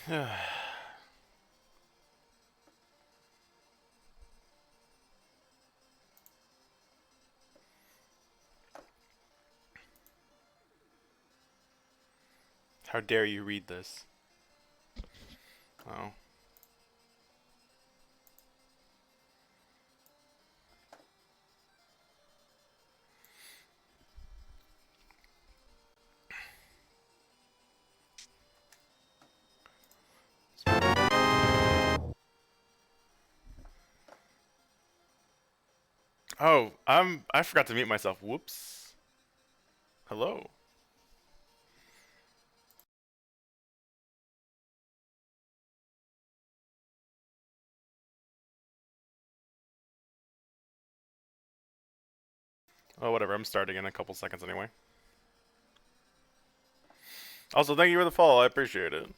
How dare you read this? Oh. Oh, I forgot to mute myself. Whoops. Hello. Oh, whatever. I'm starting in a couple seconds anyway. Also, thank you for the follow. I appreciate it.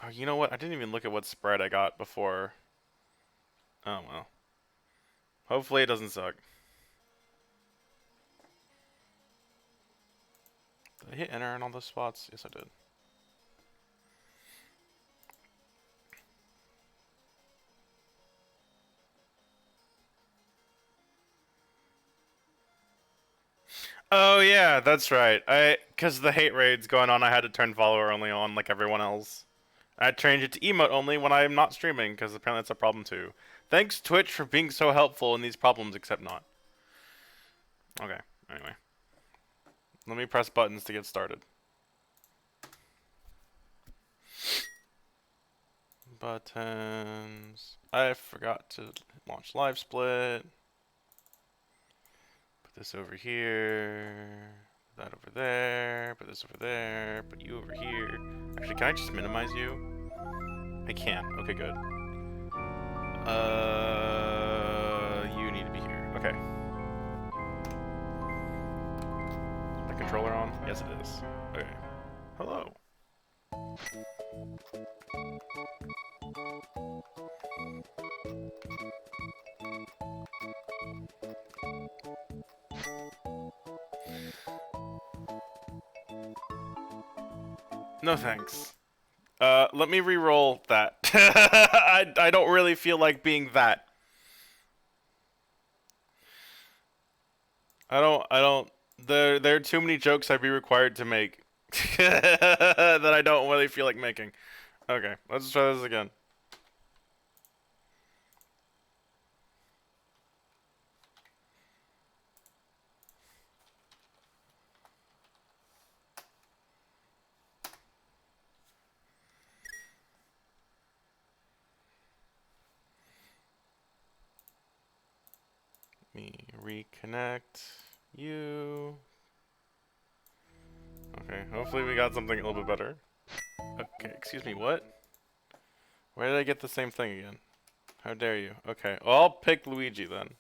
Oh, you know what? I didn't even look at what spread I got before. Oh, well. Hopefully it doesn't suck. Did I hit enter in all those spots? Yes, I did. Oh, yeah, that's right. Because the hate raid's going on, I had to turn follower only on like everyone else. I changed it to emote only when I'm not streaming, because apparently it's a problem too. Thanks, Twitch, for being so helpful in these problems, except not. Okay, anyway. Let me press buttons to get started. Buttons. I forgot to launch live split. Put this over here. Put that over there. Put this over there. Put you over here. Actually, can I just minimize you? I can. Okay, good. You need to be here. Okay. Is the controller on? Yes, it is. Okay. Hello. No thanks. Let me re-roll that. I don't really feel like being that. I don't there are too many jokes I'd be required to make that I don't really feel like making. Okay, let's try this again. Let me reconnect you. Okay, hopefully we got something a little bit better. Okay, excuse me, what? Where did I get the same thing again? How dare you? Okay, well, I'll pick Luigi then.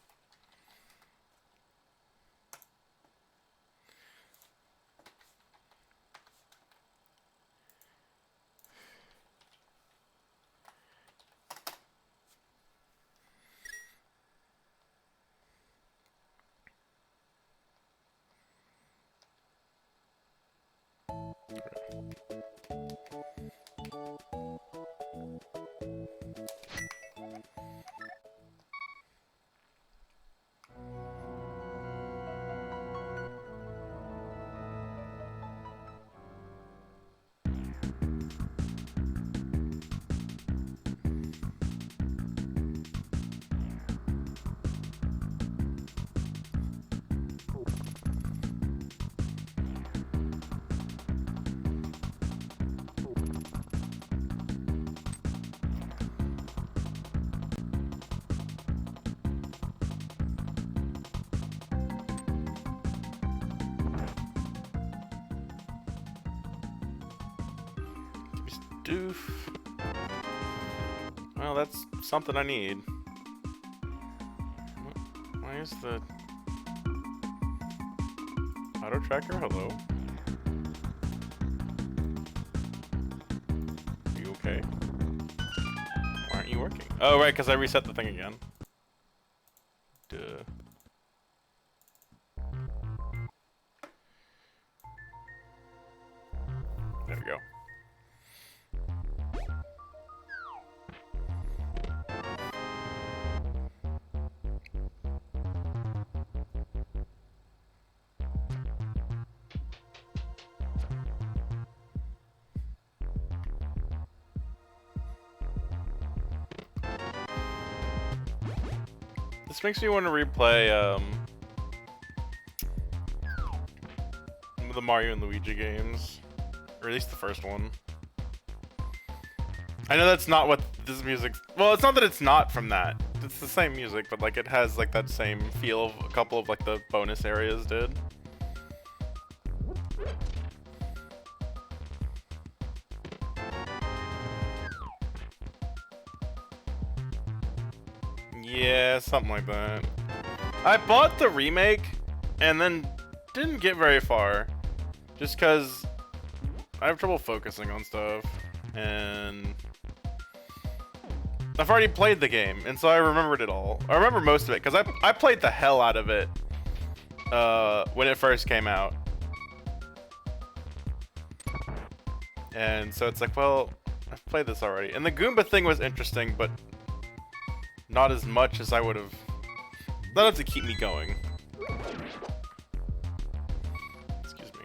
Doof. Well, that's something I need. Why is the auto tracker? Hello. working? Oh, right, because I reset the thing again. Duh. There we go. This makes me want to replay the Mario and Luigi games, or at least the first one. I know that's not what this music. Well, it's not that it's not from that. It's the same music, but like it has like that same feel of a couple of like the bonus areas did. Yeah, something like that. I bought the remake and then didn't get very far just because I have trouble focusing on stuff and I've already played the game and so I remembered it all. I remember most of it because I played the hell out of it when it first came out. And so it's like, well, I've played this already. And the Goomba thing was interesting, but not as much as I would have. That had to keep me going. Excuse me.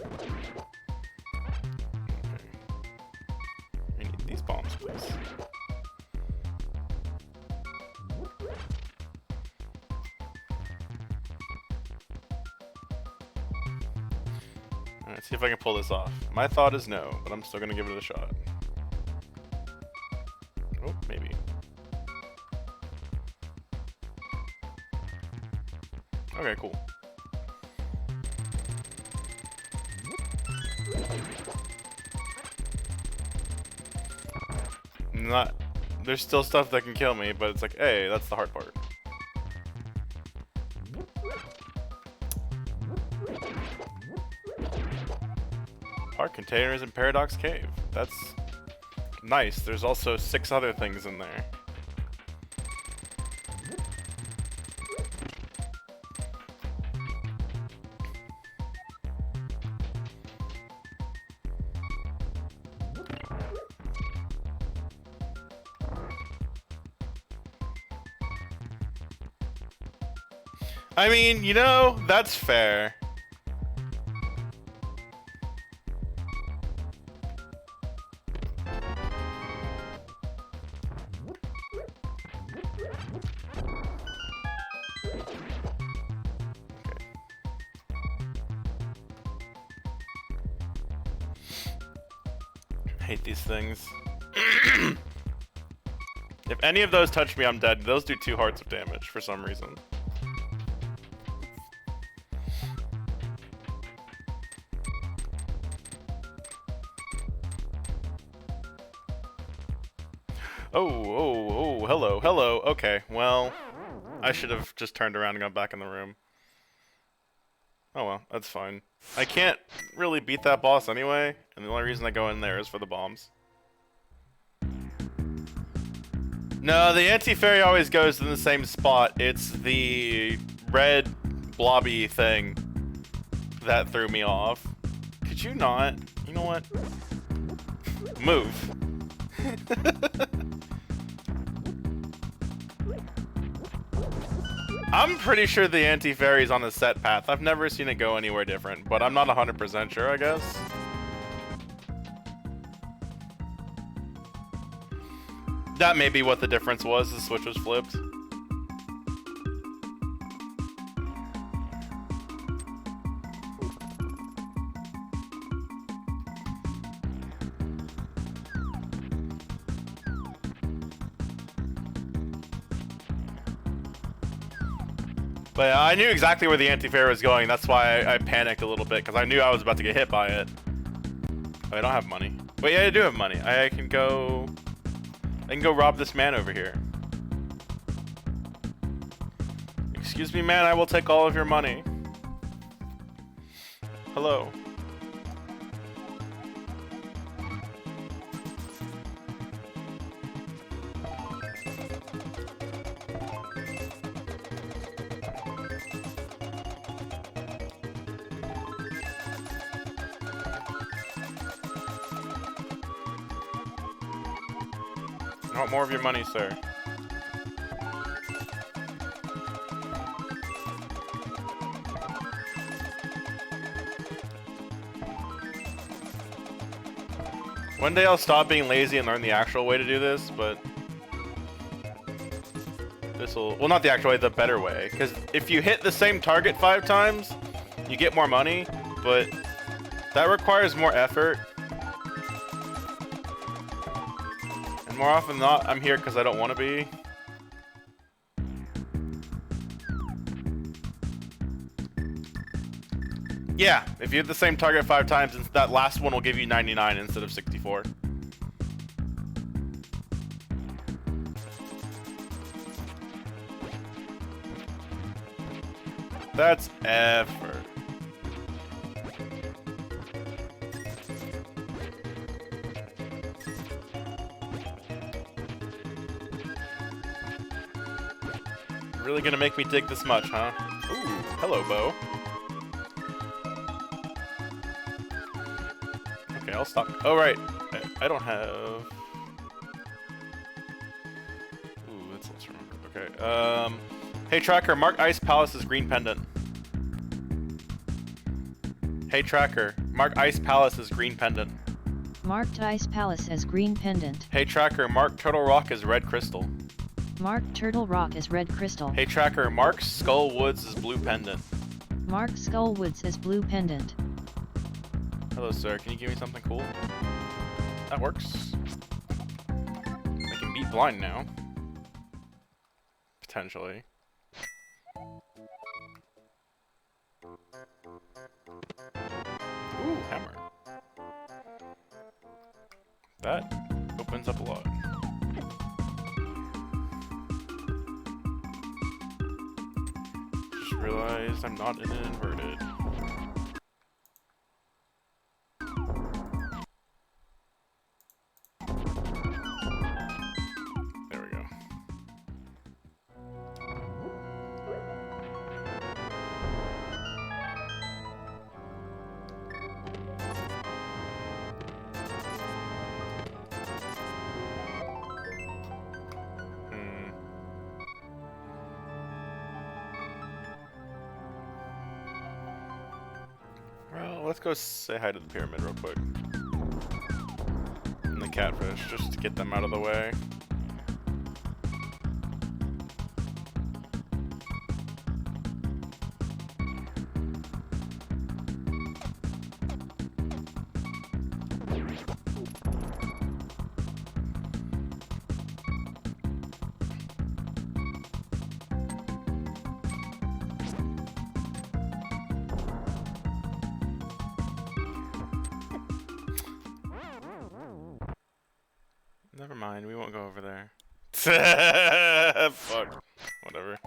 Okay. I need these bombs, please. Alright, see if I can pull this off. My thought is no, but I'm still gonna give it a shot. Oh, maybe. Okay, cool. Not. There's still stuff that can kill me, but it's like, hey, that's the hard part. Park containers in Paradox Cave. That's nice. There's also 6 other things in there. I mean, you know, that's fair. Hate these things. If any of those touch me, I'm dead. Those do 2 hearts of damage for some reason. Oh, hello. Okay, well, I should have just turned around and gone back in the room. Oh well, that's fine. I can't really beat that boss anyway, and the only reason I go in there is for the bombs. No, the anti-fairy always goes in the same spot. It's the red blobby thing that threw me off. Could you not? You know what? Move. I'm pretty sure the anti-fairy's on the set path. I've never seen it go anywhere different, but I'm not 100% sure, I guess. That may be what the difference was. The switch was flipped. But I knew exactly where the anti-fairy was going. That's why I panicked a little bit, because I knew I was about to get hit by it. Oh, I don't have money. Wait, yeah, I do have money. I can go rob this man over here. Excuse me, man, I will take all of your money. Hello. I want more of your money, sir. One day I'll stop being lazy and learn the actual way to do this, but this'll, well, not the actual way, the better way. Because if you hit the same target 5 times, you get more money, but that requires more effort. And more often than not, I'm here because I don't want to be. Yeah, if you hit the same target 5 times, that last one will give you 99 instead of 64. That's effort. Really gonna make me dig this much, huh? Ooh, hello, Bo. Okay, I'll stop. Oh, right. I don't have... Ooh, let's remember. Okay, Hey, Tracker, mark Ice Palace's green pendant. Hey, Tracker, mark Ice Palace's green pendant. Marked Ice Palace as green pendant. Hey, Tracker, mark Turtle Rock as red crystal. Mark Turtle Rock as red crystal. Hey, Tracker, mark Skull Woods as blue pendant. Mark Skull Woods as blue pendant. Hello, sir. Can you give me something cool? That works. I can beat blind now. Potentially. Ooh, hammer. That opens up a lot. Just realized I'm not in an inverted. There we go. Well, let's go say hi to the pyramid real quick. And the catfish, just to get them out of the way. Never mind, we won't go over there. Fuck. Whatever.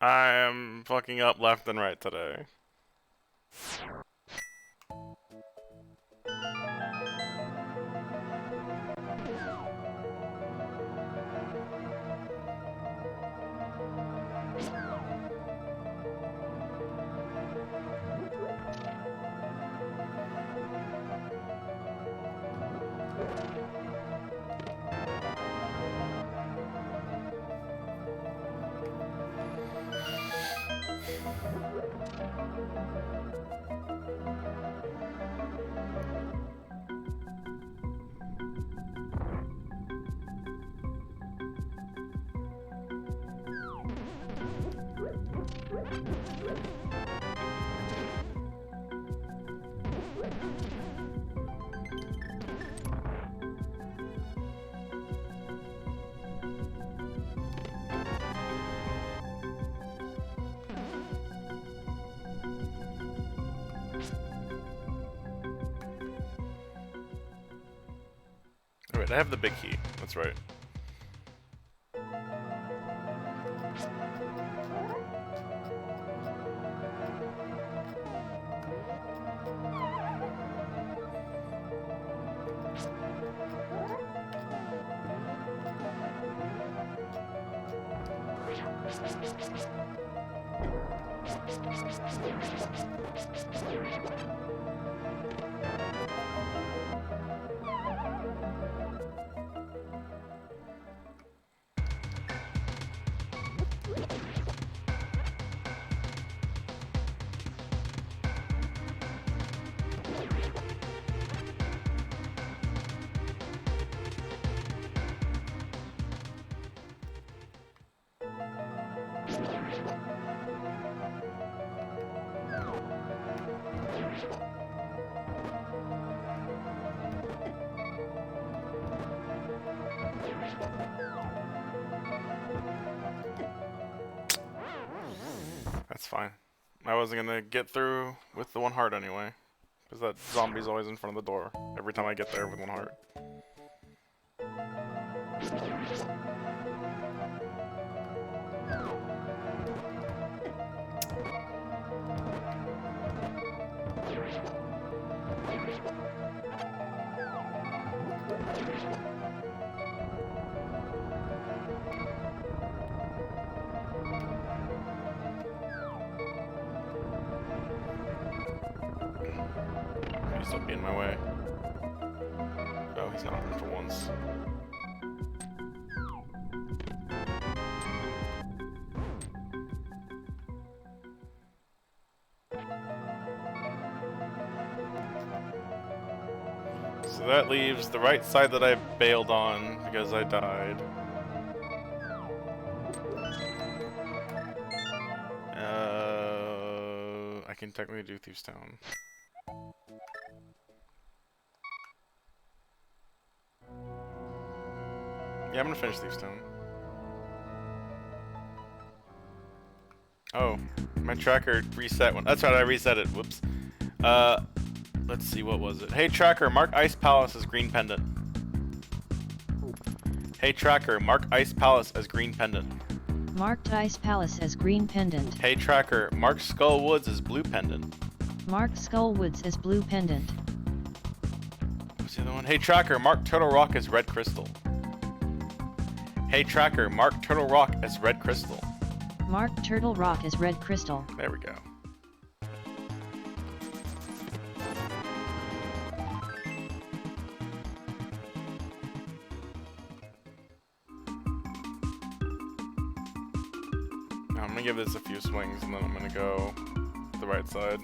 I am fucking up left and right today. Alright, I have the big key. That's right. That's fine. I wasn't gonna get through with the 1 heart anyway. Because that zombie's always in front of the door every time I get there with 1 heart. Please don't be in my way. Oh, he's not for once. So that leaves the right side that I bailed on because I died. I can technically do Thieves Town. Yeah, I'm gonna finish Thieves Town. Oh, my tracker reset one. That's right, I reset it. Whoops. Let's see, what was it? Hey tracker, mark Ice Palace as green pendant. Hey tracker, mark Ice Palace as green pendant. Marked Ice Palace as green pendant. Hey tracker, mark Skull Woods as blue pendant. Marked Skull Woods as blue pendant. What's the other one? Hey tracker, mark Turtle Rock as red crystal. Hey tracker, mark Turtle Rock as red crystal. Marked Turtle Rock as red crystal. There we go. Now I'm gonna give this a few swings and then I'm gonna go to the right side.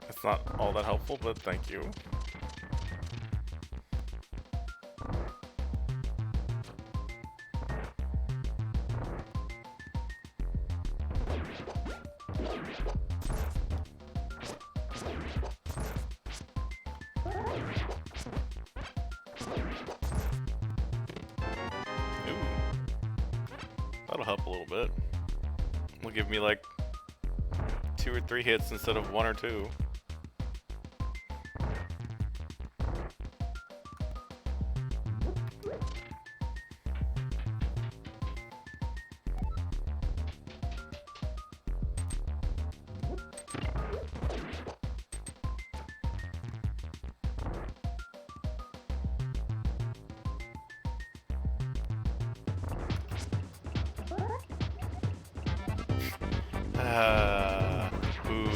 It's not all that helpful, but thank you. That'll help a little bit. Will give me like 2 or 3 hits instead of 1 or 2. Ooh.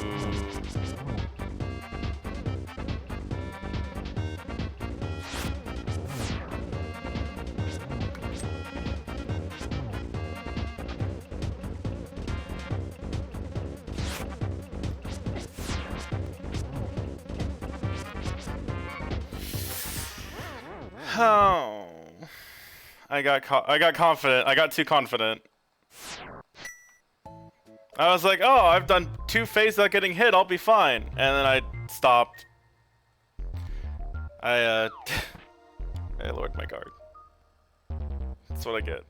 Oh. I got confident. I got too confident. I was like, oh, I've done 2 phases without getting hit, I'll be fine. And then I stopped. I lowered my guard. That's what I get.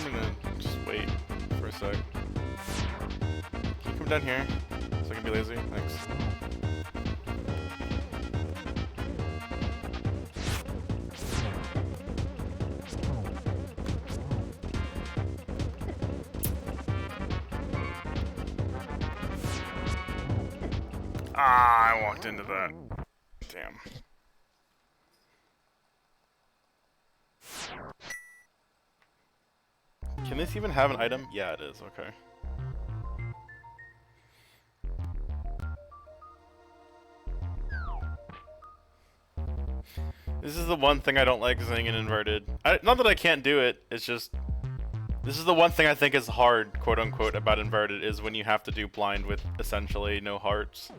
I'm gonna just wait for a sec. Can you come down here so I can be lazy? Thanks. Ah, I walked into that. Damn. Can this even have an item? Yeah, it is. Okay. This is the one thing I don't like zing and inverted. Not that I can't do it, it's just... This is the one thing I think is hard, quote-unquote, about inverted, is when you have to do blind with essentially no hearts.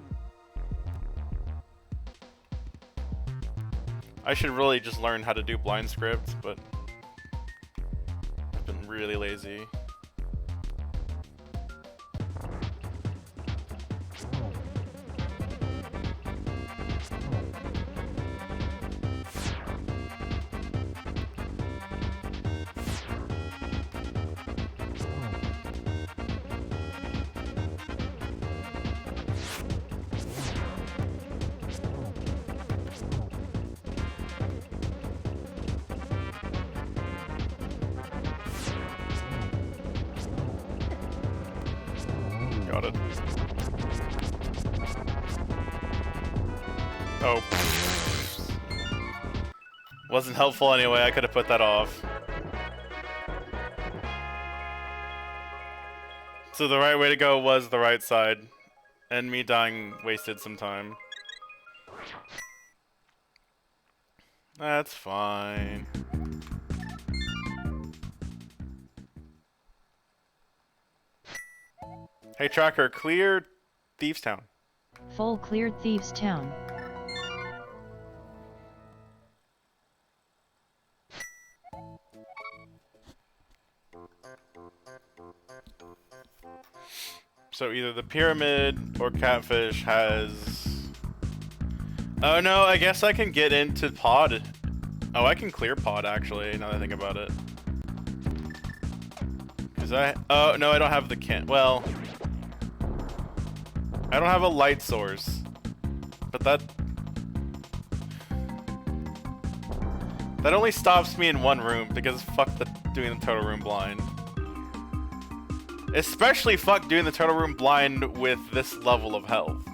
I should really just learn how to do blind script, but... I've been really lazy. Got it. Oh. Wasn't helpful anyway, I could have put that off. So the right way to go was the right side. And me dying wasted some time. That's fine. Hey tracker, clear Thieves Town. Full cleared Thieves Town. So either the pyramid or catfish has... Oh no, I guess I can get into pod. Oh, I can clear pod actually, now that I think about it. Cause oh no, I don't have the well... I don't have a light source. But that only stops me in one room, because fuck doing the total room blind. Especially fuck doing the total room blind with this level of health.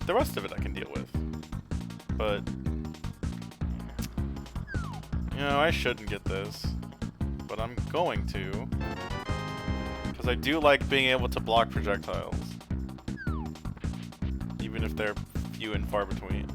The rest of it I can deal with. But you know, I shouldn't get this. But I'm going to. Because I do like being able to block projectiles. Even if they're few and far between.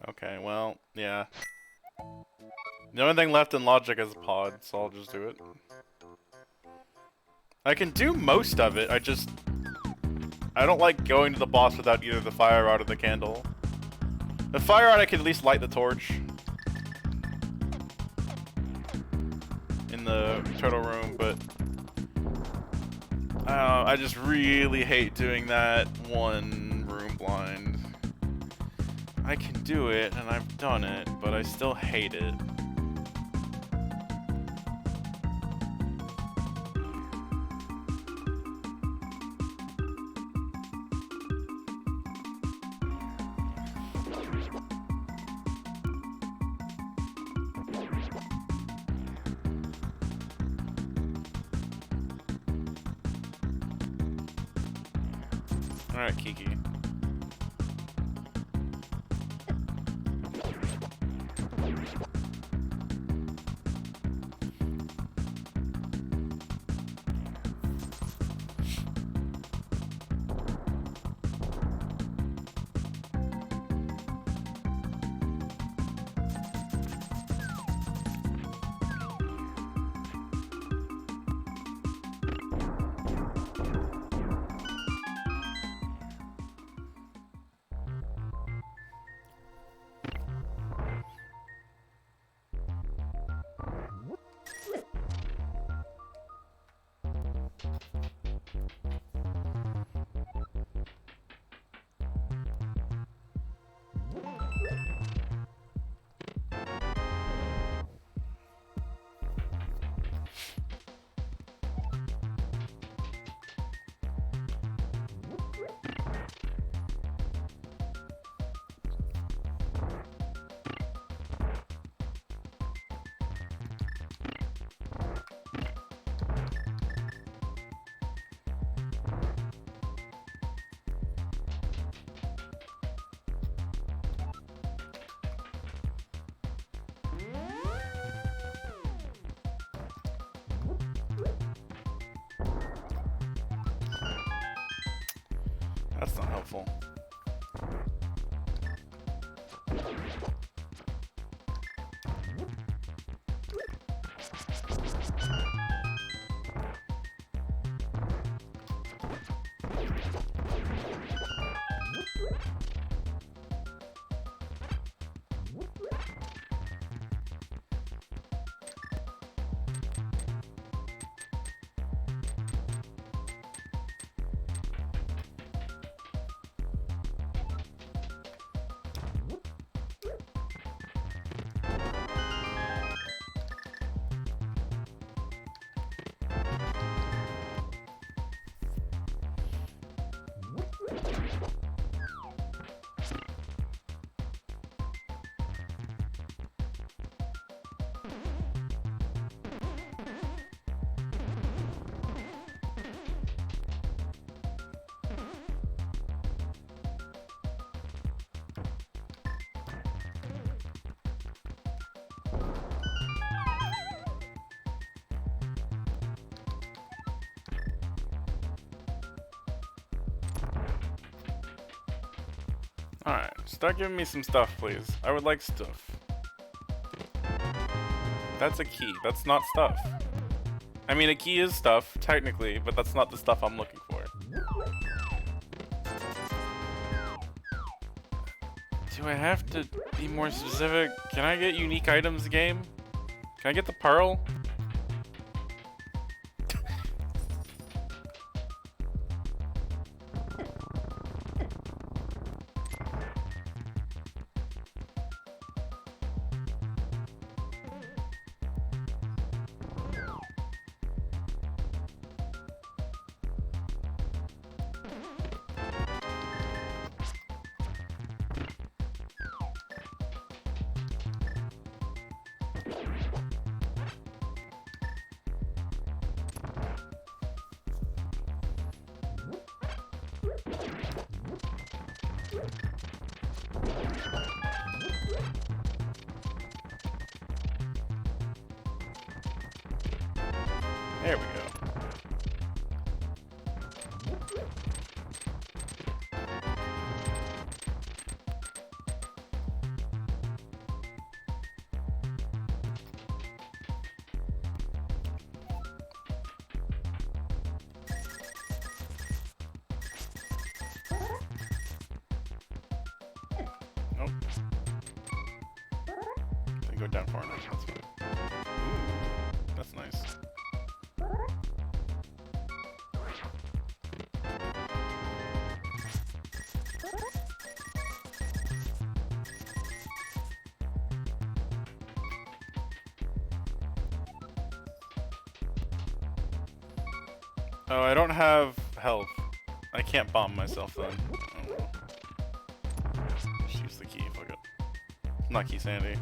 Okay, well, yeah. The only thing left in logic is a pod, so I'll just do it. I can do most of it, I don't like going to the boss without either the fire rod or the candle. The fire rod I can at least light the torch. In the turtle room, but I just really hate doing that one room blind. I can do it, and I've done it, but I still hate it. Alright, Kiki. That's not helpful. Alright, start giving me some stuff, please. I would like stuff. That's a key. That's not stuff. I mean, a key is stuff, technically, but that's not the stuff I'm looking for. Do I have to be more specific? Can I get unique items game? Can I get the pearl? There we go. Nope. Didn't go down far enough. That's fine. Ooh, that's nice. Oh, I don't have health. I can't bomb myself then. Oh, well. Just use the key, fuck it. Not key sanity.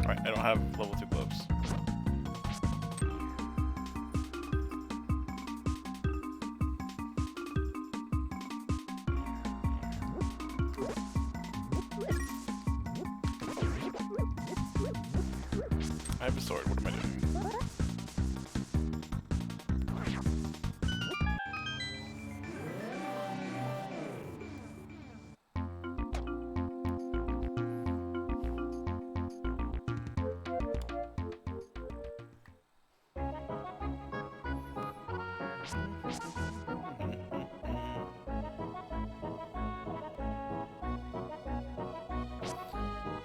Alright, I don't have level 2 gloves. I have a sword, what am I doing?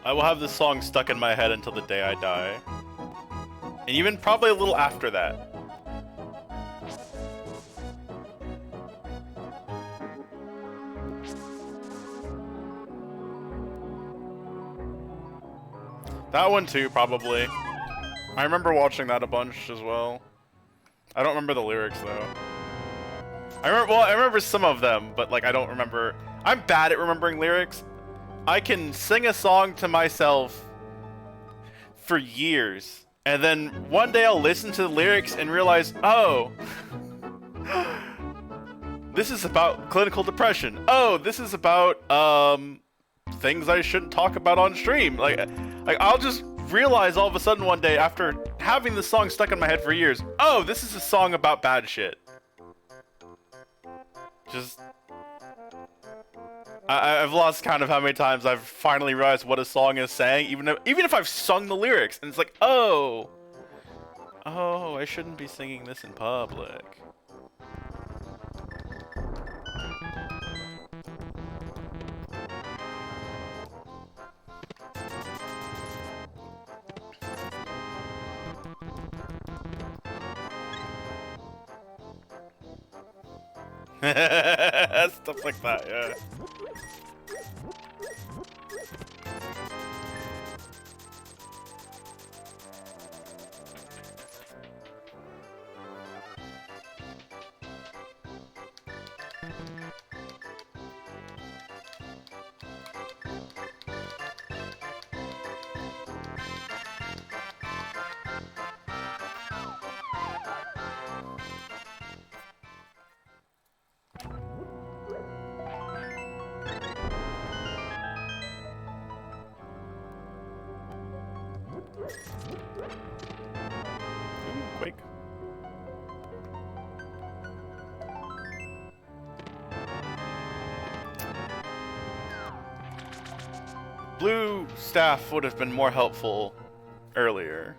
I will have this song stuck in my head until the day I die. And even probably a little after that. That one too, probably. I remember watching that a bunch as well. I don't remember the lyrics though. I remember some of them, but like I don't remember. I'm bad at remembering lyrics. I can sing a song to myself for years, and then one day I'll listen to the lyrics and realize, oh, this is about clinical depression. Oh, this is about things I shouldn't talk about on stream. Like I'll just realize all of a sudden one day after having this song stuck in my head for years, oh, this is a song about bad shit. Just I've lost count of how many times I've finally realized what a song is saying, even if I've sung the lyrics, and it's like, oh, I shouldn't be singing this in public. Stuff like that, yeah. Ooh, Quake. Blue staff would have been more helpful earlier.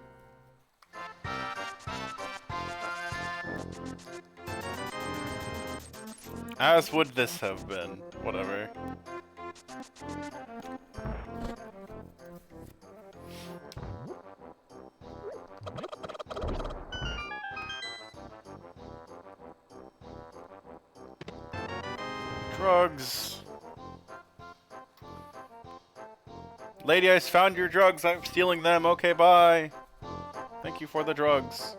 As would this have been. Whatever. Drugs. Lady Ice found your drugs. I'm stealing them. Okay, bye. Thank you for the drugs.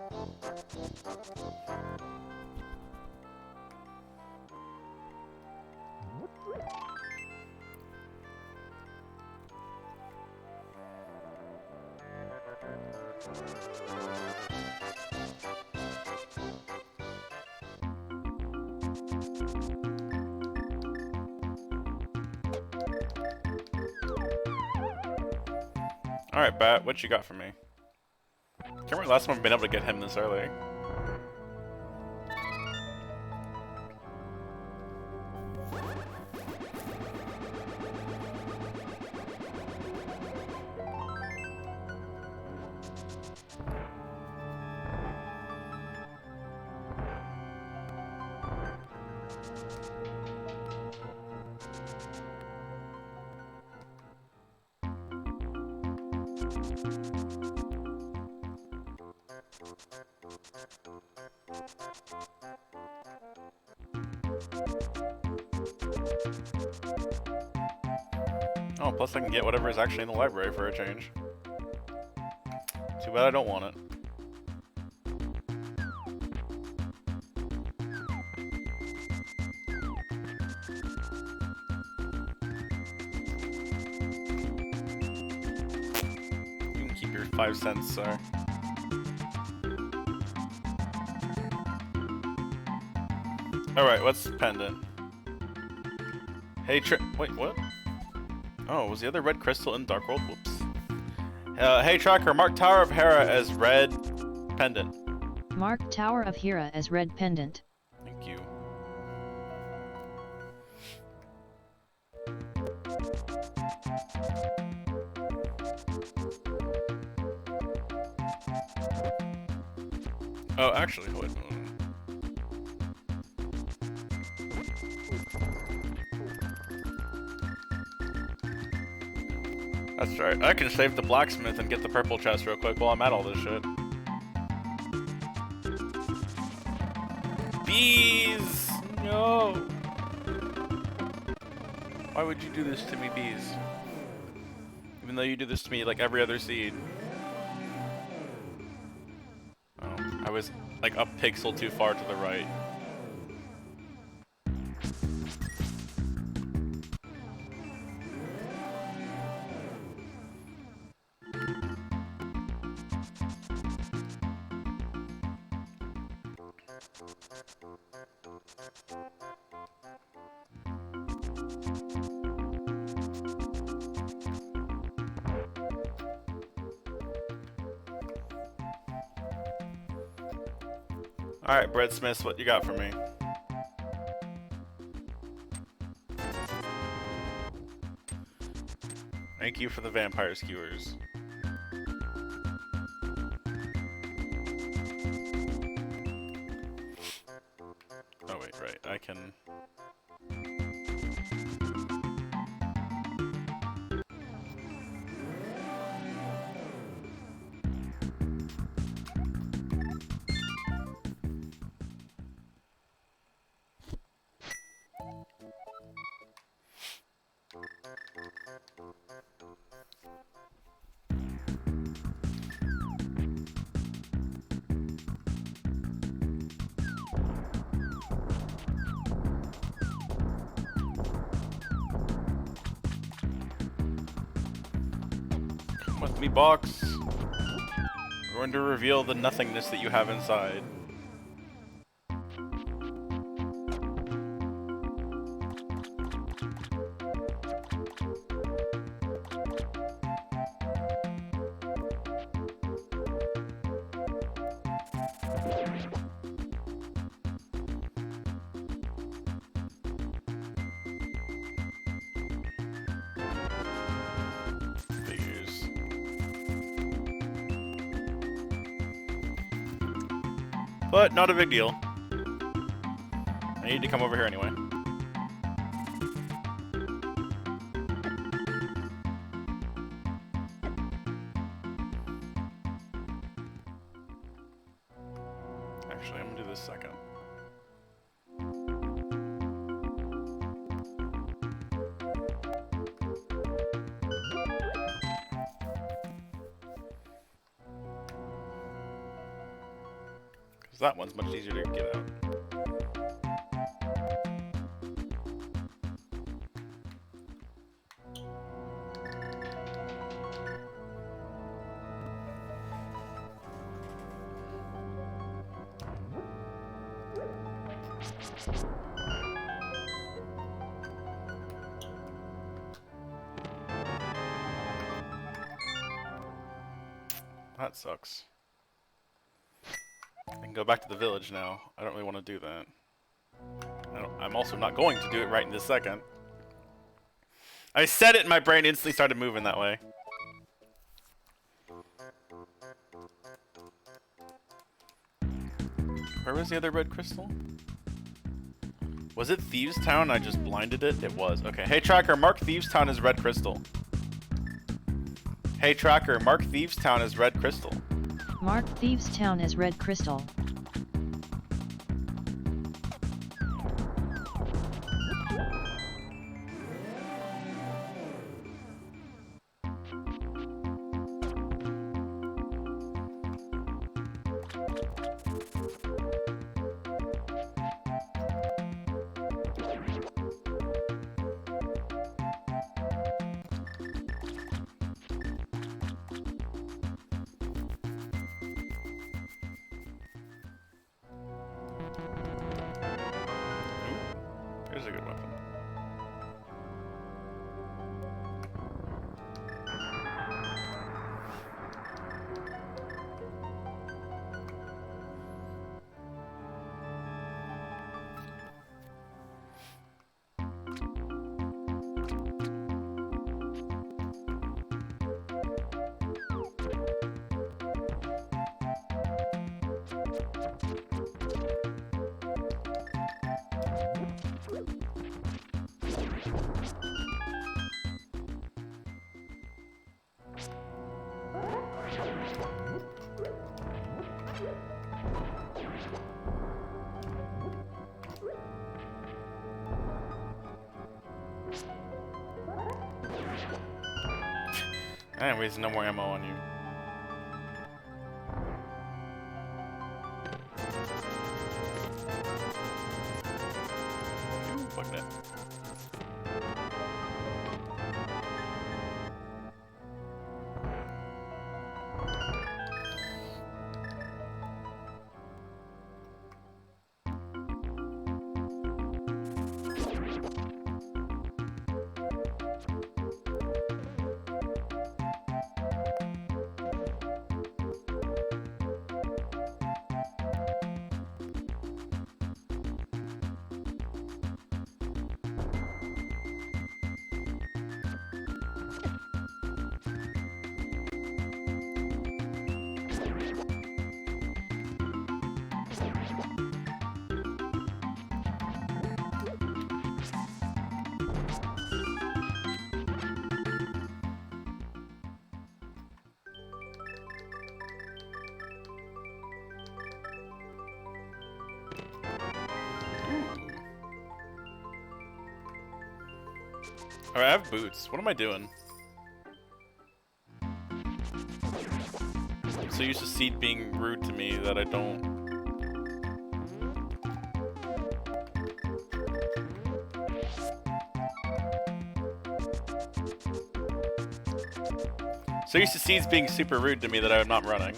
Alright, Bat, what you got for me? Can't remember the last time I've been able to get him this early. Oh, plus I can get whatever is actually in the library for a change. Too bad I don't want it. You can keep your 5 cents, sir. Alright, what's the pendant? Hey, wait, what? Oh, was the other red crystal in Dark World? Whoops. Hey, Tracker, mark Tower of Hera as red pendant. Mark Tower of Hera as red pendant. Thank you. Oh, actually, wait. That's right. I can save the blacksmith and get the purple chest real quick while I'm at all this shit. Bees! No! Why would you do this to me, bees? Even though you do this to me like every other seed. Oh, I was like a pixel too far to the right. Alright, Bread Smiths, what you got for me? Thank you for the vampire skewers. Oh wait, right, I can... Come with me, box. We're going to reveal the nothingness that you have inside. Figures. But not a big deal. I need to come over here anyway. Actually, I'm gonna do this second. Because that one's much easier to get out. That sucks. I can go back to the village now. I don't really want to do that. I'm also not going to do it right in this second. I said it and my brain instantly started moving that way. Where was the other red crystal? Was it Thieves Town? I just blinded it? It was. Okay. Hey, Tracker, mark Thieves Town as red crystal. Hey, Tracker, mark Thieves Town as red crystal. Mark Thieves Town as red crystal. Here's a good weapon. Anyways, no more ammo on you. Ooh, fuck that. Alright, I have boots. What am I doing? I'm so used to Seed being rude to me that I don't. So used to Seeds being super rude to me that I'm not running.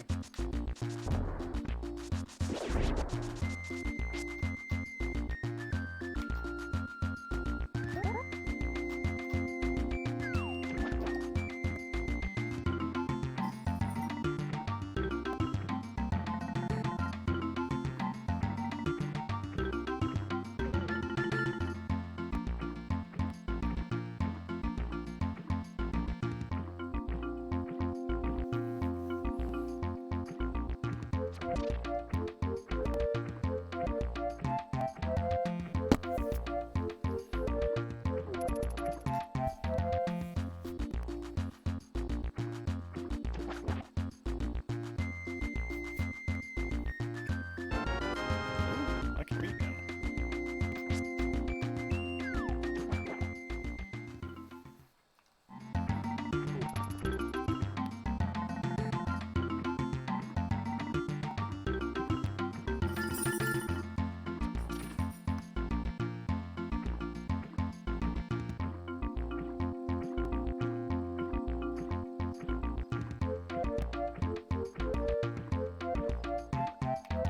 I can read now.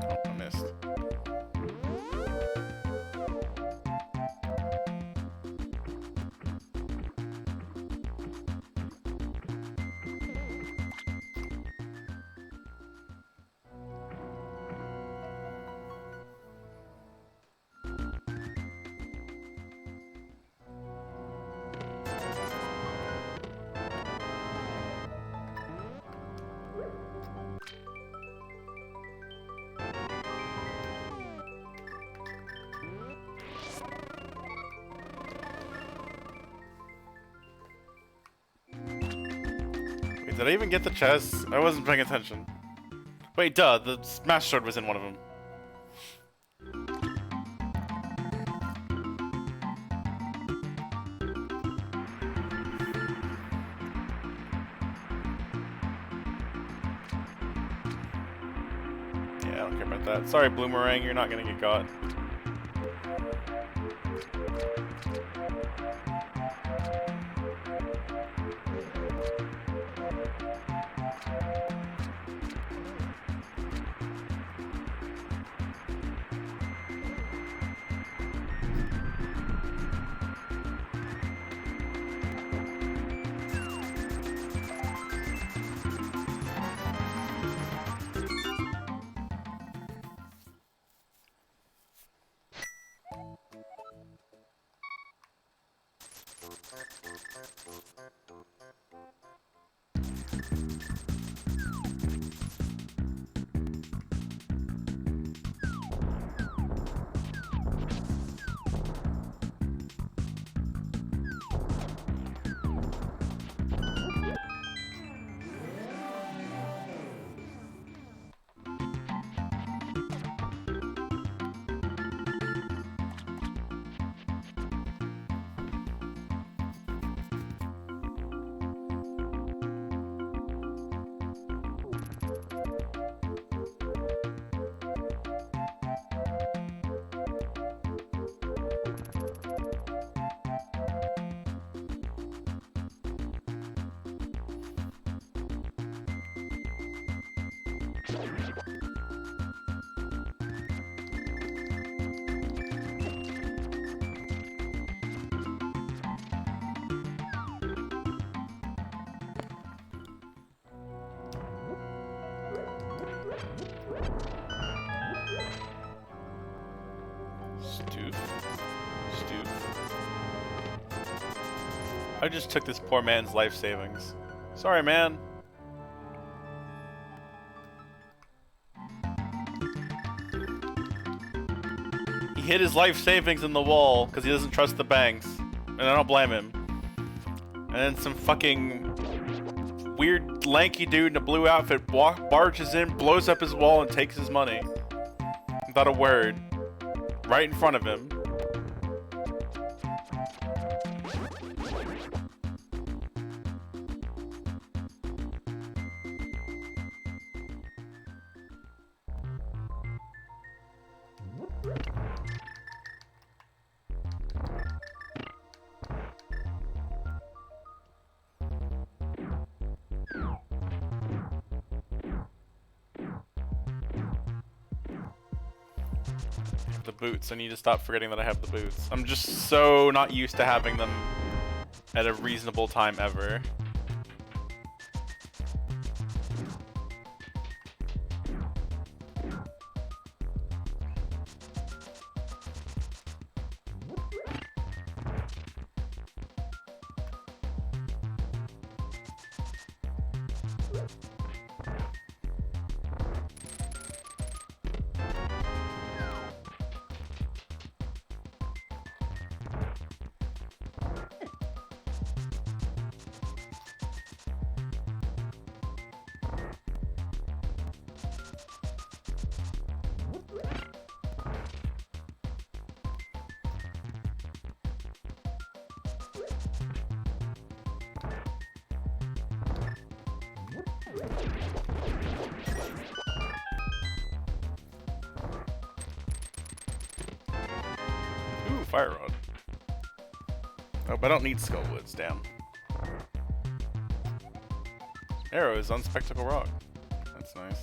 Oh, I missed. Wait, did I even get the chest? I wasn't paying attention. Wait, duh, the Smash Sword was in one of them. Yeah, I don't care about that. Sorry, Bloomerang, you're not gonna get got. I just took this poor man's life savings. Sorry, man. He hid his life savings in the wall because he doesn't trust the banks. And I don't blame him. And then some fucking weird lanky dude in a blue outfit barges in, blows up his wall, and takes his money. Without a word. Right in front of him. The boots. I need to stop forgetting that I have the boots. I'm just so not used to having them at a reasonable time ever. Ooh, fire rod. Oh, but I don't need skull woods, damn. Arrows on spectacle rock. That's nice.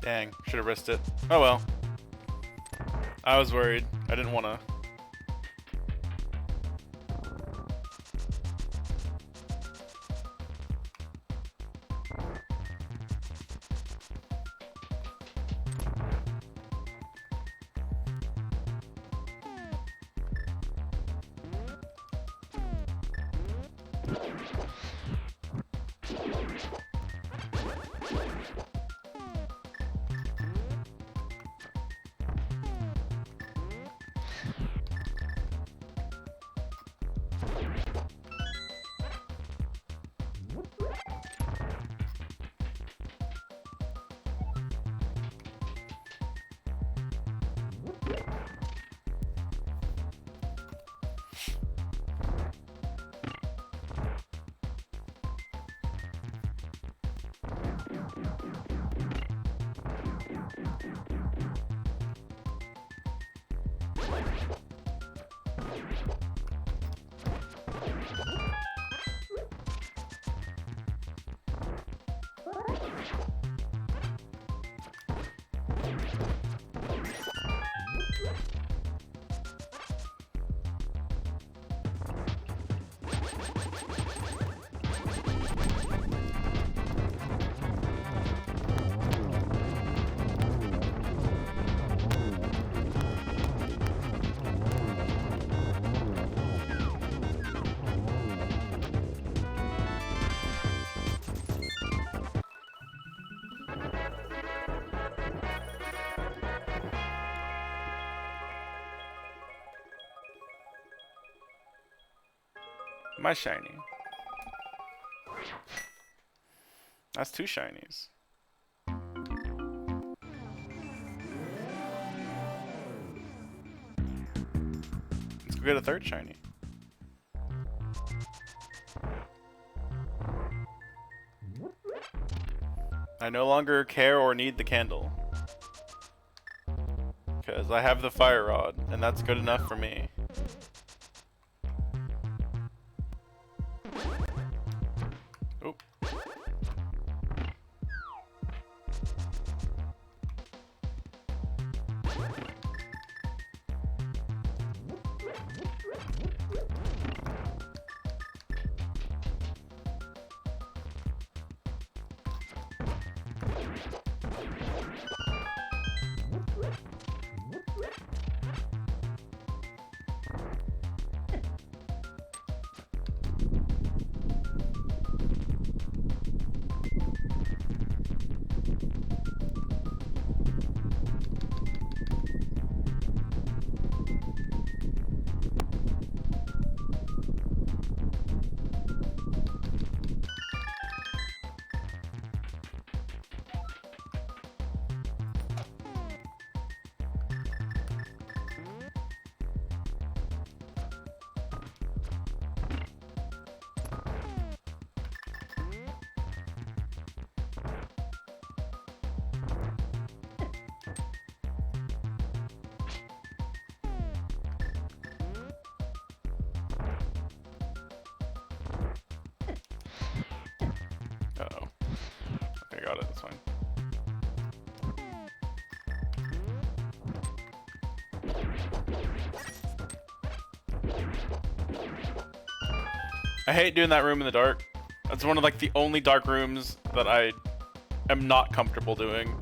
Dang, should have risked it. Oh well. I was worried. I didn't want to. My shiny. That's two shinies. Let's go get a third shiny. I no longer care or need the candle. Because I have the fire rod, and that's good enough for me. I hate doing that room in the dark. That's one of like the only dark rooms that I am not comfortable doing.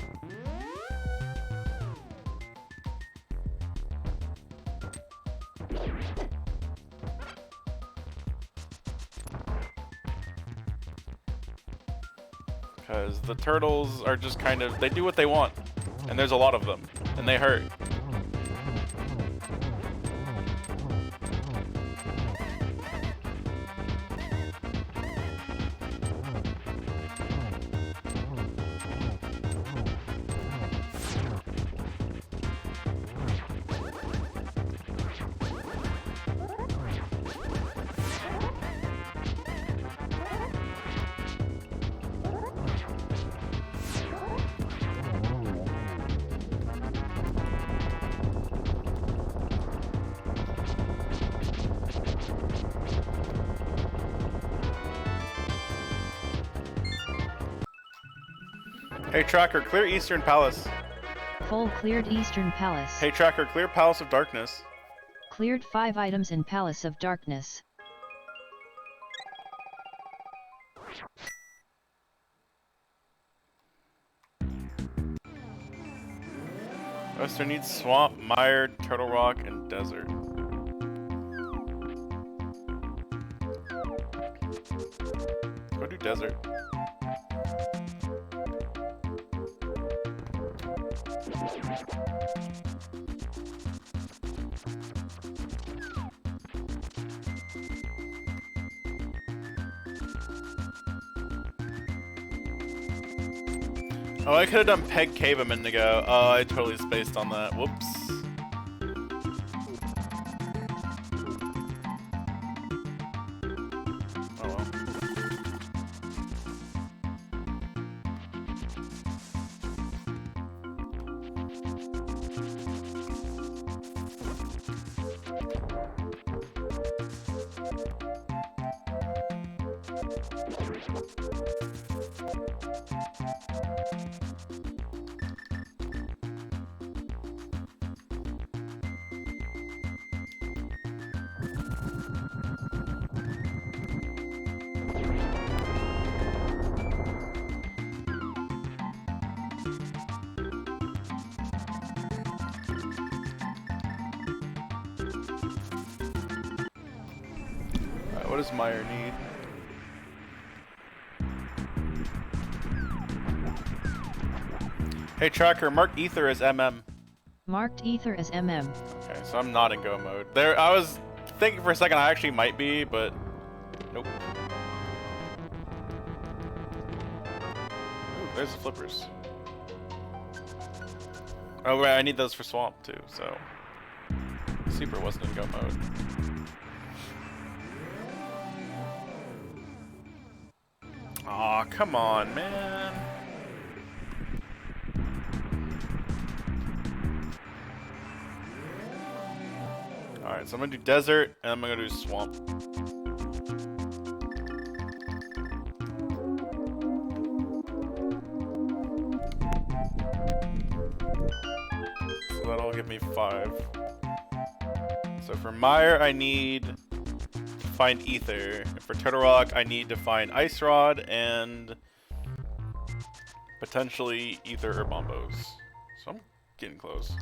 Because the turtles are just kind of, they do what they want. And there's a lot of them. And they hurt. Hey Tracker, clear Eastern Palace. Full cleared Eastern Palace. Hey Tracker, clear Palace of Darkness. Cleared 5 items in Palace of Darkness. Western needs Swamp, Mire, Turtle Rock, and Desert. Let's go do Desert. Oh, I could have done Peg Cave a minute ago. Oh, I totally spaced on that. Whoops. Oh well. What does Meyer need? Hey Tracker, mark Ether as MM. Marked Ether as MM. Okay, so I'm not in go mode. There, I was thinking for a second I actually might be, but nope. Ooh, there's the flippers. Oh right, I need those for Swamp too, so Super wasn't in go mode. Aw, come on, man. Alright, so I'm gonna do Desert, and I'm gonna do Swamp. So that'll give me 5. So for Mire, I need to find Ether. For Turtle Rock, I need to find Ice Rod and potentially Ether or Bombos. So I'm getting close.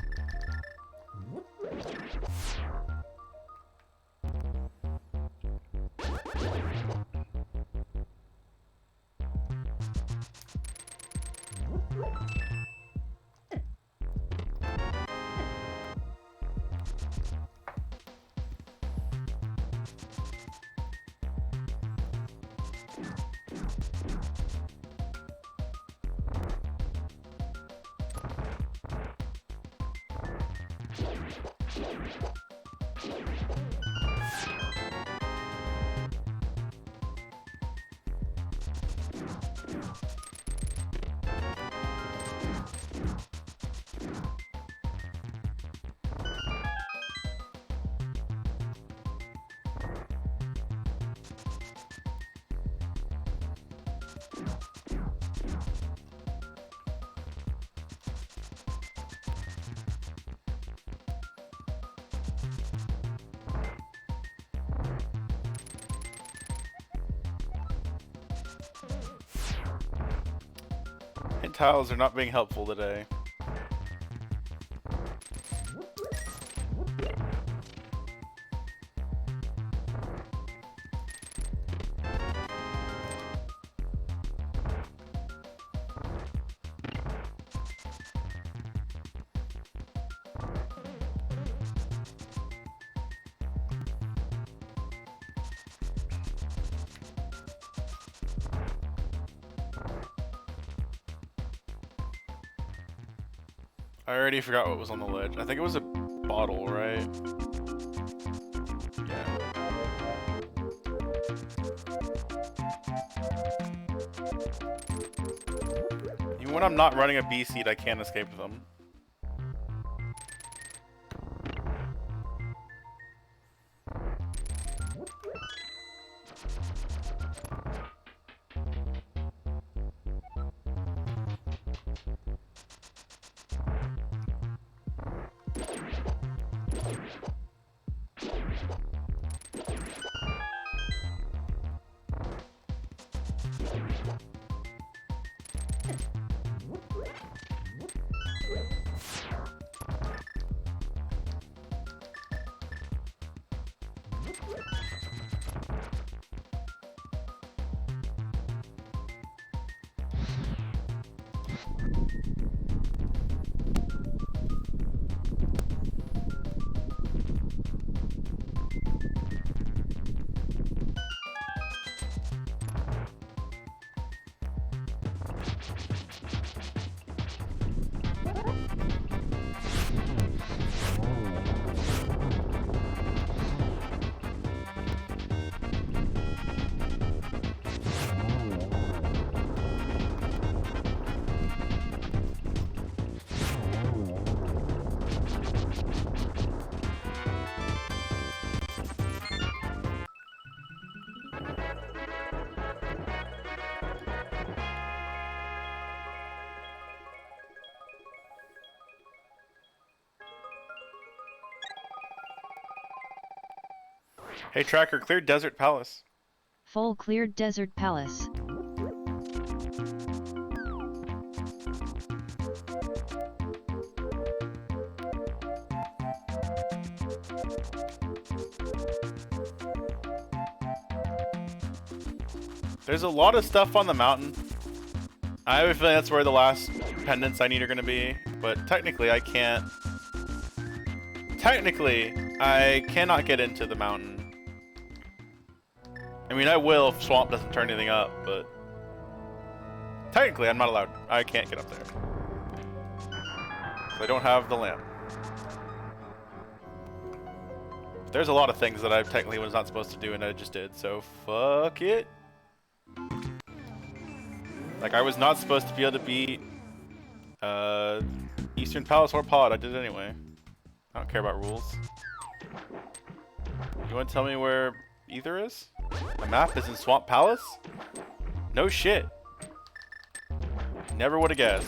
tiles are not being helpful today. I already forgot what was on the ledge. I think it was a bottle, right? Yeah. Even when I'm not running a B seed, I can't escape them. Hey Tracker, clear Desert Palace. Full cleared Desert Palace. There's a lot of stuff on the mountain. I have a feeling that's where the last pendants I need are going to be, but technically I can't. Technically, I cannot get into the mountain. I mean, I will if Swamp doesn't turn anything up, but technically I'm not allowed. I can't get up there. So I don't have the lamp. There's a lot of things that I technically was not supposed to do and I just did, so fuck it. Like, I was not supposed to be able to beat Eastern Palace or Pod. I did it anyway. I don't care about rules. You want to tell me where Ether is? The map is in Swamp Palace? No shit. Never would have guessed.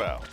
about.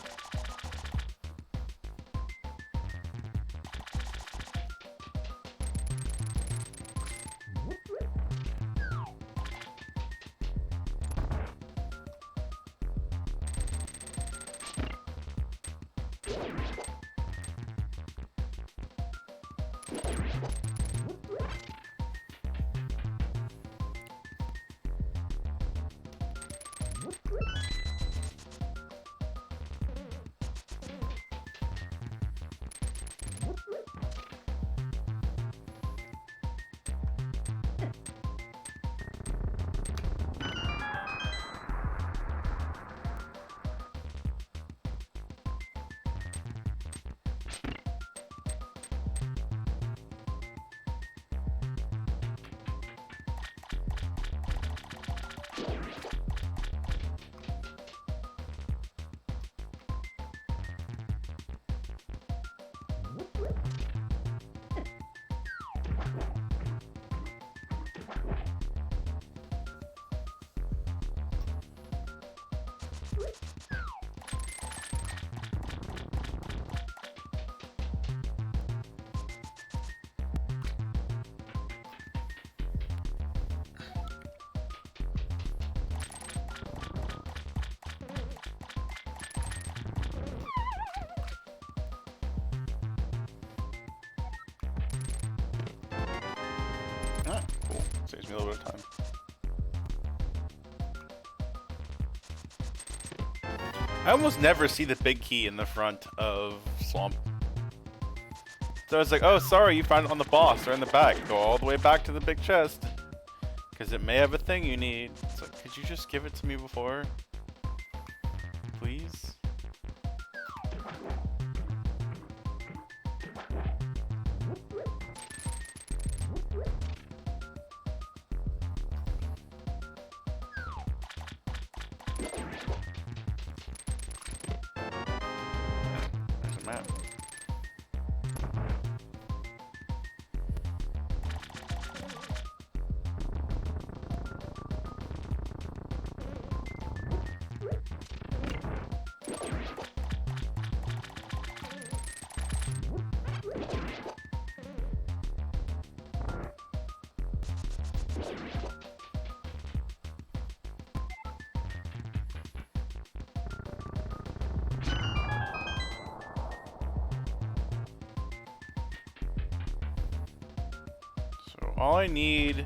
Ah, cool. Saves me a little bit of time. I almost never see the big key in the front of Swamp. So I was like, oh, sorry, you found it on the boss or in the back. Go all the way back to the big chest. Because it may have a thing you need. It's like, could you just give it to me before? Please? There's a map. So all I need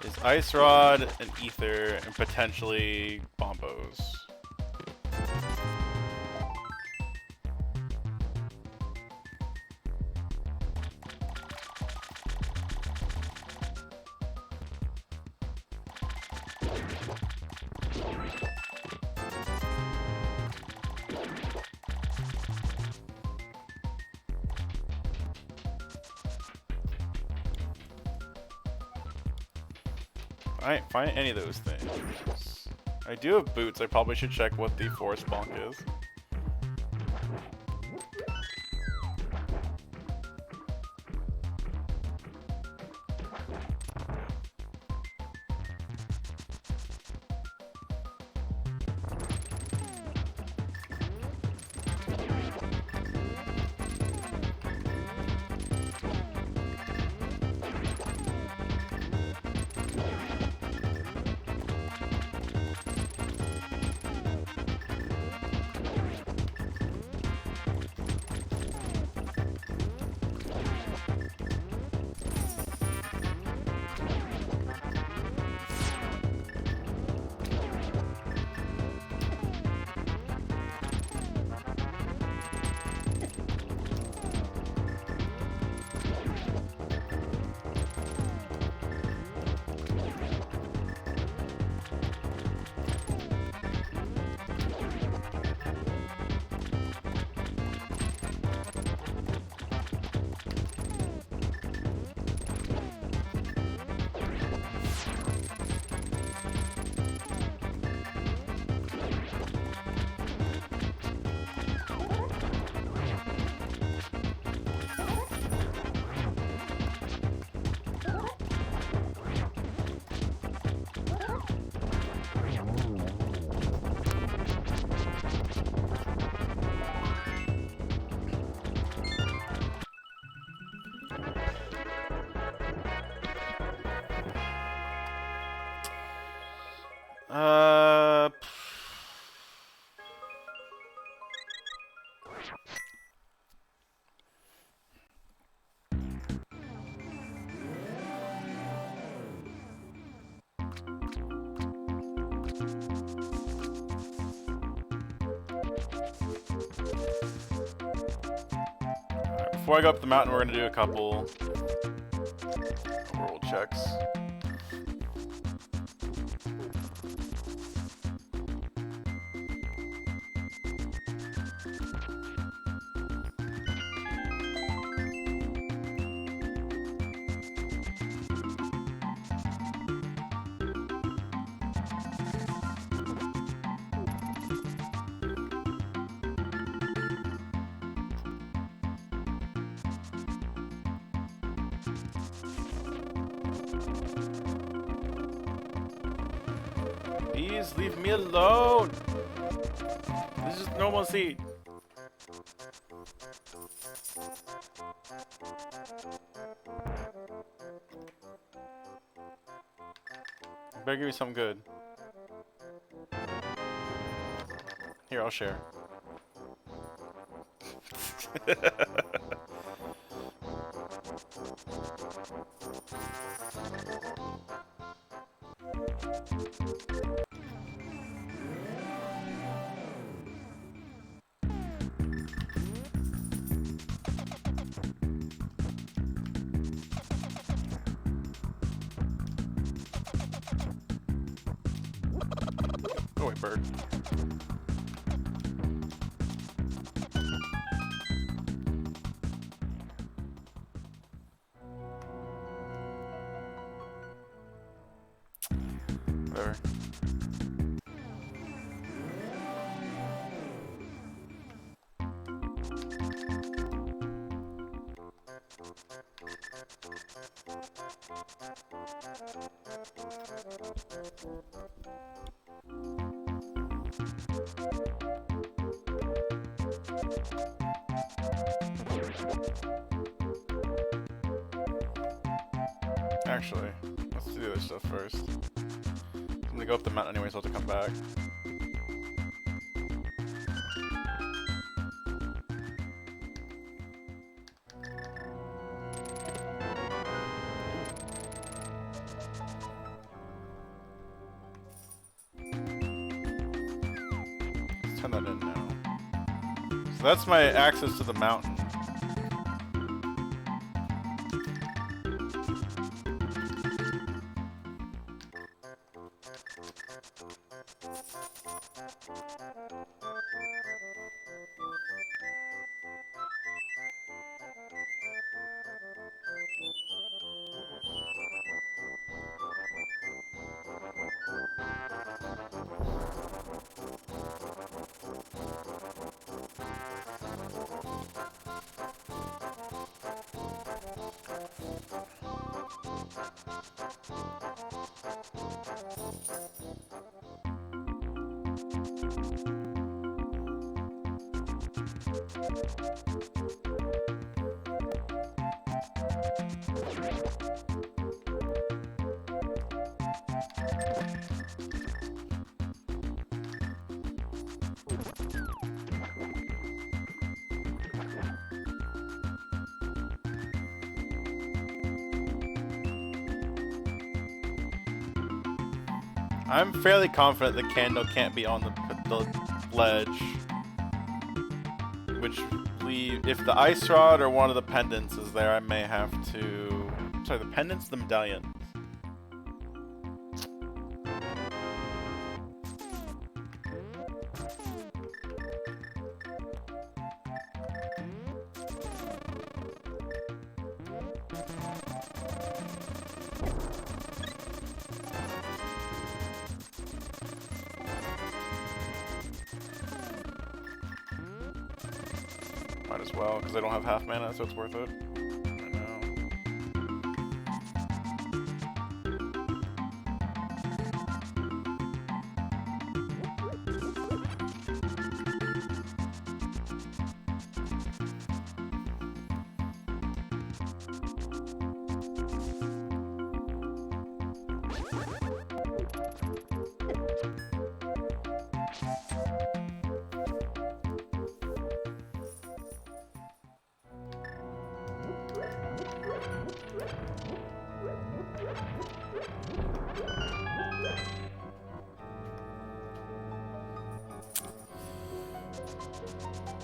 is Ice Rod and Ether and potentially Bombos. I ain't find any of those things. I do have boots. I probably should check what the forest bonk is. Uh. Before I go up the mountain, we're gonna do a couple world checks. Please leave me alone. This is just normal seed. Better give me something good. Here, I'll share. Go away, bird. Whatever. Actually, let's do the other stuff first. I'm gonna go up the mountain anyway, so I'll have to come back. Let's turn that in now. So that's my access to the mountain. I'm fairly confident the candle can't be on the ledge. Which leave if the ice rod or one of the pendants is there, I may have to. Sorry, the pendants, the medallion. Might as well, because I don't have half mana, so it's worth it. I know.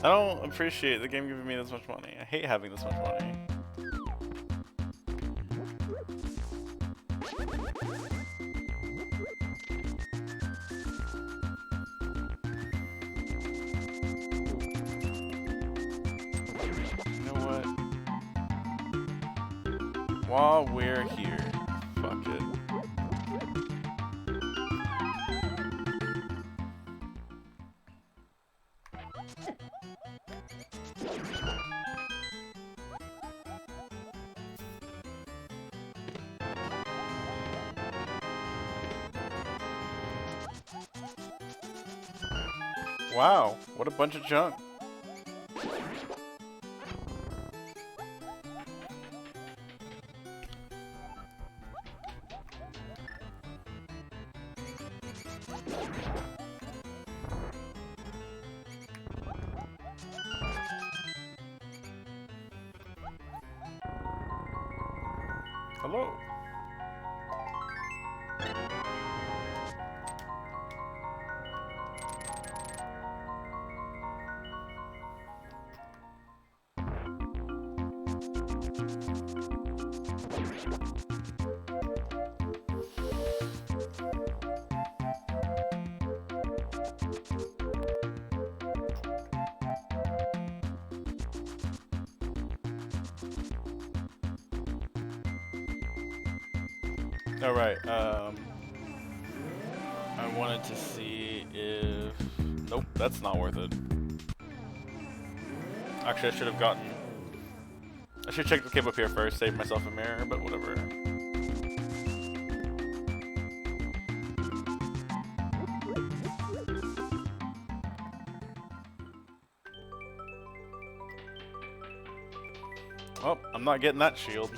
I don't appreciate the game giving me this much money. I hate having this much money. You know what? While we're here, fuck it. Wow, what a bunch of junk. Hello. Alright, I wanted to see if... Nope, that's not worth it. Actually, I should have gotten... I should check the cave up here first, save myself a mirror, but whatever. Oh, I'm not getting that shield.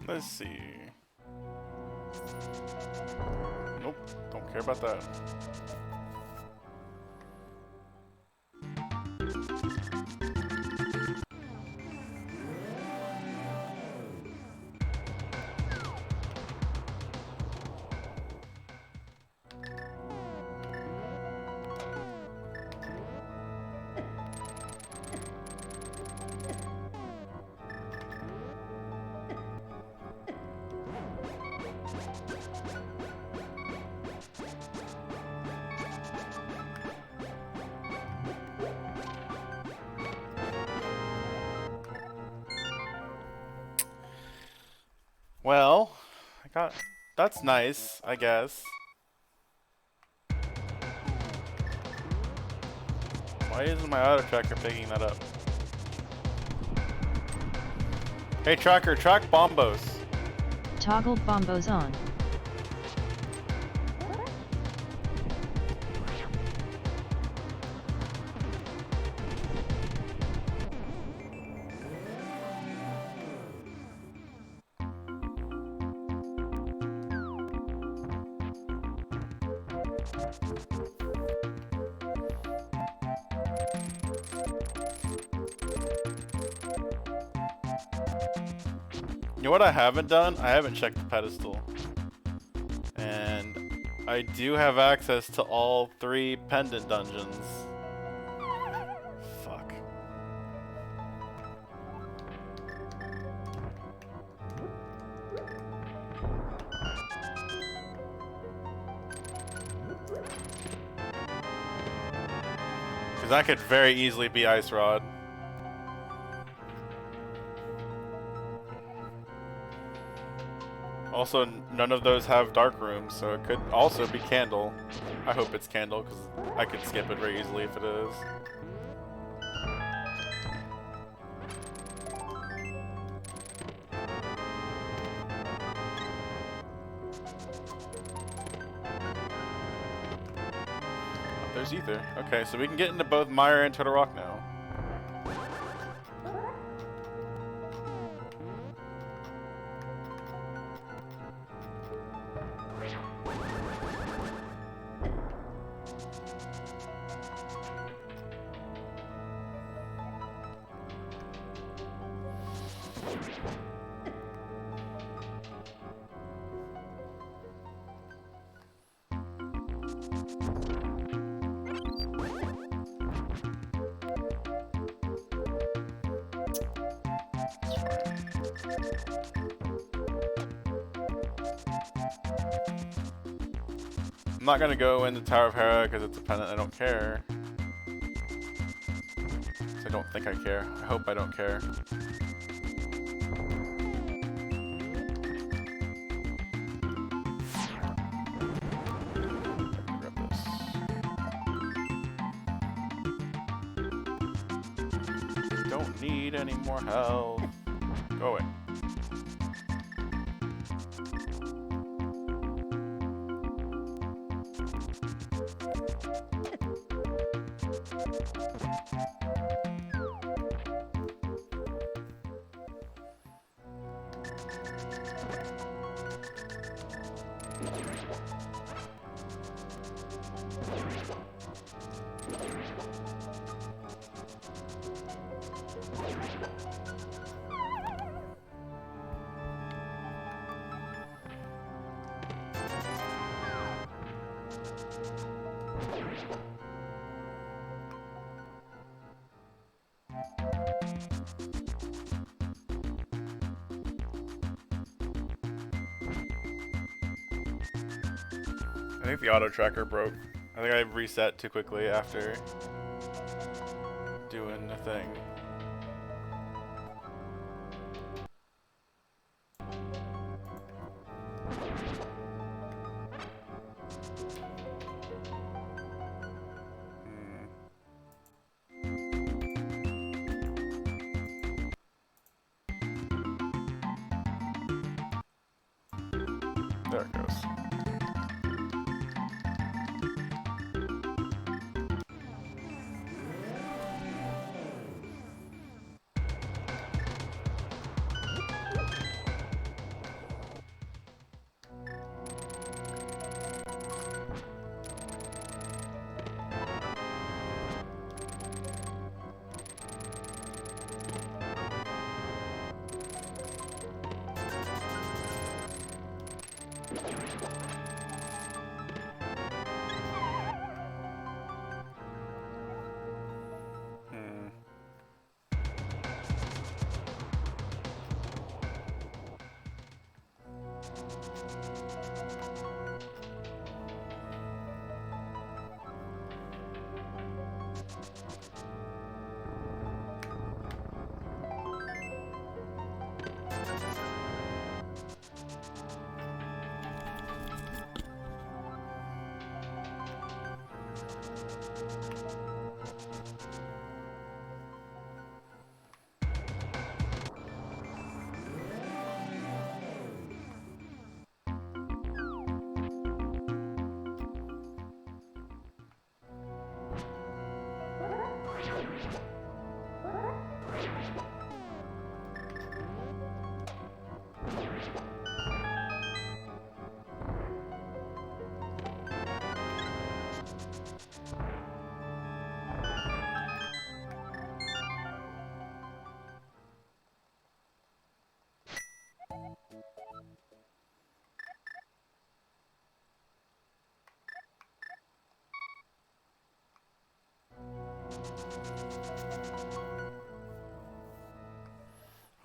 Let's see. Nope, don't care about that. Well, I got. That's nice, I guess. Why isn't my auto tracker picking that up? Hey tracker, track bombos. Toggle bombos on. You know what I haven't done? I haven't checked the pedestal. And I do have access to all 3 pendant dungeons. Fuck. Because that could very easily be Ice Rod. Also, none of those have dark rooms, so it could also be Candle. I hope it's Candle, because I could skip it very easily if it is. Oh, there's Ether. Okay, so we can get into both Mire and Turtle Rock now. I'm not gonna go in the Tower of Hera because it's a pendant. I don't care. I don't think I care. I hope I don't care. Grab this. Don't need any more help. Go away. I think the auto tracker broke. I think I reset too quickly after doing the thing. There it goes.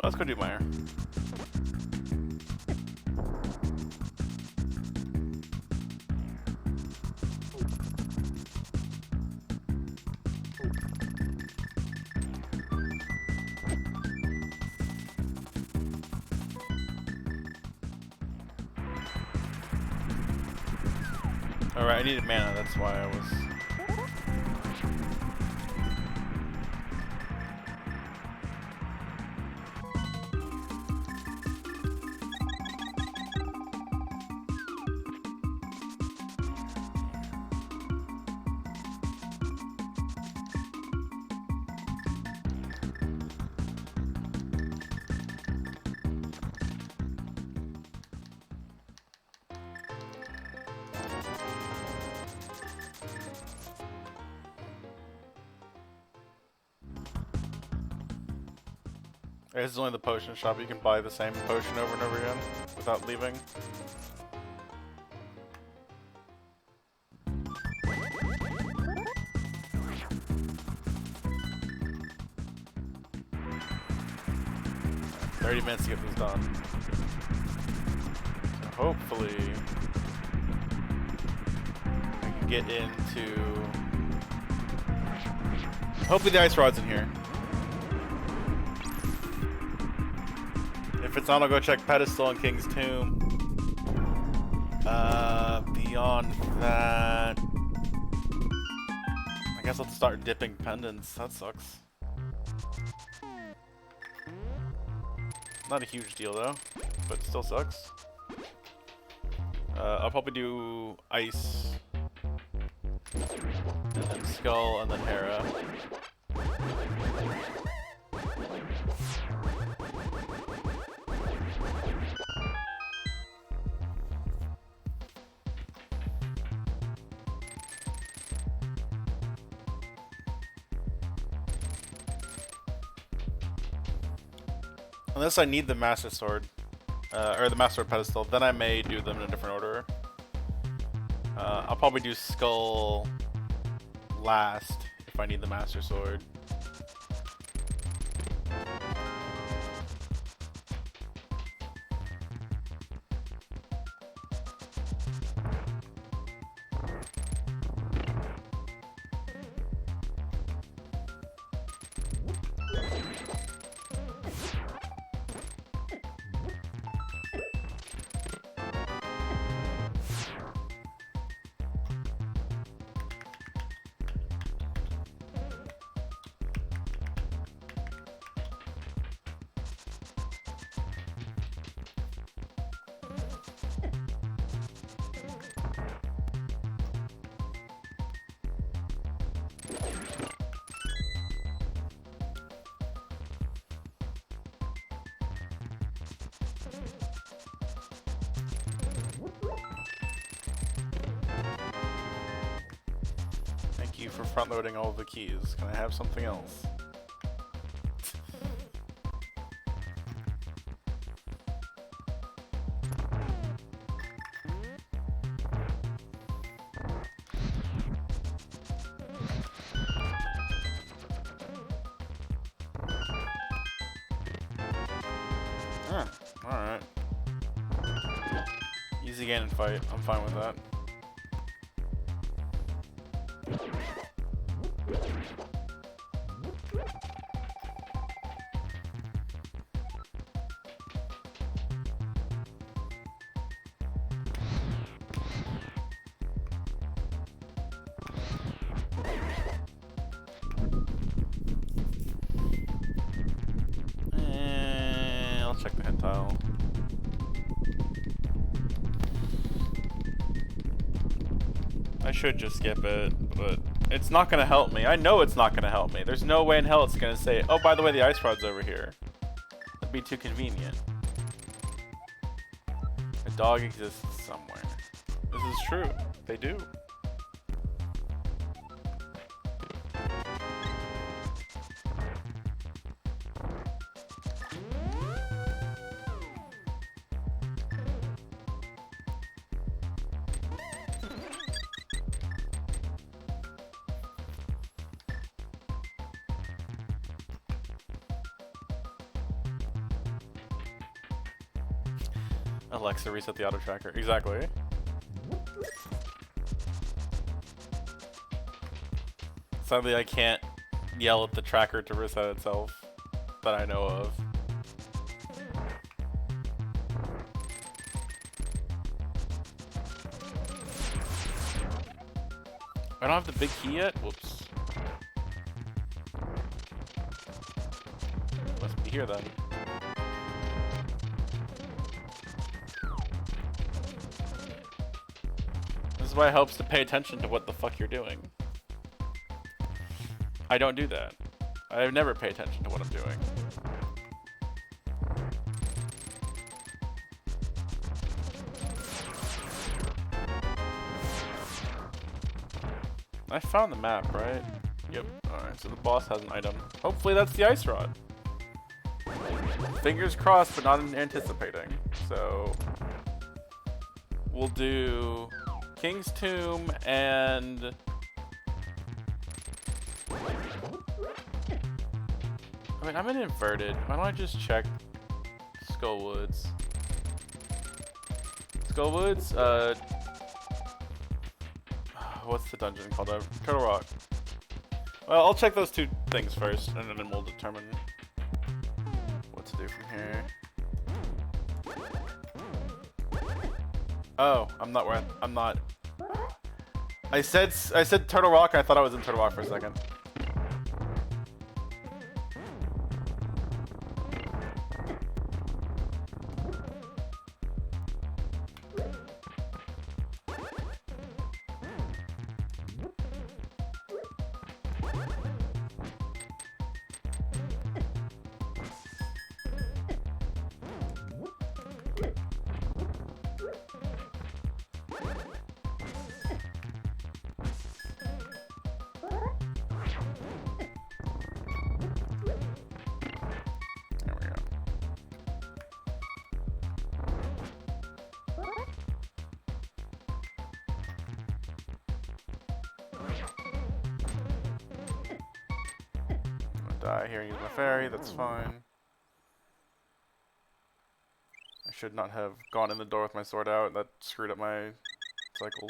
Let's go do Meyer. Alright, I needed mana, that's why I was... This is only the potion shop. You can buy the same potion over and over again without leaving. $30 to get this done. So hopefully I can get into... Hopefully the ice rod's in here. If it's not, I'll go check Pedestal and King's Tomb. Beyond that... I guess I'll start dipping pendants. That sucks. Not a huge deal though, but it still sucks. I'll probably do Ice, and then Skull, and then Hera. Unless I need the Master Sword, or the Master Sword Pedestal, then I may do them in a different order. I'll probably do Skull last if I need the Master Sword. Thank you for front loading all of the keys. Can I have something else? Alright. Easy gain and fight. I'm fine with that. I'll check the hit tile. I should just skip it, but it's not gonna help me. I know it's not gonna help me. There's no way in hell it's gonna say, oh, by the way, the ice rod's over here. That'd be too convenient. A dog exists somewhere. This is true. They do. Alexa, reset the auto tracker. Exactly. Sadly, I can't yell at the tracker to reset itself that I know of. I don't have the big key yet? Whoops. Must be here then. This is why it helps to pay attention to what the fuck you're doing. I don't do that. I never pay attention to what I'm doing. I found the map, right? Yep. Alright, so the boss has an item. Hopefully that's the ice rod. Fingers crossed, but not anticipating. So we'll do King's Tomb and I mean, I'm in inverted. Why don't I just check Skullwoods? Skullwoods, what's the dungeon called? Turtle Rock. Well, I'll check those two things first, and then we'll determine what to do from here. Oh, I'm not. I said Turtle Rock, and I thought I was in Turtle Rock for a second. Die here and use my fairy, that's fine. I should not have gone in the door with my sword out, that screwed up my cycle.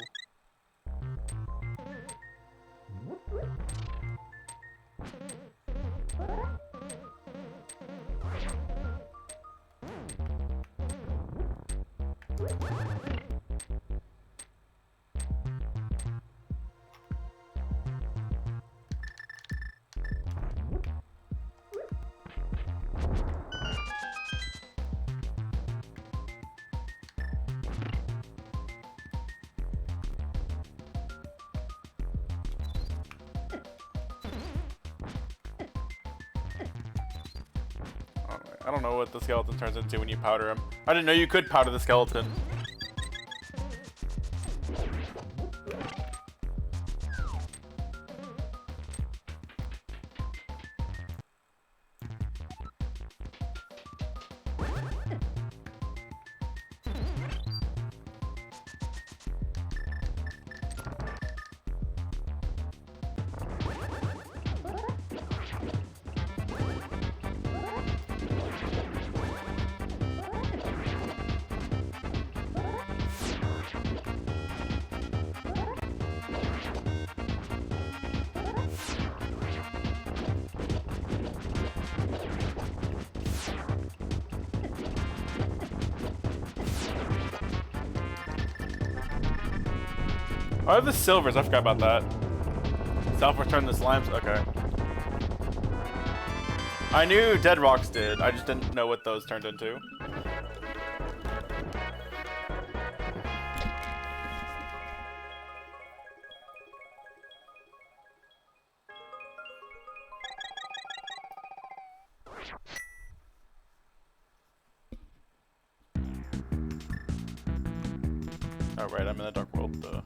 I don't know what the skeleton turns into when you powder him. I didn't know you could powder the skeleton. I have the silvers, I forgot about that. Self-return the slimes, okay. I knew dead rocks did, I just didn't know what those turned into. Oh right, I'm in the dark world though.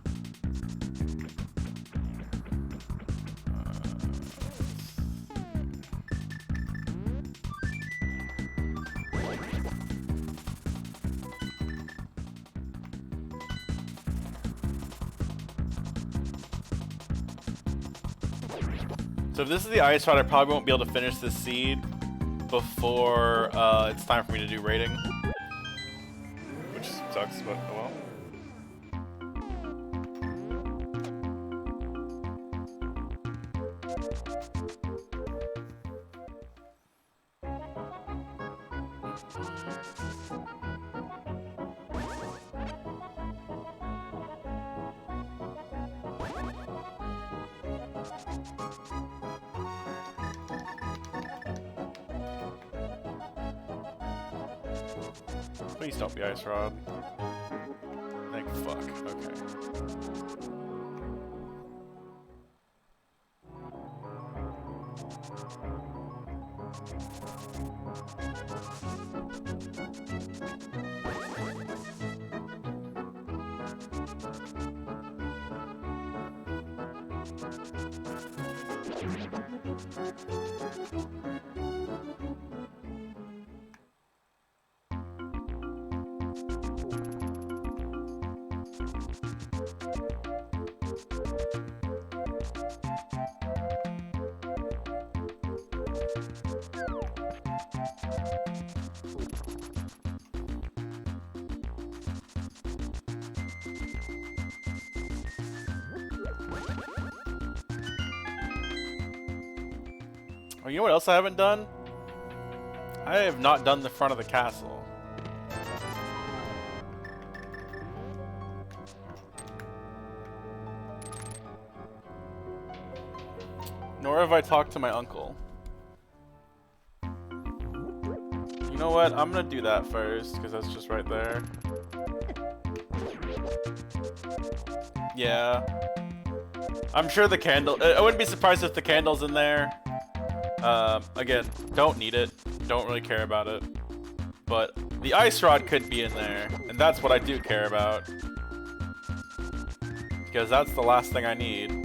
So if this is the ice rod, I probably won't be able to finish this seed before it's time for me to do raiding. Which Sucks, but oh well. Please don't be Ice Rod. Thank fuck. Okay. Oh, you know what else I haven't done? I have not done the front of the castle. Nor have I talked to my uncle. You know what? I'm gonna do that first, because that's just right there. Yeah. I'm sure the candle... I wouldn't be surprised if the candle's in there. Again, don't need it. Don't really care about it. But the ice rod could be in there, and that's what I do care about. Because that's the last thing I need.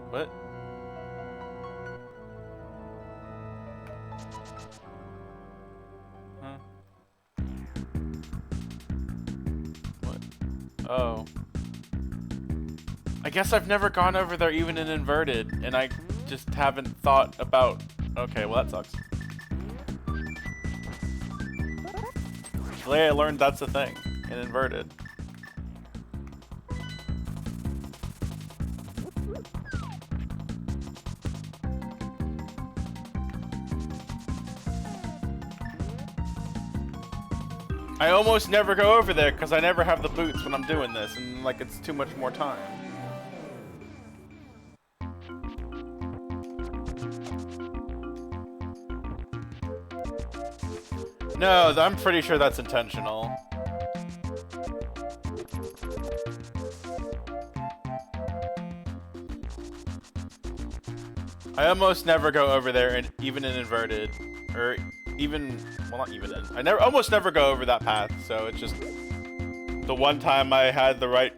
What? Huh? What? Oh. I guess I've never gone over there even in inverted, and I just haven't thought about... Okay, well that sucks. Today I learned that's a thing, in inverted. I almost never go over there because I never have the boots when I'm doing this, and like it's too much more time. No, I'm pretty sure that's intentional. I almost never go over there, and even in inverted, or even, well, not even in. I almost never go over that path. So it's just the one time I had the right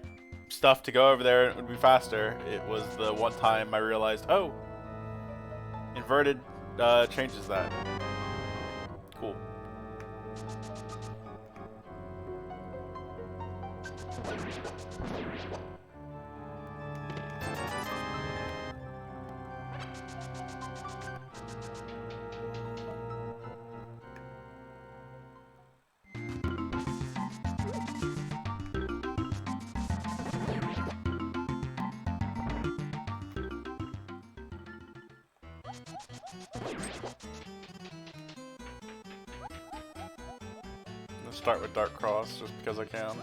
stuff to go over there, it would be faster. It was the one time I realized, oh, inverted changes that. Cool. Let's start with Dark Cross just because I can.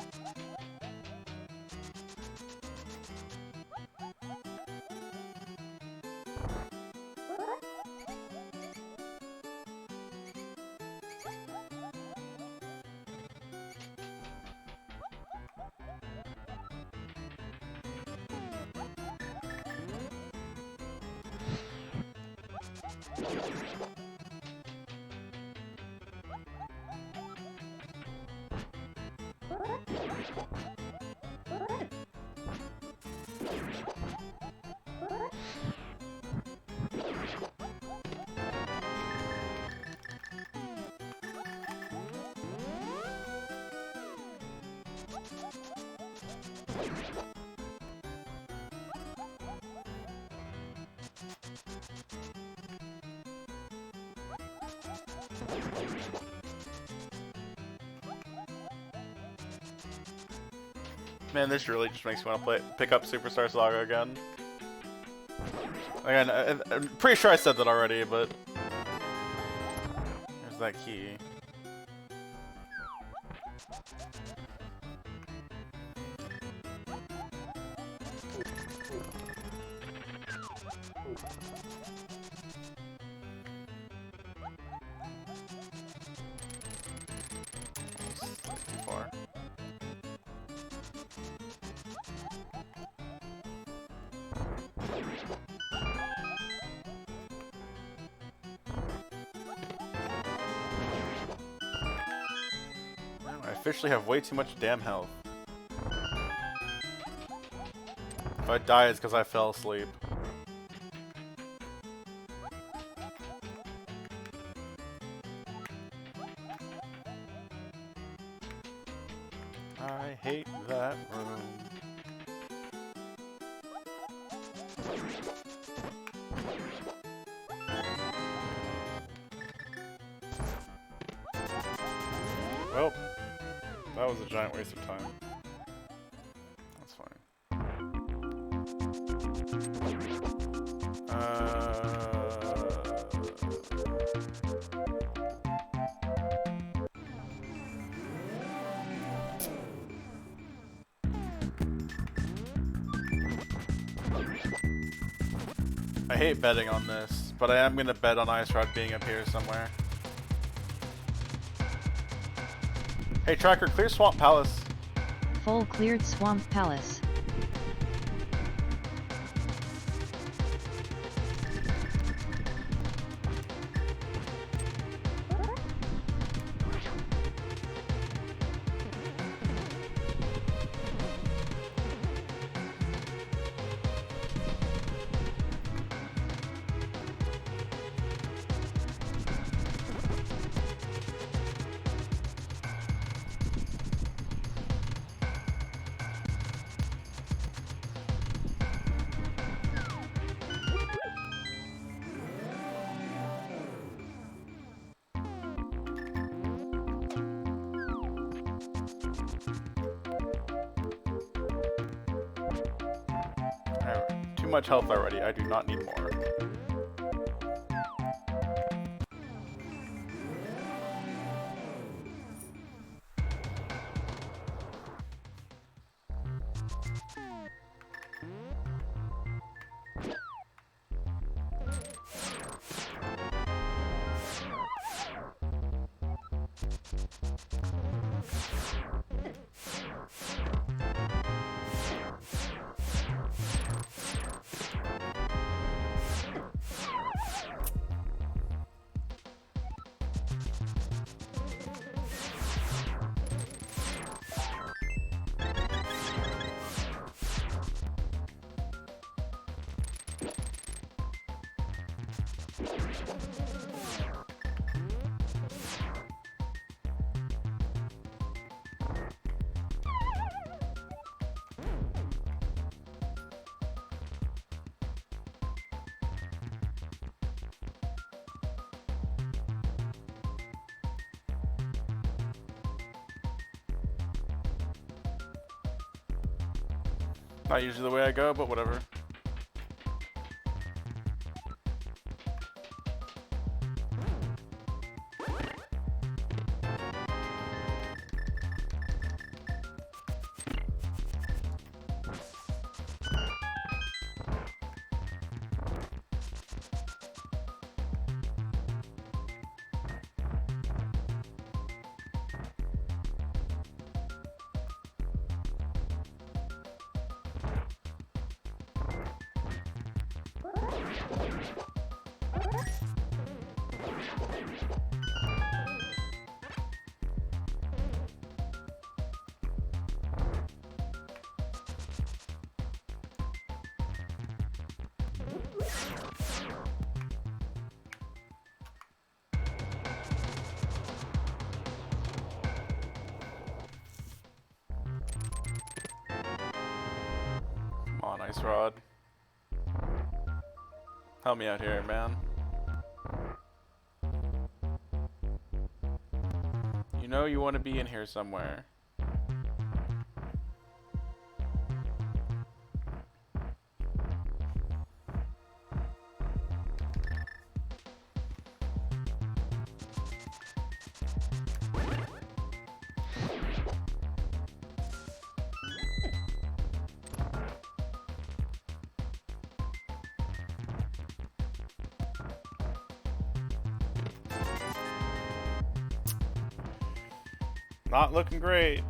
Man, this really just makes me want to pick up Superstar Saga again. Again, I'm pretty sure I said that already, but there's that key. Too far. I officially have way too much damn health. If I die, it's because I fell asleep. I hate that room. Well, that was a giant waste of time. That's fine. I hate betting on this, but I am gonna bet on Ice Rod being up here somewhere. Hey Tracker, clear Swamp Palace. Full cleared Swamp Palace. Too much health already, I do not need more. Not usually the way I go, but whatever. on, Ice Rod. Help me out here, man. You know you want to be in here somewhere. Not looking great.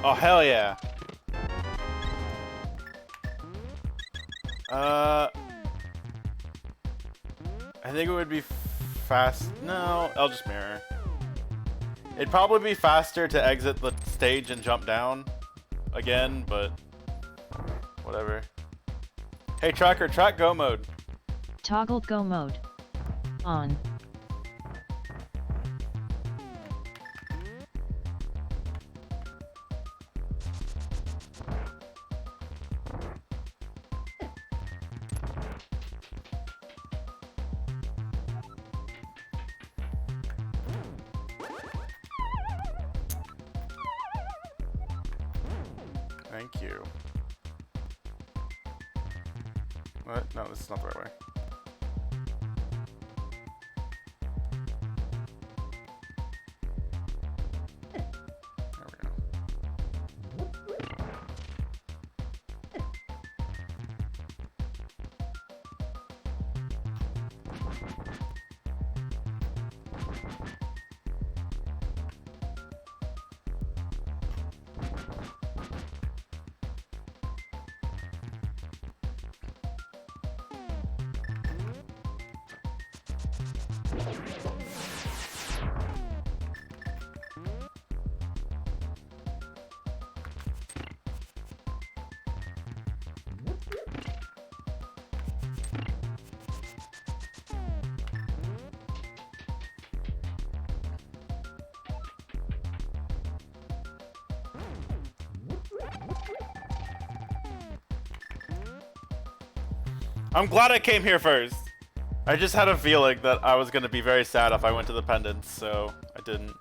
Oh, hell yeah. I think it would be fast. No, I'll just mirror. It'd probably be faster to exit the stage and jump down again, but whatever. Hey, tracker, track go mode. Toggled go mode. On. Thank you. What? No, this is not the right way. There we go. I'm glad I came here first. I just had a feeling that I was going to be very sad if I went to the pendants, so I didn't.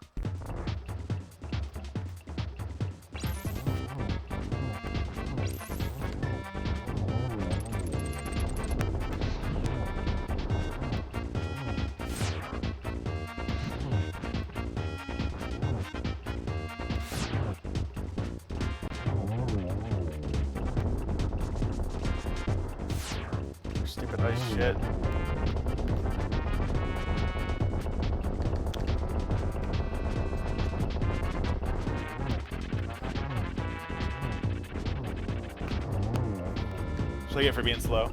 Stupid ice shit. What do I get for being slow?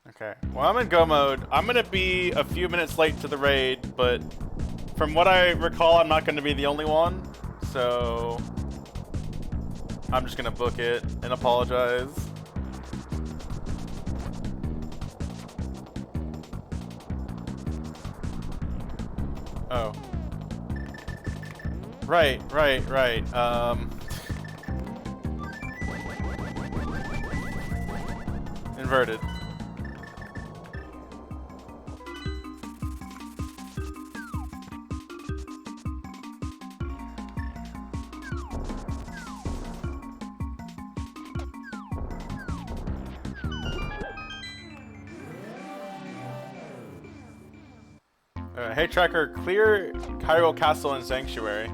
Okay, well I'm in go mode. I'm gonna be a few minutes late to the raid, but from what I recall, I'm not gonna be the only one, so I'm just gonna book it and apologize. Oh. Right. Inverted. Hey Tracker, clear Hyrule Castle and Sanctuary.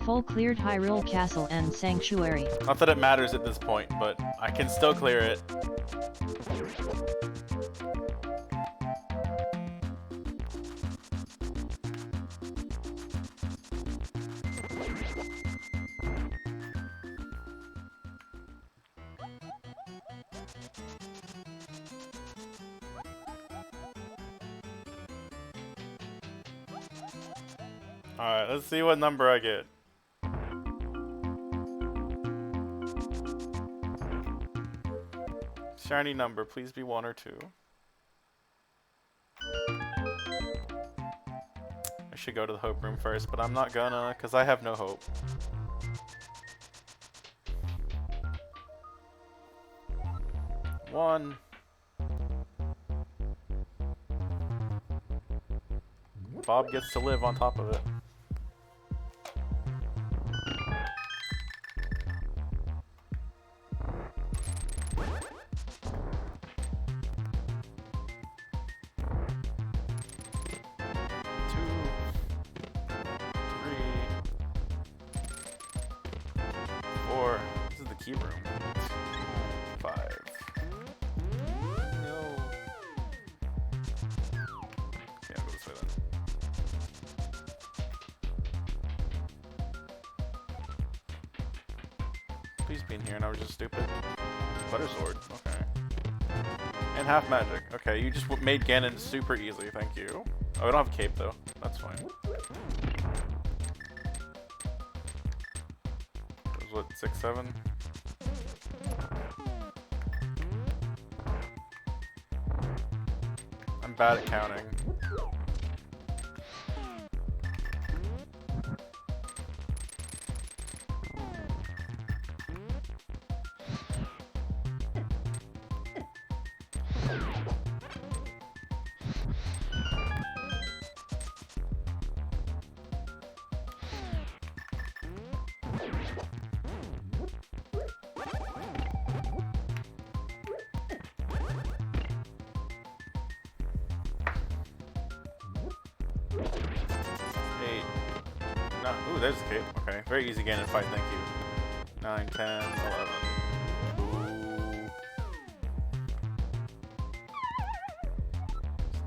Full cleared Hyrule Castle and Sanctuary. Not that it matters at this point, but I can still clear it. Alright, let's see what number I get. Shiny number, please be 1 or 2. I should go to the hope room first, but I'm not gonna, because I have no hope. One. Bob gets to live on top of it. This is the key room. 5. No. Yeah, I'll go this way then. Please be in here and I was just stupid. Butter sword. Okay. And half magic. Okay, you just made Ganon super easy. Thank you. Oh, I don't have a cape though. That's fine. What, 6, 7? I'm bad at counting. Ooh, there's the cape. Okay, very easy Ganon fight, thank you. 9, 10, 11. Ooh.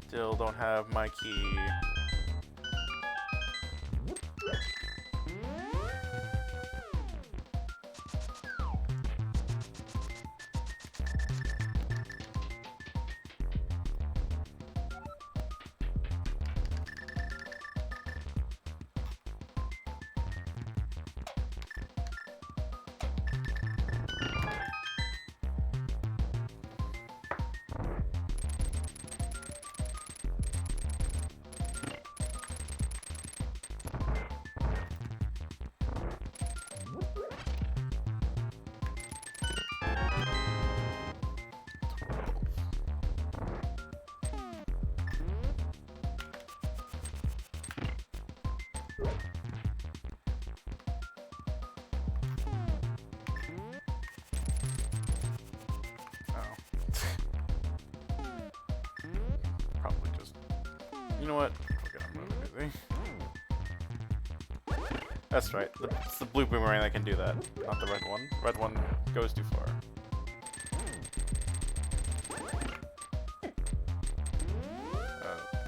Still don't have my key. Probably just... You know what? Forget I'm really busy. That's right. It's the blue boomerang that can do that, not the red one. Red one goes too far.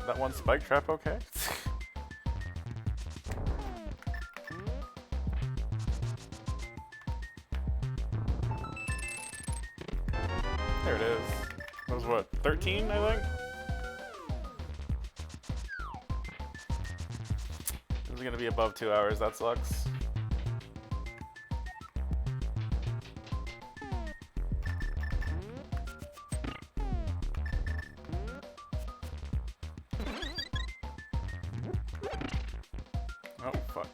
That one spike trap okay? stream's gonna be above 2 hours. That sucks. Oh, fuck.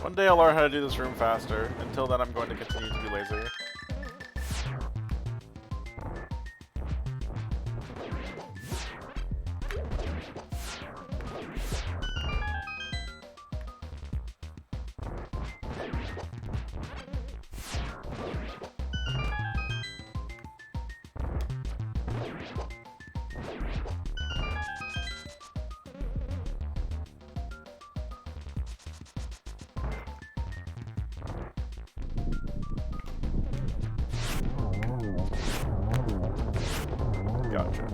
One day I'll learn how to do this room faster. Until then, I'm going to continue to be lazy. Gotcha.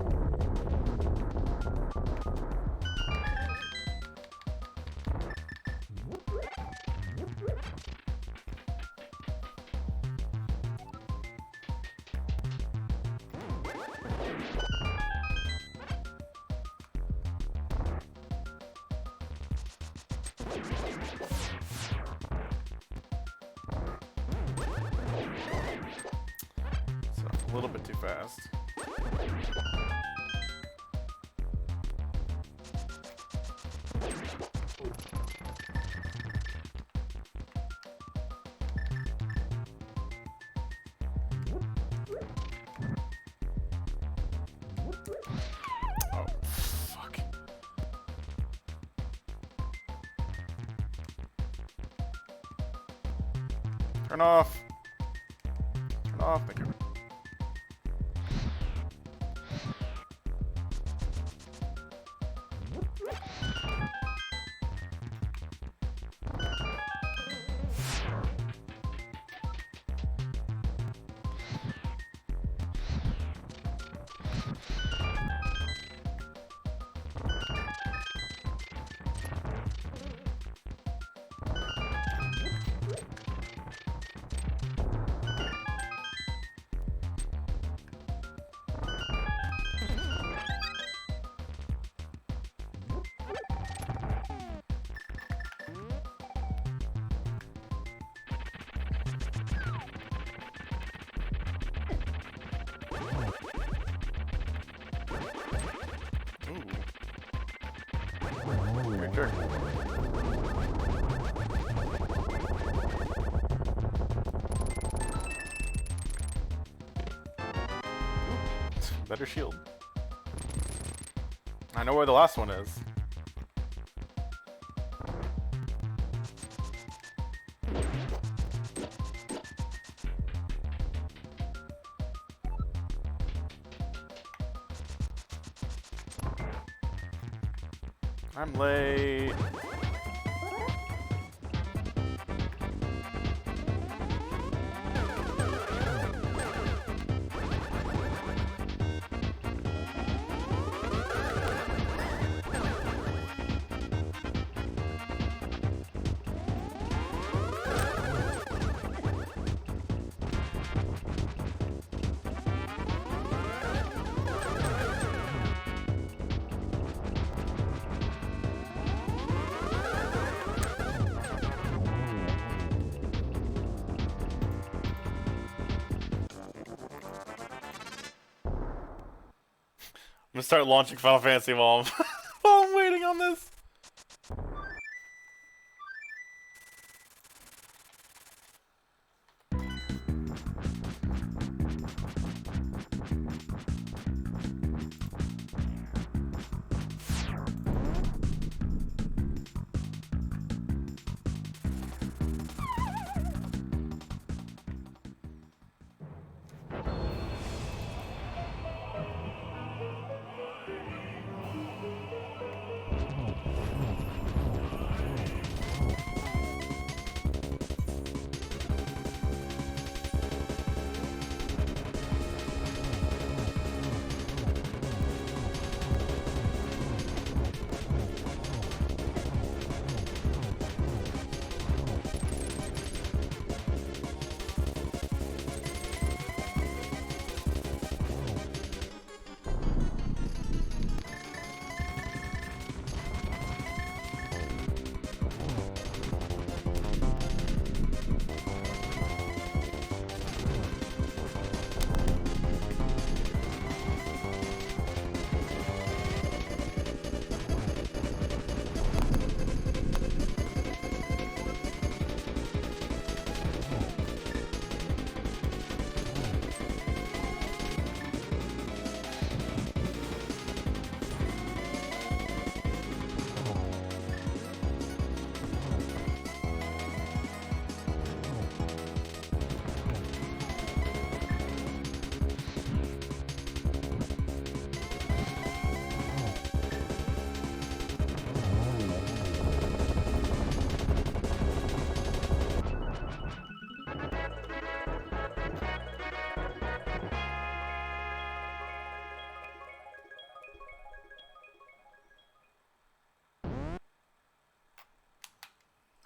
So, a little bit too fast. Oh, fuck. Turn off. Turn off. Thank you. Sure. Better shield. I know where the last one is. I'm late. gonna start launching Final Fantasy while while I'm waiting on this.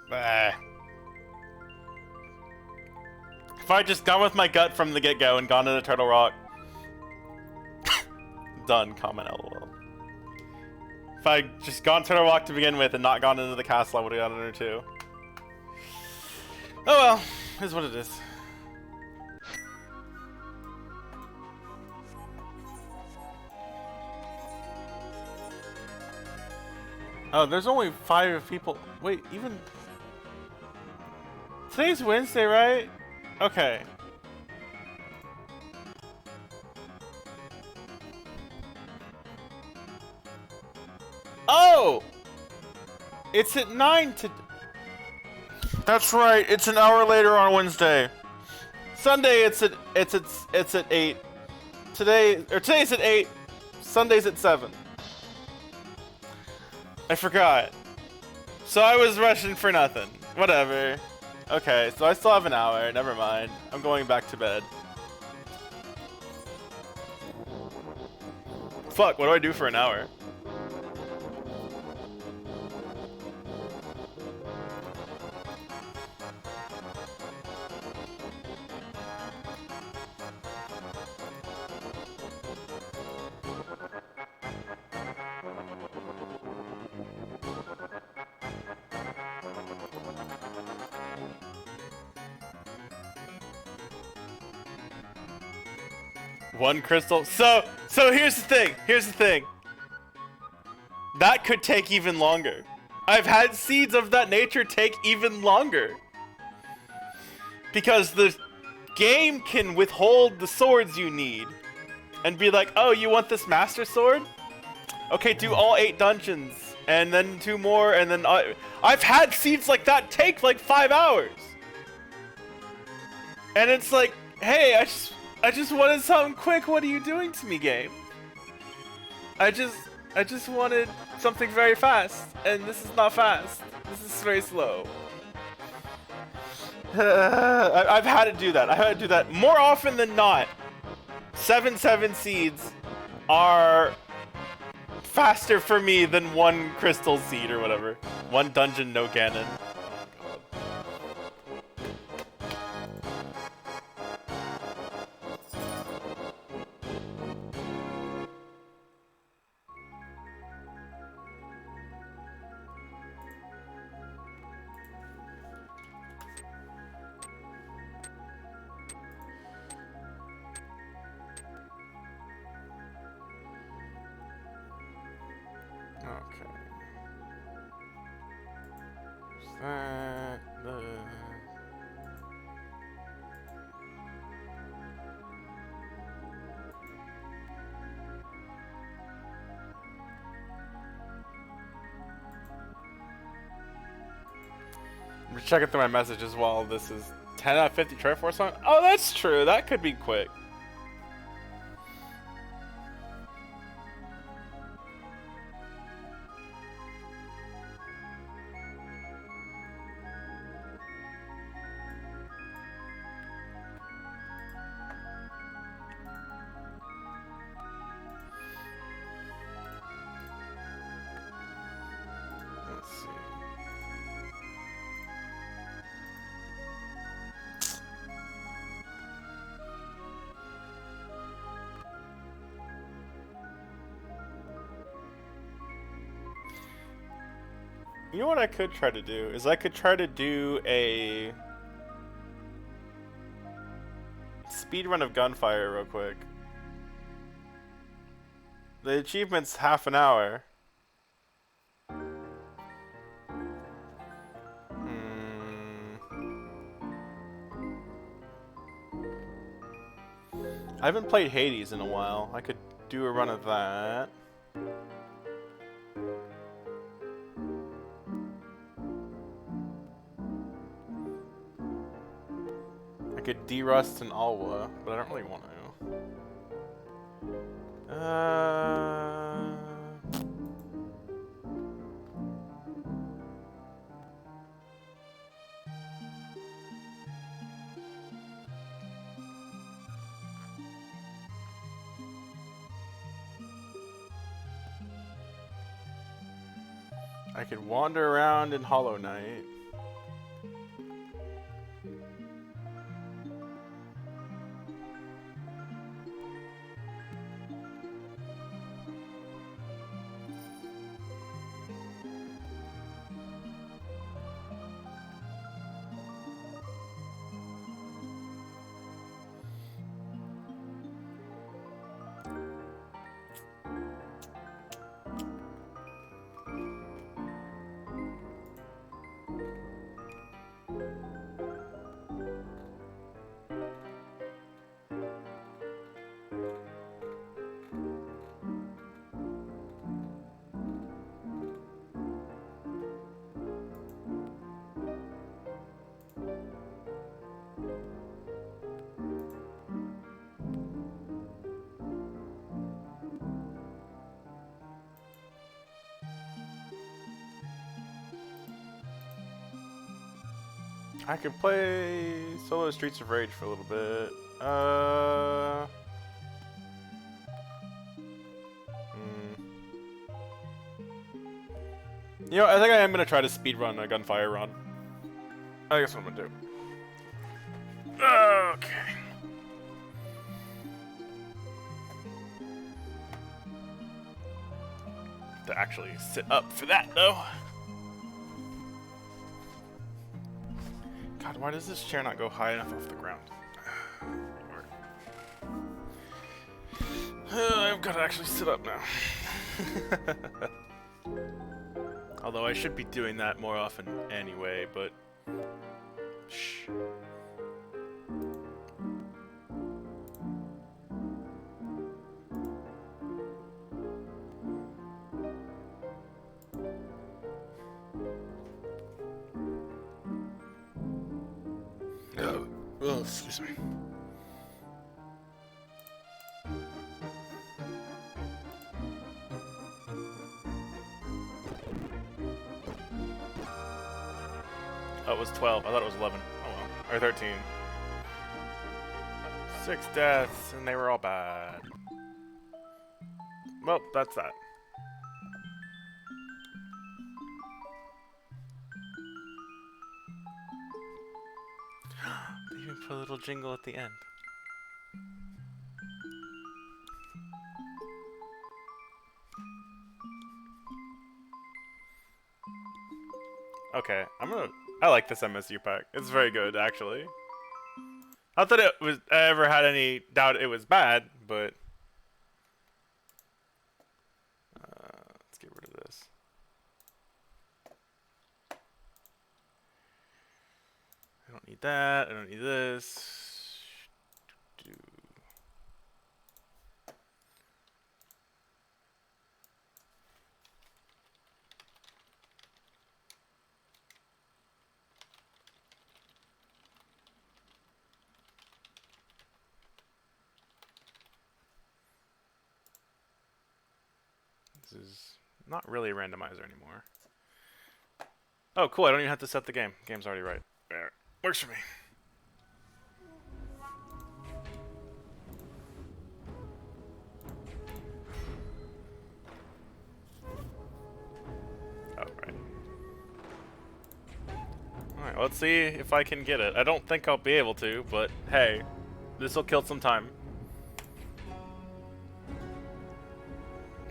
Bah. If I just gone with my gut from the get-go and gone into Turtle Rock. Done, comment LOL. If I just gone Turtle Rock to begin with and not gone into the castle, I would have gotten under 2. Oh well, is what it is. Oh, there's only 5 people. Wait, even... Today's Wednesday, right? Okay. Oh! It's at 9 to... That's right, it's an hour later on Wednesday. Sunday it's at 8. Today's at 8. Sunday's at 7. I forgot. So I was rushing for nothing. Whatever. Okay, so I still have an hour. Never mind. I'm going back to bed. Fuck, what do I do for an hour? One crystal. So here's the thing. Here's the thing. That could take even longer. I've had seeds of that nature take even longer. Because the game can withhold the swords you need. And be like, oh, you want this master sword? Okay, do all 8 dungeons. And then 2 more, and then... I've had seeds like that take like 5 hours. And it's like, hey, I just wanted something quick. What are you doing to me, game? I just wanted something very fast, and this is not fast. This is very slow. I've had to do that. I've had to do that more often than not. 7 seeds are faster for me than 1 crystal seed or whatever. 1 dungeon, no cannon. that. I'm checking through my messages while this is 10 out of 50 Triforce on. Oh, that's true. That could be quick. Let's see. You know what I could try to do is I could try to do a speed run of Gunfire real quick. The achievement's half an hour. I haven't played Hades in a while. I could do a run of that. I could derust an Alwa, but I don't really want to. I could wander around in Hollow Knight. I could play solo Streets of Rage for a little bit. You know, I think I am gonna try to speedrun a Gunfire run. I guess what I'm gonna do. Okay. To actually sit up for that, though. God, why does this chair not go high enough off the ground? I've got to actually sit up now. Although I should be doing that more often anyway, but... Shh. Oh, excuse me. Oh, it was 12. I thought it was 11. Oh well. Or 13. 6 deaths, and they were all bad. Well, that's that. They even put a little jingle at the end. Okay, I like this MSU pack. It's very good, actually. Not that I ever had any doubt it was bad, but let's get rid of this. need that. I don't need this. Do this is not really a randomizer anymore. Oh, cool. I don't even have to set the game. Game's already right. There. Works for me. Oh, right. Alright, let's see if I can get it. I don't think I'll be able to, but hey, this'll kill some time.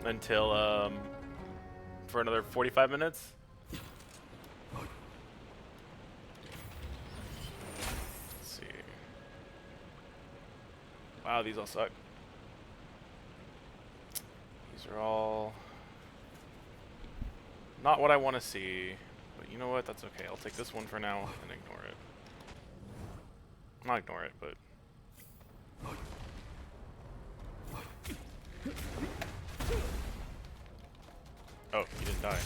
Until, for another 45 minutes? Let's see. Wow, these all suck. These are all not what I want to see, but you know what? That's okay. I'll take this one for now and ignore it. Not ignore it, but oh, you didn't die.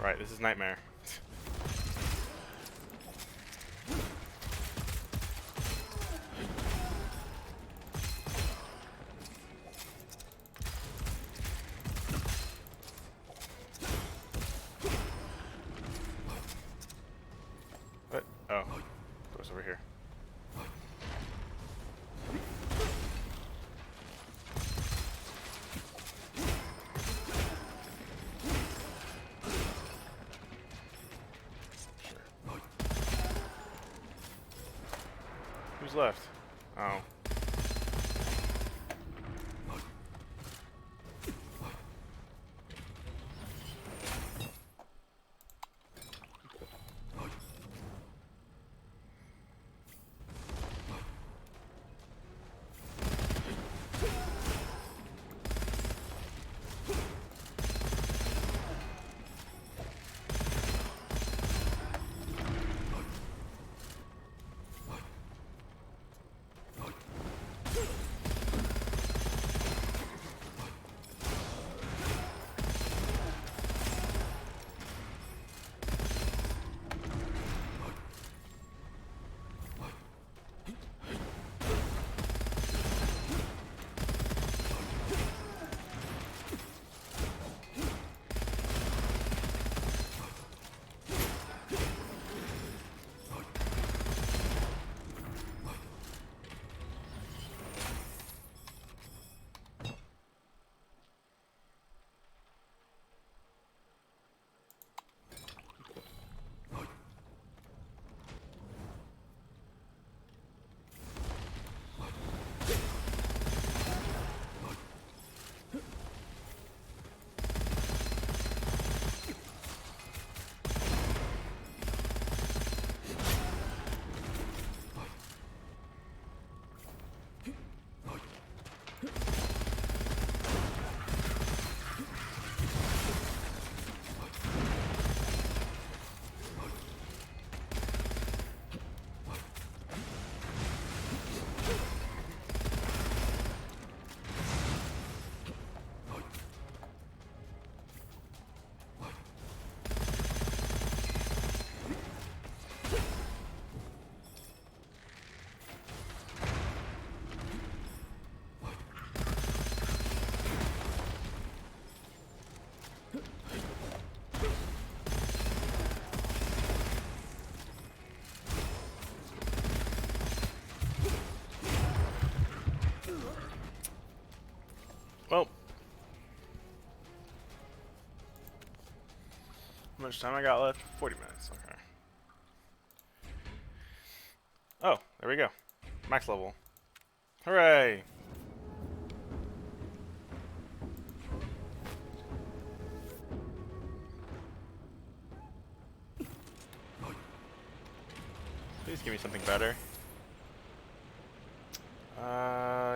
Right, this is Nightmare. What? Oh, goes over here. Who's left? Oh. Well, how much time I got left? 40 minutes, okay. Oh, there we go. Max level. Hooray! Please give me something better.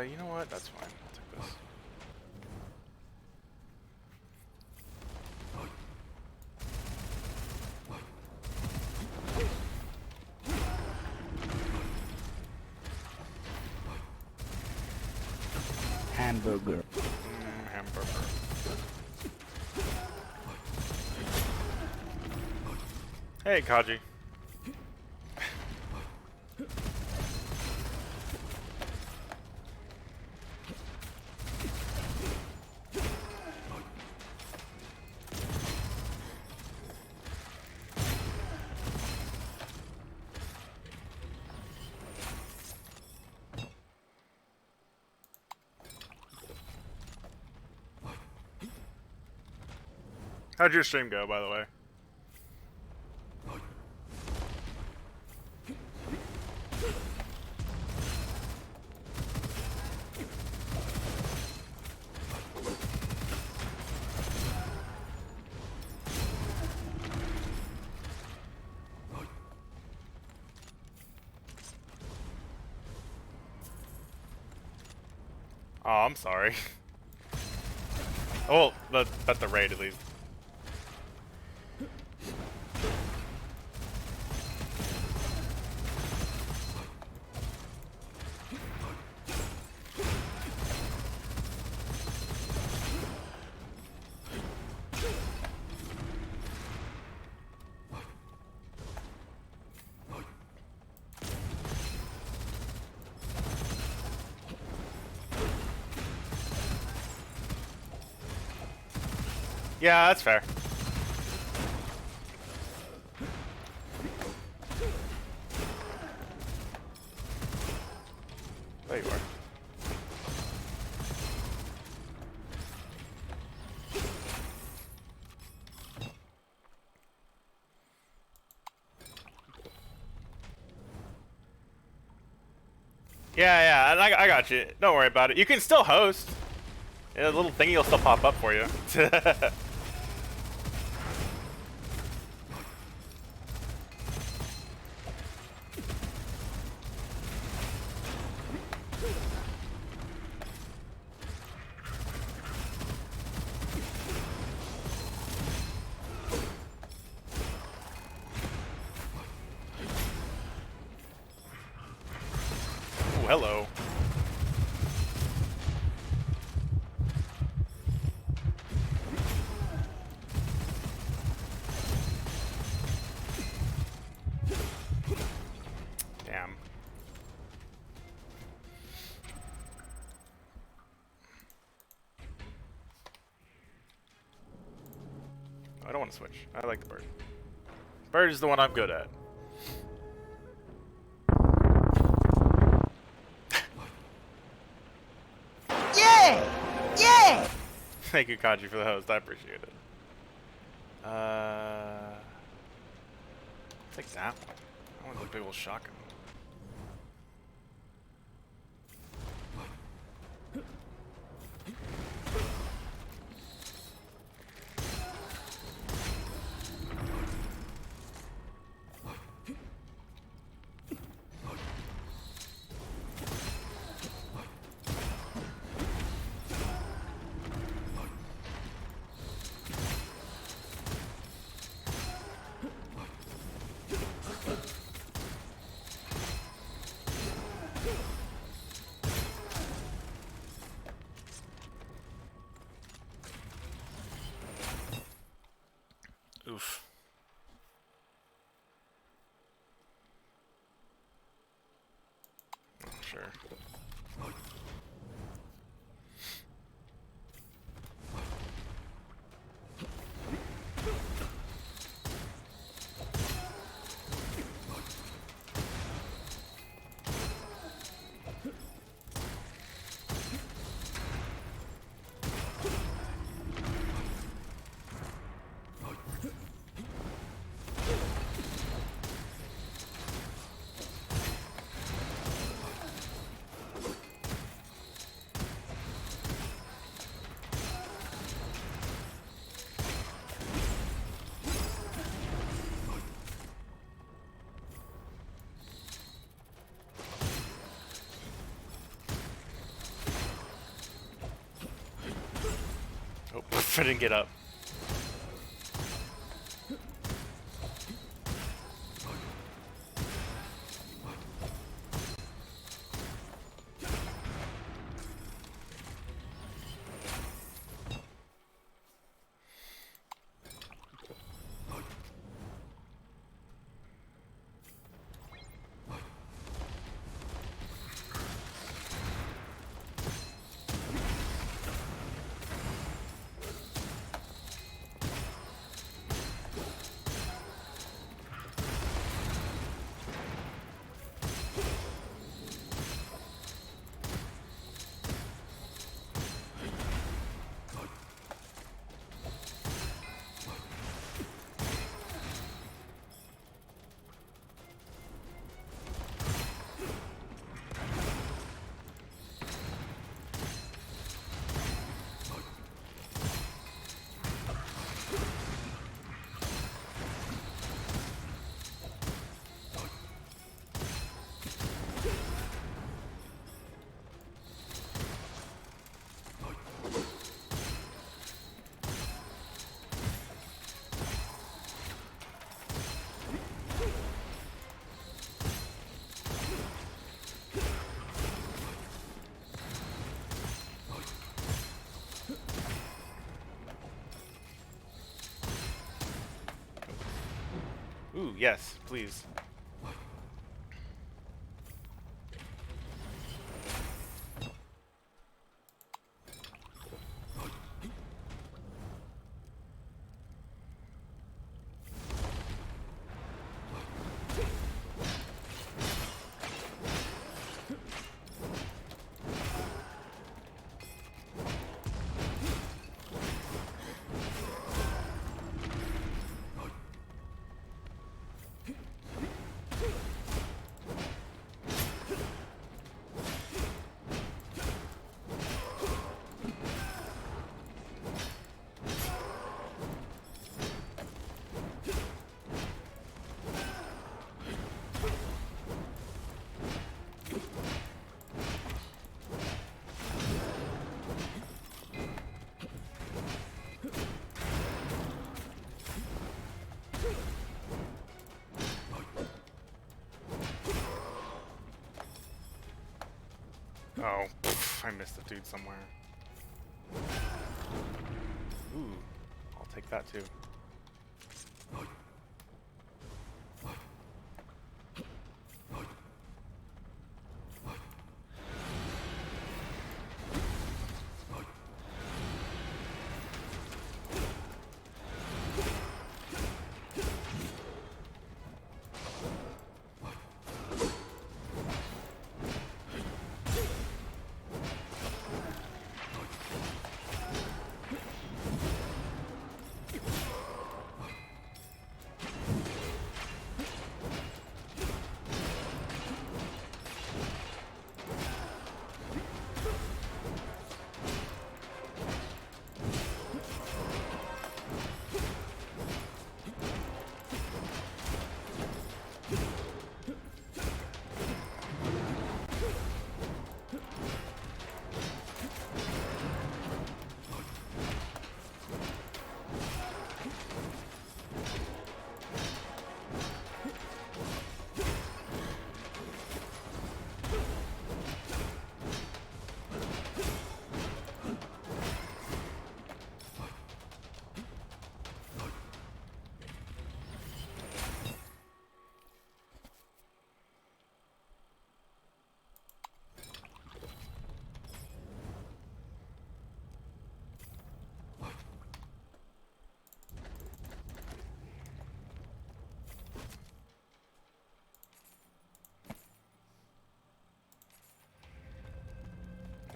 You know what? That's fine. I'll take this. hamburger. Hamburger. Hey, Kaji. How'd your stream go, by the way? Oh, I'm sorry. Oh, well, at the raid at least. Yeah, that's fair. There you are. Yeah, and I got you. Don't worry about it. You can still host. Yeah, a little thingy will still pop up for you. Ooh, hello. Damn. I don't want to switch. I like the bird. Bird is the one I'm good at. Yeah! Yeah! Thank you, Kaji, for the host. I appreciate it. Take that one. I want the big old shotgun. Oof. Sure. Oh, I didn't get up. Yes, please. Oh, pff, I missed a dude somewhere. Ooh, I'll take that too.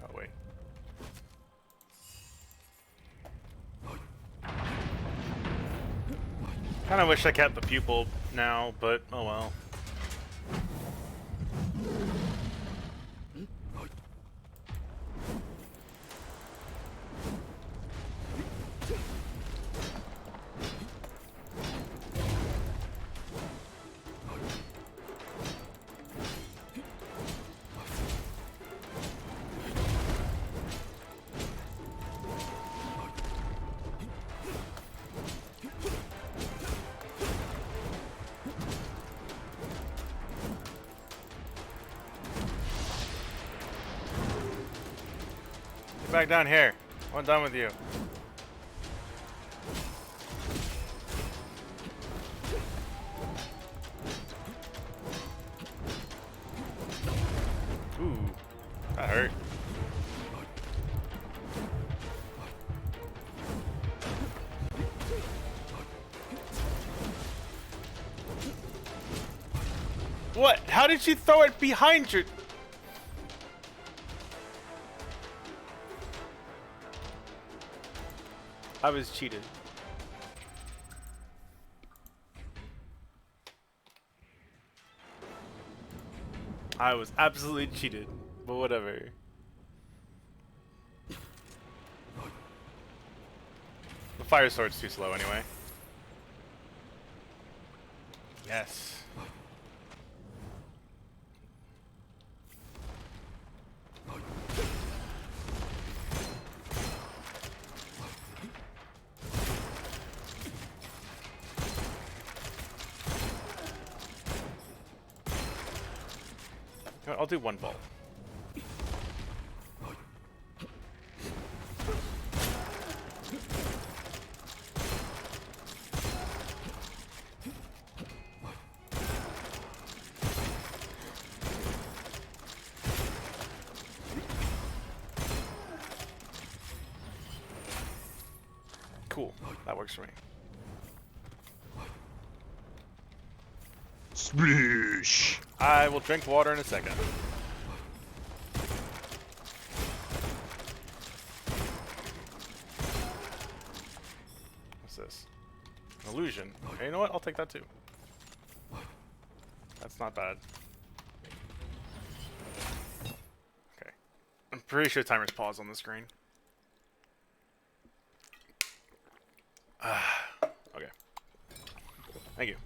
Oh wait. Kinda wish I kept the pupil now, but oh well. Get back down here. I'm done with you. Ooh, that hurt. What? How did you throw it behind your... I was cheated. I was absolutely cheated, but whatever. The fire sword's too slow anyway. Yes. I'll do one bolt. That works for me. Splish. I will drink water in a second. What's this? An illusion. Okay, you know what? I'll take that too. That's not bad. Okay. I'm pretty sure timer's paused on the screen. Okay. Thank you.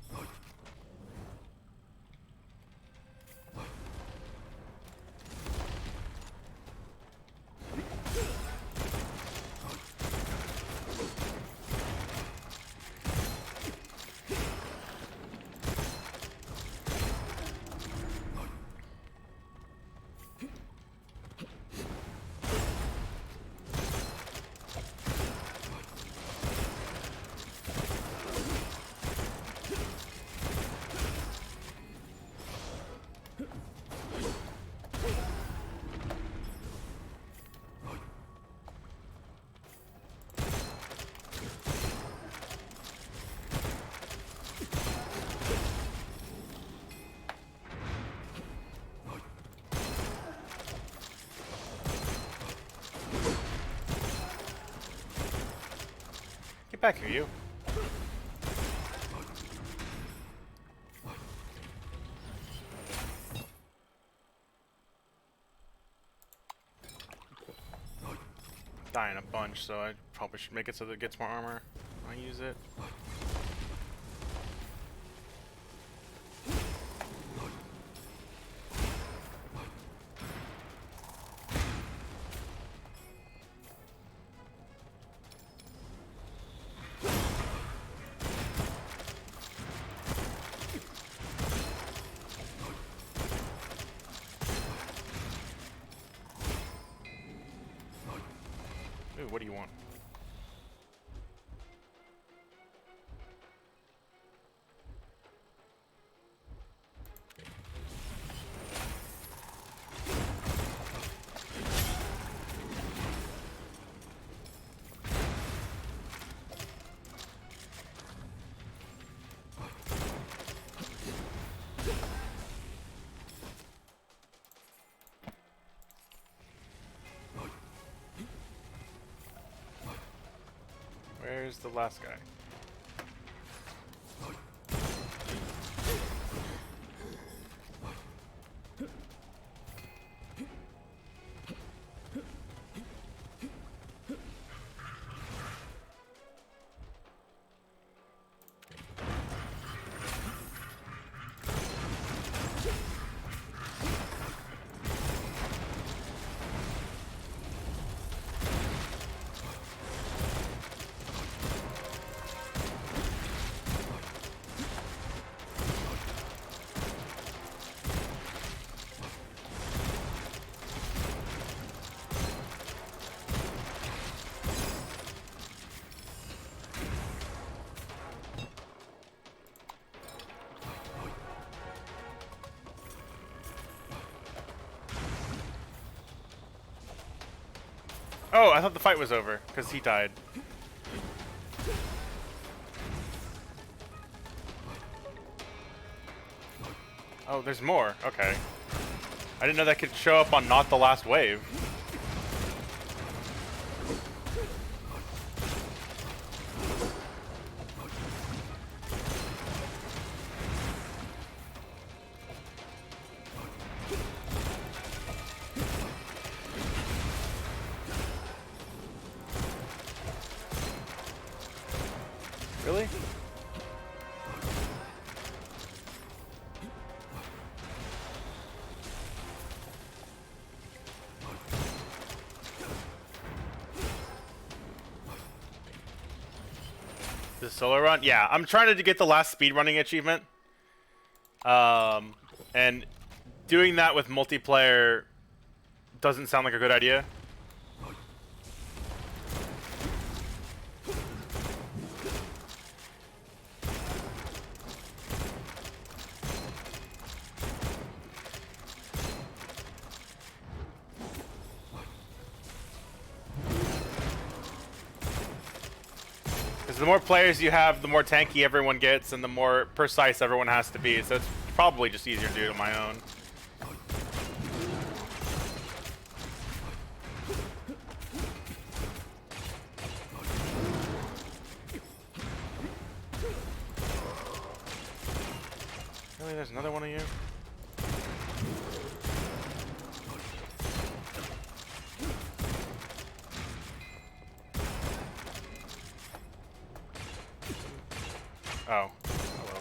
Get back here, you. Dying a bunch, so I probably should make it so that it gets more armor when I use it. Ooh, what do you want? Where's the last guy? Oh, I thought the fight was over because he died. Oh, there's more. Okay. I didn't know that could show up on not the last wave. Really? The solo run? Yeah, I'm trying to get the last speedrunning achievement. And doing that with multiplayer doesn't sound like a good idea. Because the more players you have, the more tanky everyone gets, and the more precise everyone has to be. So it's probably just easier to do it on my own. Really, there's another one of you? Oh. Hello.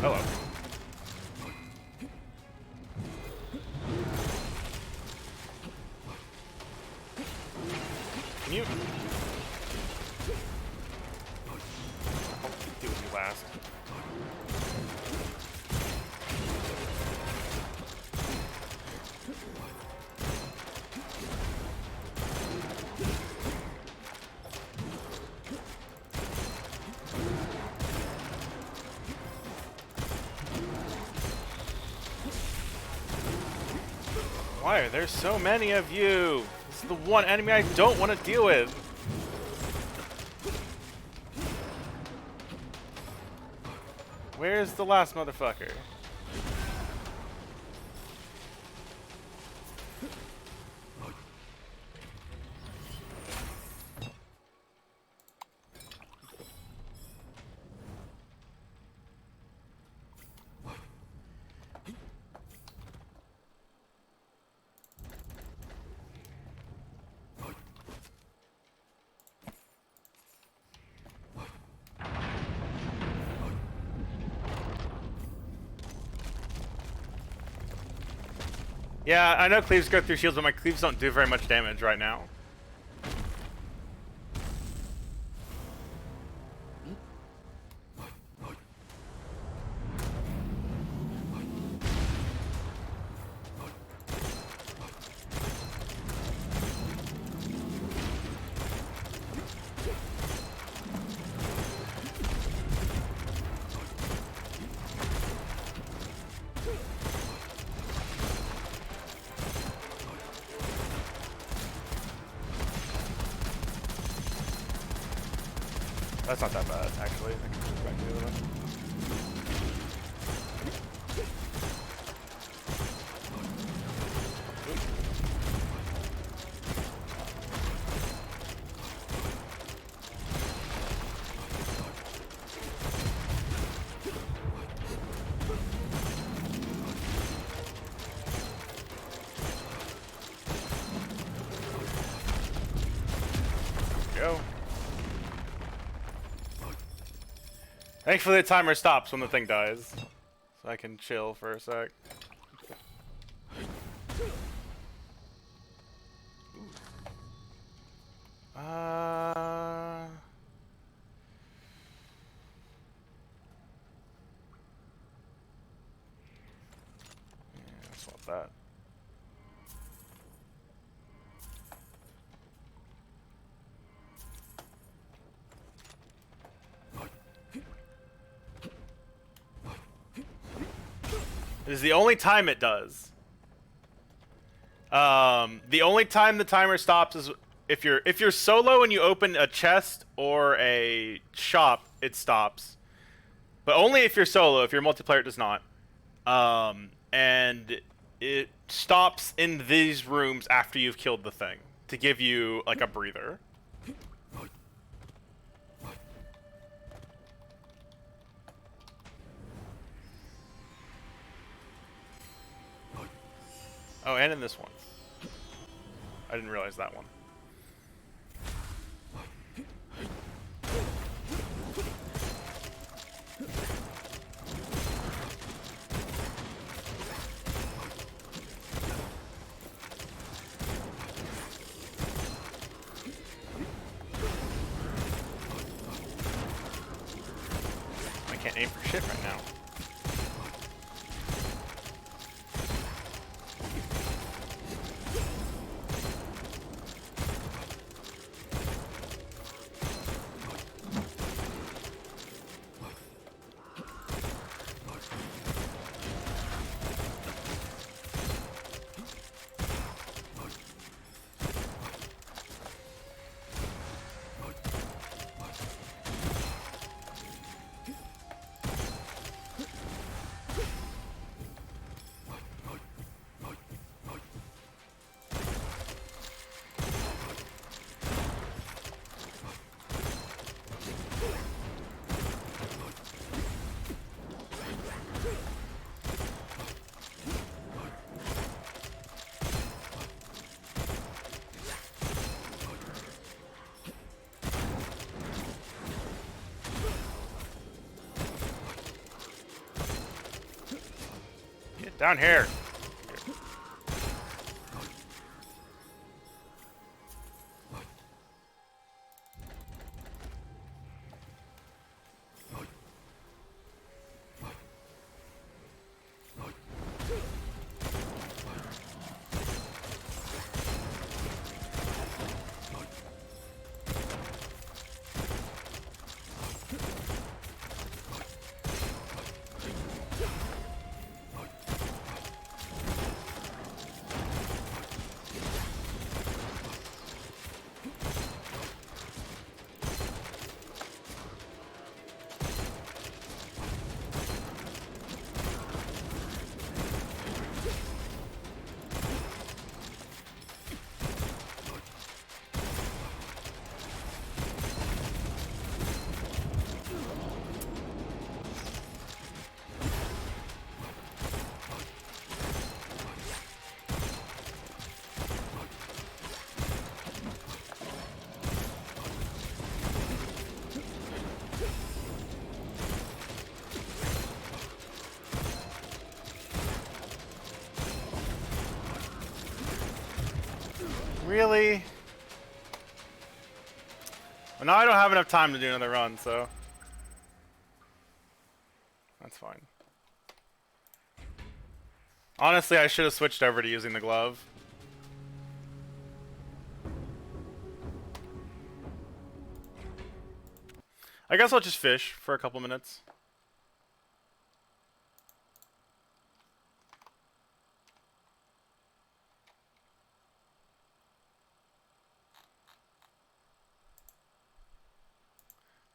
Hello. Can you? I'll do with you last. Why are there so many of you? This is the one enemy I don't want to deal with. Where's the last motherfucker? Yeah, I know cleaves go through shields, but my cleaves don't do very much damage right now. That's not that bad, actually. I can just back to the other one. Go. Thankfully, the timer stops when the thing dies, so I can chill for a sec. Yeah, swap that. It is the only time it does. The only time the timer stops is if you're solo and you open a chest or a shop, it stops. But only if you're solo. If you're multiplayer, it does not. And it stops in these rooms after you've killed the thing to give you like a breather. Oh, and in this one. I didn't realize that one. I can't aim for shit right now. Down here. Really? Well, now I don't have enough time to do another run, so that's fine. Honestly, I should have switched over to using the glove. I guess I'll just fish for a couple minutes.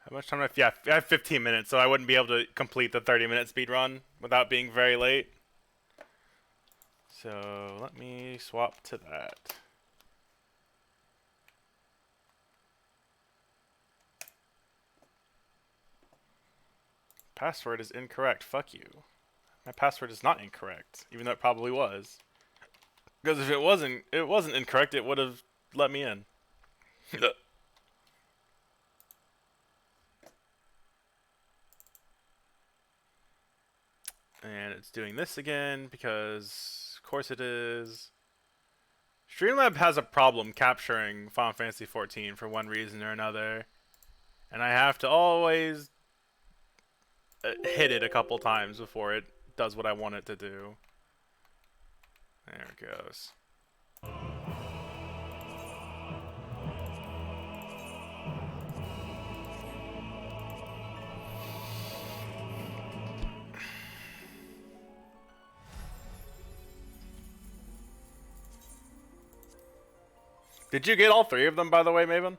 How much time do I have? Yeah, I have 15 minutes, so I wouldn't be able to complete the 30-minute speed run without being very late. So let me swap to that. Password is incorrect. Fuck you. My password is not incorrect, even though it probably was. Because if it wasn't incorrect, it would have let me in. And it's doing this again because, of course, it is. Streamlab has a problem capturing Final Fantasy XIV for one reason or another, and I have to always hit it a couple times before it does what I want it to do. There it goes. Did you get all three of them, by the way, Maven?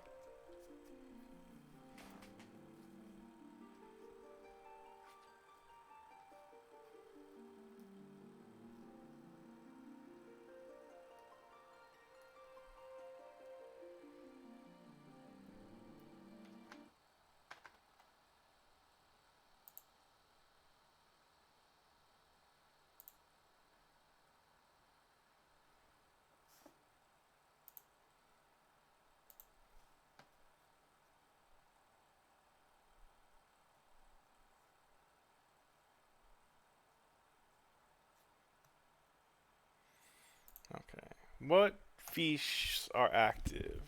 Okay. What fish are active?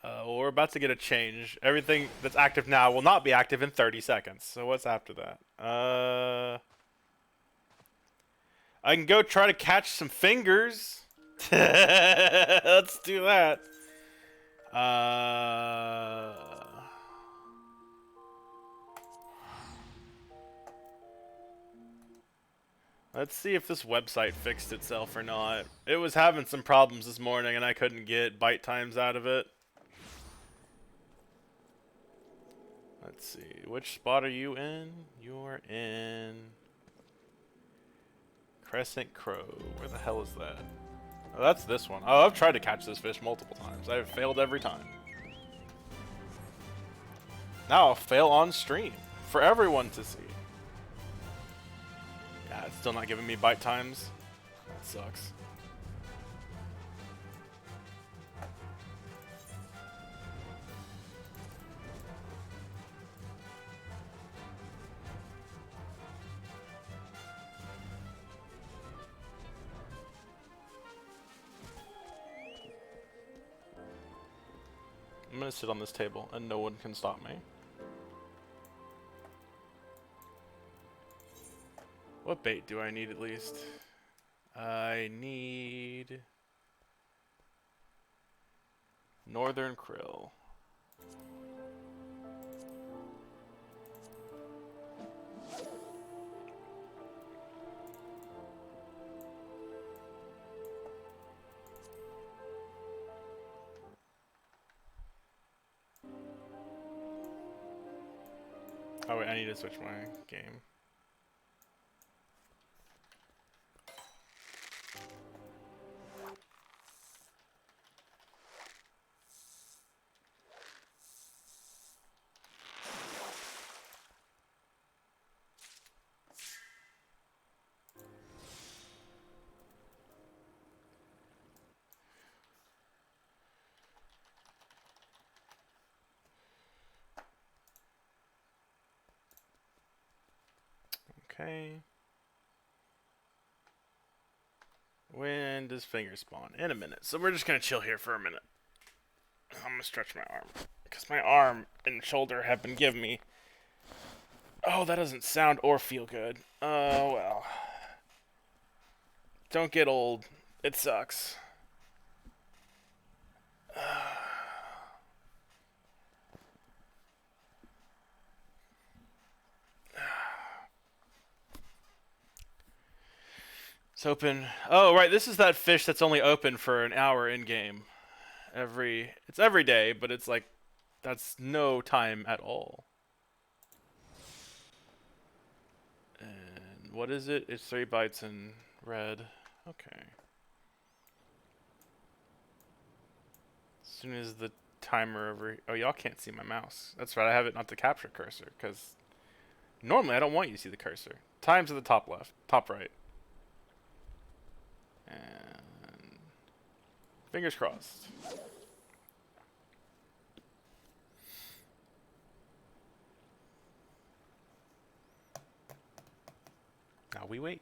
Well, we're about to get a change. Everything that's active now will not be active in 30 seconds. So what's after that? I can go try to catch some fingers. Let's do that. Let's see if this website fixed itself or not. It was having some problems this morning and I couldn't get bite times out of it. Let's see. Which spot are you in? You're in Crescent Crow. Where the hell is that? Oh, that's this one. Oh, I've tried to catch this fish multiple times. I've failed every time. Now I'll fail on stream for everyone to see. Yeah, it's still not giving me bite times. That sucks. I'm gonna sit on this table and no one can stop me. What bait do I need at least? I need northern krill. Oh wait, I need to switch my game. Okay. When does finger spawn? In a minute. So we're just gonna chill here for a minute. I'm gonna stretch my arm. Because my arm and shoulder have been giving me... Oh, that doesn't sound or feel good. Oh, well. Don't get old. It sucks. It's open. Oh, right. This is that fish that's only open for an hour in game. It's every day, but it's like that's no time at all. And what is it? It's 3 bytes in red. Okay. As soon as the timer over. Oh, y'all can't see my mouse. That's right. I have it not to capture cursor because normally I don't want you to see the cursor. Time's at the top left, top right. And fingers crossed. Now we wait.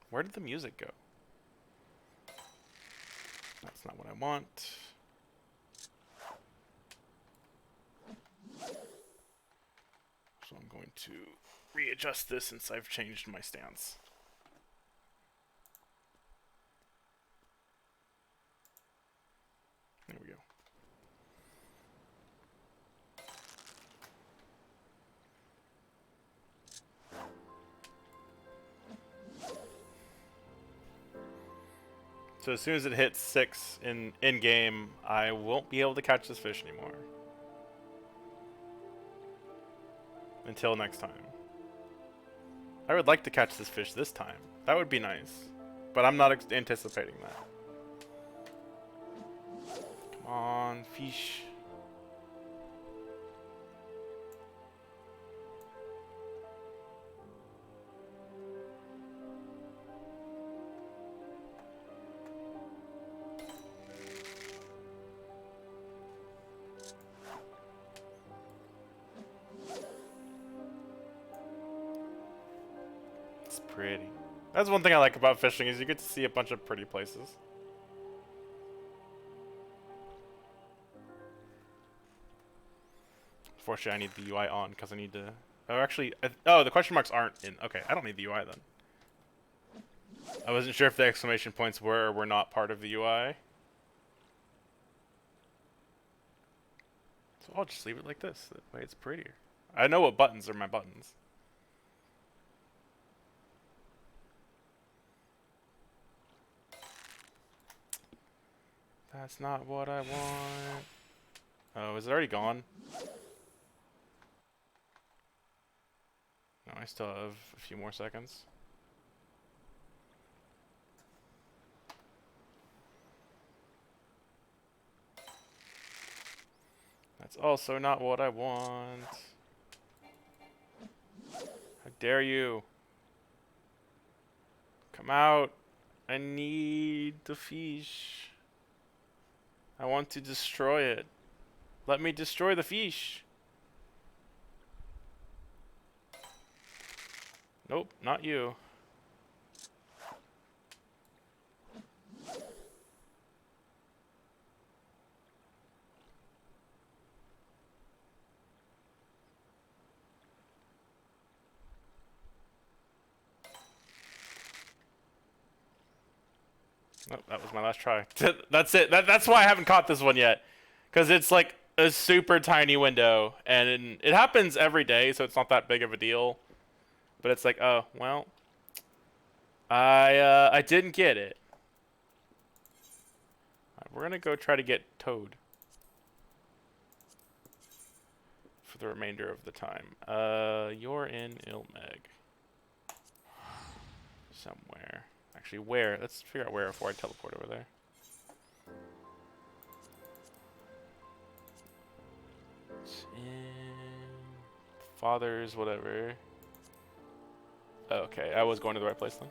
Where did the music go? That's not what I want. So I'm going to readjust this since I've changed my stance. There we go. So as soon as it hits 6 in game, I won't be able to catch this fish anymore. Until next time. I would like to catch this fish this time. That would be nice. But I'm not anticipating that. Come on, fish. It's pretty. That's one thing I like about fishing is you get to see a bunch of pretty places. Unfortunately, I need the UI on because I need to... Oh, actually... oh, the question marks aren't in... Okay, I don't need the UI then. I wasn't sure if the exclamation points were or were not part of the UI. So I'll just leave it like this. That way it's prettier. I know what buttons are my buttons. That's not what I want. Oh, is it already gone? No, I still have a few more seconds. That's also not what I want. How dare you? Come out. I need the fish. I want to destroy it. Let me destroy the fish. Nope, not you. Oh, that was my last try. That's it. That's why I haven't caught this one yet, because it's like a super tiny window, and it happens every day, so it's not that big of a deal. But it's like, oh well, I didn't get it. We're gonna go try to get Toad for the remainder of the time. You're in Ilmeg somewhere. Actually, where? Let's figure out where before I teleport over there. It's in Father's whatever. Okay, I was going to the right place then.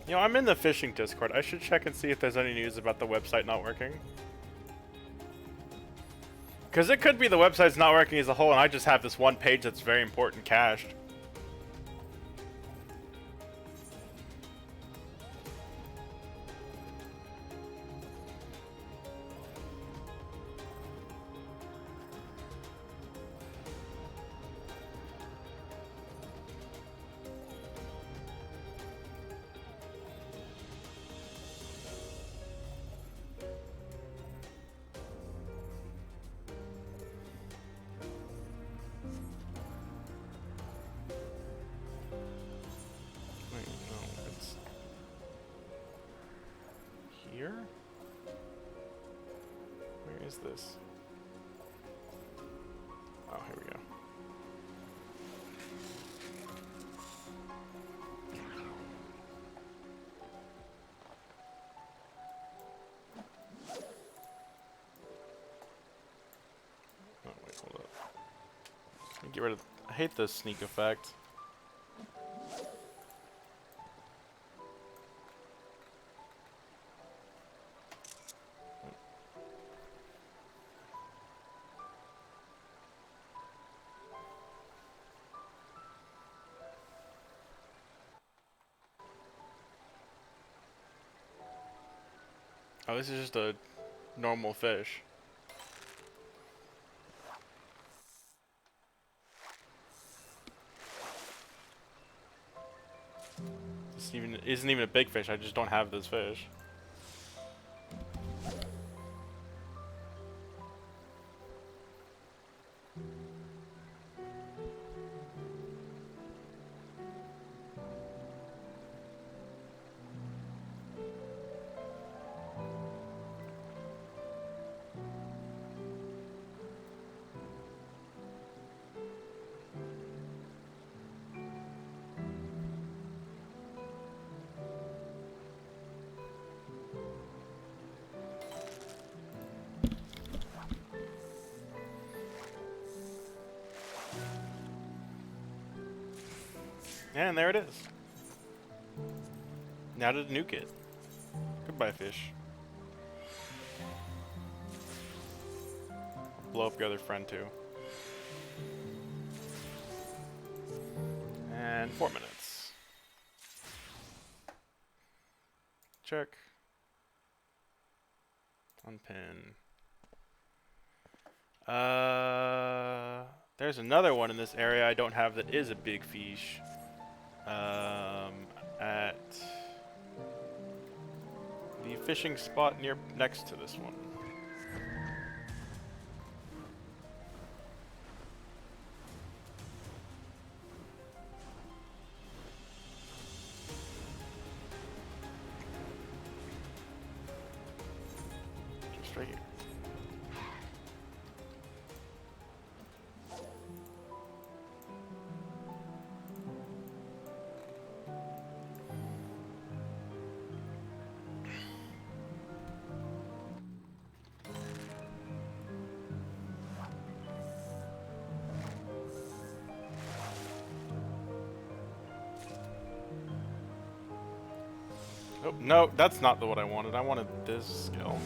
You know, I'm in the fishing Discord. I should check and see if there's any news about the website not working. Because it could be the website's not working as a whole, and I just have this one page that's very important cached. Wait, no, it's here? Where is this? Oh, here we go. Oh, wait, hold up. Let me get rid of... I hate the sneak effect. Oh, this is just a normal fish. This isn't even a big fish. I just don't have this fish. And there it is. Now to nuke it. Goodbye, fish. Blow up your other friend too. And 4 minutes. Check. Unpin. There's another one in this area I don't have that is a big fish. At the fishing spot next to this one. Just right here. Oh, no, that's not the what I wanted. I wanted this skill.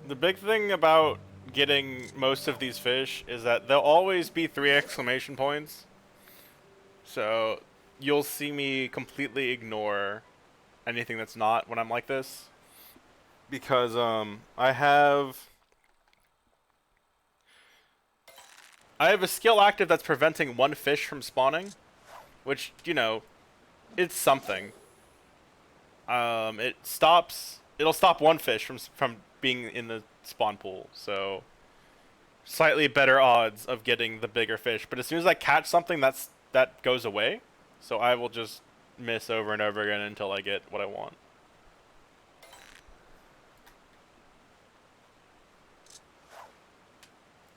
The big thing about getting most of these fish is that there'll always be 3 exclamation points. So you'll see me completely ignore anything that's not when I'm like this. Because I have a skill active that's preventing 1 fish from spawning, which, you know, it's something. It'll stop 1 fish from being in the spawn pool, so slightly better odds of getting the bigger fish. But as soon as I catch something, that goes away, so I will just miss over and over again until I get what I want.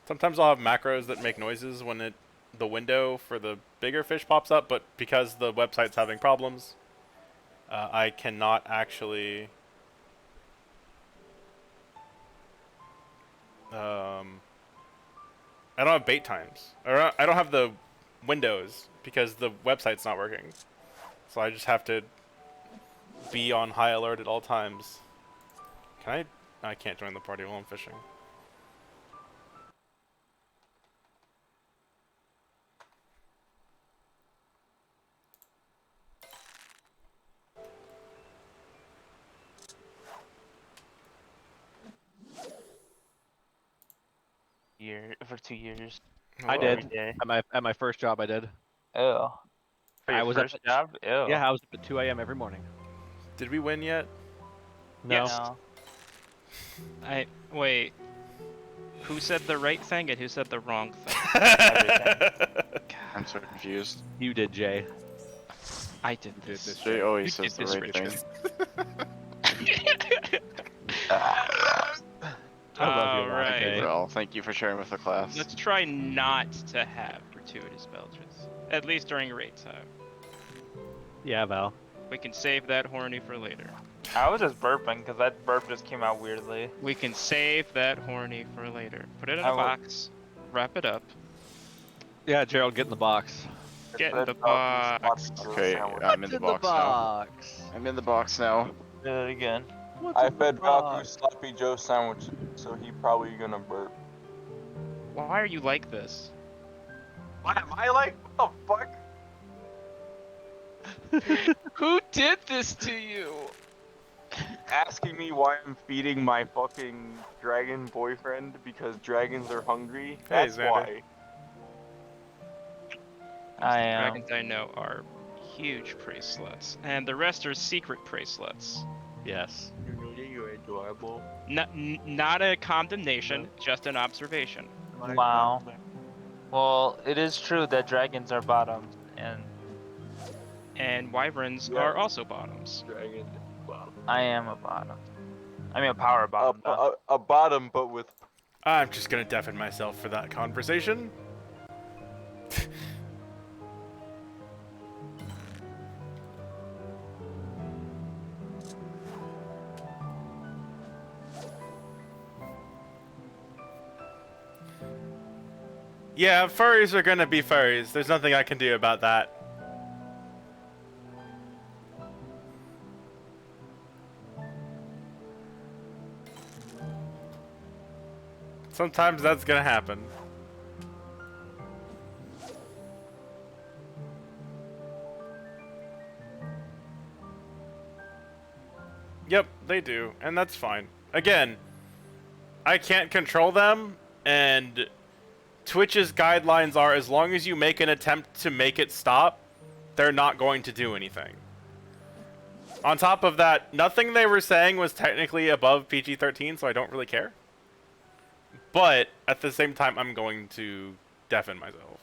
Sometimes I'll have macros that make noises when the window for the bigger fish pops up, but because the website's having problems, I cannot actually I don't have bait times. Or I don't have the windows because the website's not working. So I just have to be on high alert at all times. Can I can't join the party while I'm fishing. For 2 years. I Well, did. Day. At my first job, I did. Ew. For I your was first job? Ew. Yeah, I was up at 2 a.m. every morning. Did we win yet? No. Yes. No. Wait. Who said the right thing and who said the wrong thing? I'm so confused. You did, Jay. I did this. Jay always You says did the this, right thing. I love you, Alright. Jay. Well, thank you for sharing with the class. Let's try not to have gratuitous belches. At least during raid time. Yeah, Val. We can save that horny for later. I was just burping because that burp just came out weirdly. We can save that horny for later. Put it in I a will- box. Wrap it up. Yeah, Gerald, get in the box. Get in the box. Okay, I'm in the box now. I'm in the box now. Did it again. I fed Valku Sloppy Joe sandwich, so he probably gonna burp. Why are you like this? Why am I like? What the fuck? Who did this to you? Asking me why I'm feeding my fucking dragon boyfriend because dragons are hungry? Hey, That's Xander. why. I am. Dragons I know are huge prey sluts, and the rest are secret prey sluts. Yes. You know that you're adorable. Not a condemnation, just an observation. Wow. Well, it is true that dragons are bottoms, And wyverns Yeah. are also bottoms. Dragon. Bottom. I am a bottom. I mean a power bottom. though. A bottom, but with. I'm just gonna deafen myself for that conversation. Yeah, furries are gonna be furries. There's nothing I can do about that. Sometimes that's gonna happen. Yep, they do, and that's fine. Again, I can't control them, and Twitch's guidelines are as long as you make an attempt to make it stop, they're not going to do anything. On top of that, nothing they were saying was technically above PG-13, so I don't really care. but at the same time, I'm going to deafen myself.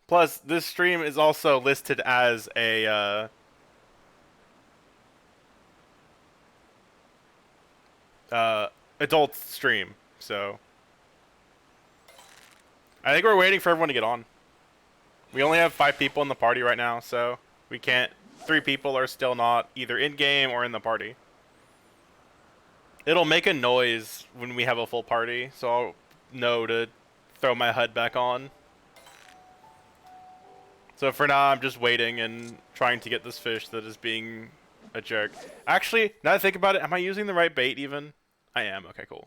Plus, this stream is also listed as a adult stream, so I think we're waiting for everyone to get on. We only have 5 people in the party right now, so we can't. 3 people are still not either in game or in the party. It'll make a noise when we have a full party, so I'll know to throw my HUD back on. So for now, I'm just waiting and trying to get this fish that is being a jerk. Actually, now that I think about it, am I using the right bait even? I am. Okay, cool.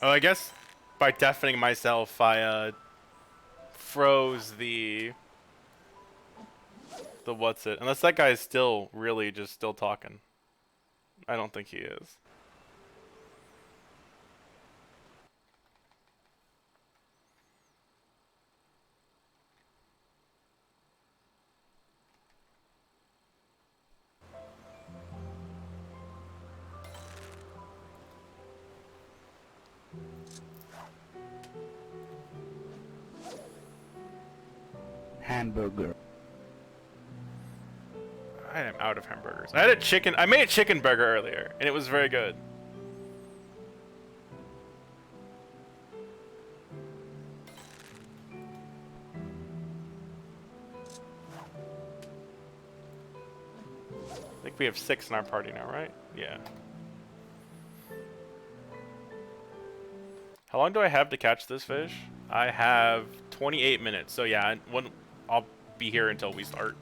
Oh, I guess by deafening myself, I froze the what's it? Unless that guy is still really just still talking. I don't think he is. Hamburger. I am out of hamburgers. I had a chicken. I made a chicken burger earlier, and it was very good. I think we have 6 in our party now, right? Yeah. How long do I have to catch this fish? I have 28 minutes. So yeah, I'll be here until we start.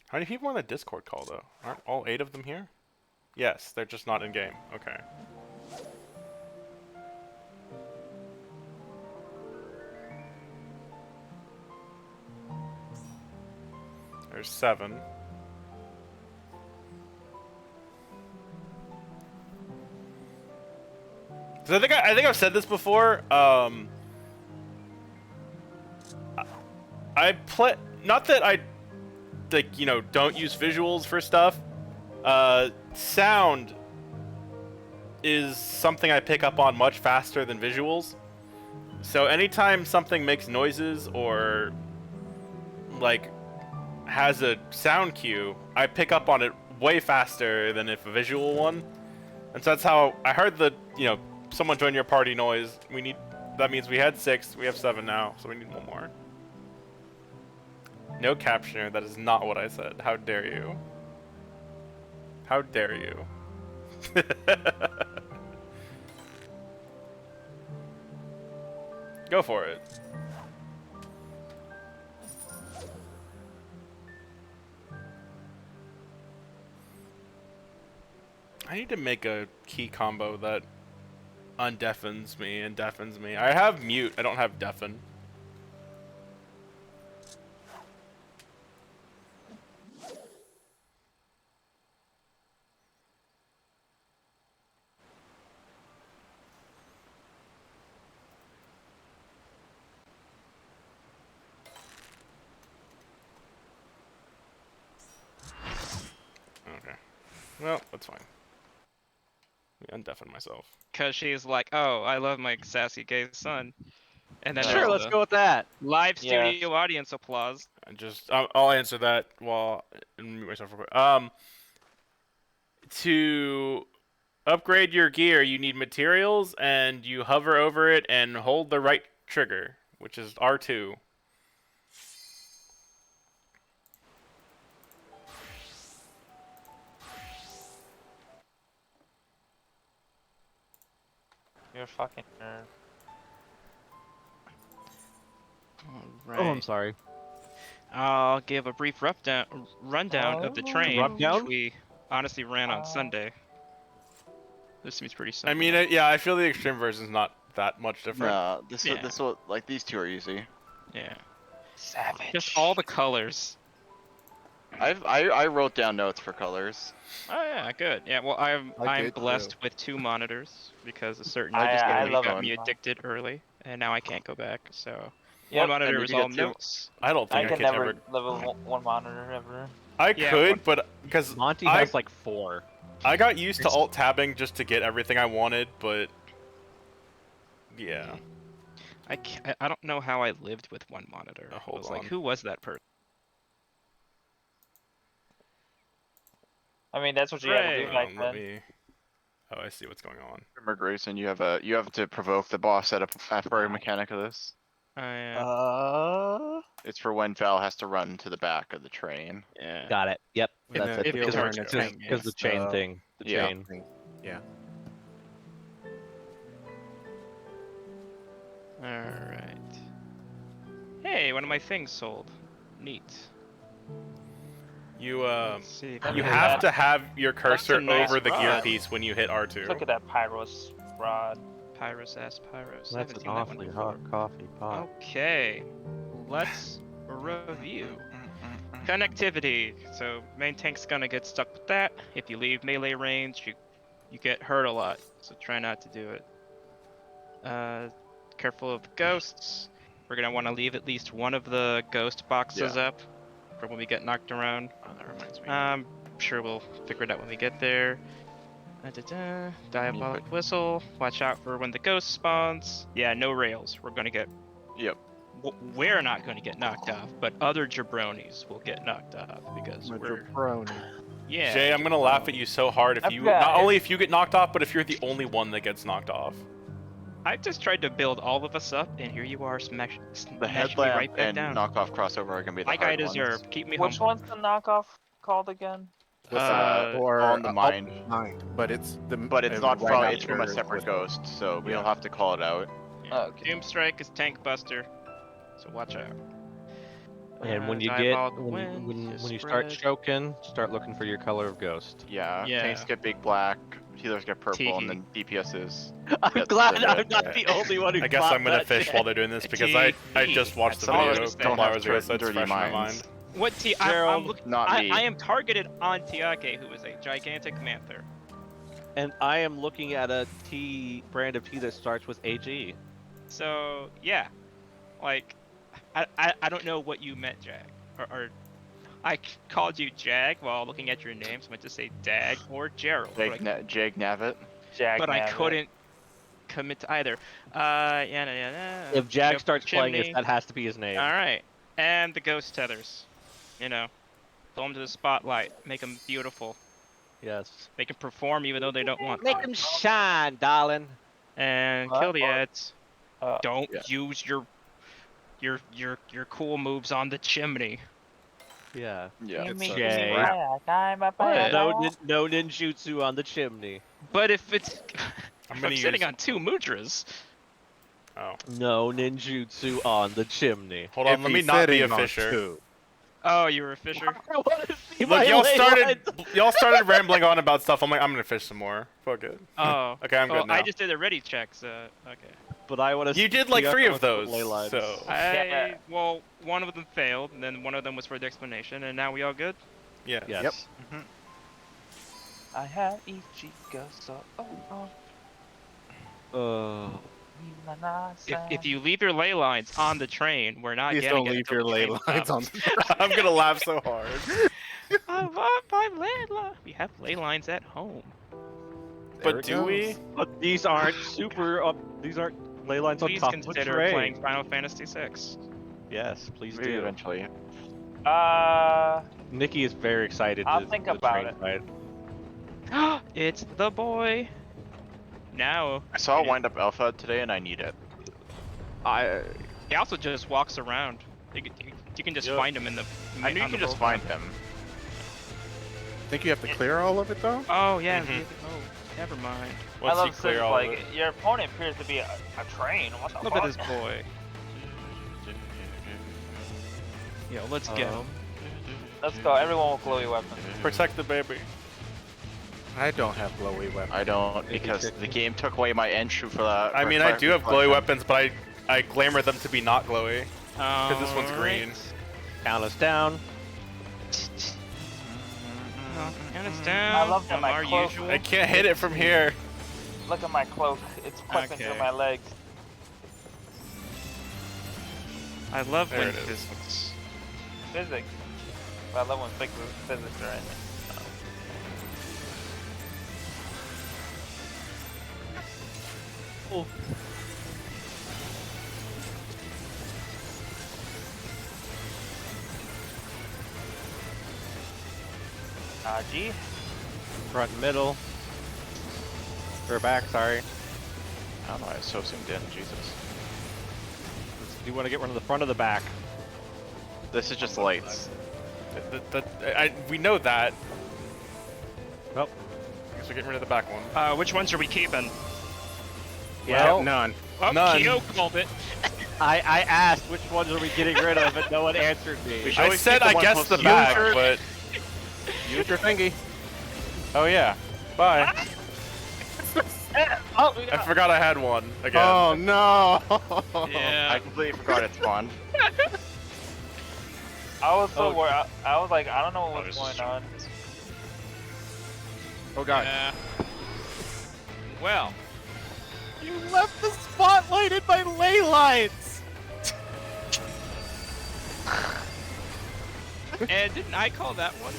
How many people on the Discord call, though? Aren't all 8 of them here? Yes, they're just not in game. Okay. There's 7. So I think I've said this before. I play, not that I like, you know, don't use visuals for stuff. Sound is something I pick up on much faster than visuals. So anytime something makes noises or like has a sound cue, I pick up on it way faster than if a visual one. And so that's how I heard the, you know, someone join your party noise. That means we had 6, we have 7 now, so we need 1 more. No captioner, that is not what I said. How dare you? How dare you? Go for it. I need to make a key combo that undeafens me and deafens me. I have mute, I don't have deafen. Okay. Well, that's fine. Let me undeafen myself. Cause she's like, oh, I love my sassy gay son. And then Sure, there's let's the go with that. live Yeah. studio audience applause. I'll answer that while mute myself real quick. To upgrade your gear, you need materials, and you hover over it and hold the right trigger, which is R2. You're a fucking nerd. Right. Oh, I'm sorry. I'll give a brief rundown of the train, Rundown? which we honestly ran on Sunday. This seems pretty simple. I mean, yeah, I feel the extreme version's not that much different. No, this Yeah. this will like these two are easy. Yeah. Savage. Just all the colors. I wrote down notes for colors. Oh yeah, good. Yeah, well I'm did, blessed with 2 monitors because a certain I just game love got it. me addicted early, and now I can't go back. So Yep. one monitor And is you get all 2. notes. I don't I think I, can could never ever. live with one monitor ever. I Yeah, could, but because Monty I has like 4. I got used to alt tabbing just to get everything I wanted, but yeah. I don't know how I lived with 1 monitor. I Hold was like, on. who was that person? I mean, that's what you had to do back Let then. me. Oh, I see what's going on. Remember, Grayson, you have to provoke the boss at a mechanic of this. Yeah. It's for when Val has to run to the back of the train. Yeah. Got it. Yep. If- That's it. if Because George because- Train because the games. chain thing. The Yeah. chain. Yeah. Alright. Hey, one of my things sold. Neat. You Let's see if I you can- have to have your That's a cursor nice over the gear rod. piece when you hit R2. Look at that Pyros rod. Pyros ass Pyros. I That's haven't an seen that one awfully before. hot coffee pot. Okay, let's review. Connectivity. So main tank's gonna get stuck with that. If you leave melee range, you get hurt a lot. So try not to do it. Careful of the ghosts. We're gonna want to leave at least one of the ghost boxes up for when we get knocked around. Oh, that reminds me. I'm sure we'll figure it out when we get there. Diabolic whistle. Watch out for when the ghost spawns. Yeah, no rails. We're gonna get. Yep. We're not gonna get knocked off, but other jabronis will get knocked off because we're. Yeah. Jay, I'm gonna laugh at you so hard if I you forgot. not only if you get knocked off, but if you're the only one that gets knocked off. I just tried to build all of us up, and here you are, smashing The me headlamp right back and down. knockoff crossover are gonna be the Like I hard deserve. ones. Keep me Which humble. one's the knockoff called again? Or on the mine. but it's the. But it's not right from after it's from a separate with- ghost, so we'll Yeah. have to call it out. Yeah. Okay. Doomstrike is tank buster, so watch out. And when you get Diabolic when wind, when you start spread. choking, start looking for your color of ghost. Yeah. Yeah. Tanks get big black, healers get purple, Teehee. and then DPS is. I'm That's glad the- I'm not the only one who. I guess caught I'm gonna that, fish Jay. while they're doing this because I just watched the That's all I video was a saying. couple hours ago, Don't so have it's dirty fresh in my minds. mind. What I'm Gerald, looking. not me. I am targeted on Tiake, who is a gigantic manther. And I am looking at a tea brand of tea that starts with AG. So yeah, like I don't know what you meant, Jag, or I called you Jag while looking at your names. I meant to say Dag or Gerald, Jag Navit. Jag but I Nabbit. couldn't commit to either. Yeah. If Jag Yep, starts playing chimney. it, that has to be his name. All right, and the ghost tethers. You know, pull them to the spotlight, make them beautiful. Yes. They can perform even though they don't want Make to. him shine, darling. And What? kill the ads. Don't Yeah. use your cool moves on the chimney. Yeah. Yeah. Give me Jay. back, I'm a bad No ninjutsu on the chimney. But if it's I'm if gonna I'm sitting use. on 2 mudras. Oh, No ninjutsu on the chimney. hold on. If Let me he's not be a sitting on fisher. 2. Oh, you were a fisher. I want to see my Look, y'all ley started lines. rambling on about stuff. I'm like, I'm gonna fish some more. Fuck it. Oh. Okay, I'm Oh, good now. I just did a ready check, so okay. But I want to. You did like 3 of those, so Yeah. Well, one of them failed, and then one of them was for the explanation, and now we all good. yeah. Yes. Yep. I have Ichigo, so If you leave your ley lines on the train, we're not Please getting don't it leave until your the ley train lines on. stops. I'm gonna laugh so hard. I want my ley line. We have ley lines at home. There But it do we? goes. But these aren't super up. These aren't ley lines on Please top of a consider train. playing Final Fantasy VI. Yes, please Maybe do. eventually. Nikki is very excited. I'll to, think to about train it. fight. It's the boy. Now I saw a wind up alpha today, and I need it. he also just walks around. You can just Yep. find him in the. I knew you on the could just profile. find him. Think you have to clear all of it though? Oh yeah. Mhm. Oh, never mind. Once I love you clear Civ, all like of it. your opponent appears to be a train. What the Look fuck? at this boy. Yo, let's get him. Let's go. Everyone with glowy weapons. Protect the baby. I don't have glowy weapons. I don't, because the game took away my entry for that. I for mean, I do have glowy collection. weapons, but I glamour them to be not glowy. Because this one's green. Count us down. And it's down. I love that from my our cloak- usual. I can't hit it from here. Look at my cloak. It's clipping Okay. through my legs. I love There when it is. physics. Physics. I love when physics are in it. Oh. G. Front and middle. Or back, sorry. I don't know, I so zoomed in, Jesus. Do you want to get one to the front or the back? This is just lights. We know that. Nope. I guess we're getting rid of the back one. Which ones are we keeping? Yeah. None. Oh, None. Keo called it. I asked which ones are we getting rid of, and no one answered me. We should I always said keep the I one guess close the to back, front. but Use your thingy. oh yeah. Bye. Oh, I forgot I had one again. Oh no! I Yeah. completely forgot it spawned. I was so Oh. worried. I was like, I don't know what's this going is on. Oh god. Yeah. Well, You left the spotlight in my ley lines! and didn't I call that one?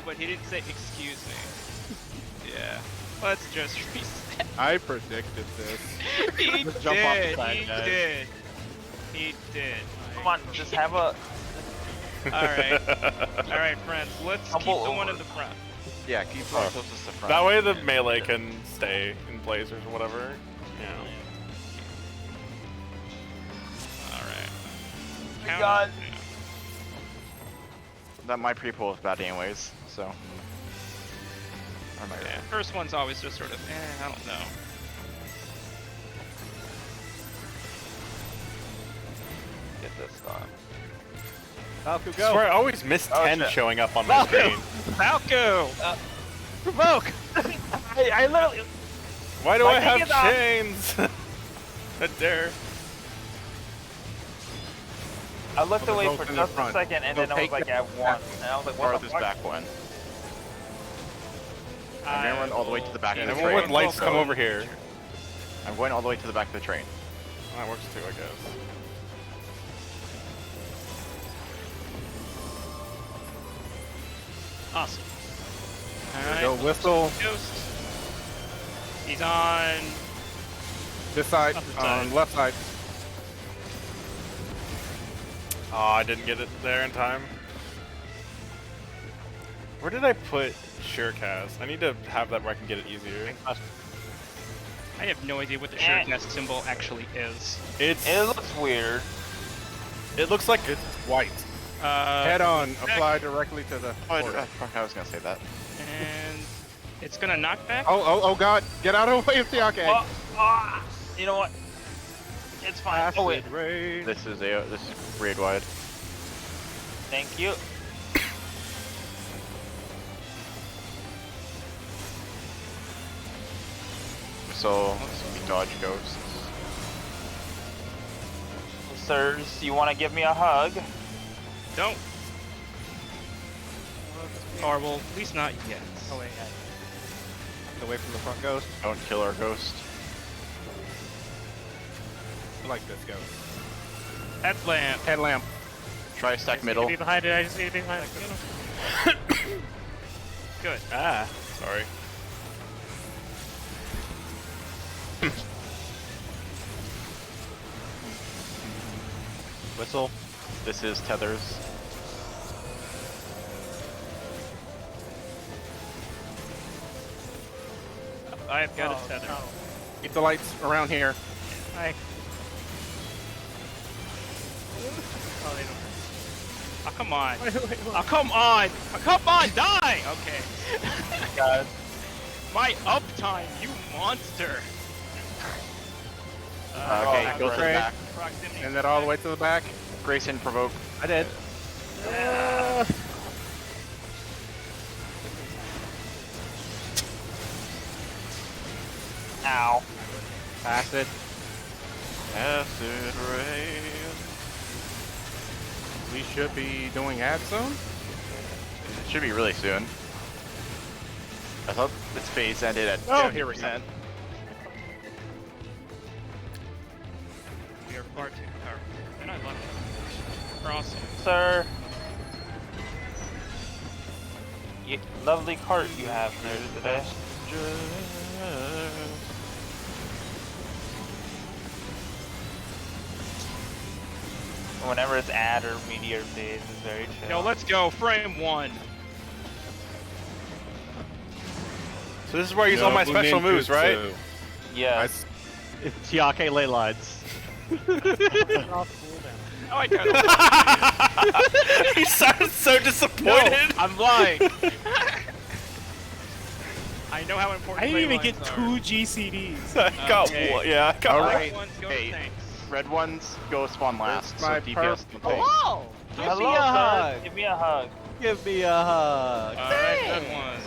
But he didn't say excuse me. Yeah. Let's just reset. I predicted this. He Just jump off the did. side, He guys. did. He did. Come on, just have a. All right. All right, friends. Let's keep the Humble one over. in the front. Yeah, keep the one closest to front. That way the melee can stay in place or whatever. Yeah. All right. We Count got- up. That my pre-pull is bad anyways, so. Or my Yeah. First one's always just sort of, I don't know. Get this done. Falco, I go! swear I always miss Oh, 10 shit. showing up on my screen. Falco! Provoke! I literally. Why do My I have thing is off. chains? I dare. I looked Well, away they're for both in the just a front. second, and They'll then I was take like the at one, and I was like, what the farthest fuck? back one. I'm gonna run all the way to the back of the Everyone train. with lights come over here. I'm going all the way to the back of the train. That works too, I guess. Awesome. All Go right. whistle. Ghost. He's on. This side. Other side. Left side. Oh, I didn't get it there in time. Where did I put Surecast? I need to have that where I can get it easier. I have no idea what the Surecast symbol actually is. It's. It looks weird. It looks like It's white. Head on. Apply directly to the. Oh, portal. fuck, I was gonna say that. And it's gonna knock back. Oh god! Get out of the way of the arcade. You know what? It's fine. Oh wait, Acid rain. This is raid wide. thank you. So we dodge ghosts. Sirs, you want to give me a hug? Don't. Or well, at least not yet. Oh wait, Away from the front ghost. Don't kill our ghost. I like this ghost. Headlamp. Headlamp. Try stack middle. behind it. I just need to be behind it. Good. Ah, sorry. Whistle. This is tethers. I've got a tether. Keep the lights around here. Hi. Oh, they don't. Oh, come on. Oh, come on. Oh, come on, die! Okay. God. My uptime, you monster. Okay, go to the great. back. Proximity. And then all the way to the back. Grayson provoke. I did. Ow. Acid. Acid rain. We should be doing ad soon. It should be really soon. I thought its phase ended at Oh, here we go. 70%. We are far too powerful. And I love it. Crossing. Sir. Lovely cart you have there today. Whenever it's ad or meteor phase, it's very chill. Yo, let's go. Frame 1. So this is where I use all my special moves, right? Yes. It's Tiake ley lines. Oh, I got it. He sounded so disappointed. I'm lying. I know how important I didn't even ley get lines 2 are. GCDs. I got Okay. one. Yeah, I got Alright. one. Ones go Hey. to tanks. Red ones go spawn last, so my DPS can take. Hello! Give me Hello, a sir. hug! Give me a hug. Give me a hug! Alright, good ones.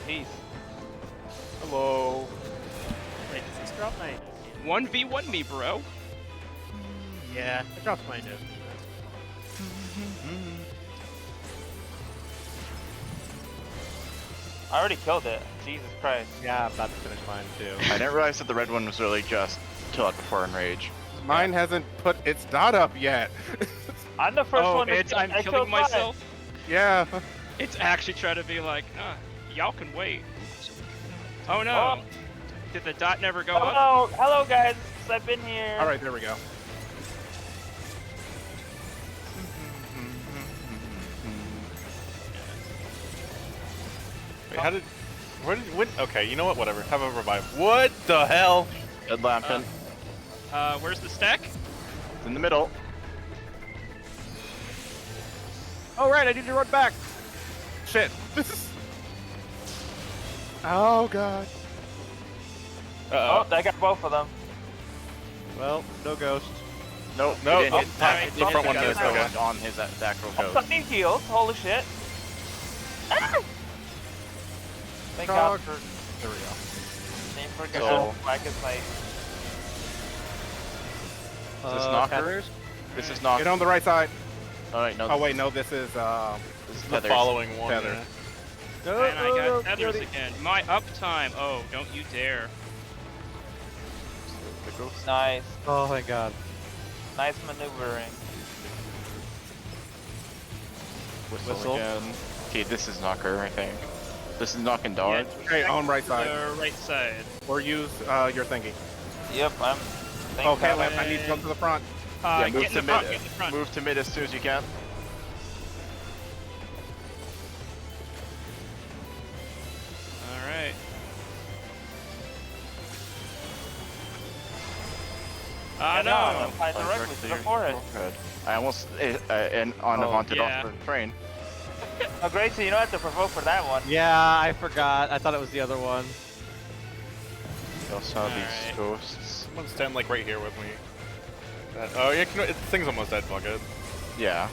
Peace. Hello. Wait, does this drop my... 1v1 me, bro. Yeah, I dropped my note. I already killed it. Jesus Christ. Yeah, I'm about to finish mine too. I didn't realize that the red one was really just kill it before enrage. Mine hasn't put its dot up yet. I'm the first Oh, one to it's I'm I killing killed mine. myself. Yeah. It's actually trying to be like, y'all can wait. Oh no. Oh. Did the dot never go up? Hello, hello guys. I've been here. All right, there we go. Wait, how did? Where did? When? Okay, you know what? Whatever. Have a revive. What the hell? Dead Lambton. Where's the stack? It's in the middle. Oh right, I need to run back! Shit. Oh god. Uh Oh, I got both of them. Well, no ghost. Nope. No, it didn't oh, hit fuck, it the didn't front hit one the missed, other okay. one on his actual I'm ghost. fucking healed. Holy shit. Ah! Thank God for There we go. name for So- Black as night. Is this knocker? Feathers? This is knocker. Get on the right side. Oh wait, no. Oh wait, no, this is This is The Feathers. following one. Feather. yeah. And I got feathers again. My uptime. Oh, don't you dare. The ghost. Nice. Oh thank god. Nice maneuvering. Whistle again. Okay, this is knocker, I think. This is knock and dodge. Okay, on right side. The right side. Or use your thingy. Yep, I'm. Thank Okay, God. Lamp, I need to come to the front. Yeah, Get move in to the front, mid. get in the front. Move to mid as soon as you can. Alright. Ah, no, no. I'm flying directly to the forest. Good. I almost and on Oh, haunted yeah. off the train. Oh, great, so you don't have to provoke for that one. Yeah, I forgot. I thought it was the other one. We also have these Alright. ghosts. Someone stand like right here with me. Oh yeah, the thing's almost dead. Fuck it. Yeah.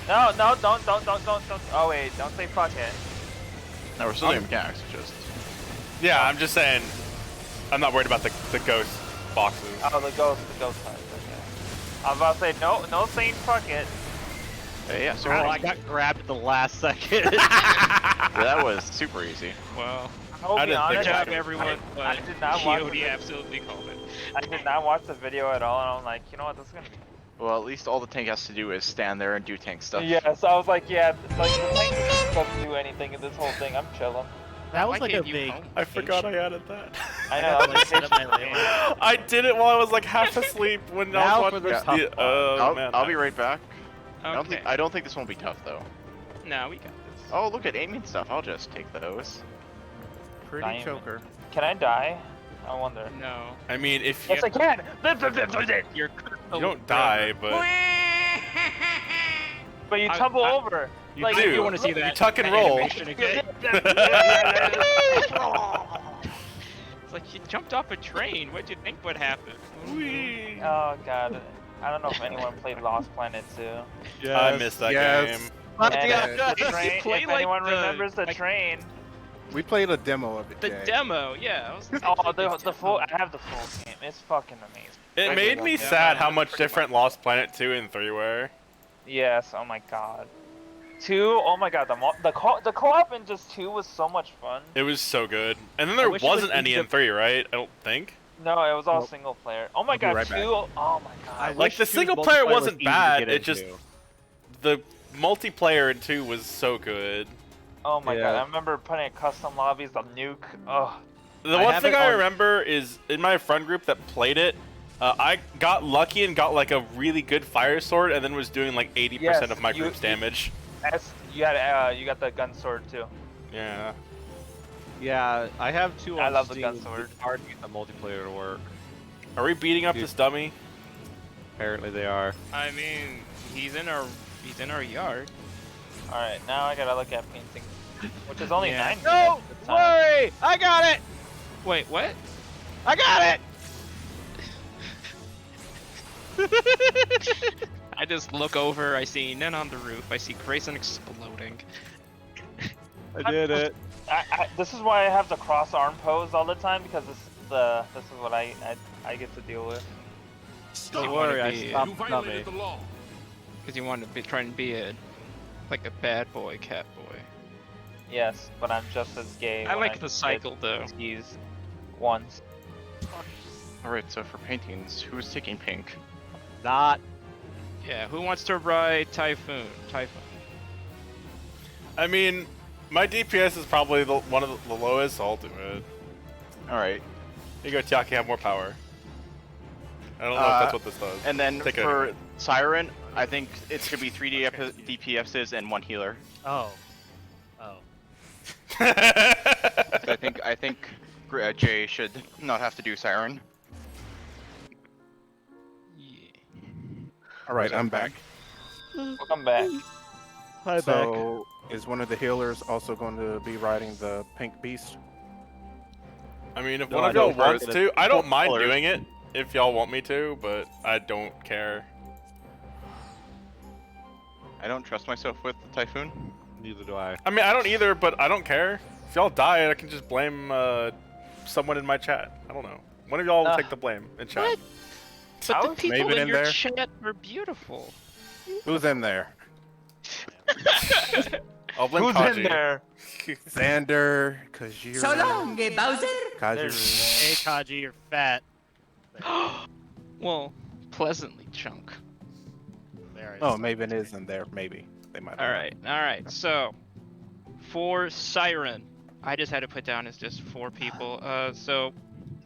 No, don't. Oh wait, don't say fuck it. No, we're still doing mechanics, just. Yeah, I'm just saying. I'm not worried about the ghost boxes. Oh, the ghost type. Okay. I was about to say no saying fuck it. Yeah, so Oh, I got grabbed at the last second. that was super easy. Well, I'll I be didn't think honest, good about job, it. everyone. But I did not watch GOD the- absolutely called it. I did not watch the video at all, and I'm like, you know what, this is gonna be. Well, at least all the tank has to do is stand there and do tank stuff. Yeah, so I was like, yeah, like the tank doesn't do anything in this whole thing. I'm chilling. That was Why like a can't you big... home? I forgot I added that. I know. I set up my ley line. I did it while I was like half asleep when Now I was for watching the tough the. part. Oh man. I'll be right back. Okay. I don't think this won't be tough though. No, we got this. Oh, look at aiming stuff. I'll just take those. Pretty Diamond. choker. Can I die? I wonder. No. I mean, if Yes, I can. You're you don't die, but But you I- tumble I- over. you like, do. You want to see that? You tuck and that roll. animation again? It's like you jumped off a train. What'd you think would happen? Oh god. I don't know if anyone played Lost Planet 2. I missed that Yes. game. The train, play if like anyone the- remembers the like- train. We played a demo of it, The Jay. demo, yeah. I was like, Oh, the the full. I have the full game. It's fucking amazing. It I made love me it. sad how That's much pretty different Lost Planet 2 and 3 were. Yes. Oh my god. 2. Oh my god. The co-op in just 2 was so much fun. It was so good. And then there wish it was wasn't any easy in 3, right? I don't think. No, it was all Nope. single player. Oh my I'll be god. right 2. back. Oh my god. Like, the single player wasn't bad, it just- The multiplayer in 2 was so good. Oh my Yeah. god. I remember putting in custom lobbies. The nuke. Oh. The I one have thing it I on- remember is in my friend group that played it, I got lucky and got like a really good fire sword, and then was doing like 80% Yes, of my you- group's damage. You got the gun sword too. Yeah. Yeah, I have 2 on I love the Steam. gun sword. It's hard to get the multiplayer to work. Are we beating up Dude. this dummy? Apparently they are. I mean, he's in our yard. All right. Now I gotta look at painting, which is only Yeah. 9 No! minutes at the time. Worry! I got it! Wait, what? I got it! I just look over, I see Nen on the roof, I see Grayson exploding. I did it. This is why I have the cross arm pose all the time, because this is what I get to deal with. Don't You wanna worry, I be- stopped the dummy. Because you want to be trying to be like a bad boy, cat boy. Yes, but I'm just as gay. I when like the cycle though. Teased once. Alright, so for paintings, who's taking pink? Not. Yeah, who wants to ride Typhoon? Typhoon. I mean, my DPS is probably one of the lowest, so I'll do it. Alright. Here you go, Tiaki, have more power. I don't know if that's what this does. And then Take it for anyway. Siren, I think it's gonna be 3 DPSs and 1 healer. Oh. Oh. So I think Jay should not have to do Siren. Yeah. All right, I'm back. Welcome back. Hi, So, is one of the healers also going to be riding the pink beast? I mean, if No, one I of y'all don't wants for to, I don't mind colors. doing it if y'all want me to, but I don't care. I don't trust myself with the Typhoon. Neither do I. I mean, I don't either, but I don't care. If y'all die, I can just blame someone in my chat. I don't know. One of y'all will take the blame in chat. What? But the was people Maven in in your there? chat are beautiful. Who's in there? I'll blame Who's Kaji. in there? Xander, Kajira. So long, Bowser. Hey, Kaji, you're fat. Well, pleasantly chunk. There Oh, Maven is in there. Maybe they might. All right. So, for Siren, I just had to put down as just 4 people. So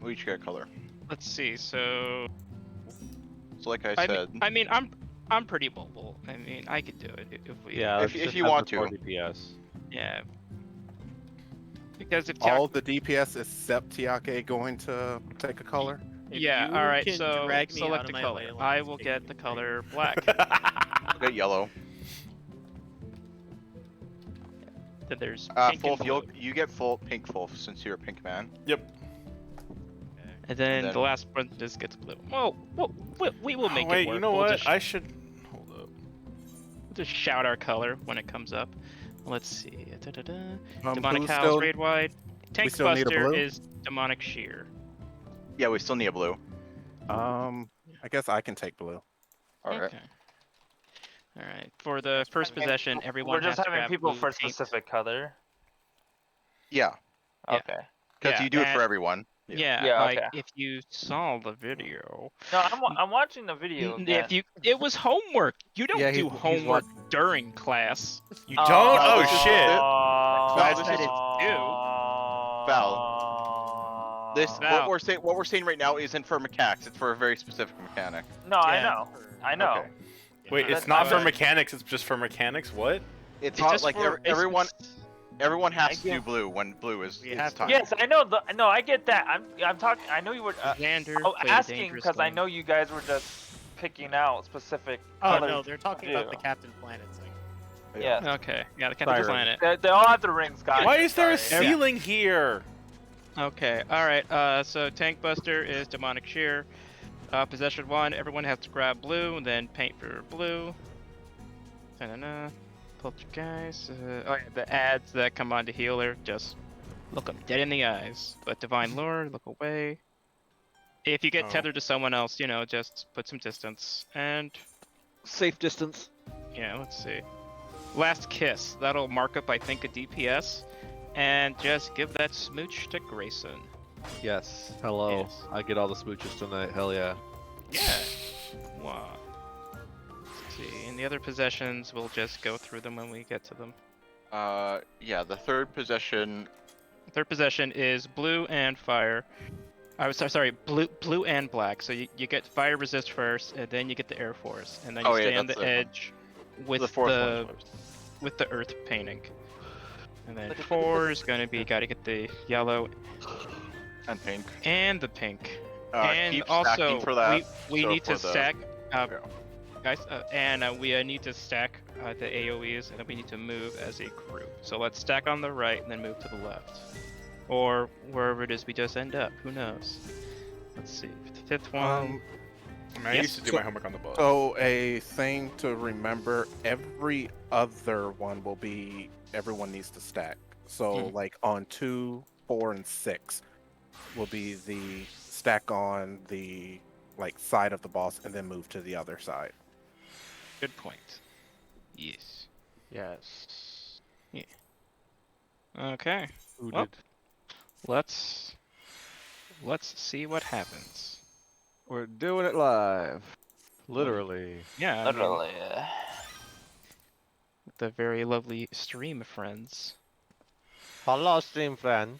We each get a color. let's see. So So like I I said, mean, I'm pretty mobile. I mean, I could do it if we. Yeah, If- let's if just you have want the 4 to. Yeah. DPS. Because if All the DPS except Tiake going to take a color. If yeah. you All right. can So drag me out select of the my color. ley lines, I will take get me the to color black. I'll get yellow. Then there's pink Fulf, and blue. you get full pink Fulf since you're a pink man. And then then- the last one just gets blue. Well, we will make Wait, it work. you know We'll what? Just, I should hold up. we'll just shout our color when it comes up. Let's see. Demonic who's Howls, still- raid wide. Tank still need a Buster blue? is Demonic Shear. Yeah, we still need a blue. I guess I can take blue. Alright. Okay. All right. For the first possession, everyone We're just has to having grab people blue for paint. specific color. Yeah, Yeah. Okay. because Yeah, you do it for and- everyone. Yeah, Yeah, like okay. if you saw the video. No, I'm watching the video. again. If you, it was homework. You don't Yeah, do he's homework during class. You don't? Oh, shit. Guys, I didn't do. This Val. what we're saying right now isn't for mechanics. It's for a very specific mechanic. No, I Yeah. know. I know. Okay. Wait, That's it's not for alright. mechanics, it's just for mechanics? What? It's It's not just like for- everyone has to do get- blue when blue is We it's have to- time. Yes, I know. No, I get that. I'm talking. I know you were. Xander Oh, played a asking dangerous because I game. know you guys were just picking out specific. Oh colors no, they're talking to about the do. Captain Planet thing. Yeah. Okay, yeah, the Captain Siren. Planet. They all have the rings, guys. Why is there a Sorry. ceiling here? Okay, alright, so Tank Buster is Demonic Shear. Possession 1, everyone has to grab blue, and then paint for blue. Ta-da-da. Poltergeist. Oh yeah, the ads that come onto healer, just look them dead in the eyes. But Divine Lore, look away. If you get Oh. tethered to someone else, you know, just put some distance. And Safe distance. yeah, let's see. Last Kiss. That'll mark up, I think, a DPS. And just give that smooch to Grayson. Yes. Hello. Yes. I get all the smooches tonight. Hell yeah. Yeah. Wow. Let's see. And the other possessions, we'll just go through them when we get to them. Yeah, the third possession. Third possession is blue and fire. I was sorry, blue and black. So you get fire resist first, and then you get the air force, and then you Oh, yeah, stay on that's the the- edge with the fourth the one. with the earth painting. And then 4 is gonna be gotta get the yellow And pink. and the pink. And Keep also stacking for that. we so need to for the- stack, Yeah. guys, and we need to stack the AOE's, and then we need to move as a group. So let's stack on the right and then move to the left, or wherever it is we just end up. Who knows? Let's see. The fifth one. I mean, I Yes. used to do my homework on the book. So a thing to remember: every other one will be everyone needs to stack. So like on 2, 4, and 6 will be the stack on the like side of the boss, and then move to the other side. Good point. Yes. Yes. Okay. Who Well, did? Let's see what happens. We're doing it live. Literally. Yeah. I mean, Literally. with the very lovely stream friends. Hello, stream friend.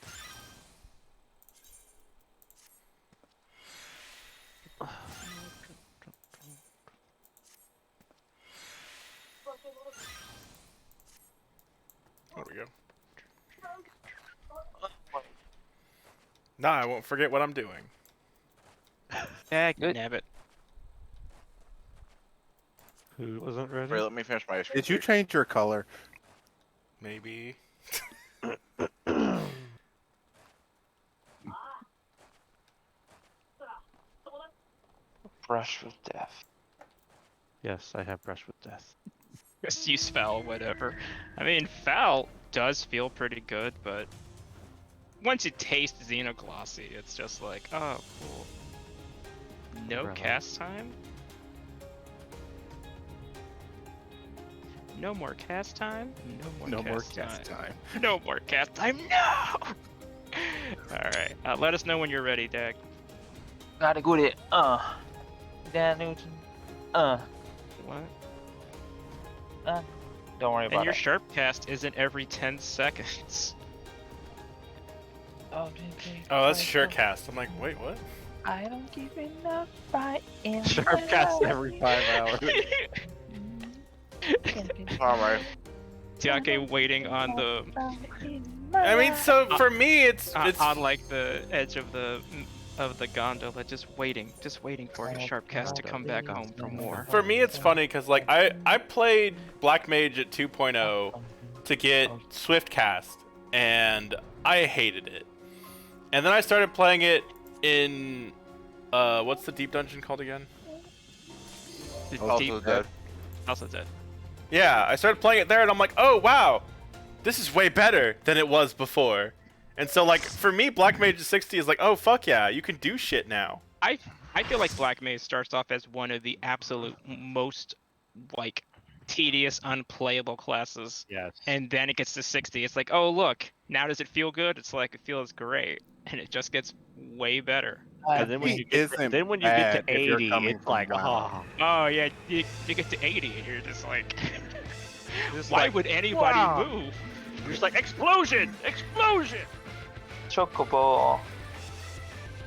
There we go. Nah, I won't forget what I'm doing. Heck, Good. nabbit. Who wasn't ready? Wait, let me finish my. Did you change your color? Maybe. Brush with death. Yes, I have brushed with death. Just use foul, whatever. I mean, foul does feel pretty good, but once you taste Xenoglossy, it's just like, oh, cool. No Right. cast time? No more cast time? No more cast time. No more cast time, no! Alright, let us know when you're ready, Dag. Gotta go there. Dan Newton. What? Don't worry And about your it. sharp cast isn't every 10 seconds. Oh, that's Surecast. I'm like, wait, what? I don't give enough fight in Sharp cast every 5 hours. Alright. Tiake waiting on the I mean, so for me, it's on like the edge of the gondola, just waiting for his sharp cast to come back home from war. for me it's funny because like I played Black Mage at 2.0 to get Swift Cast, and I hated it. And then I started playing it in what's the deep dungeon called again? Also dead. Also dead. Yeah, I started playing it there, and I'm like, oh wow, this is way better than it was before. And so like for me, Black Mage 60 is like, oh fuck yeah, you can do shit now. I feel like Black Mage starts off as one of the absolute most like tedious, unplayable classes, Yes. and then it gets to 60. It's like, oh look, now does it feel good? It's like it feels great, and it just gets way better. And then when you get Isn't then when you get bad to if you're 80, coming it's from like, WoW. oh. Oh yeah, you get to 80, and you're just like, Just why like, would anybody wow. move? You're just like, explosion! Explosion! Chocobo.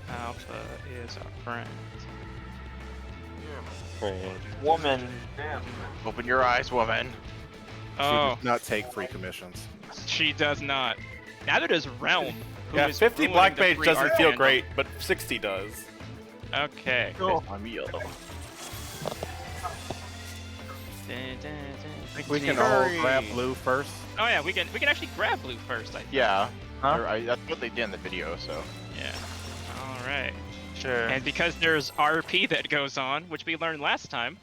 Alpha is our friend. Woman. Open your eyes, woman. She Oh, does not take free commissions. she does not. Neither does Realm. who Yeah, is 50 ruining Black the Mage free doesn't art feel fandom. great, but 60 does. Okay. I'm yellow. I think we can all Hurry. grab blue first. Oh yeah, we can actually grab blue first. I think. Yeah. Huh? That's what they did in the video, so. Yeah. All right. Sure. And because there's RP that goes on, which we learned last time,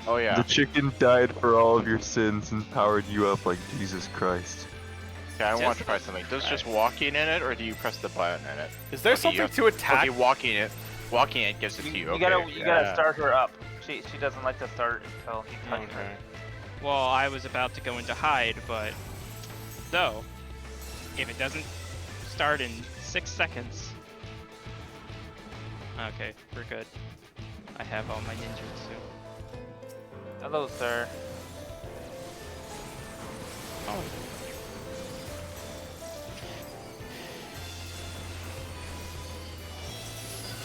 Oh yeah. The chicken died for all of your sins and powered you up like Jesus Christ. Okay, I want to try something. Does just walking in it, or do you press the button in it? Is there Okay, something you have- to attack? Okay, walking it gives it to you. You Okay. gotta yeah. start her up. She doesn't like to start until you touch her. Okay. Well, I was about to go into hide, but though, if it doesn't start in 6 seconds, okay, we're good. I have all my ninjutsu. Hello, sir. Oh,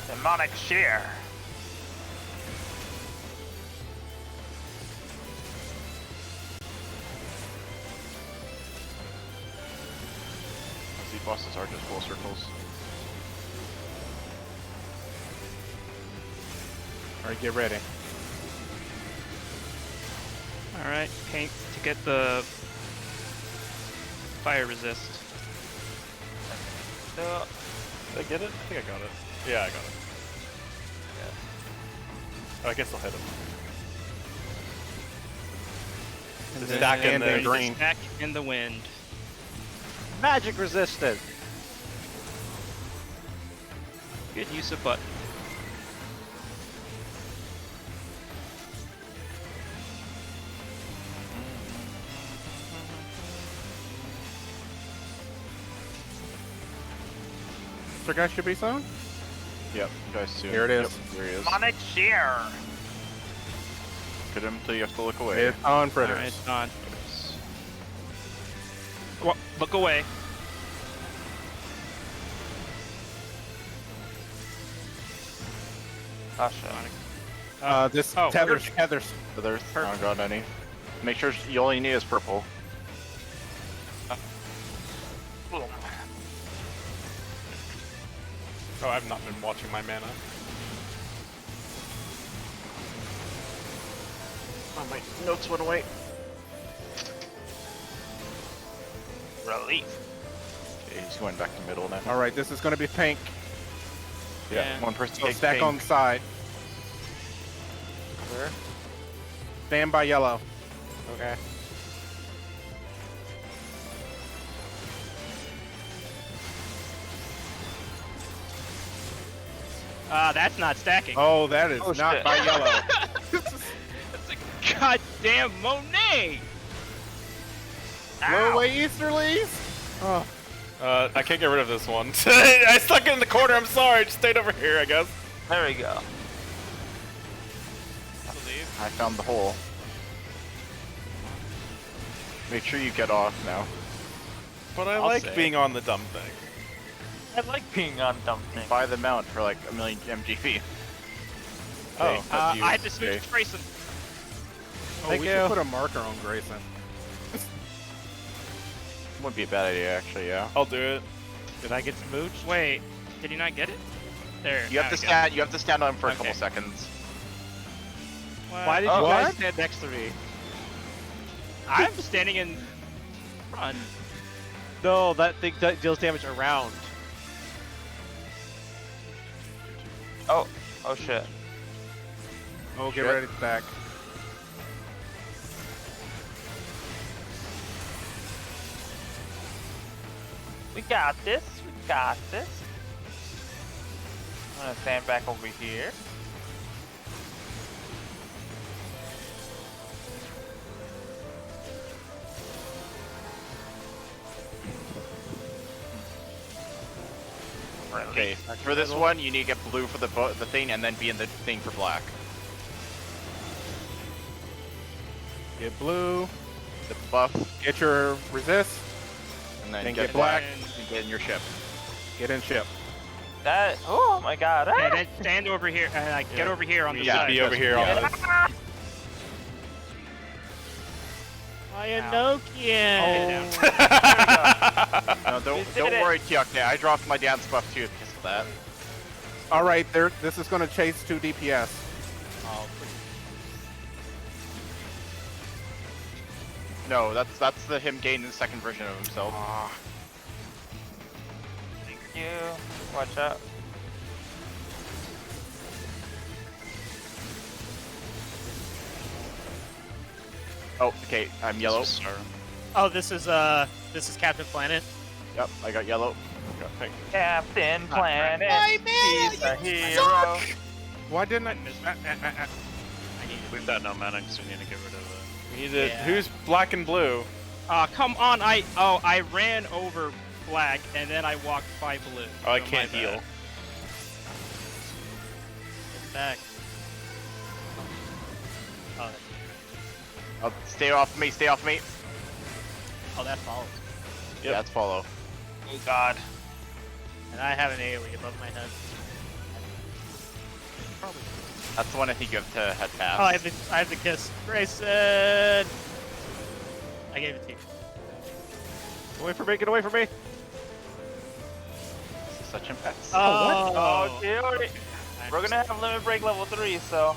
Demonic shear. These bosses are just full circles. Alright, get ready. all right, paint to get the fire resist. So, Did I get it? I think I got it. Yeah, I got it. Oh, I guess I'll hit him. And The then stack in and the then green. Back in the wind. Magic resistant. Good use of button. Mr. Guy should be soon. Yep, you guys soon. Here it is. Yep, here he is. demonic shear. Look at him until you have to look away. It's on All fritters. right, on. Well, look away. Oh shit. This oh, tethers. Others? I don't got any. Make sure you only need is purple. Boom. Oh, I've not been watching my mana. Oh, my notes went away. Relief. Okay, he's going back to middle now. Alright, this is going to be pink. Yeah. One person So takes stack pink. on the side. Where? Stand by yellow. Okay. That's not stacking. Oh, that is Oh, not shit. by yellow. That's a goddamn Monet! Blow away Easterlies. Oh, I can't get rid of this one. I stuck it in the corner. I'm sorry. It just stayed over here, I guess. There we go. I believe. I found the hole. Make sure you get off now. But I I'll like say. being on the dumb thing. I like being on dumb things. Buy the mount for like 1,000,000 MGP. Oh, that's you. I had to switch Okay. to Grayson. oh Thank we you. should put a marker on Grayson. Wouldn't be a bad idea, actually, yeah. I'll do it. Did I get smooched? Wait, did you not get it? There. You have to stand. You have to stand on him for a couple Okay. seconds. Why did you Oh, guys what? stand next to me? I'm standing in front. No, that thing deals damage around. Oh shit. Oh, get Shit. ready to stack. We got this. We got this. I'm gonna stand back over here. Okay. For this one, you need to get blue for the thing, and then be in the thing for black. Get blue. The buff, Get your resist. and then Then get get black. and get in your ship. Get in ship. That. Oh my god. Yeah, Ah! then stand over here. Get over here on the We Yeah, should side. be over here on yeah. this. I Enochian. No, don't We did it. worry, Kyokne. I dropped my dance buff too because of that. All right, there. This is going to chase 2 DPS. No, that's the him gaining the second version of himself. Thank you. Watch out. Oh, okay. I'm yellow. Oh, this is Captain Planet. Yep, I got yellow. Got pink. Captain Planet. My He's a hero. Why didn't I? We've got no mana, so we need to get rid of it. We need to, Yeah. Who's black and blue? Come on, I ran over black and then I walked by blue. Oh, I So can't my heal. bad. Get back. Oh, that's, Oh, stay off me. Stay off me. oh, that follows. Yeah, that's follow. Oh God. And I have an AoE above my head. That's the one I think you have to head past. Oh, I have the kiss. Grayson! I gave it to you. Get away from me, get away from me! This is such impacts. Oh, dude. We're gonna have limit break level 3, so.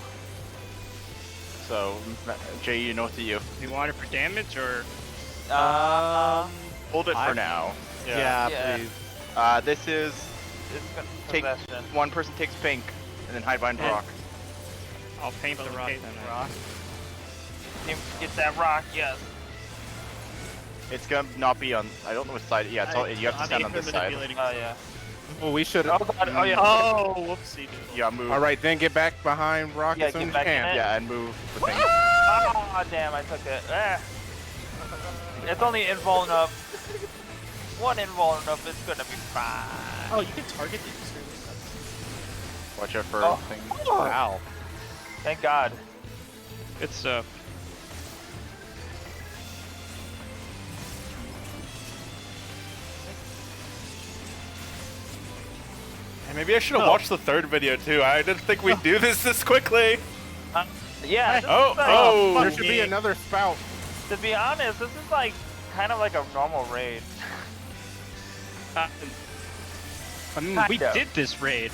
So, Jay, you know what to do. Do you want it for damage or? Hold it for now. Yeah, Yeah. please. This is It's gonna take possession. one person takes pink, and then hide behind Yeah. rock. I'll paint the rock then. Rock. Get that rock, yes. It's gonna not be on. I don't know which side. Yeah, it's all, you have to stand on this side. Oh yeah. Well, we should. Oh God. Oh yeah. Oh, whoopsie doodle. Yeah, move. All right, then get back behind Rock Yeah, as soon get as back you in can. it. Yeah, and move the pink. Oh damn! I took it. It's only invuln up. One invuln up. It's gonna be fine. Oh, you can target these. Watch out for Oh. things. Wow. Thank God. Good stuff. And maybe I should have watched the third video too. I didn't think we'd do this quickly. Yeah. this Oh, is like- oh. There should be another spout. To be honest, this is like kind of like a normal raid. We Kinda. did this raid,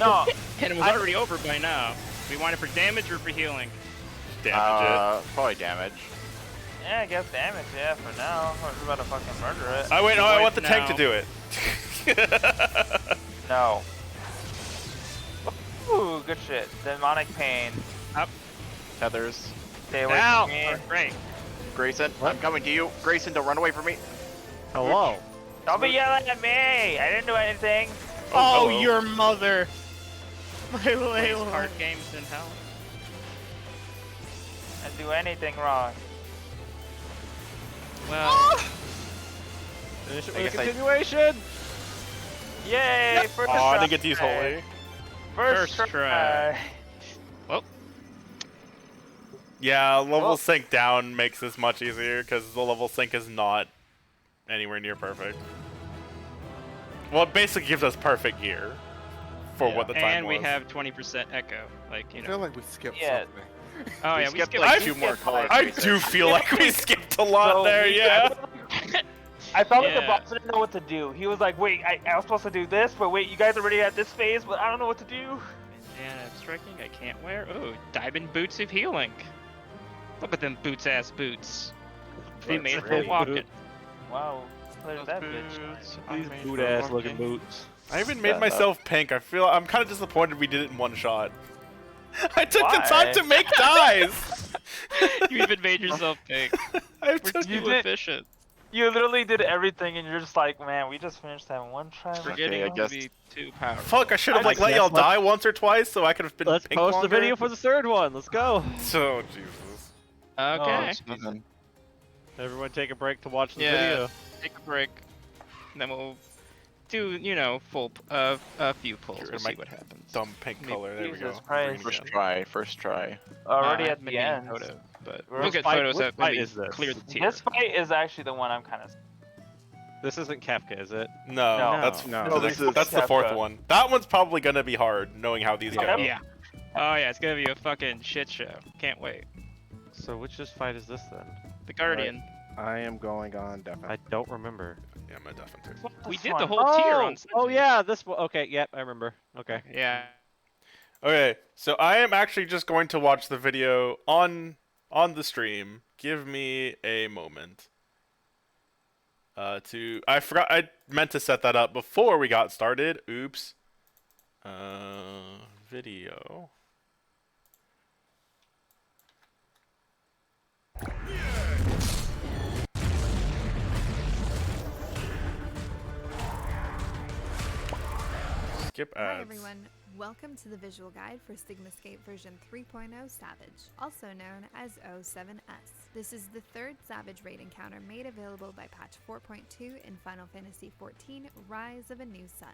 No. and it was already over by now. We want it for damage or for healing? Damage Probably damage. Yeah, I guess damage. Yeah, for now. We're about to fucking murder it. it. Oh wait, no, I want the tank to now. do it. No. Ooh, good shit. Demonic pain. Tethers. Stay away Now, from me. great. Grayson, I'm coming to you. Grayson, don't run away from me. Hello. Don't be yelling at me! I didn't do anything. Oh, hello. your mother. My Plays Layla. card games in hell. I didn't do anything wrong. Well, Finish it I with guess a continuation! Yay! First Oh, I try. didn't get to use holy. First First try. well, Yeah, level Well- sync down makes this much easier because the level sync is not anywhere near perfect. Well, it basically gives us perfect gear for what the time and was. we have 20% echo. Like, you I know. feel like we skipped Yeah. something. Oh, we yeah, skipped we like skipped- 2 more colors. I do feel like we skipped a lot So there, we- yeah. I felt like the Yeah. boss didn't know what to do. He was like, wait, I was supposed to do this, but wait, you guys already at this phase, but I don't know what to do. And striking, I can't wear. Oh, diamond boots of healing. Look at them boots-ass boots. They made for really walking. Wow, there's that bitch. These boot ass looking boots. I even made Yeah, myself pink. I'm kind of disappointed we did it in one shot. I took the Why? time to make dyes. You even made yourself pink. I We're took, You too did- efficient. You literally did everything, and you're just like, man, we just finished that one try. Forgetting I to guess- be too powerful. fuck, I should have like I let y'all guess let's- die once or twice so I could have been Let's pink post longer. the video for the third one. Let's go. So, Jesus. Okay. Nothing. Everyone take a break to watch the Yeah. video. Take a break. And then we'll do, you know, a few pulls. Sure, We'll my see what happens. Dumb pink color. There we Jesus go. Christ. Green First again. try. First try. Already I at haven't the been end. getting photo, but We're we'll get fight- photos what up when fight we is this? clear the tier. This fight is actually the one I'm kind of. This isn't Kafka, is it? No, No. that's No. No, that's, this is that's the fourth Kafka. one. That one's probably gonna be hard, knowing how these go. Yeah. Oh yeah, it's gonna be a fucking shit show. Can't wait. So which fight is this then? The Guardian. I am going on definitely. I don't remember. Yeah, my definitely. We This did one. the whole tier on Oh Sunday. yeah, this one. Okay, yep, I remember. Okay. Yeah. Okay, so I am actually just going to watch the video on the stream. Give me a moment. I forgot I meant to set that up before we got started. Oops. Video. Skip Hi ads. everyone, welcome to the visual guide for Sigmascape version 3.0 Savage, also known as 07S. This is the third Savage raid encounter made available by patch 4.2 in Final Fantasy XIV Rise of a New Sun.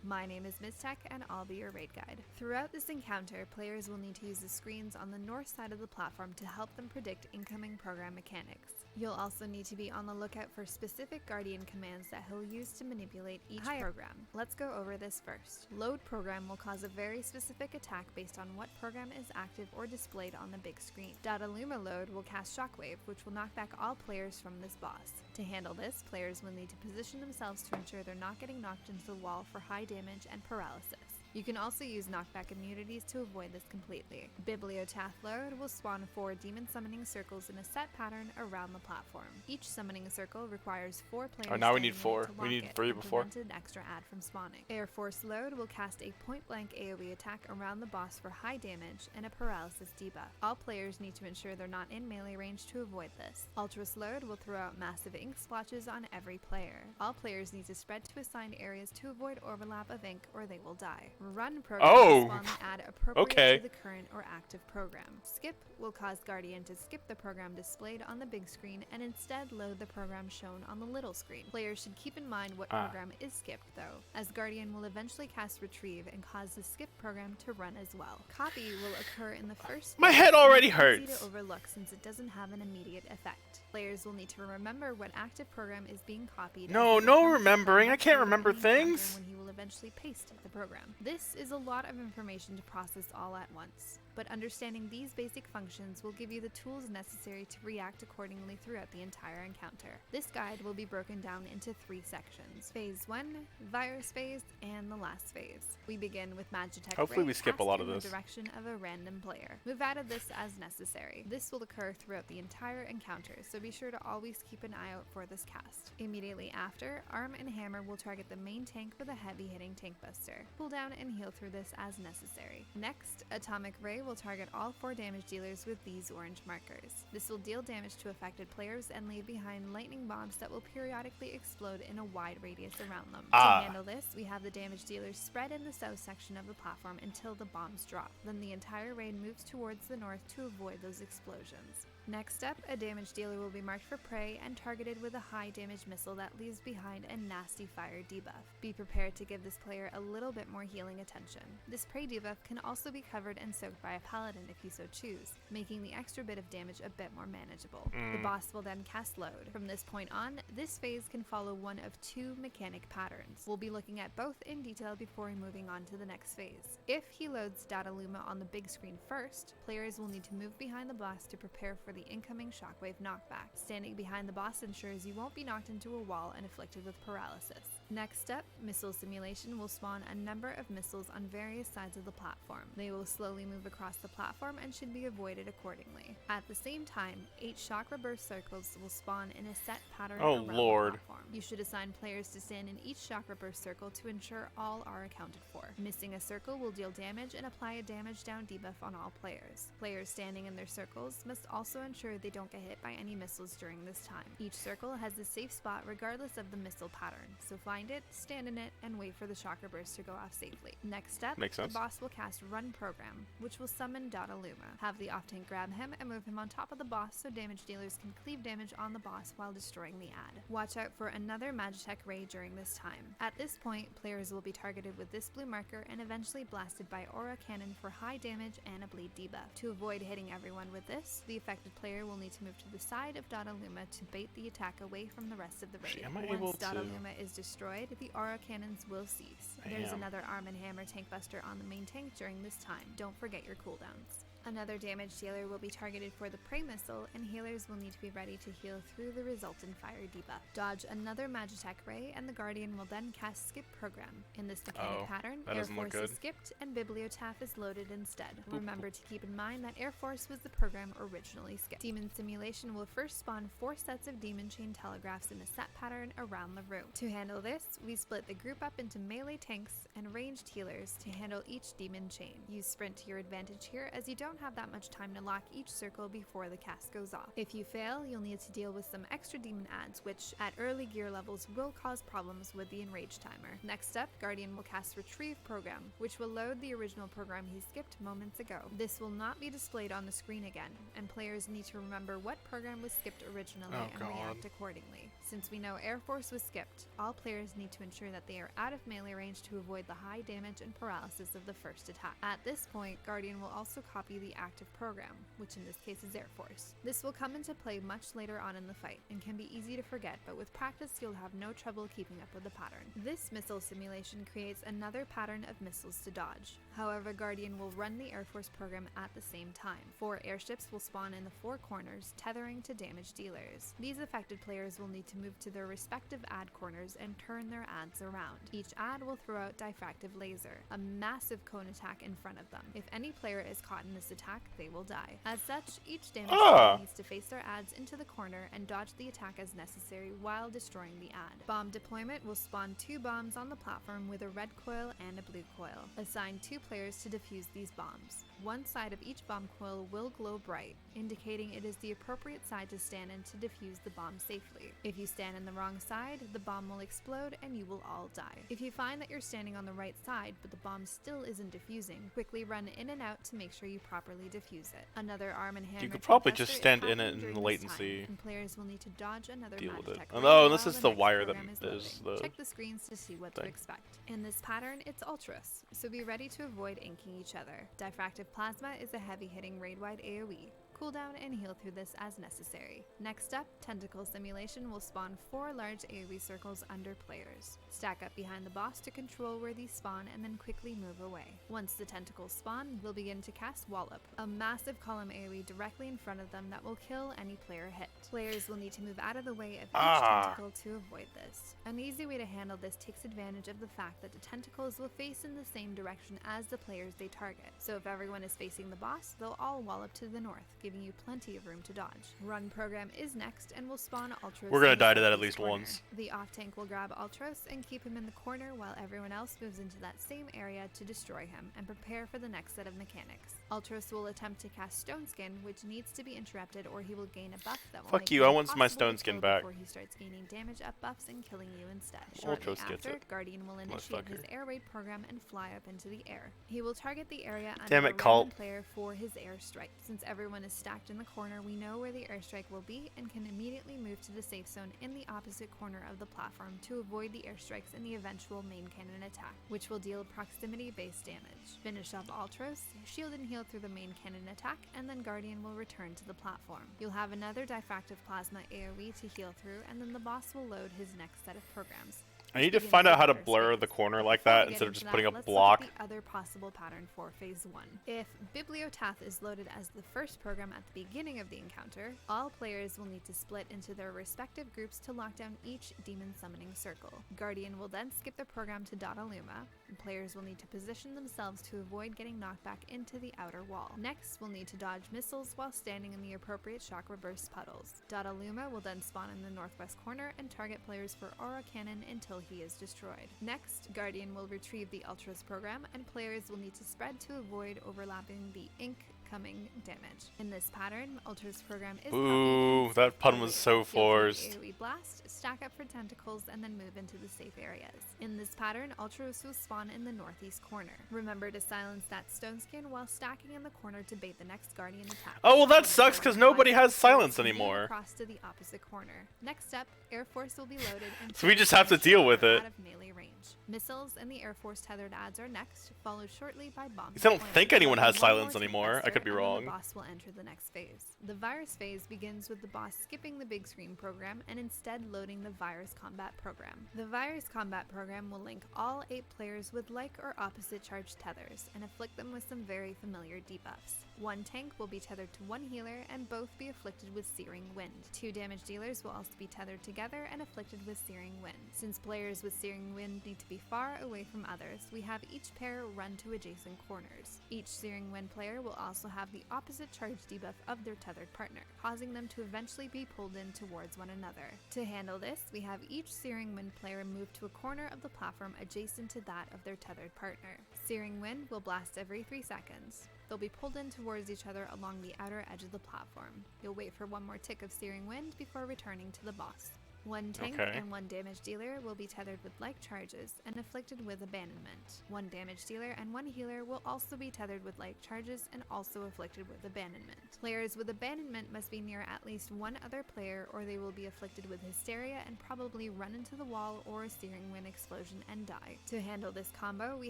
My name is Miztech and I'll be your raid guide. Throughout this encounter, players will need to use the screens on the north side of the platform to help them predict incoming program mechanics. You'll also need to be on the lookout for specific Guardian commands that he'll use to manipulate each program. Let's go over this first. Load program will cause a very specific attack based on what program is active or displayed on the big screen. Dataluma load will cast Shockwave, which will knock back all players from this boss. To handle this, players will need to position themselves to ensure they're not getting knocked into the wall for high damage and paralysis. You can also use knockback immunities to avoid this completely. Bibliotaph load will spawn 4 demon summoning circles in a set pattern around the platform. Each summoning circle requires 4 players. Oh, now we standing need in it 4. to We lock need it 3 and before. prevent an extra ad from spawning. Air Force load will cast a point-blank AoE attack around the boss for high damage and a paralysis debuff. All players need to ensure they're not in melee range to avoid this. Ultras load will throw out massive ink splotches on every player. All players need to spread to assigned areas to avoid overlap of ink or they will die. Run program will spawn the ad appropriate to the current or active program. Skip will cause Guardian to skip the program displayed on the big screen and instead load the program shown on the little screen. Players should keep in mind what program is skipped though, as Guardian will eventually cast Retrieve and cause the skip program to run as well. Copy will occur in the first My phase head and already is hurts. easy to overlook since it doesn't have an immediate effect. Players will need to remember what active program is being copied. No, as they no will come to remembering. I find can't the remember code in the encounter things. when he will eventually paste the program. This is a lot of information to process all at once, but understanding these basic functions will give you the tools necessary to react accordingly throughout the entire encounter. This guide will be broken down into 3 sections: Phase 1, Virus Phase, and the last phase. We begin with Magitech Hopefully Ray we skip a cast lot of in this. the direction of a random player. Move out of this as necessary. This will occur throughout the entire encounter, so be sure to always keep an eye out for this cast. Immediately after, Arm and Hammer will target the main tank with a heavy-hitting tank buster. Cool down and heal through this as necessary. Next, Atomic Ray will target all 4 damage dealers with these orange markers. This will deal damage to affected players and leave behind lightning bombs that will periodically explode in a wide radius around them. To handle this, we have the damage dealers spread in the south section of the platform until the bombs drop. Then the entire raid moves towards the north to avoid those explosions. Next up, a damage dealer will be marked for prey and targeted with a high damage missile that leaves behind a nasty fire debuff. Be prepared to give this player a little bit more healing attention. This prey debuff can also be covered and soaked by a paladin if you so choose, making the extra bit of damage a bit more manageable. The boss will then cast load. From this point on, this phase can follow one of 2 mechanic patterns. We'll be looking at both in detail before moving on to the next phase. If he loads Dataluma on the big screen first, players will need to move behind the boss to prepare for the incoming shockwave knockback. Standing behind the boss ensures you won't be knocked into a wall and afflicted with paralysis. Next up, Missile Simulation will spawn a number of missiles on various sides of the platform. They will slowly move across the platform and should be avoided accordingly. At the same time, 8 chakra burst circles will spawn in a set pattern around the platform. You should assign players to stand in each chakra burst circle to ensure all are accounted for. Missing a circle will deal damage and apply a damage down debuff on all players. Players standing in their circles must also ensure they don't get hit by any missiles during this time. Each circle has a safe spot regardless of the missile pattern, so find it, stand in it, and wait for the chakra burst to go off safely. Next up, the boss will cast Run Program, which will summon Dataluma. Have the off-tank grab him and move him on top of the boss so damage dealers can cleave damage on the boss while destroying the ad. Watch out for another Magitech Ray during this time. At this point, players will be targeted with this blue marker and eventually blasted by Aura Cannon for high damage and a bleed debuff. To avoid hitting everyone with this, the affected player will need to move to the side of Dataluma to bait the attack away from the rest of the raid. Once Dataluma is destroyed, the Aura Cannons will cease. There's another Arm and Hammer tank buster on the main tank during this time. Don't forget your cooldowns. Another damage dealer will be targeted for the prey missile, and healers will need to be ready to heal through the resultant fire debuff. Dodge another Magitech Ray, and the Guardian will then cast Skip Program. In this mechanic pattern, Air Force is skipped and Bibliotaph is loaded instead. Remember to keep in mind that Air Force was the program originally skipped. Demon Simulation will first spawn 4 sets of Demon Chain Telegraphs in a set pattern around the room. To handle this, we split the group up into melee tanks and ranged healers to handle each Demon Chain. Use Sprint to your advantage here, as you don't don't have that much time to lock each circle before the cast goes off. If you fail, you'll need to deal with some extra demon adds, which at early gear levels will cause problems with the enrage timer. Next up, Guardian will cast Retrieve Program, which will load the original program he skipped moments ago. This will not be displayed on the screen again, and players need to remember what program was skipped originally and react accordingly. Since we know Air Force was skipped, all players need to ensure that they are out of melee range to avoid the high damage and paralysis of the first attack. At this point, Guardian will also copy the active program, which in this case is Air Force. This will come into play much later on in the fight, and can be easy to forget, but with practice you'll have no trouble keeping up with the pattern. This missile simulation creates another pattern of missiles to dodge. However, Guardian will run the Air Force program at the same time. 4 airships will spawn in the 4 corners, tethering to damage dealers. These affected players will need to move to their respective ad corners and turn their ads around. Each ad will throw out Diffractive Laser, a massive cone attack in front of them. If any player is caught in this attack, they will die. As such, each damage dealer needs to face their ads into the corner and dodge the attack as necessary while destroying the ad. Bomb deployment will spawn 2 bombs on the platform with a red coil and a blue coil. Assign 2 players to defuse these bombs. One side of each bomb coil will glow bright, indicating it is the appropriate side to stand in to defuse the bomb safely. If you stand in the wrong side, the bomb will explode and you will all die. If you find that you're standing on the right side but the bomb still isn't diffusing, quickly run in and out to make sure you properly defuse it. Another arm and hand You could retard probably tester just is stand in happening it in during the this latency. time, and players will need to dodge another Deal with it. Magitech Oh, raid no, this while is the the next wire that program is is loading. the Check the screens to see what to thing. expect. In this pattern, it's Ultras, so be ready to avoid inking each other. Diffractive Plasma is a heavy-hitting raid-wide AoE. Cooldown and heal through this as necessary. Next up, Tentacle Simulation will spawn 4 large AoE circles under players. Stack up behind the boss to control where these spawn and then quickly move away. Once the tentacles spawn, we'll begin to cast Wallop, a massive column AoE directly in front of them that will kill any player hit. Players will need to move out of the way of each tentacle to avoid this. An easy way to handle this takes advantage of the fact that the tentacles will face in the same direction as the players they target. So if everyone is facing the boss, they'll all wallop to the north, giving you plenty of room to dodge. Run program is next and will spawn Ultros. We're gonna in the die to that at southeast least corner. once. The off tank will grab Ultros and keep him in the corner while everyone else moves into that same area to destroy him and prepare for the next set of mechanics. Ultros will attempt to cast Stone Skin, which needs to be interrupted or he will gain a buff that will Fuck make you, it I want my impossible Stone to Skin kill back. before he starts gaining damage up buffs and killing you instead. Shortly Ultros gets after, it. Guardian will initiate his air raid program and fly up into the air. He will target the area under Damn a it, random Cult. player for his airstrike. Since everyone is stacked in the corner, we know where the airstrike will be and can immediately move to the safe zone in the opposite corner of the platform to avoid the airstrikes in the eventual main cannon attack, which will deal proximity-based damage. Finish off Ultros, shield and heal through the main cannon attack, and then Guardian will return to the platform. You'll have another Diffractive Plasma AoE to heal through, and then the boss will load his next set of programs. I need to find out how to blur the corner like that instead of just putting a block. Let's look at the other possible pattern for Phase 1. If Bibliotath is loaded as the first program at the beginning of the encounter, all players will need to split into their respective groups to lock down each demon summoning circle. Guardian will then skip the program to Dottaluma, and players will need to position themselves to avoid getting knocked back into the outer wall. Next, we'll need to dodge missiles while standing in the appropriate shock reverse puddles. Dottaluma will then spawn in the northwest corner and target players for Aura Cannon until he is destroyed. Next, Guardian will retrieve the Ultras program, and players will need to spread to avoid overlapping the incoming damage. In this pattern, Ultras program is Ooh, that pun was so forced. AoE blast, stack up for tentacles, and then move into the safe areas. In this pattern, Ultras will spawn in the northeast corner. Remember to silence that Stone Skin while stacking in the corner to bait the next Guardian attack. Oh, well that sucks because nobody has silence anymore. Across to the opposite corner. Next up, Air Force will be loaded and So we just have to deal with it. out of melee range. Missiles and the Air Force tethered adds are next, followed shortly by bombs. I don't think anyone has silence anymore. I could be wrong. The boss will enter the next phase. The virus phase begins with the boss skipping the big screen program and instead loading the virus combat program. The virus combat program will link all 8 players with like or opposite charged tethers and afflict them with some very familiar debuffs. One tank will be tethered to one healer and both be afflicted with Searing Wind. 2 damage dealers will also be tethered together and afflicted with Searing Wind. Since players with Searing Wind need to be be far away from others, we have each pair run to adjacent corners. Each Searing Wind player will also have the opposite charge debuff of their tethered partner, causing them to eventually be pulled in towards one another. To handle this, we have each Searing Wind player move to a corner of the platform adjacent to that of their tethered partner. Searing Wind will blast every 3 seconds. They'll be pulled in towards each other along the outer edge of the platform. You'll wait for one more tick of Searing Wind before returning to the boss. One tank and one damage dealer will be tethered with like charges and afflicted with abandonment. One damage dealer and one healer will also be tethered with like charges and also afflicted with abandonment. Players with abandonment must be near at least one other player or they will be afflicted with hysteria and probably run into the wall or a Searing Wind explosion and die. To handle this combo, we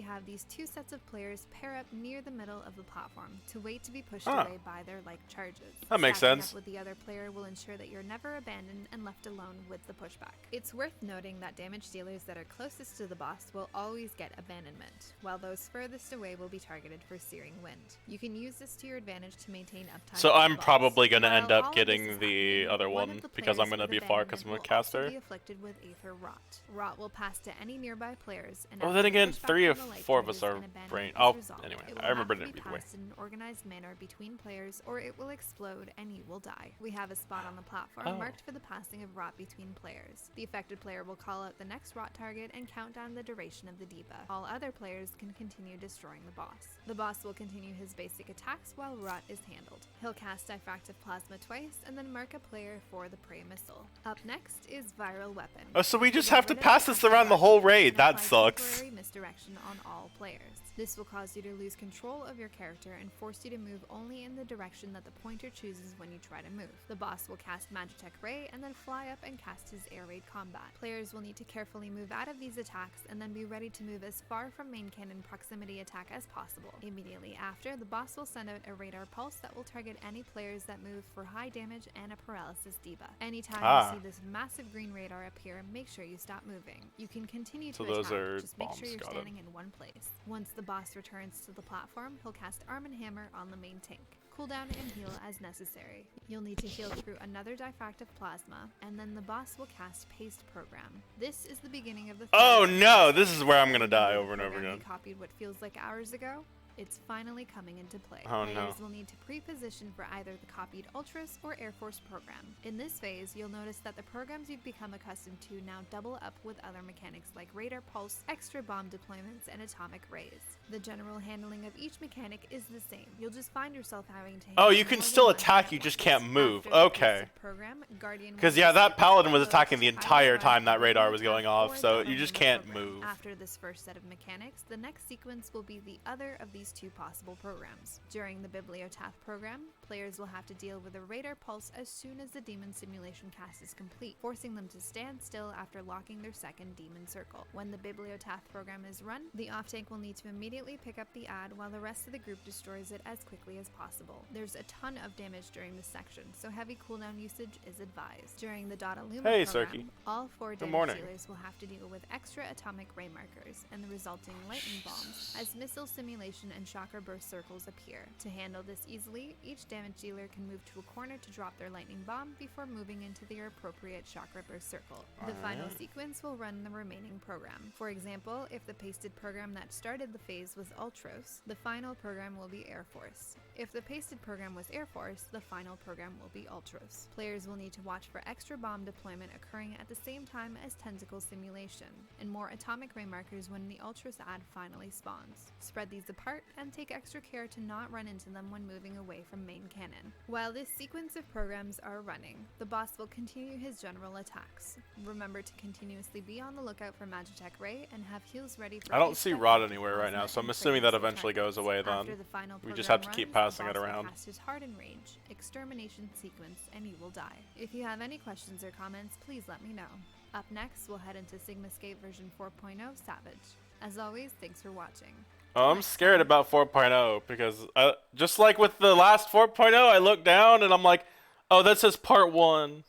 have these 2 sets of players pair up near the middle of the platform to wait to be pushed away by their like charges. That makes Stacking sense. up with the other player will ensure that you're never abandoned and left alone with the pushback. It's worth noting that damage dealers that are closest to the boss will always get abandonment, while those furthest away will be targeted for Searing Wind. You can use this to your advantage to maintain uptime. So with the I'm boss. probably gonna While end all up of getting this is the happening, other one one of the because I'm players gonna with be far because I'm a abandonment will also caster. be afflicted with Aether Rot. Rot will pass to any nearby players. And Oh, after then the again, pushback 3 from of the light 4 of us charges are and abandonment brain. is Oh, resolved, anyway, it will I remember have to it be either way. passed in an organized manner between players, or it will explode and you will die. We have a spot on the platform marked for the passing of Rot between players. The affected player will call out the next Rot target and count down the duration of the debuff. All other players can continue destroying the boss. The boss will continue his basic attacks while Rot is handled. He'll cast Diffractive Plasma twice and then mark a player for the Prey Missile. Up next is Viral Weapon. Oh, so we This will just get have to rid of pass the this effect around the of whole Rot raid. and That apply sucks. temporary misdirection on all players. This will cause you to lose control of your character and force you to move only in the direction that the pointer chooses when you try to move. The boss will cast Magitech Ray and then fly up and cast his air raid combat. Players will need to carefully move out of these attacks and then be ready to move as far from main cannon proximity attack as possible. Immediately after, the boss will send out a radar pulse that will target any players that move for high damage and a paralysis debuff. Anytime you see this massive green radar appear, make sure you stop moving. You can continue to So those attack, are just make sure bombs, you're got it. standing in one place. Once the boss returns to the platform, he'll cast Arm and Hammer on the main tank. Cooldown and heal as necessary. You'll need to heal through another Diffractive Plasma, and then the boss will cast Paste Program. This is the beginning of the Oh third no, phase. this is where I'm gonna die The over and over program again. you copied what feels like hours ago. It's finally coming into play. Oh, no. Players will need to pre-position for either the copied Ultras or Air Force program. In this phase, you'll notice that the programs you've become accustomed to now double up with other mechanics like Radar Pulse, extra bomb deployments, and atomic rays. The general handling of each mechanic is the same. You'll just find yourself having to Oh, handle you can more than still one attack, at you just once. can't move. After the Okay. pasted program, Guardian Because will yeah, that receive paladin was loads attacking the to entire either time that ride radar the was going attack off, or so the you just other can't program. move. After this first set of mechanics, the next sequence will be the other of these 2 possible programs. During the Bibliotath program, players will have to deal with a radar pulse as soon as the demon simulation cast is complete, forcing them to stand still after locking their second demon circle. When the Bibliotath program is run, the off-tank will need to immediately pick up the ad while the rest of the group destroys it as quickly as possible. There's a ton of damage during this section, so heavy cooldown usage is advised. During the Dota Luma Hey, program, Cirky. all 4 damage morning. dealers will have to deal with extra atomic ray markers and the resulting lightning bombs as missile simulation and shocker burst circles appear. To handle this easily, each damage dealer can move to a corner to drop their lightning bomb before moving into their appropriate chakra burst circle. The final sequence will run the remaining program. For example, if the pasted program that started the phase was Ultros, the final program will be Air Force. If the pasted program was Air Force, the final program will be Ultros. Players will need to watch for extra bomb deployment occurring at the same time as tentacle simulation, and more atomic ray markers when the Ultros ad finally spawns. Spread these apart and take extra care to not run into them when moving away from main cannon. While this sequence of programs are running, the boss will continue his general attacks. Remember to continuously be on the lookout for Magitech Ray and have heals ready for I don't each see type Rod of anywhere right now, plasma so I'm and assuming prey that missile eventually goes targets. away then. After the final We just program have to keep runs, passing the it boss will around. cast his Hardened Rage, Extermination sequence, and you will die. If you have any questions or comments, please let me know. Up next, we'll head into Sigmascape version 4.0 Savage. As always, thanks for watching. Oh, I'm scared about 4.0 because just like with the last 4.0, I look down and I'm like, oh, that says part 1.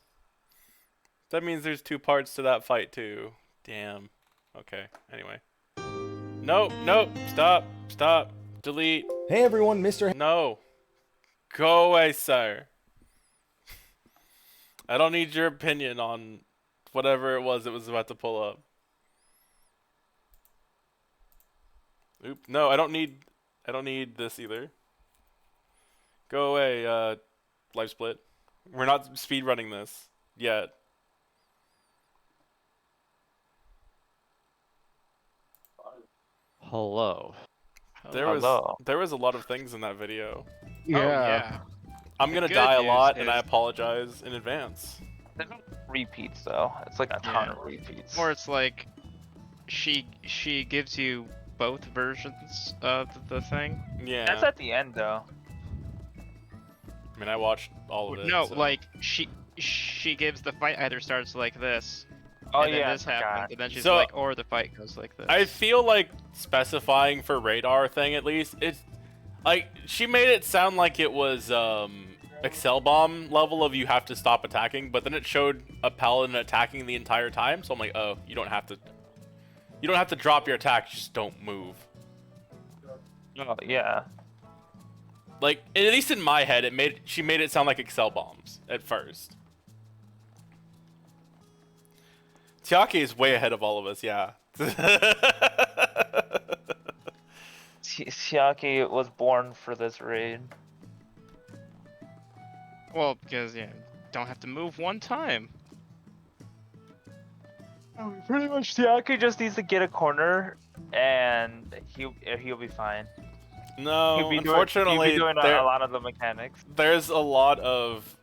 That means there's 2 parts to that fight too. Damn. Okay, anyway. Nope, nope, stop, delete. Hey everyone, Mr. No. Go away, sir. I don't need your opinion on whatever it was about to pull up. Oop. No, I don't need this either. Go away, life split. We're not speed running this yet. Hello. There was a lot of things in that video. Oh yeah. I'm The gonna good die a news lot, and I is- apologize in advance. There's no repeats though. It's like a ton of repeats. Or it's like she gives you both versions of the thing. Yeah. That's at the end though. I mean, I watched all of it. No, so. like she gives the fight either starts like this. Oh and then yeah, this I forgot. happens, and then she's So- like, or the fight goes like this. I feel like specifying for radar thing at least, it's like she made it sound like it was Excel bomb level of you have to stop attacking, but then it showed a paladin attacking the entire time, so I'm like, oh, you don't have to drop your attack, just don't move. Oh yeah. Like, at least in my head, she made it sound like Excel bombs at first. Tiaki is way ahead of all of us, yeah. Siaki was born for this raid. Well, because yeah, don't have to move one time. Pretty much, Siaki just needs to get a corner, and he'll be fine. No, He'll be unfortunately, doing a lot of the mechanics. there's a lot of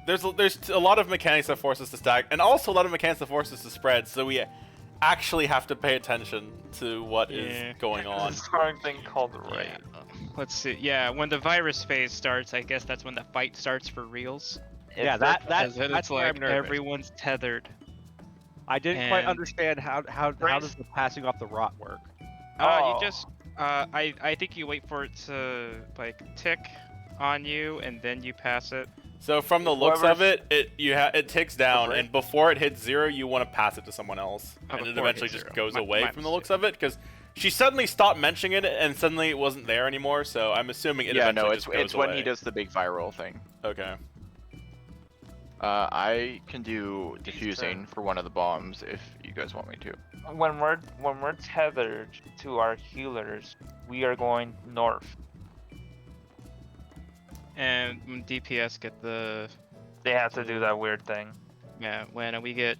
there's a lot of mechanics that force us to stack, and also a lot of mechanics that force us to spread. So we actually have to pay attention to what is going on. There's a strong thing called raid. Yeah. Let's see. Yeah, when the virus phase starts, I guess that's when the fight starts for reals. Yeah, Because then that's it's where like I'm nervous. everyone's tethered. I didn't quite and- understand how does the passing off the rot work? Oh. You just I think you wait for it to like tick on you and then you pass it. So from the looks of Whoever's- it, it ticks down, and before it hits 0, you want to pass it to someone else, Oh, and it before it eventually hits just 0. goes My away from the looks mistake. of it, because she suddenly stopped mentioning it, and suddenly it wasn't there anymore. So I'm assuming it Yeah, eventually no, just goes it's when away. he does the big viral thing. Okay. I can do diffusing for one of the bombs if you guys want me to. When we're tethered to our healers, we are going north. And when DPS get the They have to do that weird thing. when we get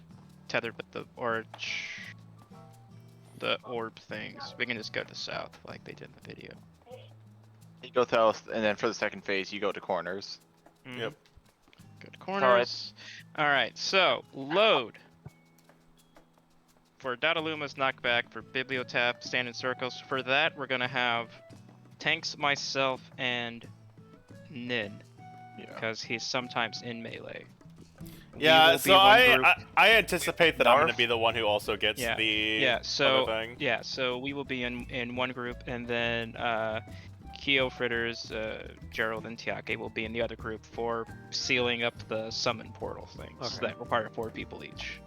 tethered with the orb things, we can just go to south like they did in the video. You go south, and then for the second phase, you go to corners. Yep. Good corners. Alright, so load. For Dadaluma's knockback, for Bibliotap, stand in circles. For that, we're gonna have tanks, myself, and Nin. Yeah. Because he's sometimes in melee. We Yeah, will be so one group. I anticipate that I'm going to North? be the one who also gets Yeah. the So other thing. yeah, so we will be in one group, and then Keo Fritters, Gerald, and Tiake will be in the other group for sealing up the summon portal things that require 4 people each.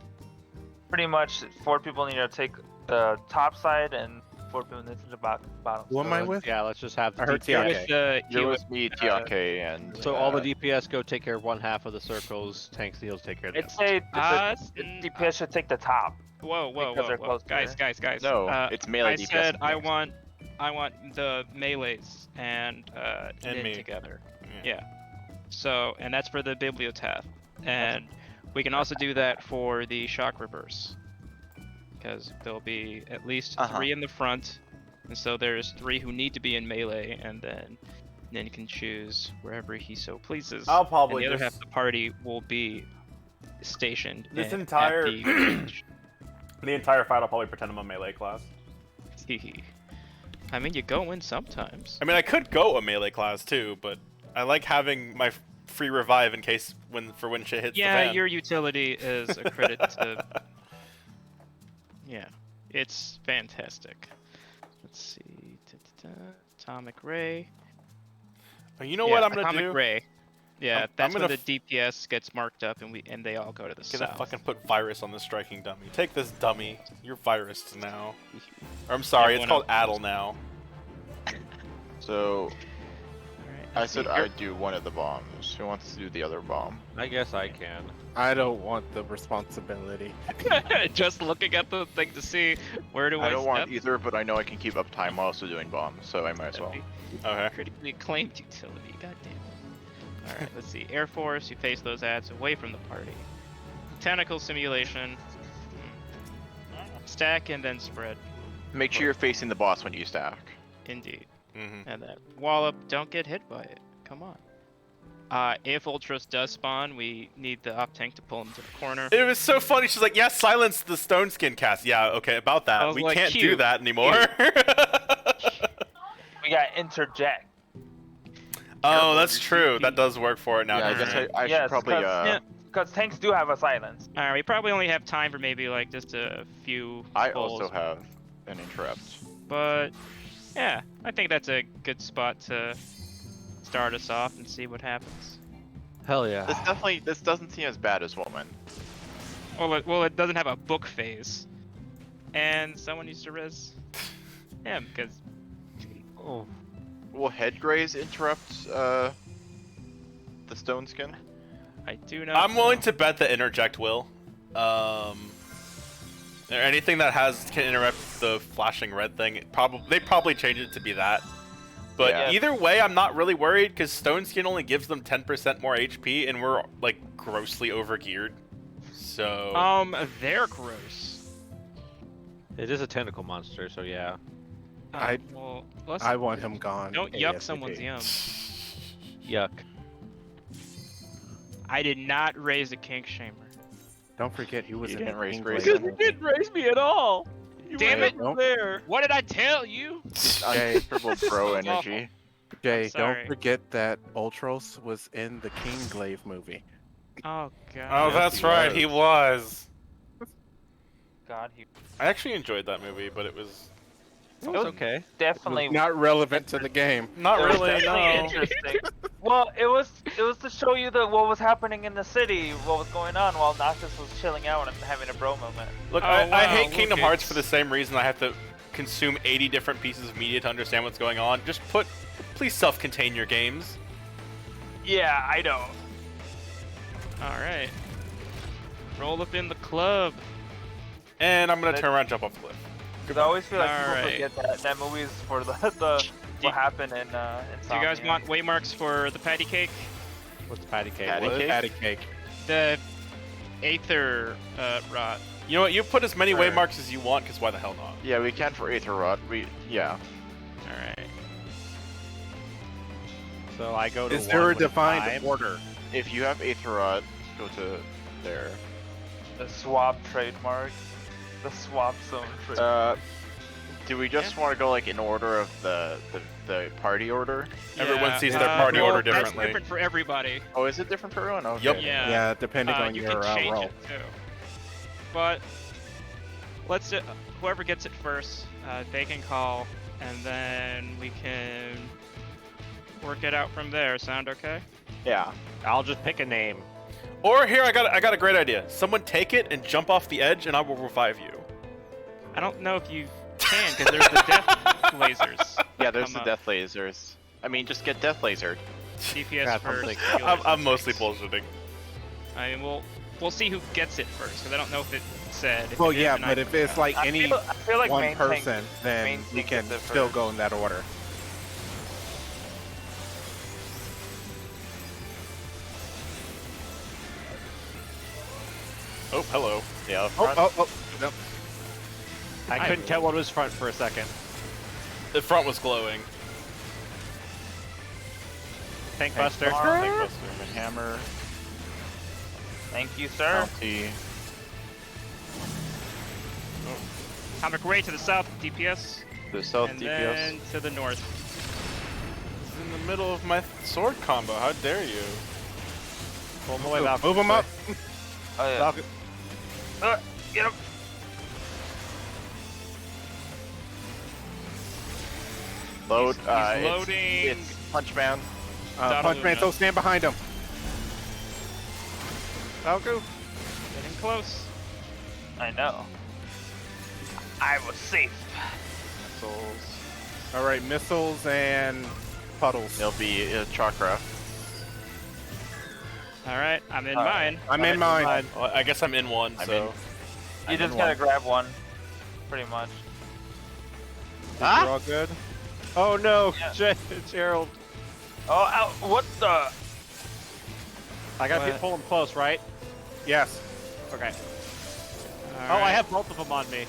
Pretty much, 4 people need to take the top side, and 4 people need to the bottom. Who am I with? Yeah, let's just have the I heard You're DPS. with You're Keo, with me, Tiake, and So all the DPS go take care of one half of the circles. Tanks and heals take care of the I'd other. say Uh, the DPS should take the top. whoa, because they're closer. guys. No, it's melee I DPS. said and I tanks. want the melees and Nin me. together. Yeah. So, and that's for the Bibliotaph. And we can also do that for the Shock Reverse. Because there'll be at least 3 in the front. And so there's 3 who need to be in melee, and then Nin can choose wherever he so pleases. I'll probably and the other just- half of the party will be stationed This at entire- the range. The entire fight, I'll probably pretend I'm a melee class. I mean, you go in sometimes. I mean, I could go a melee class too, but I like having my free revive in case when shit hits the Yeah, fan. your utility is a credit to. Yeah, it's fantastic. Let's see. Atomic Ray. Oh, you know what I'm gonna Atomic do? Ray. Yeah, I'm that's gonna when the DPS gets marked up and they all go to the Gonna south. fucking put virus on this striking dummy. Take this dummy. You're virused now. Or I'm sorry, it's Everyone called Addle now. So, Alright. I said I'd do one of the bombs. Who wants to do the other bomb? I guess I can. I don't want the responsibility. Just looking at the thing to see where do I, I don't step. want either, but I know I can keep up time while also doing bombs, so I might as well. Okay. Critically acclaimed utility, goddamn. Alright, let's see. Air Force, you face those ads away from the party. Tentacle simulation. Stack and then spread. Make sure you're facing the boss when you stack. Indeed. Mm-hmm. And that wallop, don't get hit by it. Come on. If Ultros does spawn, we need the op tank to pull him to the corner. It was so funny. She's like, "Yeah, silence the stone skin cast." Yeah, okay, about I that. was We like, can't Q, do that anymore. We got interject. Oh, that's true. That does work for it now. Yeah, I doesn't guess it? I should Yes, probably because tanks do have a silence. Alright, we probably only have time for maybe like just a few I pulls, also have an interrupt. but yeah, I think that's a good spot to start us off and see what happens. Hell yeah. This doesn't seem as bad as Woman. Well, it doesn't have a book phase, and someone used to res him because Oh. Will head graze interrupt the stone skin? I do not. I'm willing know. to bet that interject will. Anything that can interrupt the flashing red thing, they probably change it to be that. But Yeah. either way, I'm not really worried because stone skin only gives them 10% more HP, and we're like grossly overgeared. So They're gross. It is a tentacle monster, so yeah. Well, let's I want him gone. don't yuck ASAP. someone's yum. Yuck. I did not raise a kink shamer. Don't forget he was You in didn't the raise King Grace. Blade You movie. didn't raise me at all. You Damn were it. right there. What did I tell you? Uncomfortable bro That's awful. energy. Jay, Sorry. don't forget that Ultros was in the Kingglaive movie. Oh god. Oh, that's right. He was. God, he I actually enjoyed that movie, but it was It was okay. definitely Not relevant to the game. not it was really. definitely No. interesting. Well, it was to show you what was happening in the city, what was going on while Noctis was chilling out and having a bro moment. Look, Oh, I wow, hate look, Kingdom Hearts for it's- the same reason I have to consume 80 different pieces of media to understand what's going on. Please self-contain your games. Yeah, I know. All right. Roll up in the club. And I'm gonna turn around and jump off the cliff. Because I always feel like people Alright. forget that movie's for the what happened in Do you guys Insomnia. want waymarks for the patty cake? What's patty cake? Patty What? cake? Patty cake. The Aether rot. You know what? You put as many Alright. waymarks as you want, because why the hell not? Yeah, we can for Aether Rot. Yeah. All right. So I go to Is there a one with defined time. order? If you have Aether Rot, go to there. The swap trademark. The swap zone trademark. Do we just want to go like in order of the party order? Everyone sees their party order That's differently. different for everybody. Oh, is it different for everyone? Okay. Yep. Yeah. Yeah, depending on you your can change role. it too. But let's whoever gets it first, they can call, and then we can work it out from there. Sound okay? Yeah. I'll just pick a name. Or here, I got a great idea. Someone take it and jump off the edge, and I will revive you. I don't know if you can, because there's the death lasers. Yeah, there's Come the up. death lasers. I mean, just get death lasered. DPS Yeah, first. something. healers I'm mostly next. bullshitting. I mean, we'll see who gets it first, because I don't know if it said. If Well, it is, yeah, then I but if it's like I any feel like one main person, tank, then main we tank can gets it still first. go in that order. Oh, hello. Yeah. No. I couldn't tell what was front for a second. The front was glowing. Tank Buster. Buster, Hammer, Thank you, sir. Bounty. Comic Ray to the south, DPS, The South and DPS. then to the north. This is in the middle of my sword combo. How dare you? Pull him away, Valkyrie. Move him up. Oh yeah. Valkyrie. Get him. Load. He's It's loading. Punch Man. Punch Man, so stand behind him. Valkyrie. Getting close. I know. I was safe. Missiles. All right, missiles and puddles. It'll be chakra. All right, I'm in mine. I'm in mine. Well, I guess I'm in one, I'm so. You just gotta grab one, pretty much. You're all good. Oh no, Yeah. Gerald. Oh, ow, what the? I gotta What? pull him close, right? Yes. Okay. All I right. have both of them on me.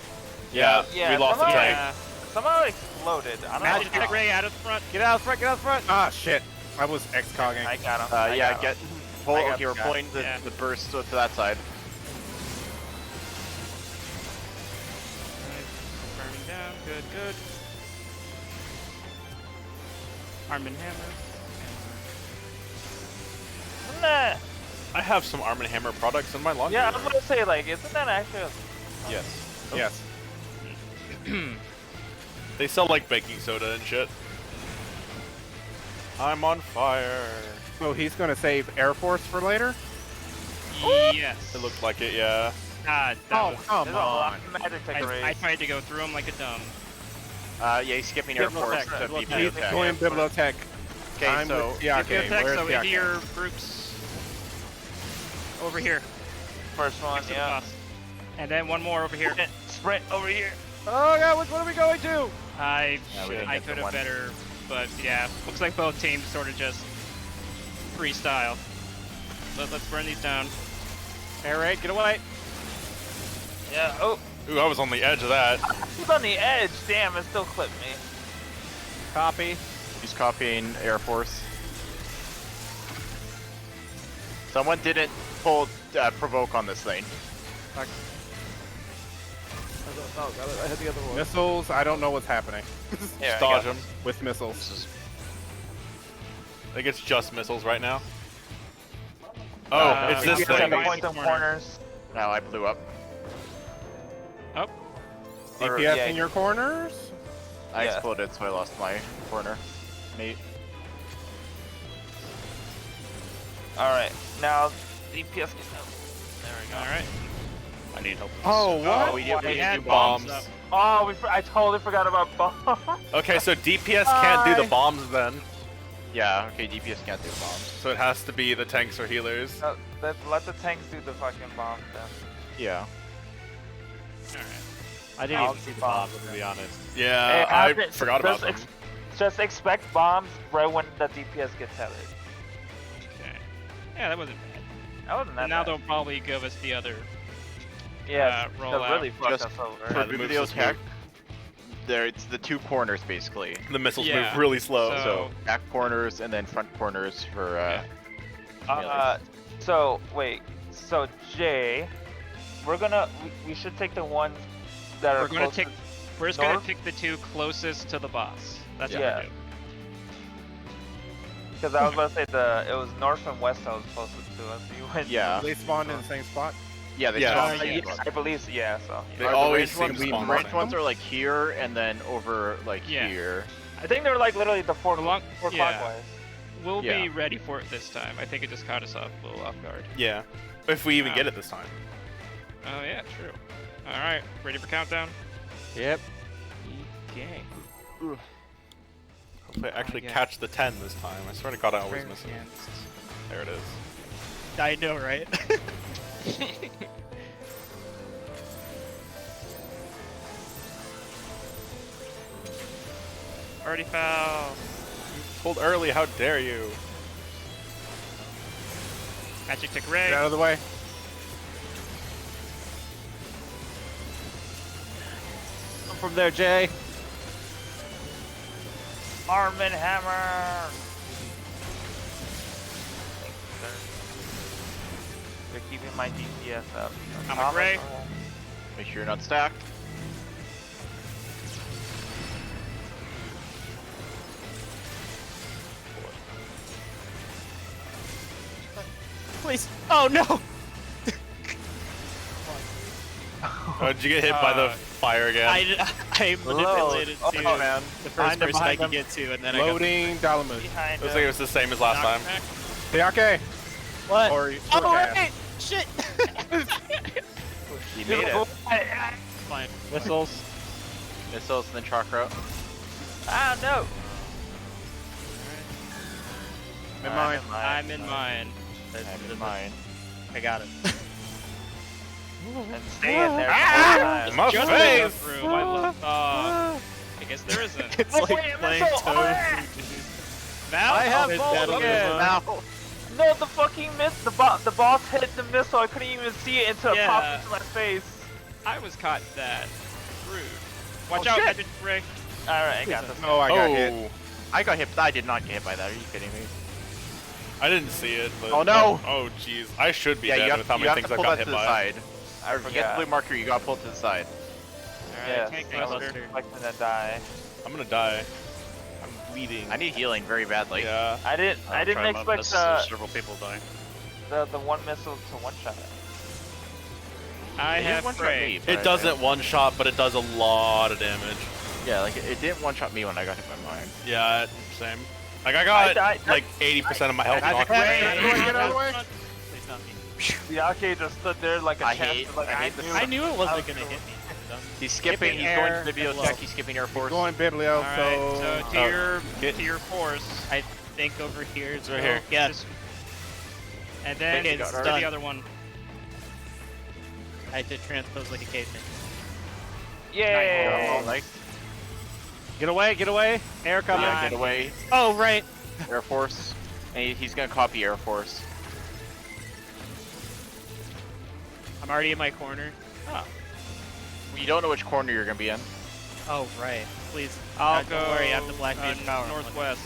Yeah, Yeah, we lost the somehow, tank. Somehow exploded. I don't Magic know. Trick how. Ray out of the front. Get out of front, get out of front! Ah, shit. I was X-cogging. I got him. Yeah, got him. pull. I got Okay, we're this guy. pulling Yeah. the burst to that side. Burning down. Good, good. Arm and hammer. Isn't that? I have some Arm & Hammer products in my laundry. Yeah, I was gonna say, like, isn't that actually a... Yes. Yes. They sell like baking soda and shit. I'm on fire. So he's gonna save Air Force for later? Yes. It looked like it, yeah. God, that Oh, was, come There's a lot on. of magic I decorations. tried to go through them like a dumb. Yeah, he's skipping Air Force Bibliotech, to Bibliotech. He's Bibliotech. going Bibliotech. Okay, I'm so with Yake. Bibliotech, Where's so into Yake? your groups. Over here. First one, Next to the yeah. boss. And then one more over here. Sprint over here. Oh god, which one are we going to? I Yeah, we didn't I get the could have one. better, but yeah, looks like both teams sort of just freestyle. Let's burn these down. Air raid, get away. Yeah, oh. Ooh, I was on the edge of that. He's on the edge. Damn, it still clipped me. Copy. he's copying Air Force. Someone didn't pull provoke on this thing. Oh god, I hit the other one. Missiles, I don't know what's happening. Yeah, Just dodge them. With missiles. I think it's just missiles right now. Oh, it's this You thing. have to Right. point them corners. Now I blew up. Oh, Or- DPS yeah. in your corners? I Yeah. exploded, so I lost my corner. Mate. Alright, now DPS can help. There we go. all right. I need help. Oh, what? Oh, we did had do bombs. bombs Oh, I totally forgot about bombs. Okay, so DPS can't do the bombs then. Yeah, okay, DPS can't do bombs. So it has to be the tanks or healers. No, let the tanks do the fucking bombs then. Yeah. All right. I didn't I'll even see do the bombs. bomb, to be honest. Yeah, Hey, I after- forgot about them. Just expect bombs right when the DPS gets tethered. Okay. Yeah, that wasn't bad. That wasn't that And now bad. they'll probably give us the other. Yeah, roll they'll out. really fuck Just us over. For Yeah, the moves just Bibliotech, move. there it's the two corners basically. The missiles Yeah. move really slow. So- So back corners and then front corners for So wait, so Jay, we should take the ones that are We're gonna closest- take. We're just gonna north? pick the two closest to the boss. That's Yeah. what we're doing. Because I was about to say it was north and west that was closest to us. You went. Yeah. They spawned in the same spot? yeah, they Yeah. spawn Yeah, in the I believe so, yeah. So They Are the always ranged seem ones, to spawn the the ranged same. ones are like here and then over like Yeah. here. I think they're like literally the four Yeah. clockwise. We'll Yeah. be ready for it this time. I think it just caught us off a little off guard. Yeah, if we even Wow. get it this time. Oh yeah, true. All right, ready for countdown? Yep. Okay. Hopefully I actually yeah. catch the 10 this time. I swear to God I always Prayer miss it. hands. There it is. I know, right? Already foul. Pulled early, how dare you? Magic Tick Get Ray. out of the way. Come from there, Jay. Arm and hammer. They're keeping my DPS up. I'm a Ray. Make sure you're not stacked. Please. Oh no! Oh, did you get hit by the fire again? I manipulated Oh, to man. the first Behind them, person I behind could them. get to, and then Loading Dalamus. Behind Looks like it was the same as last time. Yake. What? Or, Oh, okay. right! Shit! You made it. Fine. Missiles and then chakra. Ah, no. in mine. I'm in mine. I'm in mine. I got it. And stay in there. the whole time. My Just face! enough room. I love. I guess there isn't. It's Oh, like wait, playing missile! Toad. Now I have it's both better again. than Now. No, the fucking the boss hit the missile. I couldn't even see it until it Yeah. popped into my face. I was caught that. Rude. Watch Oh, out, shit. Magic Ray. Alright, I got this. Oh, I got hit. Oh, I got hit. I did not get hit by that. Are you kidding me? I didn't see it. But... Oh, no. Oh jeez, I should be Yeah, dead you with how have, you many have things to I pull got that hit to the by. side. I forgot. forget the blue marker. You got pulled to the side. Alright, Yeah, tank I was buster. expecting to die. I'm gonna die. I'm bleeding. I need healing very badly. Yeah. I didn't expect several people dying. the one missile to one shot. I It have didn't one-shot Prey. me, but It doesn't one shot, but it does a lot of damage. Yeah, like it didn't one shot me when I got hit by mine. Yeah, same. Like I got died. like 80% of my health knocked Hey, away. get out of the way. Please not me. The arcade just stood there like a I chest. hate- Like, I hate this. I knew it I wasn't was gonna so- hit me. He's skipping. He's air going to and bibliothèque. low. He's skipping Air Force. Going Biblio, Alright, so to Oh. your Get- to your force. I think over here. It's right here. Yeah. And then Okay, it's it's to done. the other one. I had to transpose like a caveman. Yay! Oh, nice. Get away, get away. Air coming. Yeah, get away. Oh right. Air Force. And he's gonna copy Air Force. I'm already in my corner. You don't know which corner you're gonna be in. Oh right. Please. I'll don't go worry. I have the black mage power. northwest.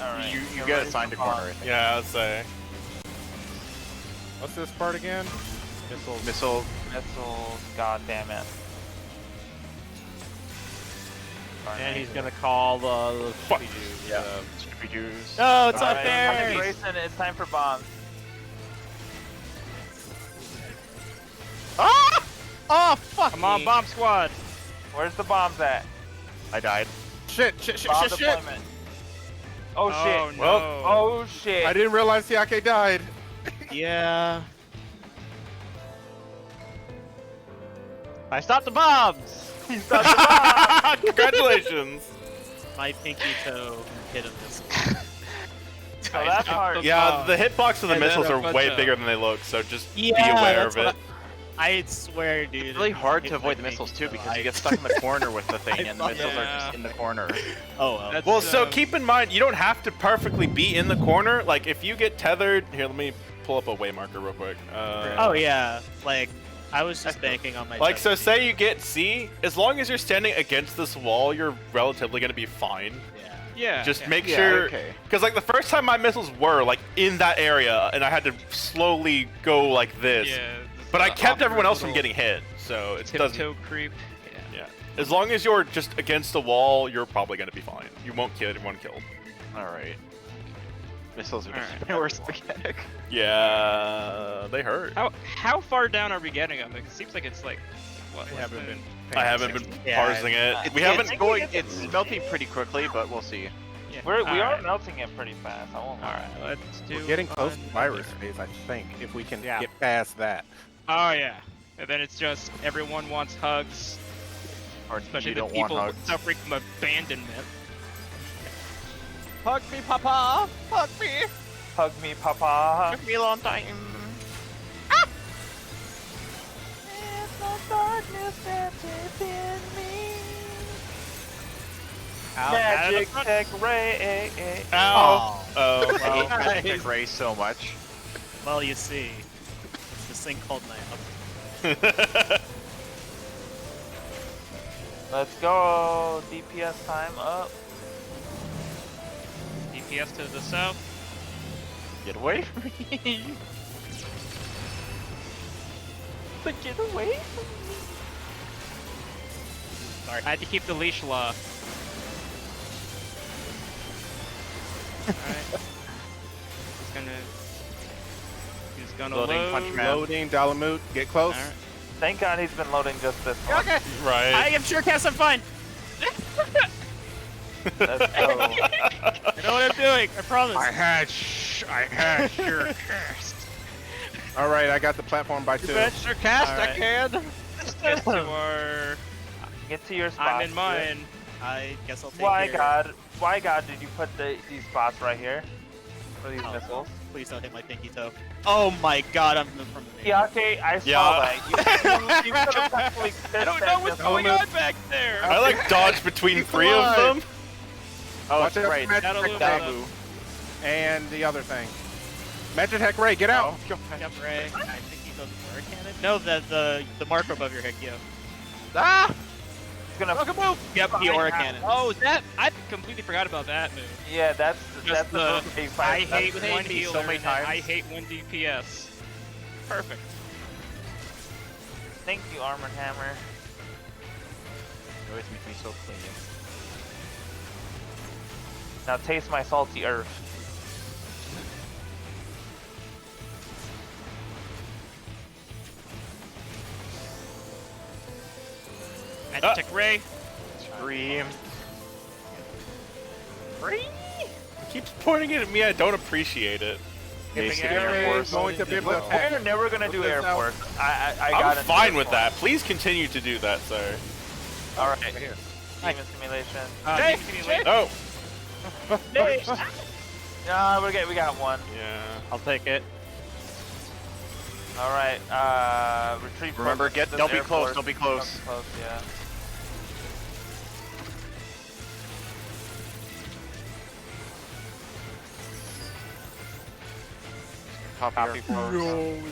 Alright. You get get ready assigned a for corner. bomb. I think. Yeah, I'd say. What's this part again? Missile. Missiles, god damn it. And he's gonna call the Fuck. Yeah. Scooby-Doo's. No, it's Alright, not fair. Grayson, it's time for bombs. Ah! Oh fuck! Come on, me. bomb squad. Where's the bombs at? I died. Shit. Bomb deployment. Oh shit. No. Well, Oh shit. I didn't realize Siake died. Yeah. I stopped the bombs. congratulations. My pinky toe hit him this. Oh, that's hard. Yeah, the hitbox of the And then missiles a are bunch way of- bigger than they look, so just be Yeah, aware of that's it. I swear, dude. It's really hard it to hit avoid my the missiles pinky too toe. because you get stuck in the corner with the thing, I and the thought- missiles are Yeah. just in the corner. Oh well. That's, Well, so uh, keep in mind, you don't have to perfectly be in the corner. Like, if you get tethered... Here, let me pull up a way marker real quick. Oh yeah. Like I was just banking on my. Like, so 17. say you get C, as long as you're standing against this wall, you're relatively going to be fine. Yeah. Yeah. Just yeah. make Yeah, sure... okay. Because, like, the first time my missiles were, like, in that area, and I had to slowly go like this. Yeah. But I kept everyone else from little getting hit, so it doesn't... tiptoe creep. Yeah. Yeah. As long as you're just against the wall, you're probably going to be fine. You won't get anyone killed. All right. Missiles are just Alright. my worst mechanic. Yeah, they hurt. How far down are we getting them? It seems like it's like what? We haven't been. I haven't been Yeah, parsing it. It's, We haven't... It's going. It's melting pretty quickly, but we'll see. Yeah. We are Alright. melting it pretty fast. I won't lie. Alright, let's do. We're getting close to one virus there. phase, I think, if we can Yeah. get past that. Oh yeah. And then it's just everyone wants hugs, Or especially you the don't want people hugs. suffering from abandonment. Hug me, Papa. Hug me. Hug me, papa. Took me a long time. Magic tech ray. Ow. I Oh. hate Well, Magic Ray so much. Well, you see, it's this thing called my up. Let's go. DPS time up. DPS to the south. Get away from me. But get away from me. Sorry, I had to keep the leash law. Alright. He's gonna Loading load. punch man. Loading, Dalamute, get close. Alright. Thank God he's been loading just this one. Okay. Right. I am sure cast. I'm fine. Let's go. I know what I'm doing. I promise. I had sure cast. All right, I got the platform by 2. Sure cast. I Alright. can. Get to our. Get to your spot. I'm in mine. I guess I'll take Why your... God? Why God did you put these spots right here for these missiles? Please don't hit my pinky toe. Oh my god, I'm from the Yeah, okay, I saw that. You could have actually I don't know what's going on back there. I like dodged between 3 of them. Oh, Watch that's out right. for Magic That'll Tech move Ray. And the other thing. Magitech Ray, get out! Yep, Ray. I think he goes for a cannon. No, the marker above your head, yo. Ah! It's gonna move! Yep, he aura cannon. Oh, that I completely forgot about that move. Yeah, that's Just the move they I fight. hate That's one so healer many and times. I hate one DPS. Perfect. Thank you, Armor Hammer. You always make me so clean. Now taste my salty earth. Magic Ray. Scream. He keeps pointing it at me. I don't appreciate it. Basic Air Air Ray Force. is going to be able to attack. We're never gonna do Look Air this out. Force. I I'm got fine with that. Please continue to do that, sir. Alright. Right here. Demon simulation. Hey, Oh, No, we got one. yeah. I'll take it. Alright, retrieve. Remember, focus, don't be Air close, Force. don't be close. Don't be close, yeah. Copy force.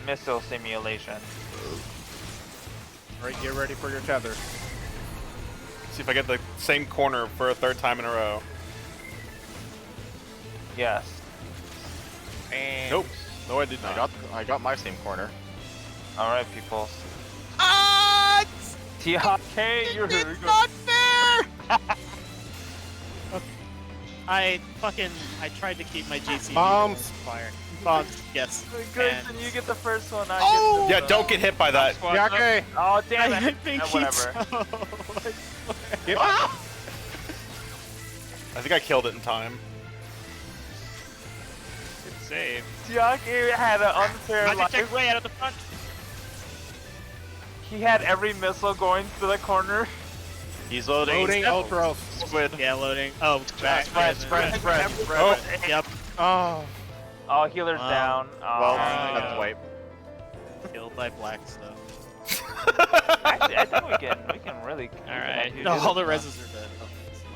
Missile simulation. Alright, get ready for your tether. See if I get the same corner for a 3rd time in a row. Yes. And Nope. No, I did not. I got my same corner. Alright, people. Ah! THK, you're not fair! I tried to keep my GC Bombs. fire. Bombs, yes. Grayson, you get the first one. Oh! Yeah, don't get hit by that. Yake! Oh, damn I it. think Whatever. Get I think I killed it in time. Good save. THK had an unfair Magic life. Ray out of the front. He had every missile going to the corner. He's loading. Loading Ultros. Squid. Yeah, loading. Oh, back. Spread. Oh, Yep. Oh. Oh, healer's down. Oh. Well, that's wipe. Killed by black stuff. Actually, I think we can really. Alright. No, all the reses are dead.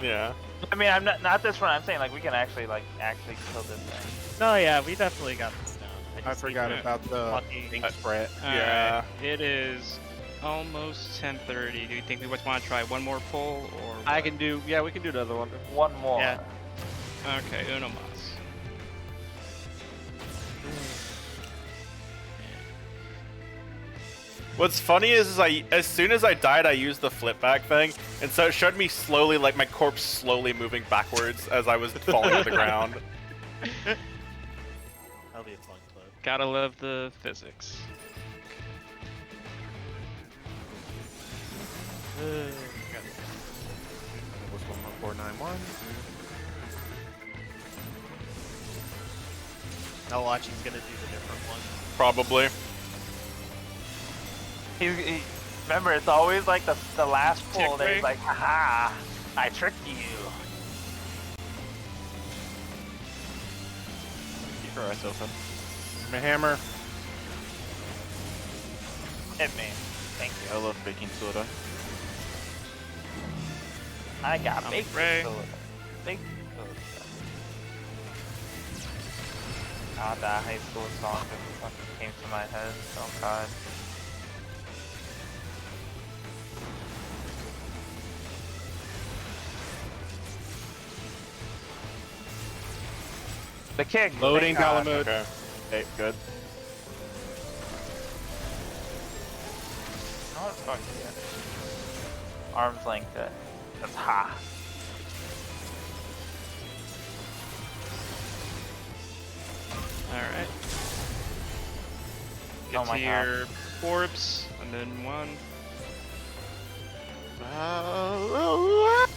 yeah. I mean, I'm not this run. I'm saying like we can actually kill this thing. No, yeah, we definitely got this down. I just forgot need about the lucky. ink spread. Yeah. Alright, it is almost 10:30. Do you think we want to try one more pull or? I what? can do. Yeah, we can do another one. One more. Yeah. Okay, uno mas. What's funny is as soon as I died, I used the flip back thing, and so it showed me slowly, like my corpse slowly moving backwards as I was falling to the ground. That'll be a fun clip. Gotta love the physics. Was 11491. Now watch, he's gonna do the different one. Probably. Remember, it's always like the last pull Tick that me. he's like, haha, I tricked you. Keep your eyes open. My hammer. Hit me. Thank you. I love baking soda. I got I'm big Ray. soda. Big soda. Ah, that high school song just fucking came to my head. Oh god. The kick. Loading thank God. Galamud. Okay. Okay, good. Oh, fuck yeah. Arms length it. That's ha. Alright. Get Oh my to God. your orbs, and then one. Oh,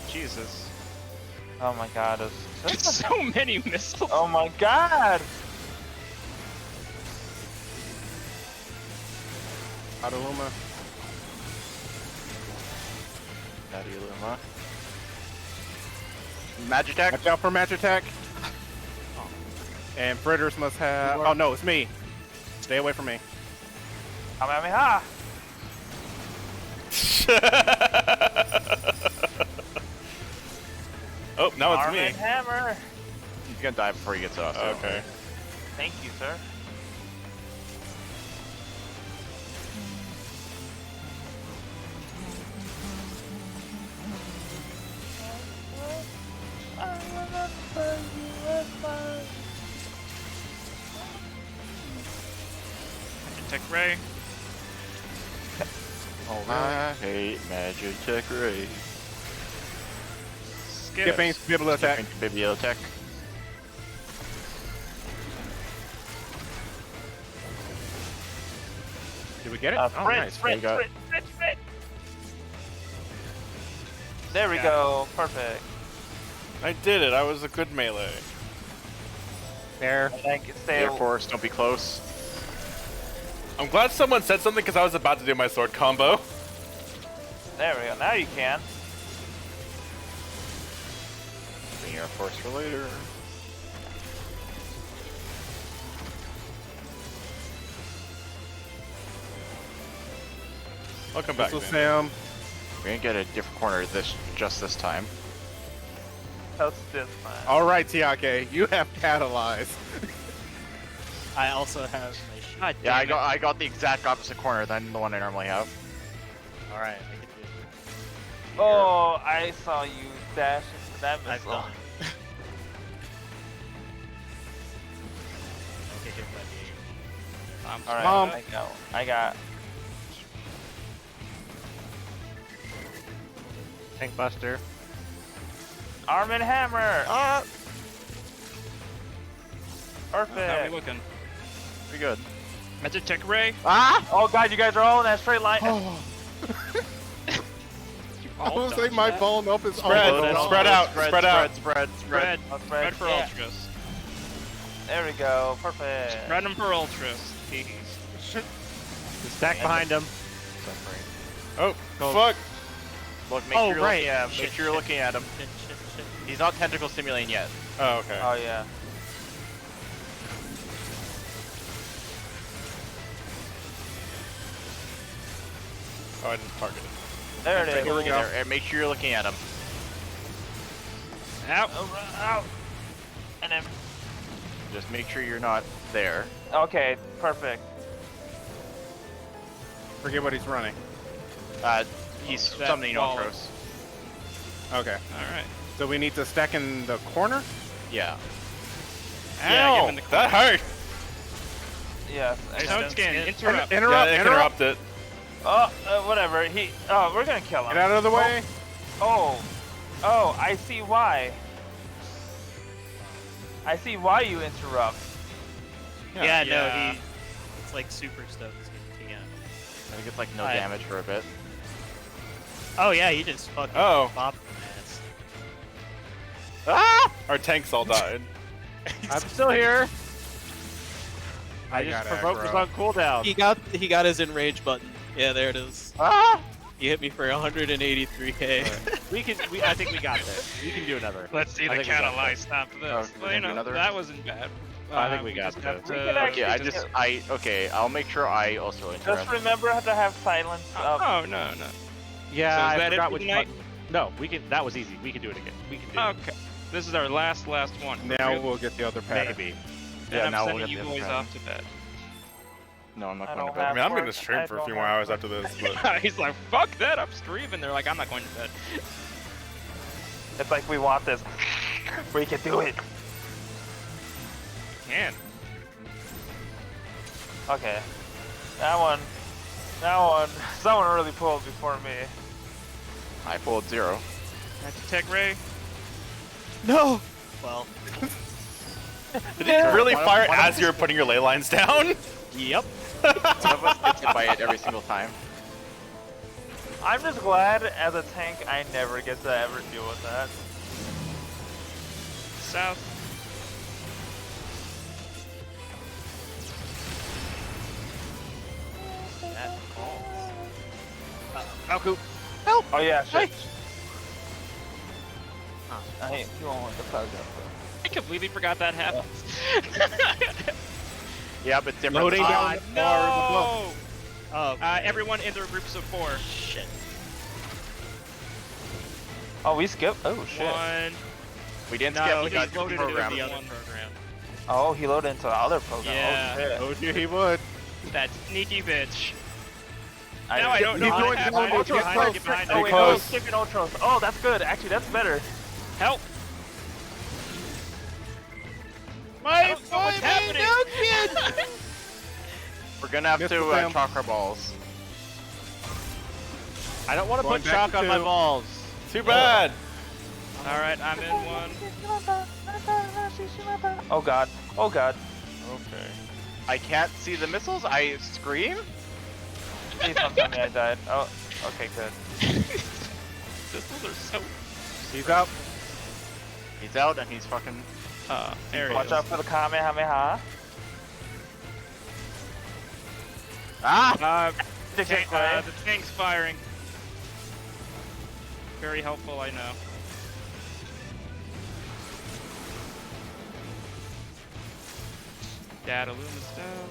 Jesus. Oh my god. There's so many missiles. Oh my god. Adaluma. Daddy Luma. Magitech. Watch out for Magitech. And Fritters must have. Oh no, it's me. Stay away from me. Kamehameha! Oh, now it's Arm me. and hammer! He's gonna die before he gets off. So. Okay. Thank you, sir. Tech Ray. I hate Magitech Ray. Skipping, Bibliotech. Bibliotech. Did we get it? Sprint. There we go. Perfect. I did it. I was a good melee. There. Thank you. Stay. Air Force, don't be close. I'm glad someone said something because I was about to do my sword combo. There we go. Now you can. The Air Force for later. Welcome back, So man. Sam. We're gonna get a different corner just this time. How's this, man? All right, Tiake, you have catalyzed. I also have my shield. God Yeah, damn it. I got the exact opposite corner than the one I normally have. Alright, I can do it. Oh, I saw you dash into that I've missile. done it. Don't get hit by the aim. Alright, I got. Tank Buster. Arm and hammer! Perfect! How are we looking? Pretty good. Magitech Ray. Ah! Oh god, you guys are all in that straight line. I was like, my phone up is Spread. all Spread out. Spread out. Spread for Yeah. Ultras. There we go, perfect. Spread them for Ultras. Stack behind him. Oh, fuck. Look, make Oh, sure you're right. looking at him. Make sure you're looking at him. Shit. He's not tentacle stimulating yet. Oh, okay. Oh yeah. Oh, I didn't target it. There it is. Here we go. And make sure you're looking at him. Out. Out. And then. Just make sure you're not there. Okay, perfect. Forget what he's running. He's That summoning wall. Ultros. Okay. Alright. So we need to stack in the corner? Yeah. Yeah, give Ow, him the that hurt. Yes. Stone Skin, interrupt. Interrupt, Yeah, interrupt. it. Oh, whatever. We're gonna kill him. Get out of the way. Oh, I see why. I see why you interrupt. Yeah, no, it's like Super Stones in TM. I think it's like no Hi. damage for a bit. Oh yeah, he just fucking Oh. bopped my ass. Ah! Our tanks all died. I'm still here. I got just provoked aggro. was on cooldown. He got his enrage button. Yeah, there it is. Ah! He hit me for 183k. I think we got this. We can do another. Let's see I the think we got catalyze this. stop this. Oh, we're Well, you gonna do know, another? that wasn't bad. I think we got just have this. to- We can actually Okay, just- I'll make sure I also interrupt. Just remember to have silence up. Oh, no. Yeah, So is I that it forgot for which tonight? button. No, we can. That was easy. We can do it again. We can do it. Okay. This is our last one. Now we'll get the other pattern. Maybe. Then Yeah, I'm now we'll sending get you the boys pattern. off to bed. No, I'm not I going don't to bed. I mean, I'm work. gonna stream I for a don't few more have hours work. after this, but He's like, fuck that, I'm streaming. They're like, I'm not going to bed. It's like we want this. We can do it. Can. Okay. That one. Someone really pulled before me. I pulled 0. Magitech Ray. No! Well, did it really fire as you were putting your ley lines down? yep. Some of us get hit by it every single time. I'm just glad as a tank I never get to ever deal with that. South. That call. Baku. Help! Oh yeah, shit. Hey. I hate you won't want the plug up. I completely forgot that happened. Yeah, but different. Loading down the bar in the book. No! Oh, Everyone in their groups of 4. shit. Oh, we skipped. Oh shit. 1. We didn't No, skip. We he got loaded the into program. the other program. Oh, he loaded into the other program. Yeah. Oh, shit. Told you he would. That sneaky bitch. I Now I don't know He's how going to to get go behind to him, get close. get behind Oh, him. wait, close. no, skipping ultros. Oh, that's good. Actually, that's better. Help! My What's happening? We're gonna have Missed to them. chakra balls. I don't want to Going put back chalk to on my 2. balls. Too bad. Alright, I'm in 1. Oh god. Oh god. Okay. I can't see the missiles. I scream. Please don't tell me I died. Oh, okay, good. Missiles are so... He's up. He's out and he's fucking. There he Watch is. out for the Kamehameha. Ah! Stick it, Clay. The tank's firing. Very helpful, I know. Data Luma's down.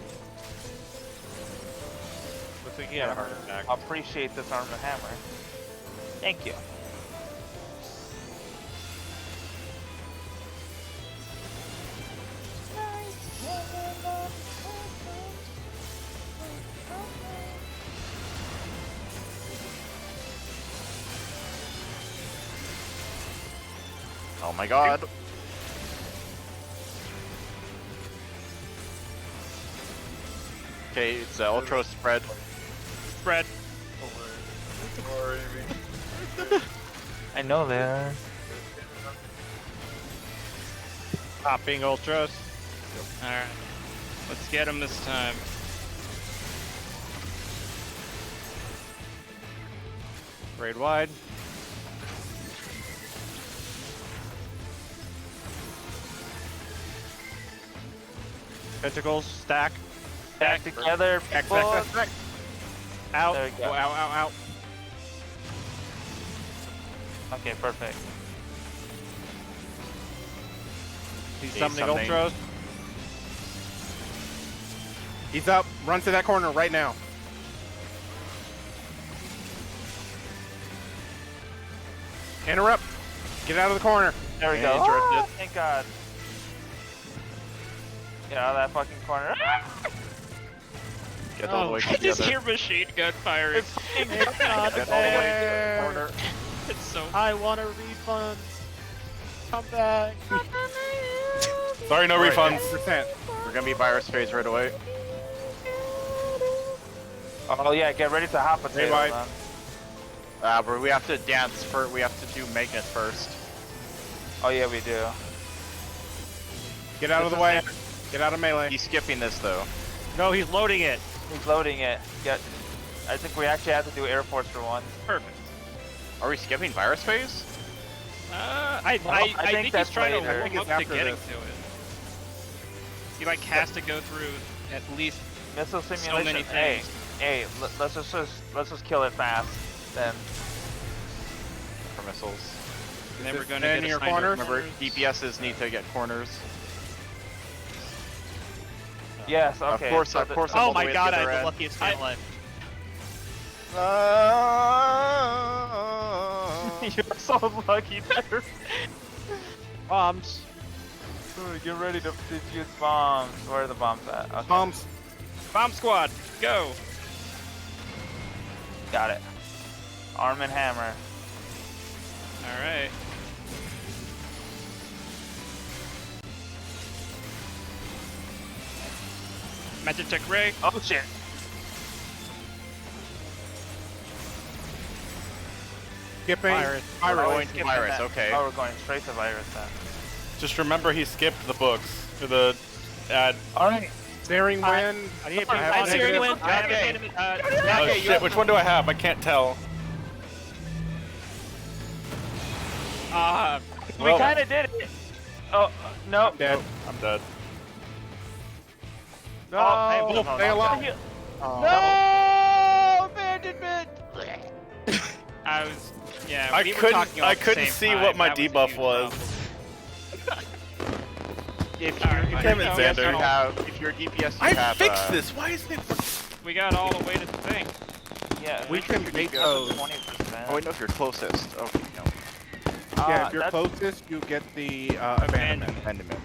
Looks like he had a heart attack. Appreciate this arm and hammer. Thank you. Oh my god. Okay, it's ultra spread. Spread. I know there. Popping ultras. Alright. Let's get him this time. Raid wide. Tentacles stack. Back together, Back, people. back, back, back. Out. There we go. Oh, ow, ow, ow. Okay, perfect. He's He's summoning summoning. ultras. He's up. Run to that corner right now. Interrupt. Get out of the corner. There we Yeah, go. interrupted. Ah, thank God. Get out of that fucking corner. Get all the way I to the just other. hear machine gun firing. It's not Get all the way to the fair. corner. It's so... I want a refund. Come back. Sorry, no Right. refunds. 100%. We're gonna be virus phase right away. Oh yeah, get ready to hot potato. Rewind. Man. But we have to dance first. We have to do Magnet first. Oh yeah, we do. Get out of the way. Get out of melee. He's skipping this though. No, he's loading it. He's loading it. Get. I think we actually have to do Air Force for one. Perfect. Are we skipping virus phase? I think think he's that's trying later. to I warm think up it's to after getting this. to it. He like has to go through at least Missile simulation. many Hey, things. hey, let's just kill it fast. Then. For missiles. and then we're this gonna in get your assigned to corners? Remember, corners. DPSs need to get corners. Yes. Okay. Of course, so of the- course. so- all Oh the way my to god, the I other have the end. luckiest stay alive. You're so lucky there. Bombs. Dude, get ready to defuse bombs. Where are the bombs at? Okay. Bombs. Bomb squad, go! Got it. Arm and hammer. All right. Magic Tech Ray. Oh shit. Skipping. Virus. Oh, Going we're to skipping virus, that. okay. Oh, we're going straight to virus then. Just remember he skipped the books for the ad. Alright. Steering wind. I need I have I'm steering negative. wind. I have Okay. enemy. Oh Okay, you shit, which one do I have? I can't tell. We Well, kind of did it. Oh, no. I'm dead. I'm dead. No. Oh, Wolf, stay alive. No! Abandonment! I was, yeah. I we were couldn't. talking all I at the couldn't same see time. what my That was a debuff huge was. problem. If Alright, you're Damn it, DPS, Xander. you have, if you're DPS, you I have. fixed this. Why isn't it? We got all the way to the thing. Yeah, We can if make you're DPS those. is 20%. Oh wait, no, if you're closest. Okay, no. Yeah, if you're that's- closest, you get the abandonment. Abandonment.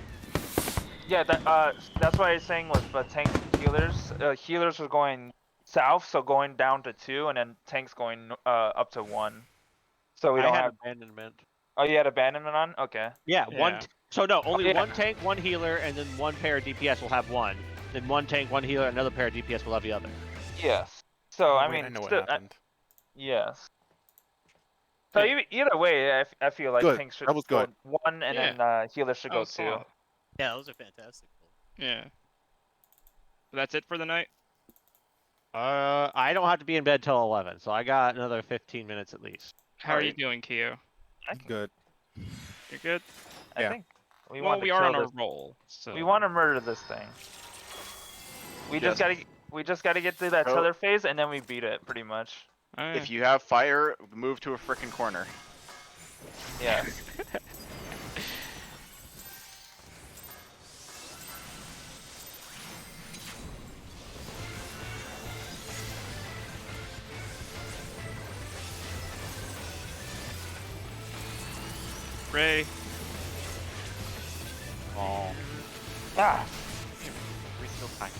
Yeah, that's what I was saying was tank healers. Healers are going south, so going down to 2, and then tanks going up to 1. So we I don't had have. abandonment. Oh, you had abandonment on? Okay. Yeah, one. Yeah. So no, only yeah. one tank, one healer, and then one pair of DPS will have one. Then one tank, one healer, another pair of DPS will have the other. Yes. So I Wait, mean, I know what still, happened. yes. So either way, I feel like Good. tanks should That was good. go 1, and Yeah. then healers should That go was 2. solid. Yeah, those are fantastic. Yeah. That's it for the night. I don't have to be in bed till 11, so I got another 15 minutes at least. How are you doing, Kyo? Good. You're good. I Yeah. think we Well, want we to are kill on a this. roll. So We want to murder this thing. We just gotta get through that Go. tether phase, and then we beat it pretty much. If you have fire, move to a frickin' corner. Yeah. Ray. Oh. Ah. We still pack.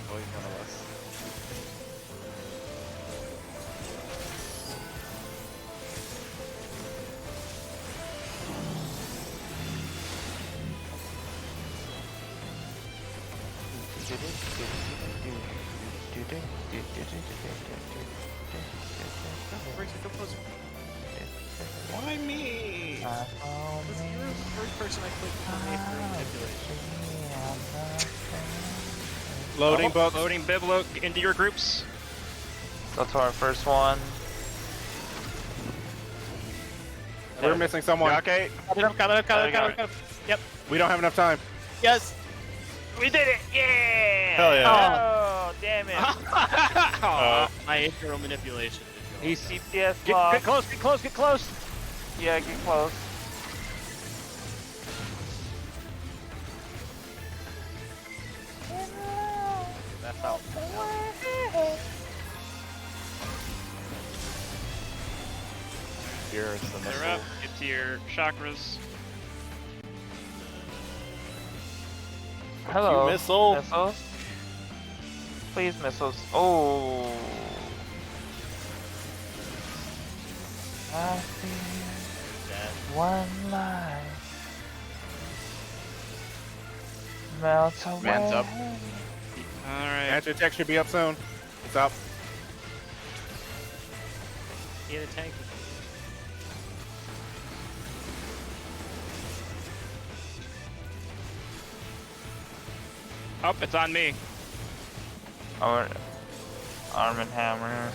Always one of us. Why me? Because you're the first person I clicked on manipulation. Loading books. Loading Biblo into your groups. Go to our first one. We're missing someone. Okay. Yep. We don't have enough time. Yes. We did it! Yeah! Hell yeah. Oh, damn it! My intro manipulation. He's CPS get lock. close, get close, get close. Yeah, get close. That's out. Here's the They're missile. up. Get to your chakras. Hello. missile. Missiles. Please, missiles. Oh. I feel one life melt away. Man's up. Alright. Answer check should be up soon. It's up. Yeah, the tank. Oh, it's on me. Our arm and hammer.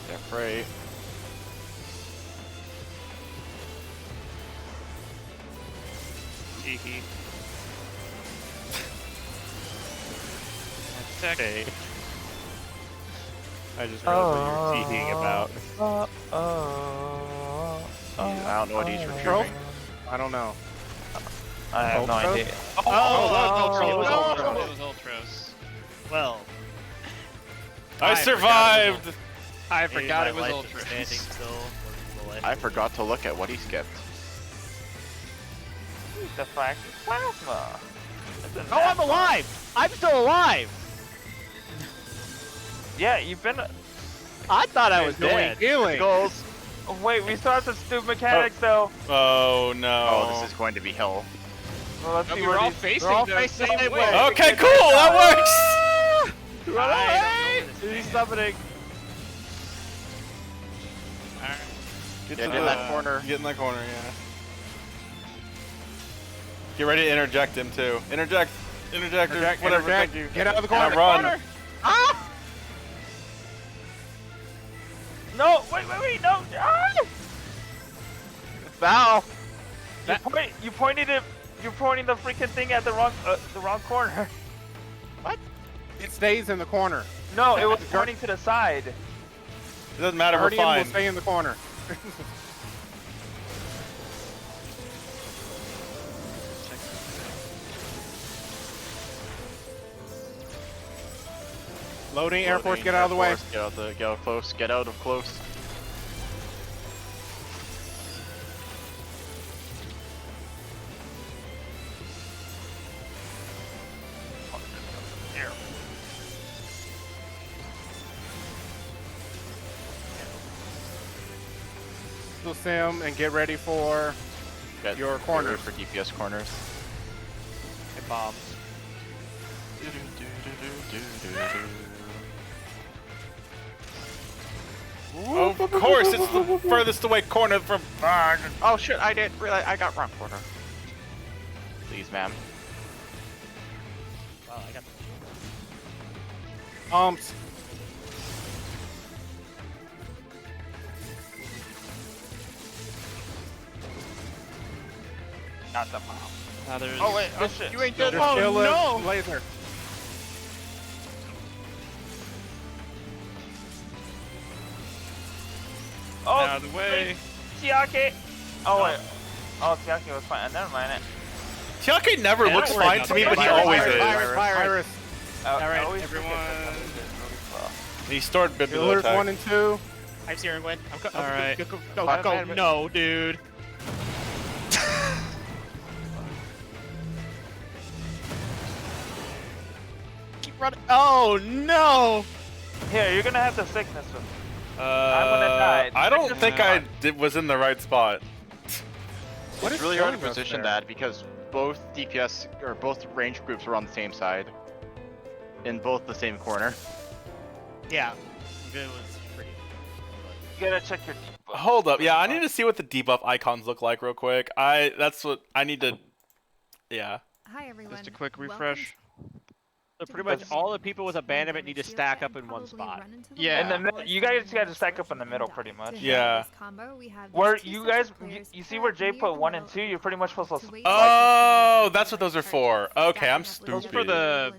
They're free. Cheeky. Tech. Okay. I just realized what you were teeing about. I don't know what he's Trope? retrieving. I don't know. I have no Ultra? idea. It was Oh, Ultros. It was Ultros. Well, I survived. I forgot it was life Ultros. standing still. The life I forgot to look at what he skipped. Deflect plasma. Oh, I'm alive! I'm still alive! Yeah, you've been. I thought I was Doing dead. healing. Goals. Oh, wait, we still have some stupid mechanics though. Oh no. Oh, this is going to be hell. Well, let's No, see we where were all these- facing We're all the facing same the same way. way. Okay, cool. That works. Run away! He's summoning. Alright. Get Get in that corner. Get in that corner, yeah. Get ready to interject him too. Interject. Interject. Interject, Whatever. interject. Thank you. Get out of the Now corner. run. Ah! No, wait, no. Ah! Foul. You pointed it. You're pointing the freaking thing at the wrong corner. It stays in the corner. No, it was pointing to the side. It doesn't matter. We're Guardian will fine. stay in the corner. Loading, Air Force, get out of the way. Get out close. Get out of close. Sim and get ready for your corners. For DPS corners. And bombs. Of course, it's the furthest away corner from. Oh shit! I did realize I got wrong corner. Please, ma'am. Wow, I got. Not the bomb. Now there's. Oh wait, oh shit. You ain't dead. There's Oh still no! a laser. Oh, Out of the way. Tiake. Oh wait. Oh, Tiake was fine. Never mind it. Tiake never Yeah, looks don't worry fine about to me, it. but he Virus, always virus, is. virus. All right, always everyone. forget that Tiake is really slow. He stored Bibula Pillars attack. 1 and 2. I'm steering Gwen. All right. Go. No, dude. Keep running. Oh no! Here, you're gonna have the sickness with me. I'm gonna die. I don't think I was in the right spot. What It's is really hard to showing us position there? that because both DPS or both range groups were on the same side, in both the same corner. Yeah. It was pretty. You gotta check your debuff. Hold up, yeah, I need to see what the debuff icons look like real quick. That's what I need to. Yeah. Hi everyone. Just a quick Welcome refresh. So pretty much all the people with abandonment need to stack up in one spot. Yeah. In the middle, you guys gotta stack up in the middle, pretty much. Yeah. Where you guys, you see where Jay put 1 and 2, you're pretty much supposed to. Oh, that's what those are for. Okay, I'm Those stupid. for the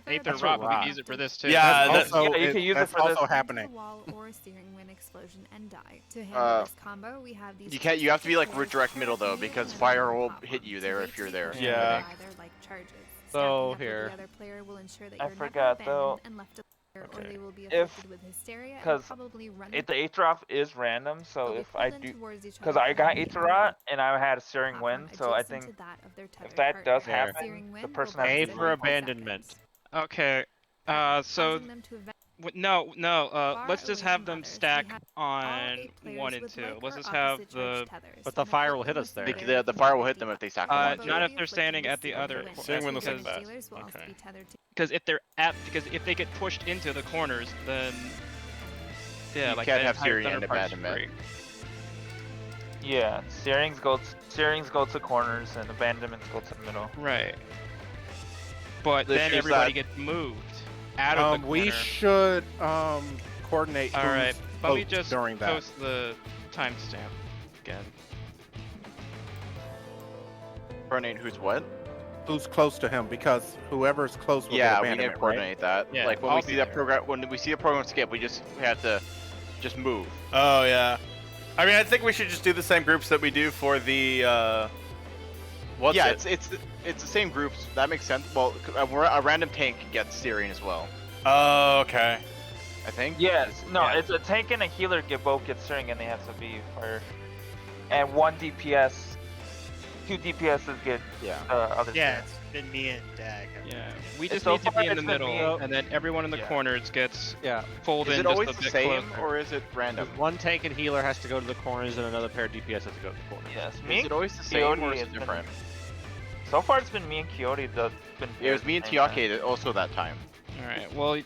Aether That's Rot. a We rot. can use it for this too. Yeah, That's that- also, yeah, you can use it that's for also this. happening. You can't. You have to be like direct middle though, because fire will hit you there if you're there. Yeah. So here. I forgot though. Okay. Because the Aether Rot is random, so if I do, because I got Aether Rot and I had a Searing Wind, so I think if that does happen, the person has A to for abandonment. Okay. So no. Let's just have them stack on 1 and 2. Let's just have the. But the fire will hit us there. The fire will hit them if they stack on one, too. Not if they're standing at the other. Searing Wind looks like that. Okay. Because if they get pushed into the corners, then yeah, You like can't the have entire Syrian center and part's abandonment. free. Yeah, Searings go to corners and abandonments go to the middle. Right. But The then issue is everybody that- gets moved out of the corner. We should coordinate All right. who's Let me close just during that. post the timestamp again. Coordinate who's what? Who's close to him, because whoever's close will Yeah, get we need to abandonment, coordinate that. Yeah, Like when I'll we be see that there. program, when we see a program skip, we have to just move. Oh yeah. I mean, I think we should just do the same groups that we do for the. What's yeah, it? it's the same groups. That makes sense. Well, a random tank gets Syrian as well. Oh, okay. I think. Yes, no, Yeah. it's a tank and a healer both get Searing and they have to be fire. And 1 DPS, 2 DPSs get Yeah. other. Yeah, Searing. it's been me and Dag. Yeah, we just So need to far be in the it's been middle, me. and then everyone in the Yeah. corners gets Yeah. folded Is in it always just a the bit same, closer. or is it random? One tank and healer has to go to the corners, and another pair of DPS has to go to the corners. Yes, Is me. it always the same, Coyote or is has it been- different? So far, it's been me and Coyote that's been. It was me and Tiake also that time. All right. Well,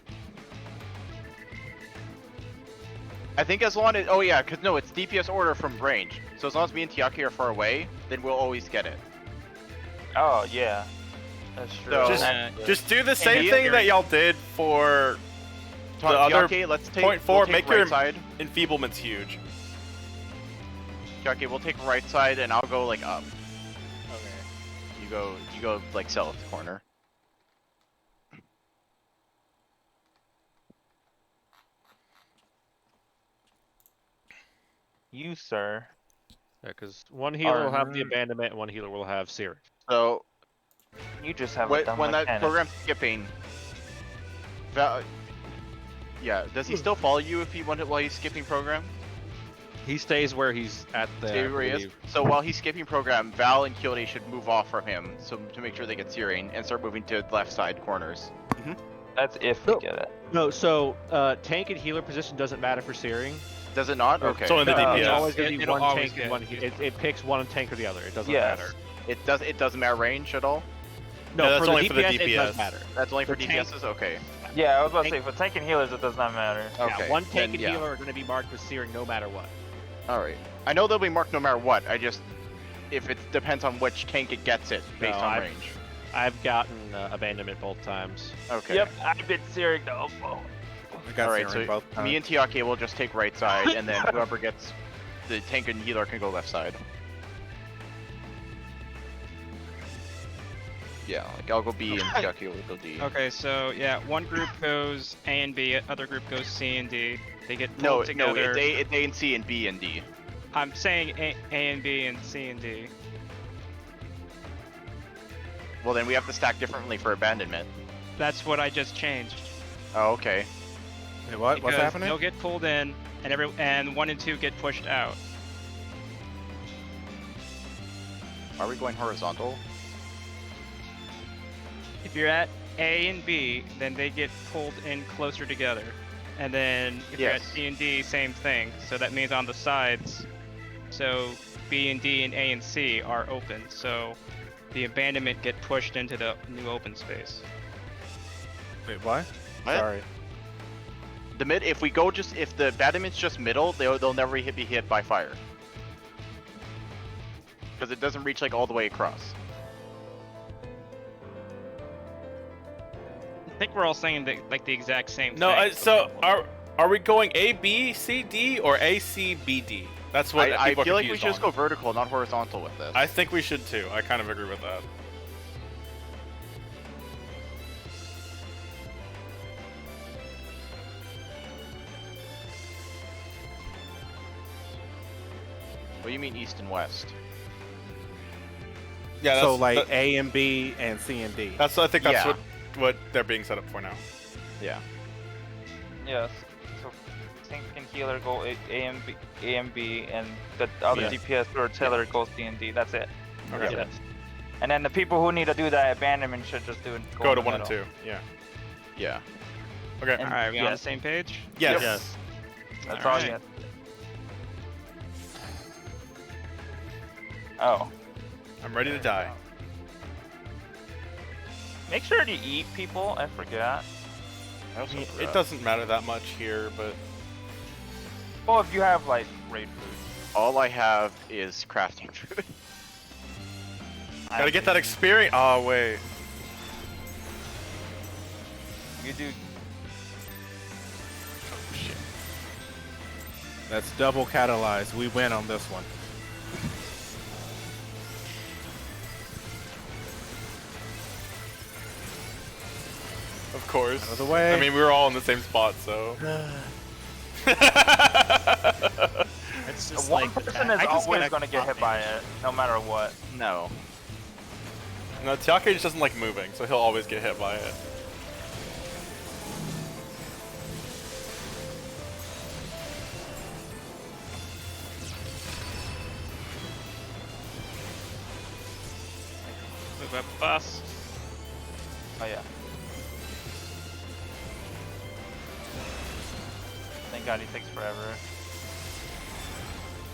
I think as long as because no, it's DPS order from range. So as long as me and Tiake are far away, then we'll always get it. Oh yeah, that's true. So- Just do the same me thing and that y'all did for the other Tiake, let's take point 4. we'll take Make right your side. enfeeblements huge. Tiake, we'll take right side, and I'll go like up. You go like south corner. You, sir. Yeah, because one healer will have the abandonment, and one healer will have searing. So you just have a dumb when that mechanic. program's skipping, yeah, does he still follow you if he wanted while he's skipping program? He stays where he's at the. Stay where he is. So while he's skipping program, Val and Kilde should move off from him, so to make sure they get searing and start moving to left side corners. That's if we get it. No, so tank and healer position doesn't matter for searing. Does it not? Okay. It's only the DPS. It's always going to be It'll one always tank and one healer. It picks one tank or the other. It doesn't Yes. matter. It doesn't matter range at all. No, Yeah, that's for only the for the DPS, it does DPS. matter. That's only for The tank- DPSs. Okay. Yeah, I was about to say, for tank and healers, it does not matter. Okay. Yeah, one tank then, and yeah. healer are going to be marked with searing no matter what. All right. I know they'll be marked no matter what. I just, if it depends on which tank it gets it based on range. I've gotten abandonment both times. Okay. Yep, I've been searing the Oppo. I got Alright, searing so both times. me and Tiake will just take right side, and then whoever gets the tank and healer can go left side. Yeah, like I'll go B and Tiake will go D. Okay, so yeah, one group goes A and B, other group goes C and D. They get pulled No, together. it's A and C and B and D. I'm saying A and B and C and D. Well, then we have to stack differently for abandonment. That's what I just changed. Oh, okay. Wait, what? What's Because happening? They'll get pulled in, and 1 and 2 get pushed out. Are we going horizontal? If you're at A and B, then they get pulled in closer together. And then if you're at Yes. C and D, same thing. So that means on the sides, so B and D and A and C are open. So the abandonment get pushed into the new open space. Wait, what? What? Sorry. The mid, if the abandonment's just middle, they'll never be hit by fire. Because it doesn't reach like all the way across. I think we're all saying like the exact same No, thing. so are we going A, B, C, D, or A, C, B, D? That's what I people are feel like we confused should just on. go vertical, not horizontal with this. I think we should too. I kind of agree with that. What do you mean east and west? Yeah, So like A and B and C and D. I think that's Yeah. what they're being set up for now. Yeah. Yes. So tank and healer go A and B, and the other Yeah. DPS or Taylor goes C and D. That's it. Okay. Yeah. And then the people who need to do that abandonment should just do it. Go in to the 1 and middle. 2. Yeah. Yeah. Okay. And- Alright, we on the yes. same page? Yes. Yes. That's all Alright. you have. Oh. I'm ready to die. Make sure to eat, people. I forgot. It doesn't matter that much here, but Well, if you have like raid food. All I have is crafting food. gotta get that experience. Oh wait. You do. Oh shit. That's double catalyzed. We win on this one. Of course. Out of the way. I mean, we were all in the same spot, so. It's just One like person I is just always get a gonna get hit by it, no matter what. No. No, Tiake just doesn't like moving, so he'll always get hit by it. Move up bus. Oh yeah. Thank God he takes forever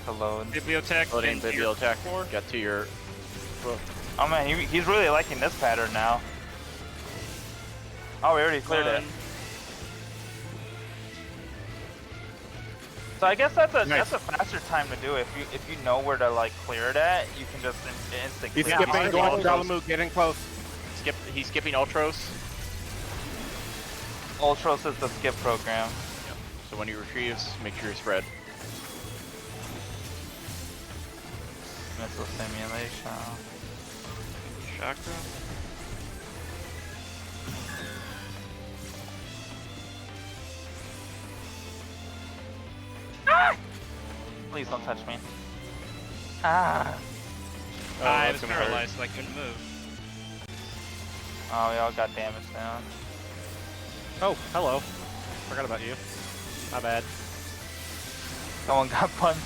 to load. Bibliotech. Loading then tier bibliotech. 4. Get to your. Oh man, he's really liking this pattern now. Oh, we already cleared it. So I guess that's a faster time to do it. If you know where to like clear it at, you can just instant He's clear. skipping. it. Going to Jalamu. Getting close. He's skipping Ultros. Ultros is the skip program. So when he retrieves, make sure you spread. Missile simulation. chakra. Ah! Please don't touch me. Ah! Oh, I that's was gonna hurt. paralyzed, so I couldn't move. Oh, we all got damaged now. Oh, hello. Forgot about you. My bad. Someone got punched.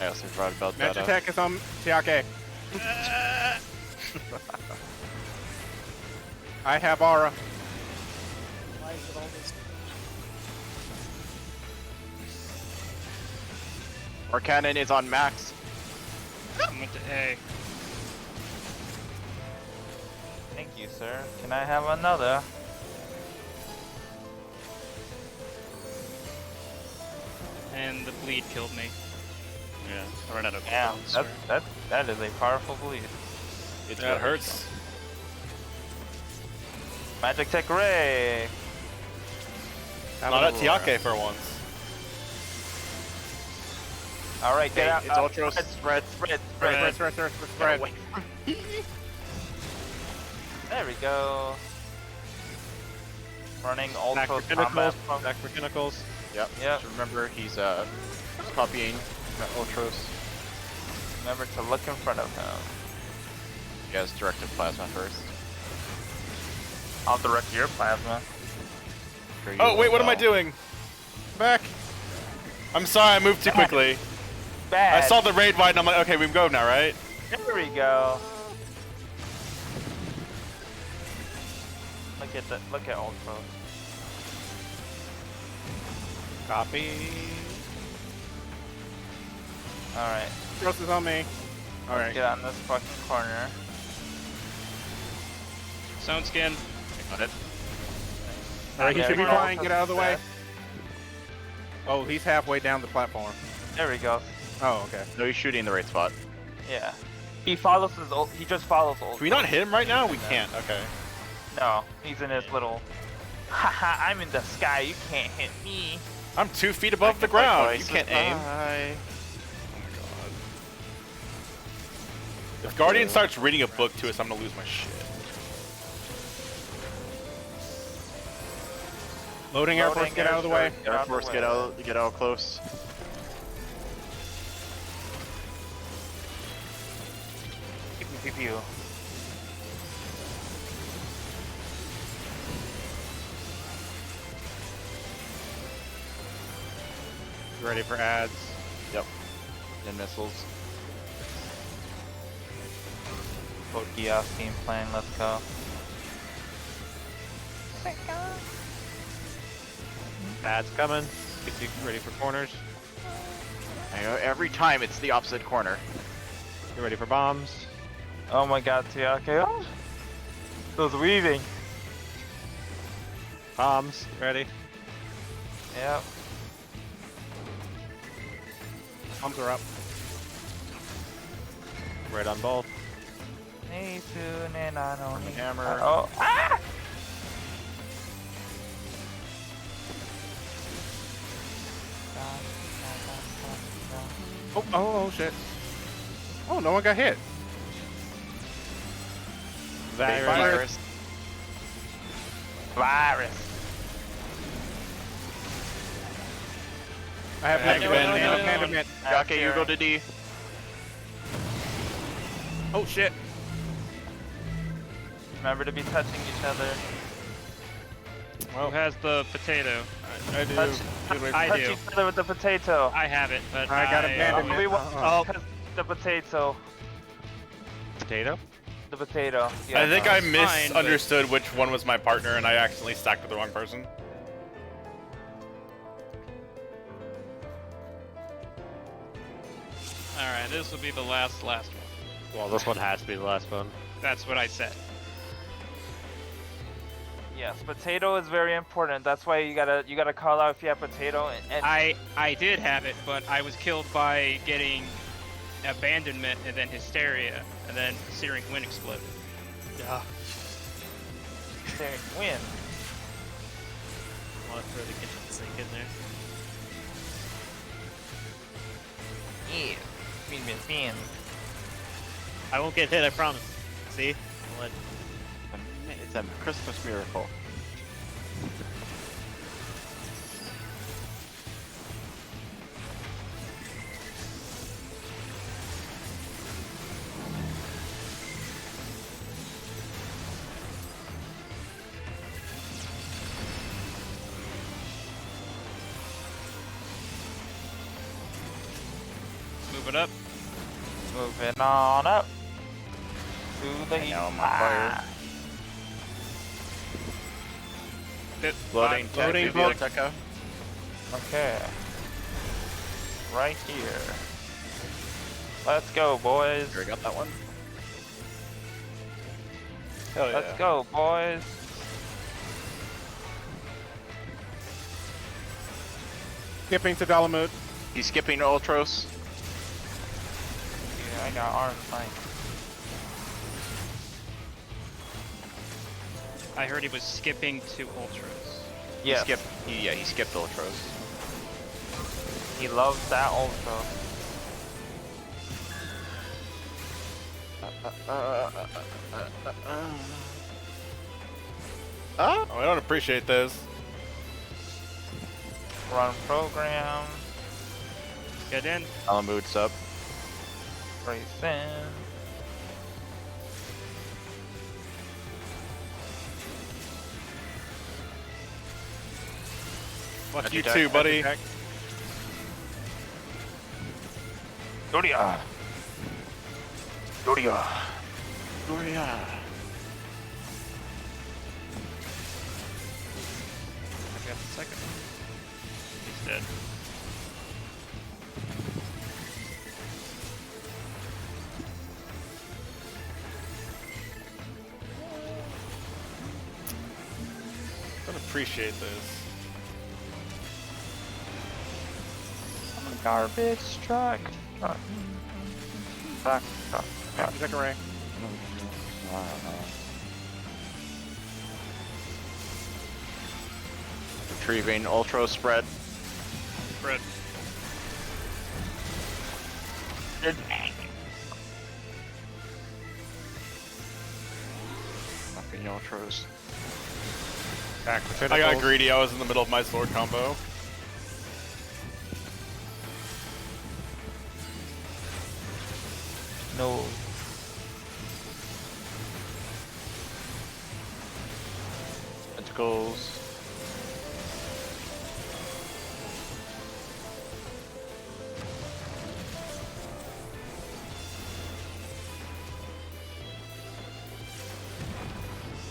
I also forgot about Magic that. attack is on Tiake. I have aura. Why is it always... Our cannon is on max. I went to A. Thank you, sir. Can I have another? And the bleed killed me. Yeah, I ran out of Yeah, cooldowns. that is a powerful bleed. That hurts. Magic Tech Ray! Not at Tiake for once. Alright, get out. It's Ultra spread. Spread. There we go. Running Back Ultra for combat. Pinnacles. Back for Pinnacles. Yep. Yep. Just remember, he's copying Ultros. Remember to look in front of him. He has directed plasma first. I'll direct your plasma. Sure you Oh wait, will what am I know. doing? Back. I'm sorry, I moved too quickly. Bad. I saw the raid wide and I'm like, okay, we can go now, right? There we go. Look at Ultra. Copy. Alright. Cross is on me. Alright. Get on this fucking corner. Stone skin. Got it. Alright, he Yeah, should be we're all fine. Get out of the way. touching Oh, he's halfway down the platform. that. There we go. Oh, okay. No, he's shooting in the right spot. Yeah. He follows his ult. He just follows ult. Can we not hit him right now? We can't. Okay. No, he's in his little. Haha, I'm in the sky. You can't hit me. I'm 2 feet above the ground. You can't aim. Bye. If Guardian starts reading a book to us, I'm gonna lose my shit. Loading Air Force, get out of the way. Air Force, get out close. Pew, pew, pew, pew. Ready for ads. Yep. And missiles. Code Geass team playing. Let's go. Ads coming. Get you ready for corners. I know, every time it's the opposite corner. Get ready for bombs. Oh my God, Tiake. Oh. Those weaving. Bombs. Ready. Yep. Bombs are up. Right on both. Me too, and I don't need hammer. Oh. Ah! Oh, shit. Oh, no one got hit. Virus. Virus. I have Hand abandonment. Jake, you go to D. Oh, shit. Remember to be touching each other. Who has the potato? I do. Touch, I touch do. each other with the potato. I have it, but I got abandonment. We want Oh. the potato. Potato. The potato. I think I it's fine, but- misunderstood which one was my partner and I accidentally stacked with the wrong person. Alright, this will be the last one. Well, this one has to be the last one. That's what I said. Yes, potato is very important. That's why you gotta call out if you have potato. And I did have it, but I was killed by getting abandonment and then hysteria, and then searing wind exploded. Yeah. There, win. I want to throw the kitchen sink in there. Yeah. Mean. I won't get hit, I promise. See? It's a Christmas miracle. Moving up. Moving on up. To the Now I'm on fire. Loading, Loading, loading, Techo. Okay. Right here. Let's go, boys. Here, I got that one. Hell yeah. Let's go, boys. Skipping to Dalamud. He's skipping Ultros. Yeah, I got arms, Mike. I heard he was skipping to Ultras. Yeah. He skipped Ultros. He loves that ultra. Oh, I don't appreciate this. Run program. Get in. Alamud sub. Race in. Fuck you too, buddy. Doria. Doria. Gloria. I got the second one. He's dead. Don't appreciate this. Garbage truck. Truck. Second ray. Retrieving Ultros spread. Spread. Fucking Ultros. Back for I got tentacles. greedy. I was in the middle of my sword combo. No. Tentacles.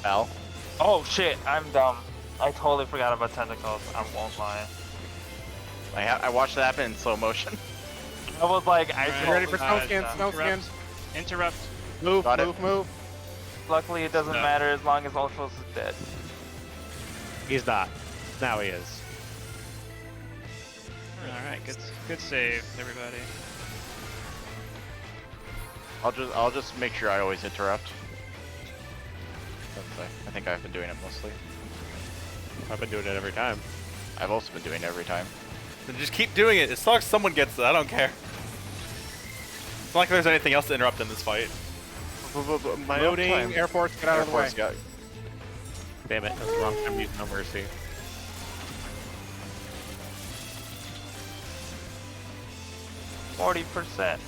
Al. Oh shit, I'm dumb. I totally forgot about tentacles. I won't lie. I watched that happen in slow motion. I was like, I Alright, You ready for snow totally skin? forgot. Snow skin. Interrupt. Move, Got it. move. Luckily, it doesn't No. matter as long as Ultros is dead. He's not. Now he is. Alright, good save, everybody. I'll just make sure I always interrupt. I think I've been doing it mostly. I've been doing it every time. I've also been doing it every time. Then just keep doing it. As long as someone gets it, I don't care. It's not like there's anything else to interrupt in this fight. My Loading, Air Force, get out of the way. Damn it, that's the wrong time to use no mercy. %.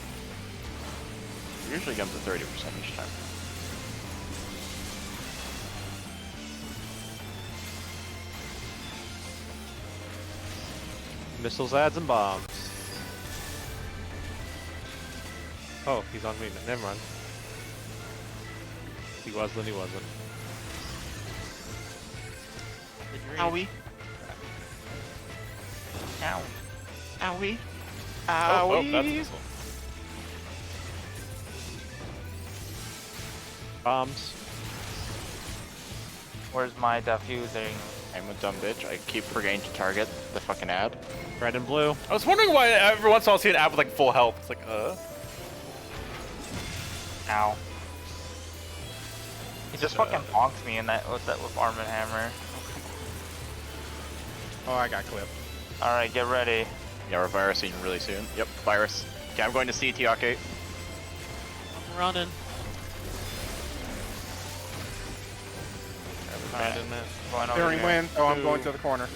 Usually comes to 30% each time. Missiles, ads, and bombs. Oh, he's on me. Never mind. He was, then he wasn't. Owie. Ow. Owie. Oh, Owie. that's a missile. Bombs. Where's my diffusing? I'm a dumb bitch. I keep forgetting to target the fucking ad. Red and blue. I was wondering why every once in a while I see an ad with like full health. It's like, Ow. He just fucking bonks me in that with Arm and Hammer. Oh, I got clipped. Alright, get ready. Yeah, we're virusing really soon. Yep, virus. Okay, I'm going to CT, okay. I'm running. abandon it. Going over Steering here. wind. Oh, I'm going to the corner.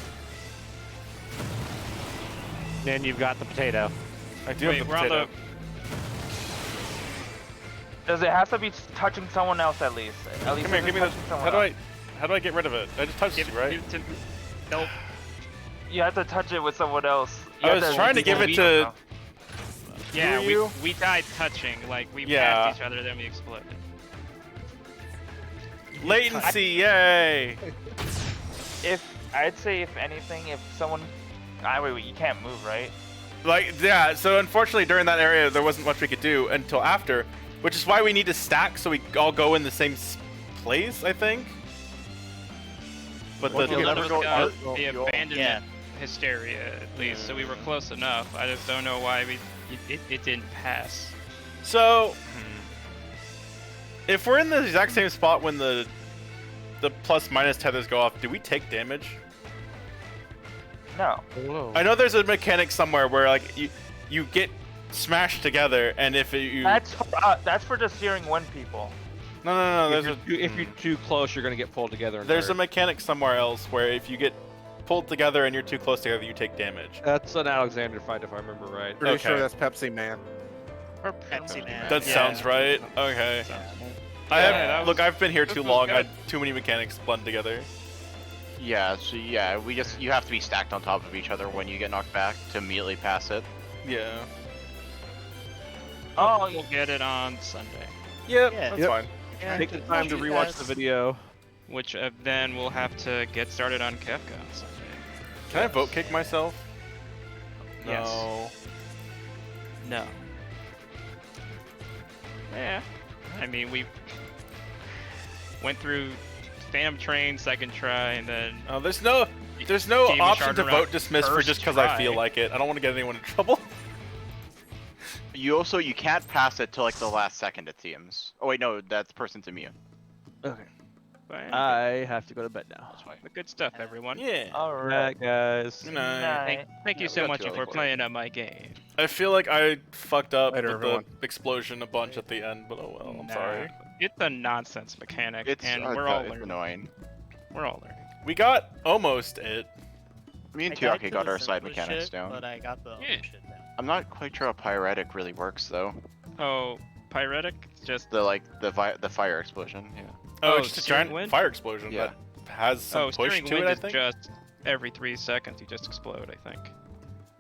Then you've got the potato. I do Wait, have the we're on potato. Does it have to be touching someone else at least? At least Come here, if give me it's the. touching someone else. How do I get rid of it? I just touched Give, you, right? give to, nope. You have to touch it with someone else. You I have was trying to give it to. Yeah, Who are we died touching. Like we Yeah. passed each other, then we exploded. Latency, yay! If I'd say if anything, if someone, wait, you can't move, right? Like, yeah, so unfortunately during that area there wasn't much we could do until after, which is why we need to stack so we all go in the same place, I think. But Well, the none of us got the Yeah. abandonment hysteria at least, so we were close enough. I just don't know why it didn't pass. So, if we're in the exact same spot when the plus minus tethers go off, do we take damage? No. I know there's a mechanic somewhere where like you get smashed together, and if you That's for just steering wind people. no, there's If you're too close, you're gonna get pulled together. And there's a hurt. mechanic somewhere else where if you get pulled together and you're too close together, you take damage. That's an Alexander fight, if I remember right. Pretty Okay. sure that's Pepsi Man. Or Pepsi Man. That Yeah. sounds right. Okay. I Yeah, have that look. was- I've been here too was long. I good. had too many mechanics blend together. Yeah, so yeah, you have to be stacked on top of each other when you get knocked back to immediately pass it. Yeah. Oh, We'll get it on Sunday, Yep. Yeah. That's Yep. fine. Yeah, Take the time to you rewatch guys- the video. which then we'll have to get started on Kefka on Sunday. Can I vote kick myself? Yes. No. No. Yeah. I mean, we went through Phantom Train second try, and then Oh, there's no Demon option Shard to around vote dismiss for first just because I feel try. like it. I don't want to get anyone in trouble. You can't pass it till like the last second, it seems. Oh wait, no, that person's immune. Okay. Fine. I have to go to bed now. But good stuff, everyone. Yeah. all Good right. night, guys. Good night. Thank you Yeah, so we got much too for early for it. playing at my game. I feel like I fucked up Later, with everyone. the explosion a bunch at the end, but oh well. I'm Nah, sorry. It's a nonsense mechanic, It's and we're all it's learning. annoying. We're all learning. We got almost it. Me and I died Tiaki to got the our side simplest mechanics shit, down. But I got the other Yeah. shit down. I'm not quite sure how pyretic really works though. Oh, Pyretic? Just The fire explosion. Yeah. Oh, Oh, it's just a steering giant wind? fire explosion Yeah. that has some push steering to wind it. I is think. just every 3 seconds you just explode, I think.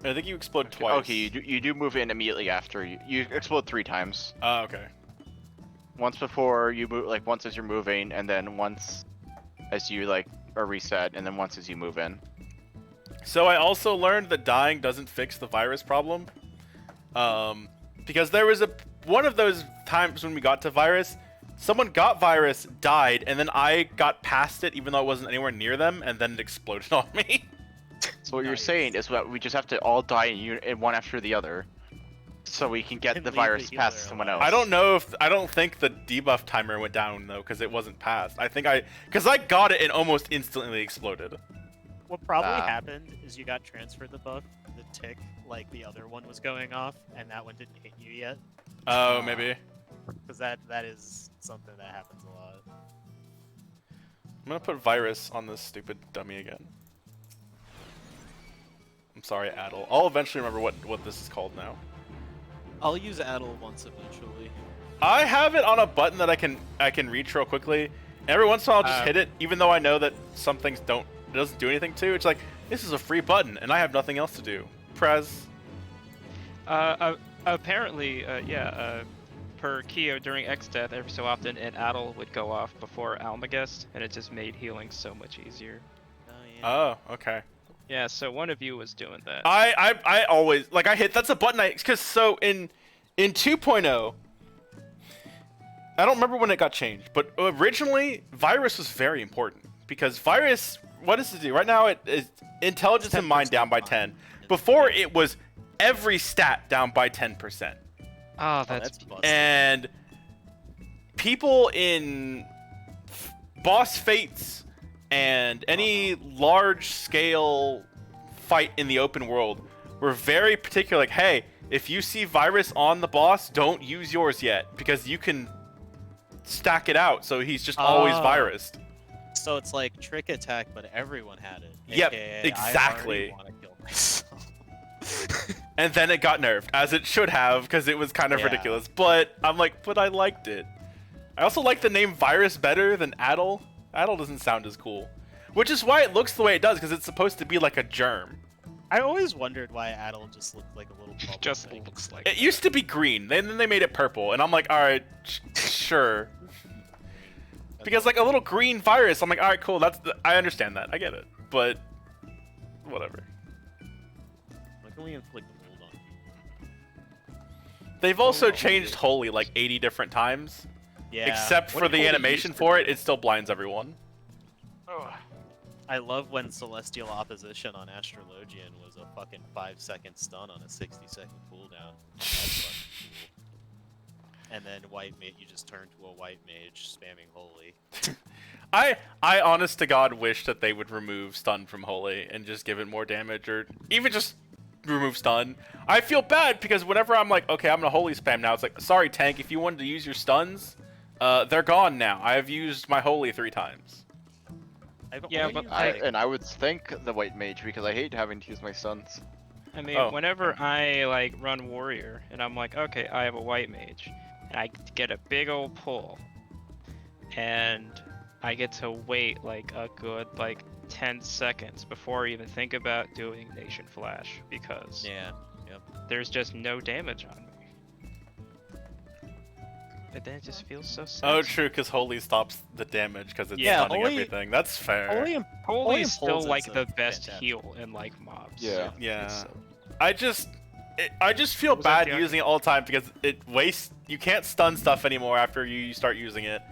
I think you explode twice. Okay, you do move in immediately after you explode 3 times. Okay. Once before you move, like once as you're moving, and then once as you like are reset, and then once as you move in. So I also learned that dying doesn't fix the virus problem. Because there was one of those times when we got to virus, someone got virus, died, and then I got past it even though I wasn't anywhere near them, and then it exploded on me. So what you're saying is that we just have to all die in one after the other, so we can get And the leave virus the past healer someone alive. else. I don't think the debuff timer went down though, because it wasn't passed. Because I got it and almost instantly exploded. What probably Ah. happened is you got transferred the buff, the tick, like the other one was going off, and that one didn't hit you yet. Oh, maybe. Because that is something that happens a lot. I'm gonna put virus on this stupid dummy again. I'm sorry, Adel. I'll eventually remember what this is called now. I'll use Addle once eventually. I have it on a button that I can reach real quickly. And every once in a while, I'll just hit it, even though I know that some things it doesn't do anything to. It's like, this is a free button, and I have nothing else to do. Prez. Apparently, per Kyo during X death, every so often an Adel would go off before Almagest, and it just made healing so much easier. Oh, yeah. Oh, okay. Yeah, so one of you was doing that. I always I hit. That's a button because so in 2.0. I don't remember when it got changed, but originally virus was very important because virus. What does it do? Right now it is intelligence and mind down by 10. Before it was every stat down by 10%. Oh, That's busted. And people in boss fates and any large scale fight in the open world were very particular. Like, hey, if you see virus on the boss, don't use yours yet because you can stack it out. So he's just always virused. So it's like trick attack, but everyone had it. Yep, AKA, exactly. I want to kill myself. And then it got nerfed, as it should have, because it was kind of Yeah. ridiculous. But I'm like, but I liked it. I also like the name Virus better than Addle. Addle doesn't sound as cool. Which is why it looks the way it does, because it's supposed to be like a germ. I always wondered why Addle just looked like a little bubble Just thing. looks like It used to be green, then they made it purple, and I'm like, alright, sure. Because like a little green virus, I'm like, alright, cool, I understand that, I get it. But, whatever. Why can we inflict the mold on? They've also changed Holy like 80 different times. Yeah. Except What for did the Holy animation use for it, it still blinds everyone. I love when Celestial Opposition on Astrologian was a fucking 5-second stun on a 60-second cooldown. That's fucking cool. And then White Mage, you just turn to a White Mage spamming Holy. I honest to God wish that they would remove stun from Holy and just give it more damage, or even just remove stun. I feel bad because whenever I'm like, okay, I'm gonna Holy spam now, it's like, sorry tank, if you wanted to use your stuns, they're gone now. I have used my Holy 3 times. Yeah, but I would thank the White Mage because I hate having to use my stuns. I mean, whenever I like run Warrior and I'm like, okay, I have a White Mage, and I get a big old pull, and I get to wait like a good like 10 seconds before I even think about doing Nation Flash because there's just no damage on me. But then it just feels so sad. Oh, true, because Holy stops the damage because it's Yeah, stunning Holy- everything. That's fair. Holy is still like the best heal in like mobs. Yeah. I just feel Was that bad the- using it all the time because it wastes. You can't stun stuff anymore after you start using it,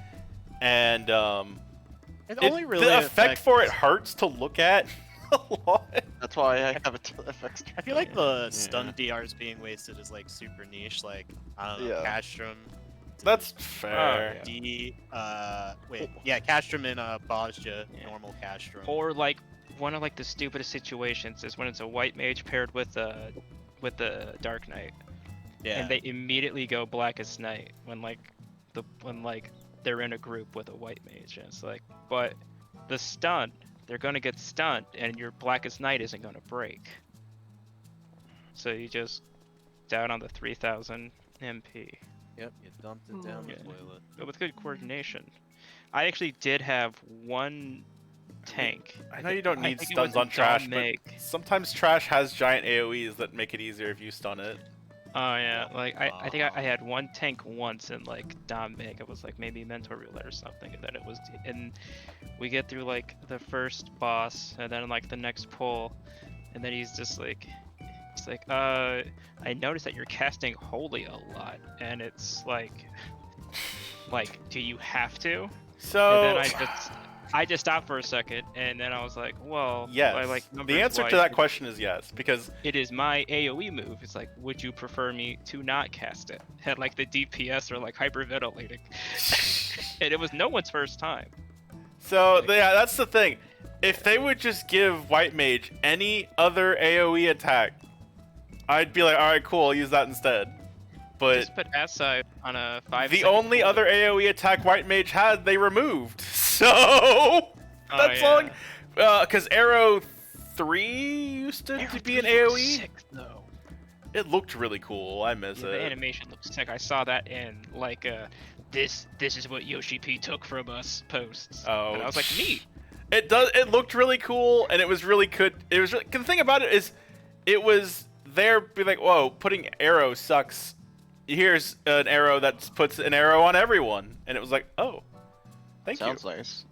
and only really the effect affects- for it hurts to look at a lot. That's why I have it effects. I feel like the stun DRs being wasted is like super niche, like, I don't know, Castrum. That's fair. Castrum and Bozja, normal Castrum. Or like one of like the stupidest situations is when it's a White Mage paired with the Dark Knight. Yeah. And they immediately go Blackest Night when they're in a group with a White Mage, and it's like, but the stun, they're gonna get stunned, and your Blackest Night isn't gonna break. So you just down on the 3000 MP. Yep, you dumped it down the toilet. But with good coordination. I actually did have one tank. I know you don't need think it was stuns on a trash, Dom but Meg. sometimes trash has giant AoEs that make it easier if you stun it. Oh yeah, like I think I had one tank once in like Dom Meg. It was like maybe Mentor Roulette or something, and then it was, and we get through like the first boss, and then like the next pull, and then he's like, I noticed that you're casting Holy a lot, and it's like, do you have to? So and then I just stopped for a second, and then I was like, well, yes. The answer to that question is yes, because it is my AoE move. It's like, would you prefer me to not cast it? Had like the DPS or like hyperventilating, and it was no one's first time. So yeah, that's the thing. If they would just give White Mage any other AoE attack, I'd be like, all right, cool, I'll use that instead. But just put Asside on a 5. the only other AoE attack White Mage had, they removed. So that's long. Because Arrow 3 used to be an AoE. Sick, though. It looked really cool. I miss it. The animation looks sick. I saw that in like this is what Yoshi P took from us posts. Oh, and I was like, neat. It does. It looked really cool, and it was really good. It was. The thing about it is, it was there. Be like, whoa, putting arrow sucks. Here's an arrow that puts an arrow on everyone, and it was like, oh, thank you. Sounds nice.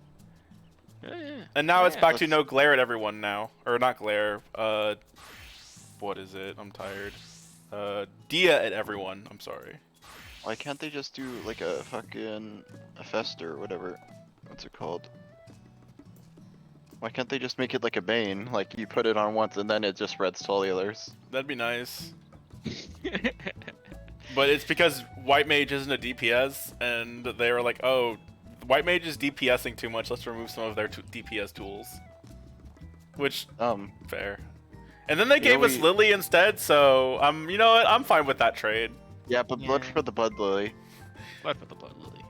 And now it's back to no glare at everyone now, or not glare. What is it? I'm tired. Dia at everyone. I'm sorry. Why can't they just do like a fucking a fester or whatever? What's it called? Why can't they just make it like a bane? Like you put it on once and then it just spreads to all the others. That'd be nice. But it's because White Mage isn't a DPS, and they were like, oh, White Mage is DPSing too much, let's remove some of their DPS tools. Which, fair. And then they gave us Lily instead, so, you know what, I'm fine with that trade. Yeah, but blood for the Blood Lily. Blood for the Blood Lily.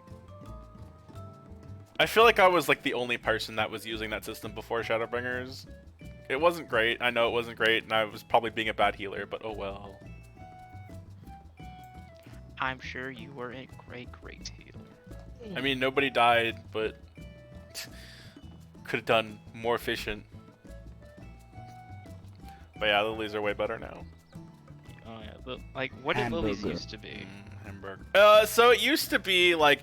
I feel like I was like the only person that was using that system before Shadowbringers. It wasn't great. I know it wasn't great, and I was probably being a bad healer, but oh well. I'm sure you were a great healer. I mean, nobody died, but could have done more efficient. But yeah, lilies are way better now. Oh yeah, but like what did lilies used to be? Hamburger. So it used to be like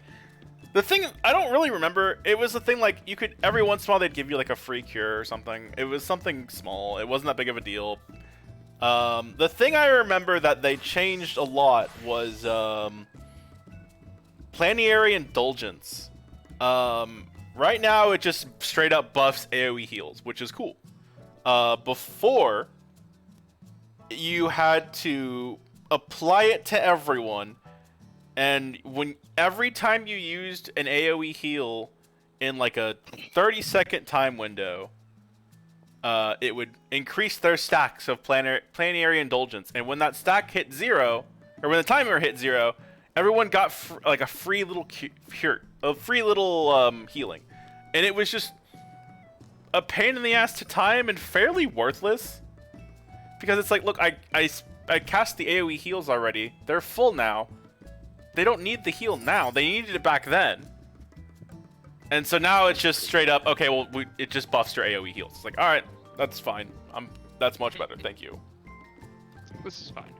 the thing. I don't really remember. It was the thing like you could every once in a while they'd give you like a free cure or something. It was something small. It wasn't that big of a deal. The thing I remember that they changed a lot was Planetary Indulgence. Right now it just straight up buffs AoE heals, which is cool. Before, you had to apply it to everyone, and every time you used an AoE heal in like a 30-second time window, it would increase their stacks of Planetary Indulgence, and when that stack hit 0, or when the timer hit 0, everyone got like a free little cure, a free little healing, and it was just a pain in the ass to time and fairly worthless, because it's like, look, I cast the AoE heals already. They're full now. They don't need the heal now. They needed it back then. And so now it's just straight up, okay, well, it just buffs your AoE heals. It's like, all right, that's fine. That's much better. Thank you. This is fine.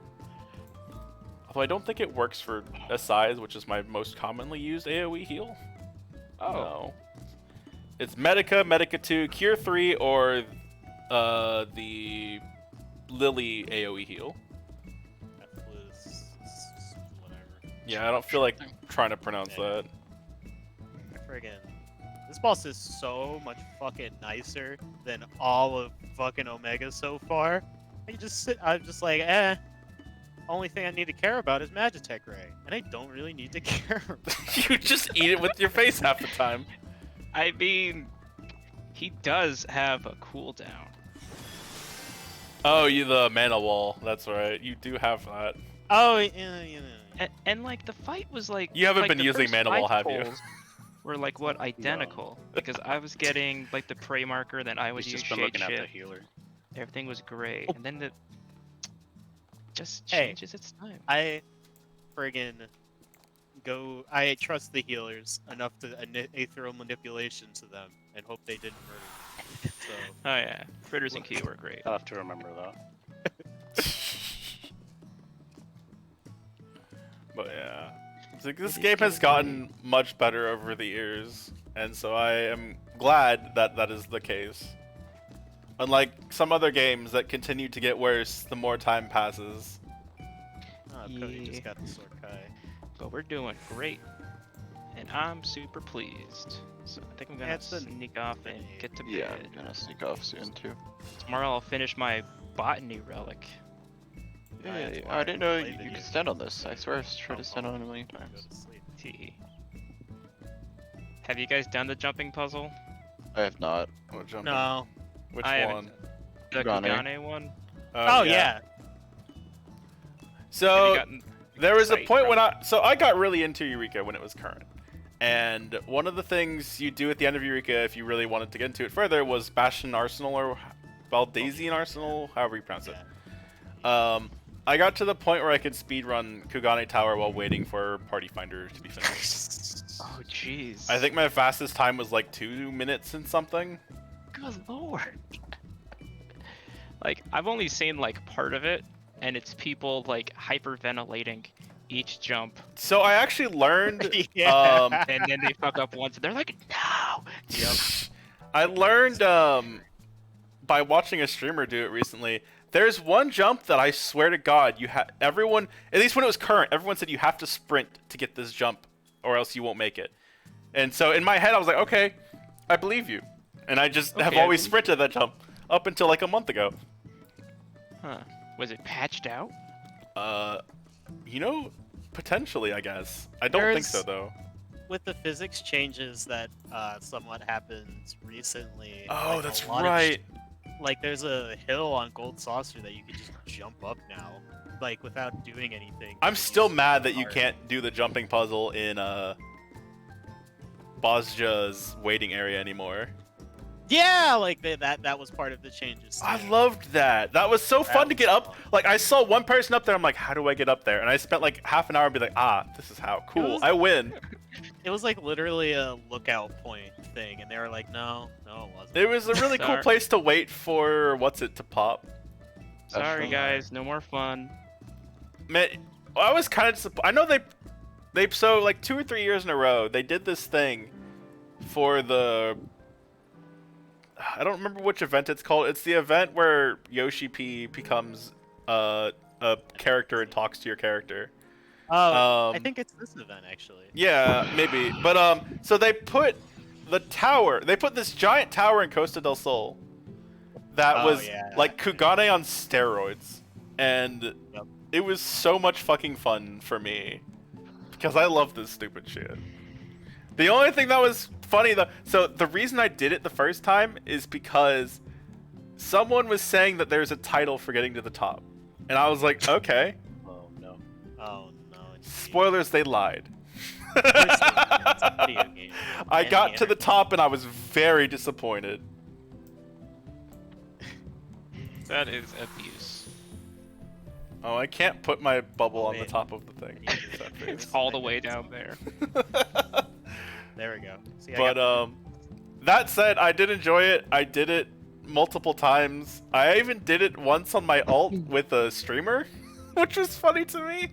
Although I don't think it works for Assize, which is my most commonly used AoE heal. Oh. No. It's Medica, Medica 2, Cure 3, or the Lily AoE heal. Whatever. Yeah, I don't feel like trying to pronounce that. Friggin'. This boss is so much fucking nicer than all of fucking Omega so far. I'm just like, only thing I need to care about is Magitech Ray. And I don't really need to care about You just eat it with your face half the time. I mean, he does have a cooldown. Oh, the mana wall. That's right. You do have that. Oh, yeah. And like the fight was like You haven't like, been the using first mana wall, 5 have you? pulls Were like what identical because I was getting like the prey marker, then I would He's use just been shade looking at the shift. healer. Everything was great, and then the just Hey, changes its time. I friggin' I trust the healers enough to throw manipulation to them and hope they didn't murder me. So. Oh yeah, Fritters and Key were great. I'll have to remember that. But yeah. This game has gotten much better over the years, and so I am glad that that is the case. Unlike some other games that continue to get worse the more time passes. Oh, Cody just got the Sword Kai. But we're doing great, and I'm super pleased. So I think I'm gonna sneak off and get to bed. Yeah, I'm gonna sneak off soon too. Tomorrow I'll finish my botany relic. Yeah, I didn't know you could stand on this. I swear I've tried to stand on it a million times. Have you guys done the jumping puzzle? I have not. What jumping? No. Which I one? The Kugane. Kugane one? Oh yeah. So there was a point when I got really into Eureka when it was current. And one of the things you do at the end of Eureka, if you really wanted to get into it further, was Bastion Arsenal or Baldazian Arsenal, however you pronounce it. I got to the point where I could speedrun Kugane Tower while waiting for Party Finder to be finished. Oh jeez. I think my fastest time was like 2 minutes and something. Good lord. Like, I've only seen like part of it, and it's people like hyperventilating each jump. So I actually learned, and then they fuck up once, and they're like, no. Yep. I learned by watching a streamer do it recently. There's one jump that I swear to God, everyone, at least when it was current, everyone said you have to sprint to get this jump, or else you won't make it. And so in my head, I was like, okay, I believe you, and I just have always sprinted that jump up until like a month ago. Huh? Was it patched out? You know, potentially, I guess. I don't think so though. With the physics changes that somewhat happened recently. Oh, like, that's right. Like, there's a hill on Gold Saucer that you can just jump up now, like, without doing anything. I'm still mad that you can't do the jumping puzzle in Bozja's waiting area anymore. Yeah, like that was part of the changes. Too. I loved that. That was so fun to get up. Like I saw one person up there. I'm like, how do I get up there? And I spent like half an hour and be like, this is how. Cool, I win. It was like literally a lookout point thing, and they were like, no, it wasn't. It was a really cool place to wait for to pop. Sorry guys, no more fun. Man, I was kind of I know they so like 2 or 3 years in a row they did this thing for the. I don't remember which event it's called. It's the event where Yoshi P becomes a character and talks to your character. Oh, I think it's this event actually. Yeah, maybe. But so they put the tower. They put this giant tower in Costa del Sol that was like Kugane on steroids, and it was so much fucking fun for me because I love this stupid shit. The only thing that was funny though, so the reason I did it the first time is because someone was saying that there's a title for getting to the top, and I was like, okay. Oh no! Oh no! Spoilers, they lied. I got to the top and I was very disappointed. That is abuse. Oh, I can't put my bubble on the top of the thing. It's all the way down there. There we go. See, but that said, I did enjoy it. I did it multiple times. I even did it once on my alt with a streamer, which was funny to me.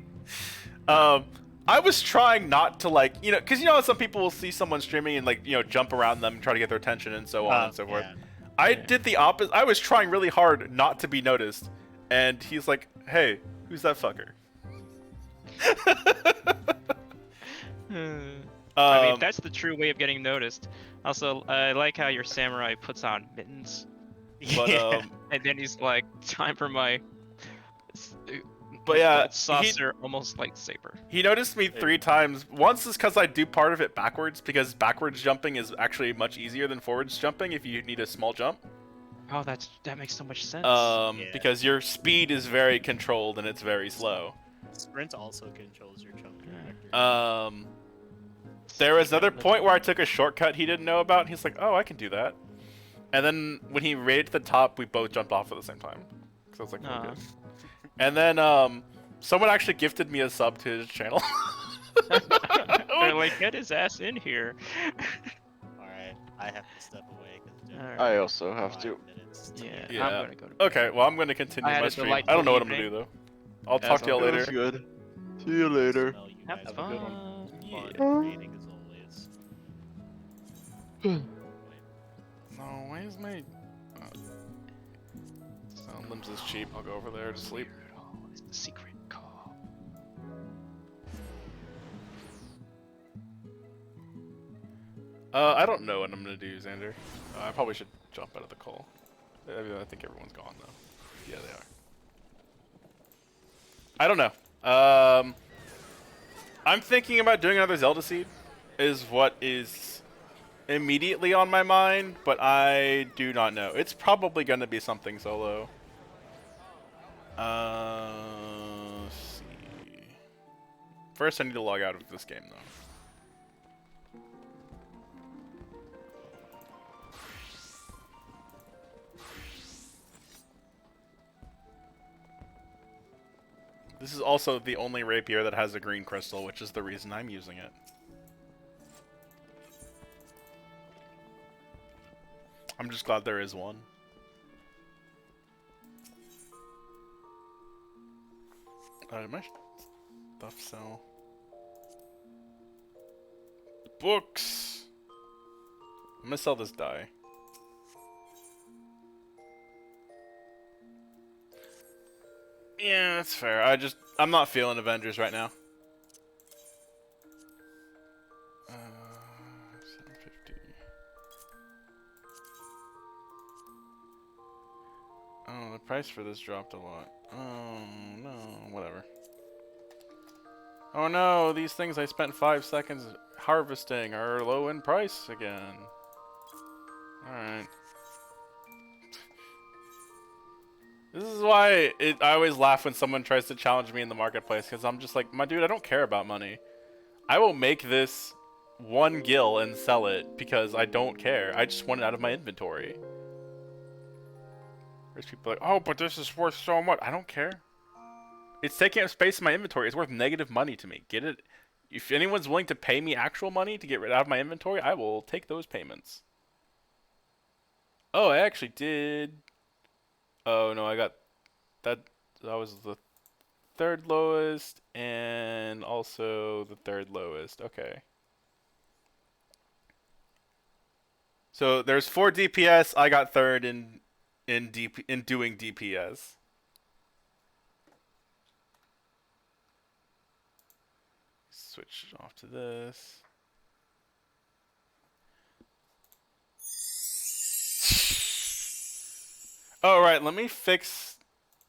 I was trying not to like, because some people will see someone streaming and like, jump around them and try to get their attention and so on and so forth. I did the opposite. I was trying really hard not to be noticed, and he's like, "Hey, who's that fucker?" I mean, that's the true way of getting noticed. Also, I like how your samurai puts on mittens. But, and then he's like, time for my... But yeah, saucer, almost lightsaber. He noticed me 3 times. Once is because I do part of it backwards, because backwards jumping is actually much easier than forwards jumping if you need a small jump. Oh, that makes so much sense. Because your speed is very controlled and it's very slow. Sprint also controls your jump trajectory. There was another point where I took a shortcut he didn't know about, and he's like, "Oh, I can do that." And then when he raided to the top, we both jumped off at the same time. So I was like, "Oh, good." And then someone actually gifted me a sub to his channel. They're like, "Get his ass in here." Alright, I have to step away. I also have to. Yeah, I'm gonna go to bed. Okay, well, I'm gonna continue my stream. I don't know what I'm gonna do though. I'll talk to y'all later. That's good. See you later. Have fun. Rating as always. No, why is my sound limbs is cheap? I'll go over there to sleep. It's the secret call. I don't know what I'm gonna do, Xander. I probably should jump out of the call. I think everyone's gone though. Yeah, they are. I don't know. I'm thinking about doing another Zelda seed, is what is immediately on my mind, but I do not know. It's probably gonna be something solo. Let's see. First, I need to log out of this game though. This is also the only rapier that has a green crystal, which is the reason I'm using it. I'm just glad there is one. My stuff sell. Books! I'm gonna sell this die. Yeah, that's fair. I'm not feeling Avengers right now. 750. Oh, the price for this dropped a lot. Oh, no, whatever. Oh no, these things I spent 5 seconds harvesting are low in price again. Alright. This is why I always laugh when someone tries to challenge me in the marketplace, because I'm just like, my dude, I don't care about money. I will make this one gil and sell it because I don't care. I just want it out of my inventory. There's people like, oh, but this is worth so much. I don't care. It's taking up space in my inventory. It's worth negative money to me. Get it? If anyone's willing to pay me actual money to get rid out of my inventory, I will take those payments. Oh, I actually did. Oh no, I got that. That was the third lowest and also the third lowest. Okay. So there's 4 DPS. I got third in doing DPS. Switch off to this. Oh right, let me fix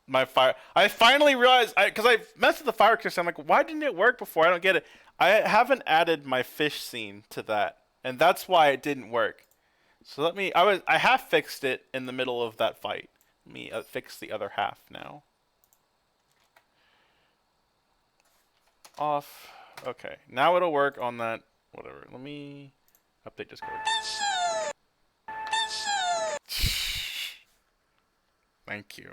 my fire. I finally realized because I messed with the fire crystal. I'm like, why didn't it work before? I don't get it. I haven't added my fish scene to that, and that's why it didn't work. So let me. I half fixed it in the middle of that fight. Let me fix the other half now. Off. Okay, now it'll work on that. Whatever. Let me update Discord. Thank you.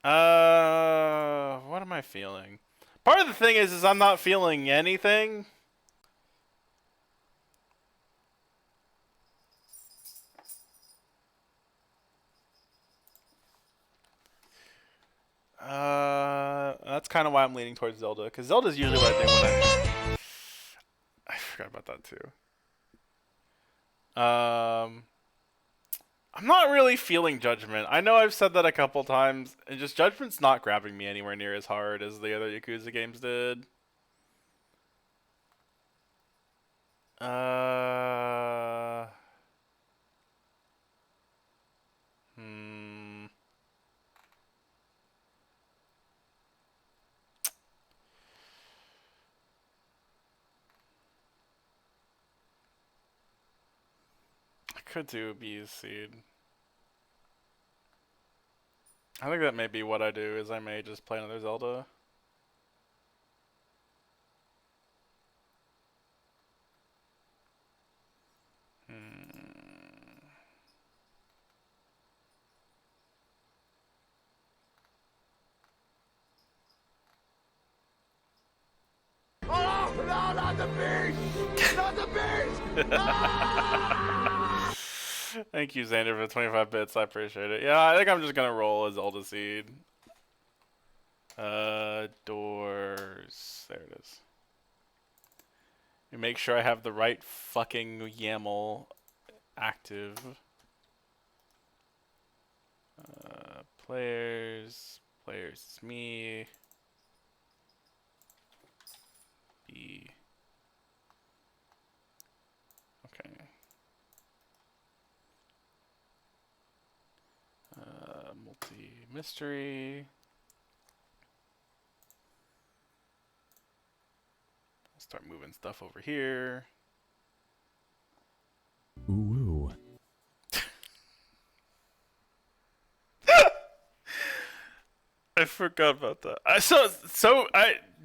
What am I feeling? Part of the thing is I'm not feeling anything. That's kind of why I'm leaning towards Zelda, because Zelda's usually what I do when I forgot about that too. I'm not really feeling Judgment. I know I've said that a couple times, and just Judgment's not grabbing me anywhere near as hard as the other Yakuza games did. I could do a Bees Seed. I think that may be what I do, is I may just play another Zelda. Oh, no, not the beast! Not the beast! Thank you, Xander, for the 25 bits. I appreciate it. Yeah, I think I'm just gonna roll a Zelda Seed. Doors. There it is. And make sure I have the right fucking YAML active. Players. Players is me. B. Okay. Multi-mystery. I'll start moving stuff over here. Ooh. I forgot about that.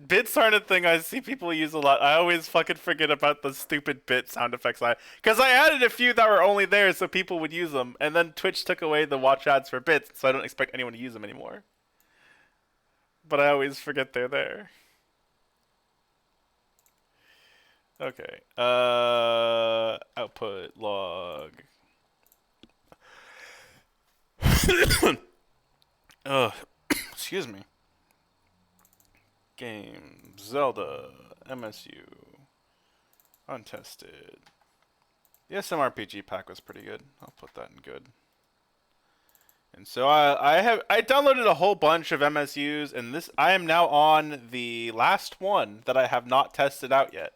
Bits aren't a thing I see people use a lot. I always fucking forget about the stupid bit sound effects because I added a few that were only there so people would use them, and then Twitch took away the watch ads for bits, so I don't expect anyone to use them anymore. But I always forget they're there. Okay. Output log. Excuse me. Game, Zelda, MSU, untested. The SMRPG pack was pretty good. I'll put that in good. And so I downloaded a whole bunch of MSUs, and I am now on the last one that I have not tested out yet.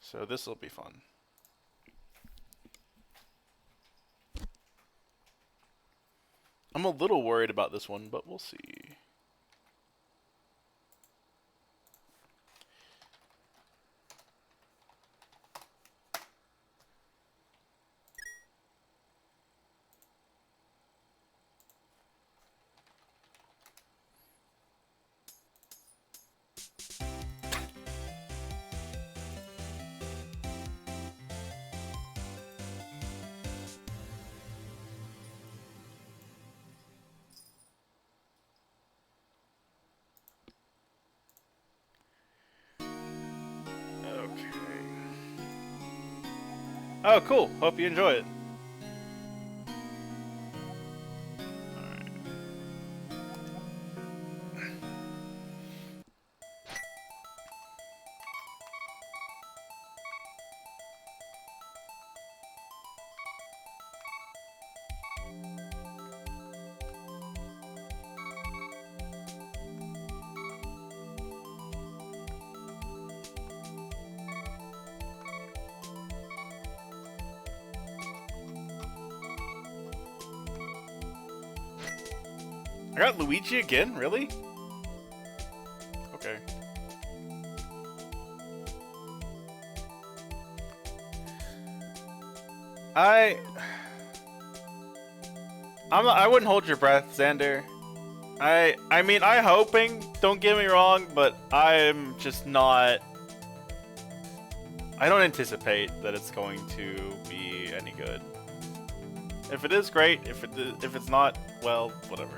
So this will be fun. I'm a little worried about this one, but we'll see. Oh, cool. Hope you enjoy it. I got Luigi again? Really? Okay. I wouldn't hold your breath, Xander. I mean, I'm hoping, don't get me wrong, but I'm just not... I don't anticipate that it's going to be any good. If it is, great. If it's not, well, whatever.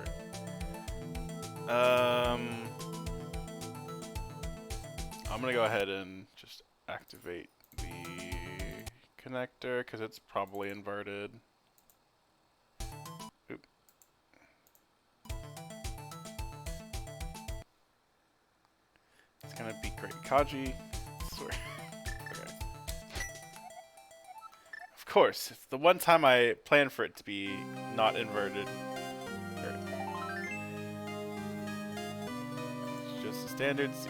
I'm gonna go ahead and just activate the connector because it's probably inverted. Oop. It's gonna be great, Kaji. Swear. Okay. Of course, it's the one time I plan for it to be not inverted. It's just a standard C.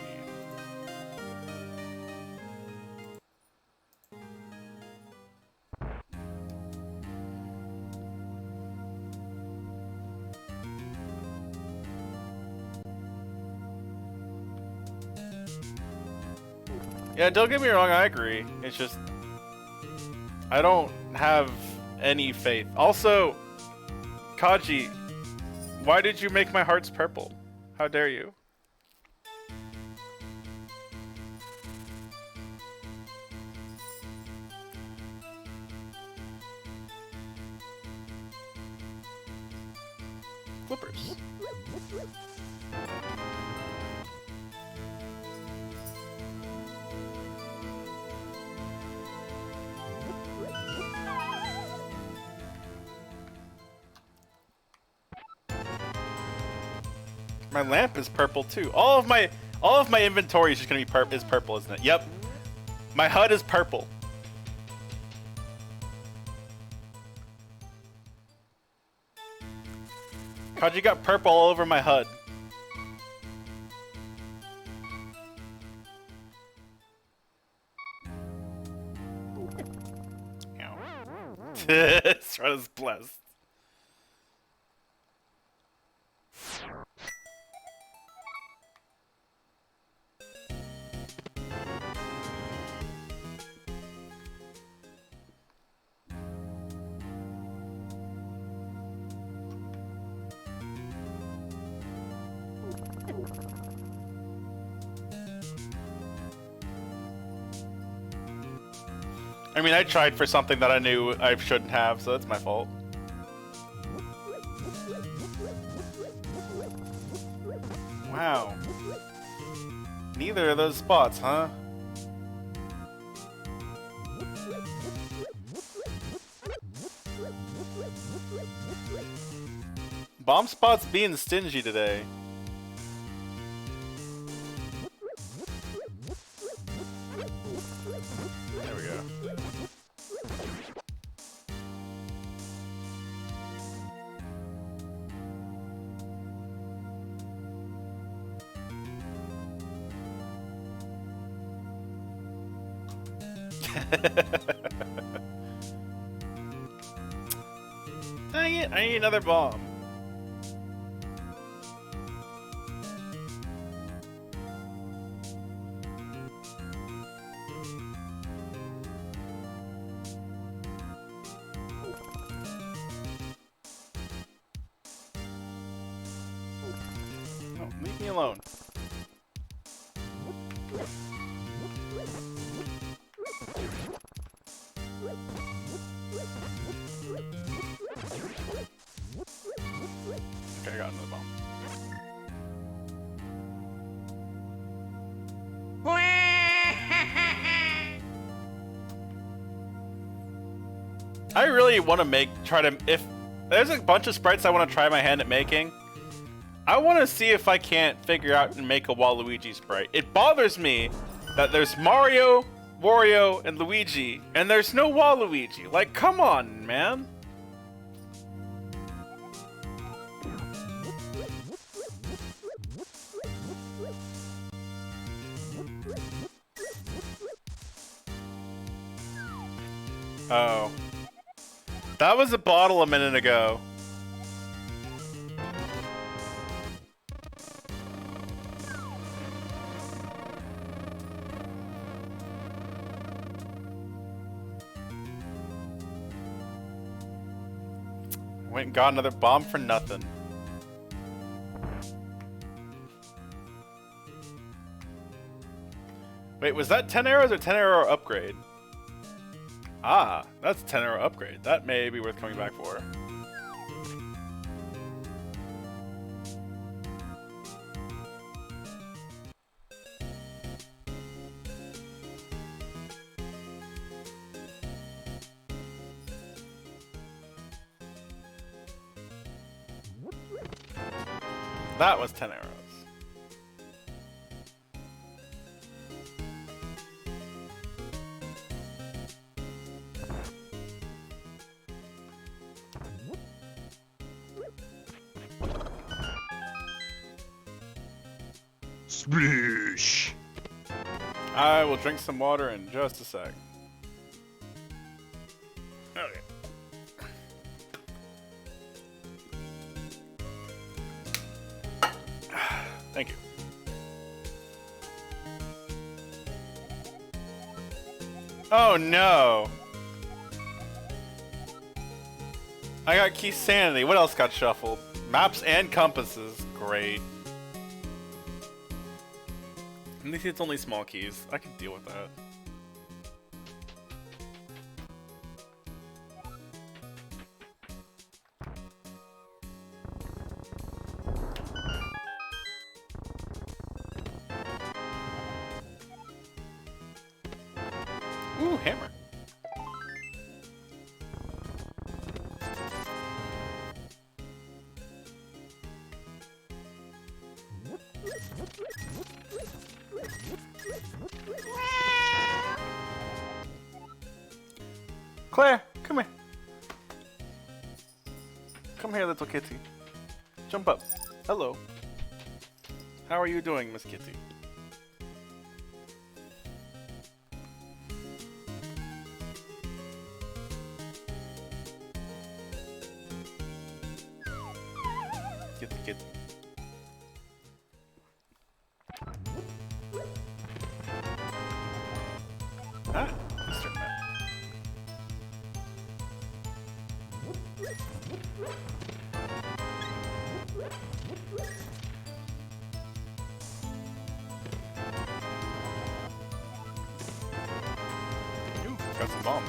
Yeah, don't get me wrong, I agree. It's just... I don't have any faith. Also, Kaji, why did you make my hearts purple? How dare you? Flippers. My lamp is purple too. All of my inventory is just gonna be purple, isn't it? Yep. My HUD is purple. Kaji got purple all over my HUD. This run is blessed. I mean, I tried for something that I knew I shouldn't have, so that's my fault. Wow. Neither of those spots, huh? Bomb spot's being stingy today. There we go. Dang it, I need another bomb. Oh, leave me alone. Okay, I got another bomb. I really want to if there's a bunch of sprites I want to try my hand at making. I want to see if I can't figure out and make a Waluigi sprite. It bothers me that there's Mario, Wario, and Luigi, and there's no Waluigi. Like, come on, man. Oh. That was a bottle a minute ago. Went and got another bomb for nothing. Wait, was that 10 arrows or 10 arrow upgrade? Ah, that's a 10 arrow upgrade. That may be worth coming back for. That was 10 arrows. Splish! I will drink some water in just a sec. Okay. Thank you. Oh no! I got key sanity. What else got shuffled? Maps and compasses. Great. At least it's only small keys. I can deal with that. Ooh, hammer. Claire, come here. Come here, little kitty. Jump up. Hello. How are you doing, Miss Kitty? Kitty, kitty. Ah, Mr. Matt. Ooh, got some bombs.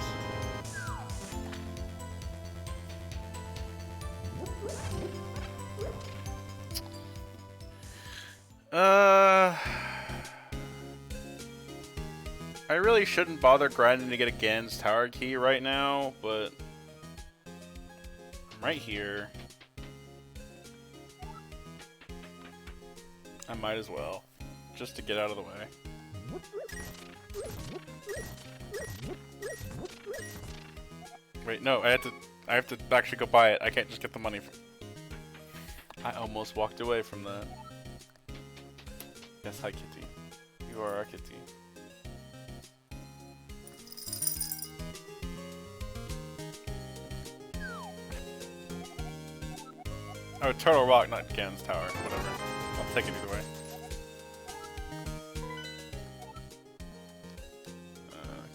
I really shouldn't bother grinding to get a Gan's Tower key right now, but I'm right here. I might as well, just to get out of the way. Wait, no, I have to actually go buy it. I can't just get the money from... I almost walked away from that. Yes, hi Kitty. You are our kitty. Oh, Turtle Rock, not Gan's Tower. Whatever. I'll take it either way.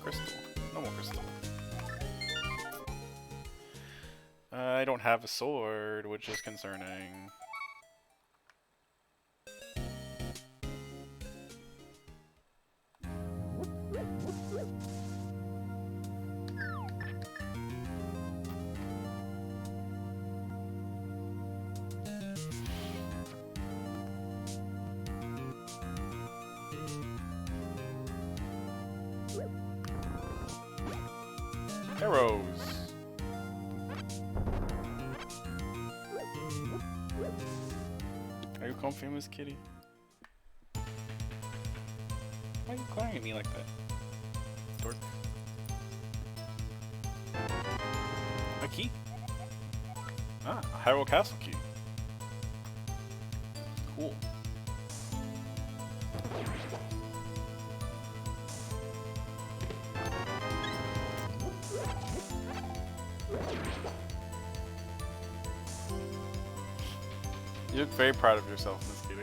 Crystal. Normal crystal. I don't have a sword, which is concerning. Arrows. Are you calling famous kitty? Why are you glaring at me like that? Dork. A key? Ah, a Hyrule Castle key. Cool. You look very proud of yourself, Miss Kitty.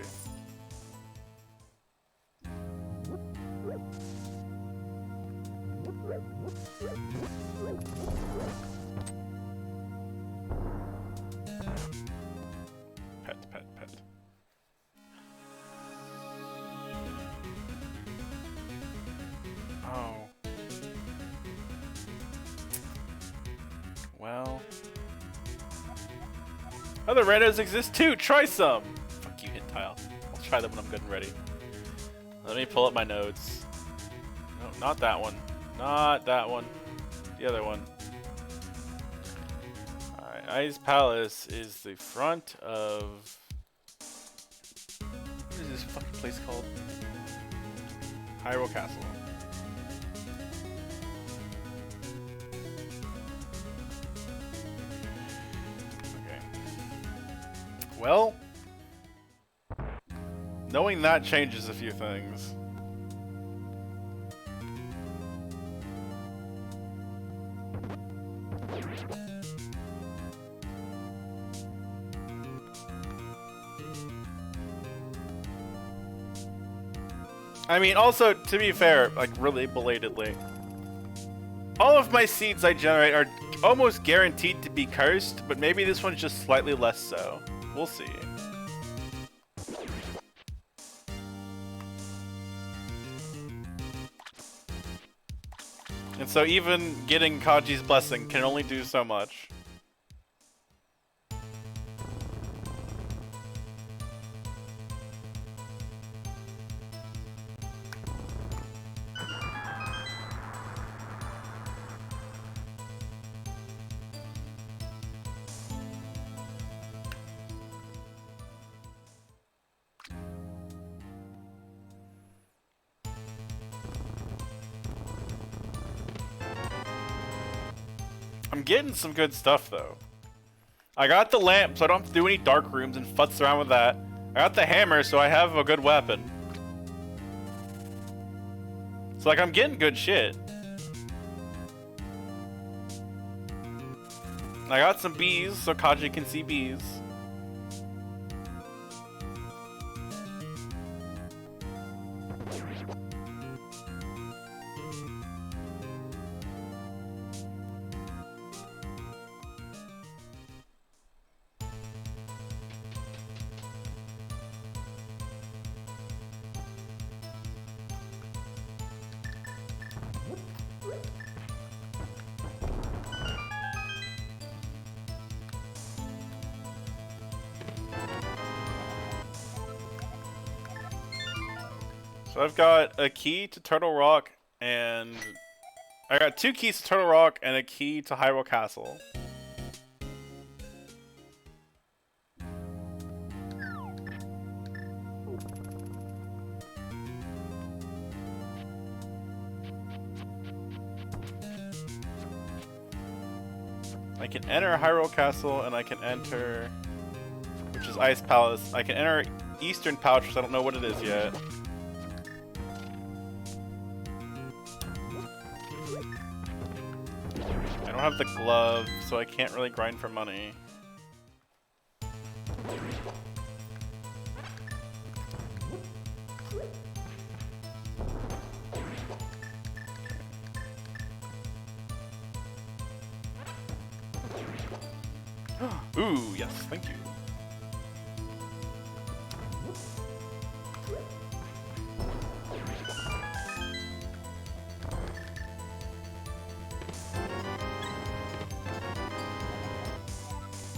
Pet, pet, pet. Oh. Well. Other randos exist too! Try some! Fuck you, hit tile. I'll try them when I'm good and ready. Let me pull up my notes. No, not that one. Not that one. The other one. Alright, Ice Palace is the front of... What is this fucking place called? Hyrule Castle. Well, knowing that changes a few things. I mean, also, to be fair, like, really belatedly, all of my seeds I generate are almost guaranteed to be cursed, but maybe this one's just slightly less so. We'll see. And so even getting Kaji's blessing can only do so much. I'm getting some good stuff though. I got the lamp so I don't have to do any dark rooms and futz around with that. I got the hammer so I have a good weapon. So like I'm getting good shit. I got some bees so Kaji can see bees. So I've got a key to Turtle Rock, and I got 2 keys to Turtle Rock and a key to Hyrule Castle. I can enter Hyrule Castle, and I can enter, which is Ice Palace. I can enter Eastern Pouch, which I don't know what it is yet. I don't have the glove, so I can't really grind for money. Ooh, yes, thank you.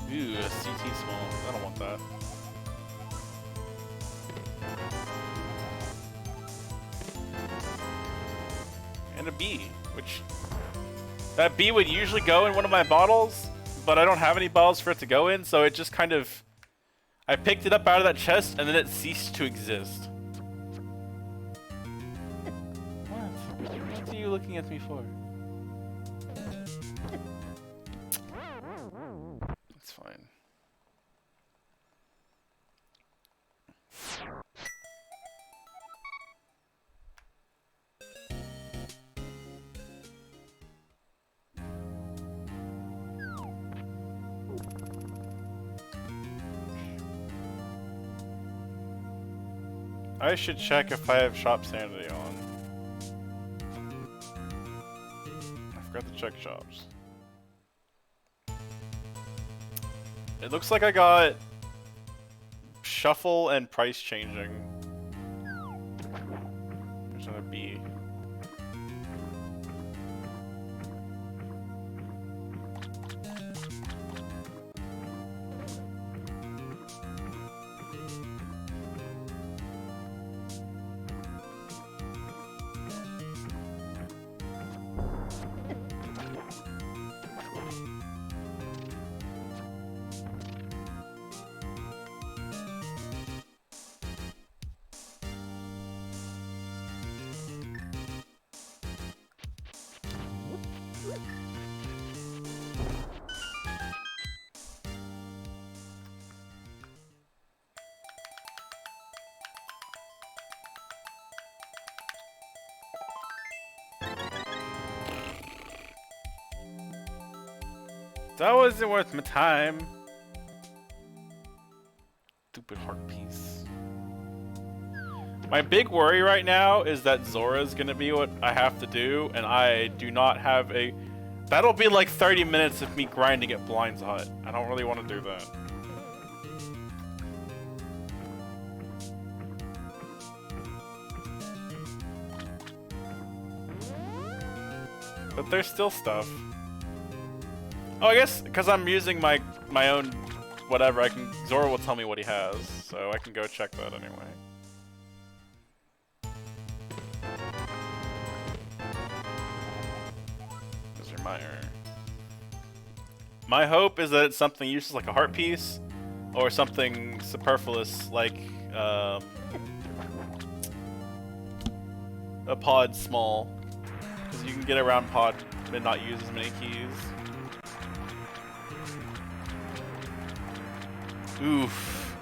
Ooh, a CT small. I don't want that. And a B, which... That B would usually go in one of my bottles, but I don't have any bottles for it to go in, so it just kind of... I picked it up out of that chest and then it ceased to exist. What? What are you looking at me for? It's fine. I should check if I have shop sanity on. I forgot to check shops. It looks like I got shuffle and price changing. There's another B. That wasn't worth my time. Stupid heart piece. My big worry right now is that Zora's gonna be what I have to do, and I do not have a... That'll be like 30 minutes of me grinding at Blind's Hut. I don't really want to do that. But there's still stuff. Oh, I guess because I'm using my own whatever, I can... Zora will tell me what he has, so I can go check that anyway. Those are my error. My hope is that it's something useless like a heart piece, or something superfluous like a pod small, because you can get around pod and not use as many keys. Oof.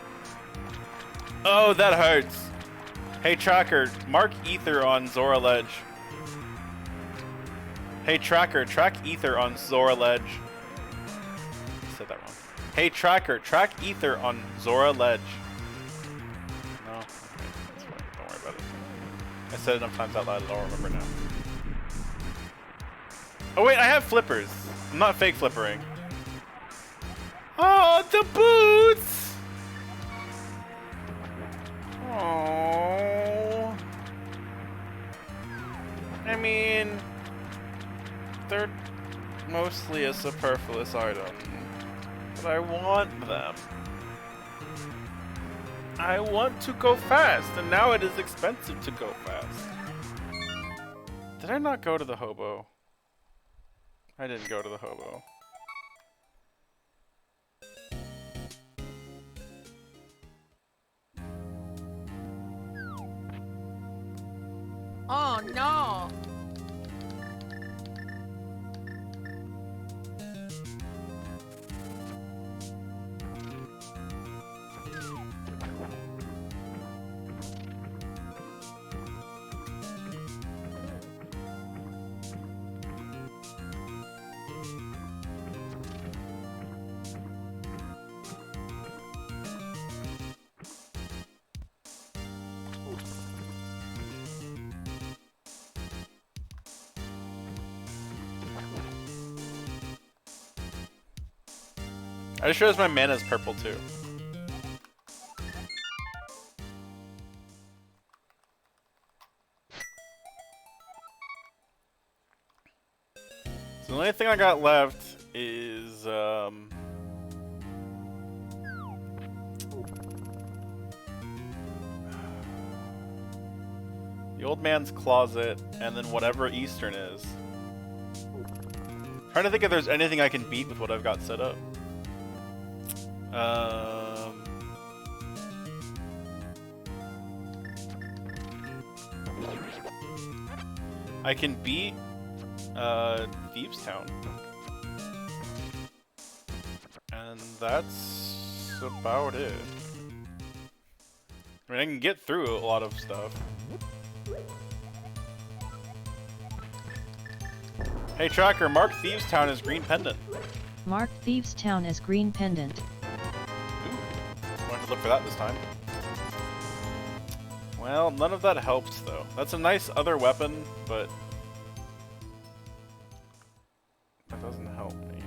Oh, that hurts. Hey Tracker, mark ether on Zora Ledge. Hey Tracker, track ether on Zora Ledge. I said that wrong. Hey Tracker, track ether on Zora Ledge. No, okay, that's fine. Don't worry about it. I said it enough times out loud, I don't remember now. Oh wait, I have flippers. I'm not fake flippering. Oh, the boots! Oh. I mean, they're mostly a superfluous item, but I want them. I want to go fast, and now it is expensive to go fast. Did I not go to the hobo? I didn't go to the hobo. Oh no! I just realized my mana is purple too. So the only thing I got left is the old man's closet, and then whatever Eastern is. Trying to think if there's anything I can beat with what I've got set up. I can beat Thieves Town. And that's about it. I mean, I can get through a lot of stuff. Hey Tracker, mark Thieves Town as green pendant. Mark Thieves Town as green pendant. Ooh, wanted to look for that this time. Well, none of that helps though. That's a nice other weapon, but that doesn't help me.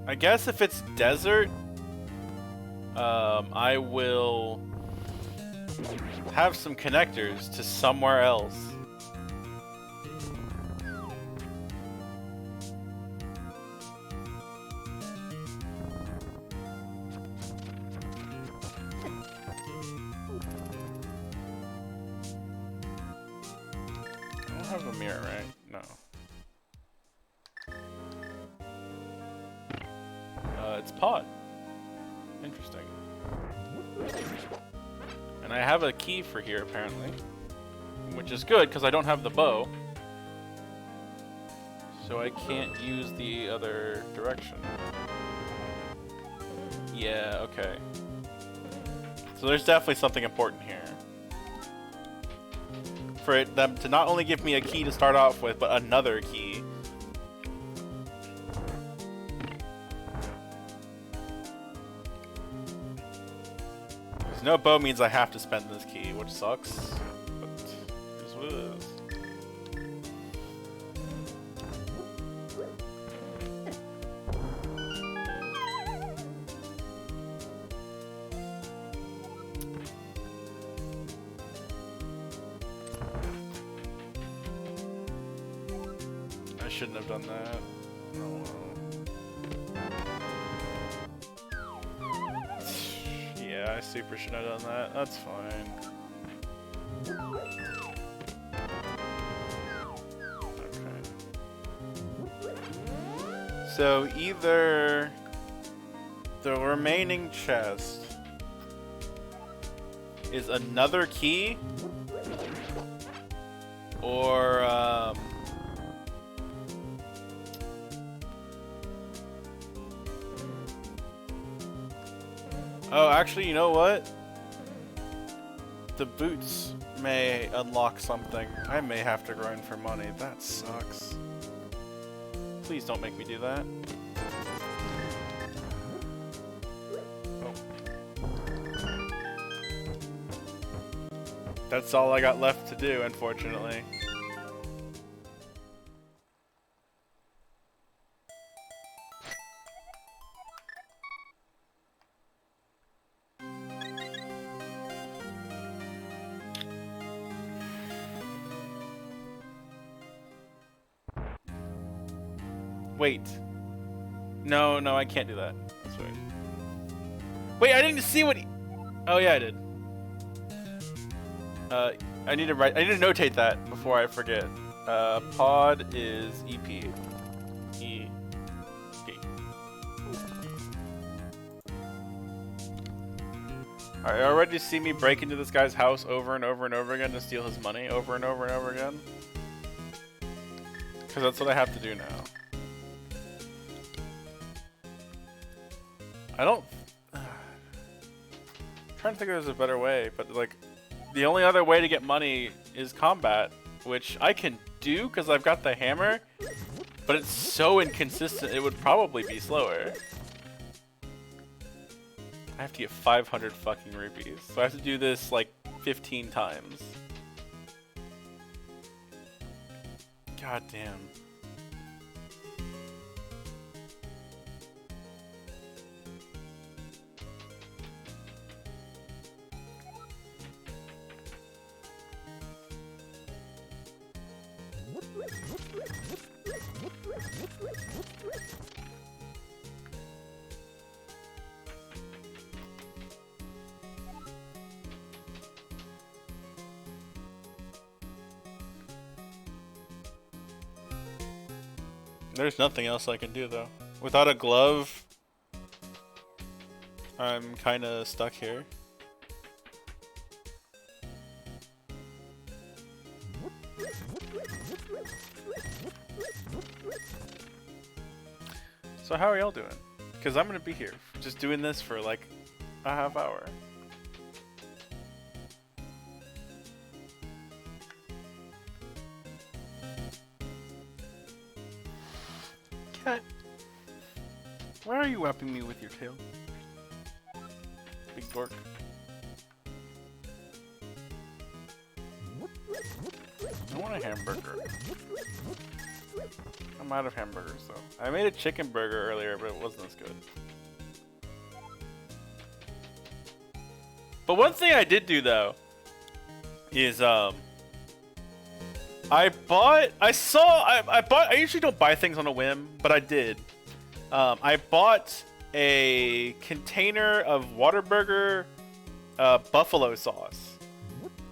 I guess if it's desert, I will have some connectors to somewhere else. I don't have a mirror, right? No. It's pod. Interesting. And I have a key for here, apparently. Which is good, because I don't have the bow. So I can't use the other direction. Yeah, okay. So there's definitely something important here. For them to not only give me a key to start off with, but another key. No bow means I have to spend this key, which sucks, but it is what it is. I shouldn't have done that. Oh well. Yeah, I super should have done that. That's fine. Okay. So either the remaining chest is another key, or oh, actually, you know what? The boots may unlock something. I may have to grind for money. That sucks. Please don't make me do that. Oh. That's all I got left to do, unfortunately. Wait. No, no, I can't do that. That's right. Wait, I didn't see what he... Oh, yeah, I did. I need to notate that before I forget. Pod is EP. EP. Alright, already see me break into this guy's house over and over and over again to steal his money over and over and over again? Because that's what I have to do now. I don't... I'm trying to think if there's a better way, but like, the only other way to get money is combat, which I can do because I've got the hammer, but it's so inconsistent it would probably be slower. I have to get 500 fucking rupees, so I have to do this like 15 times. God damn. There's nothing else I can do though. Without a glove, I'm kinda stuck here. So how are y'all doing? Because I'm gonna be here, just doing this for like a half hour. Cat, why are you whapping me with your tail? Big dork. I want a hamburger. I'm out of hamburgers though. I made a chicken burger earlier, but it wasn't as good. But one thing I did do though is I usually don't buy things on a whim, but I did. I bought a container of Whataburger buffalo sauce.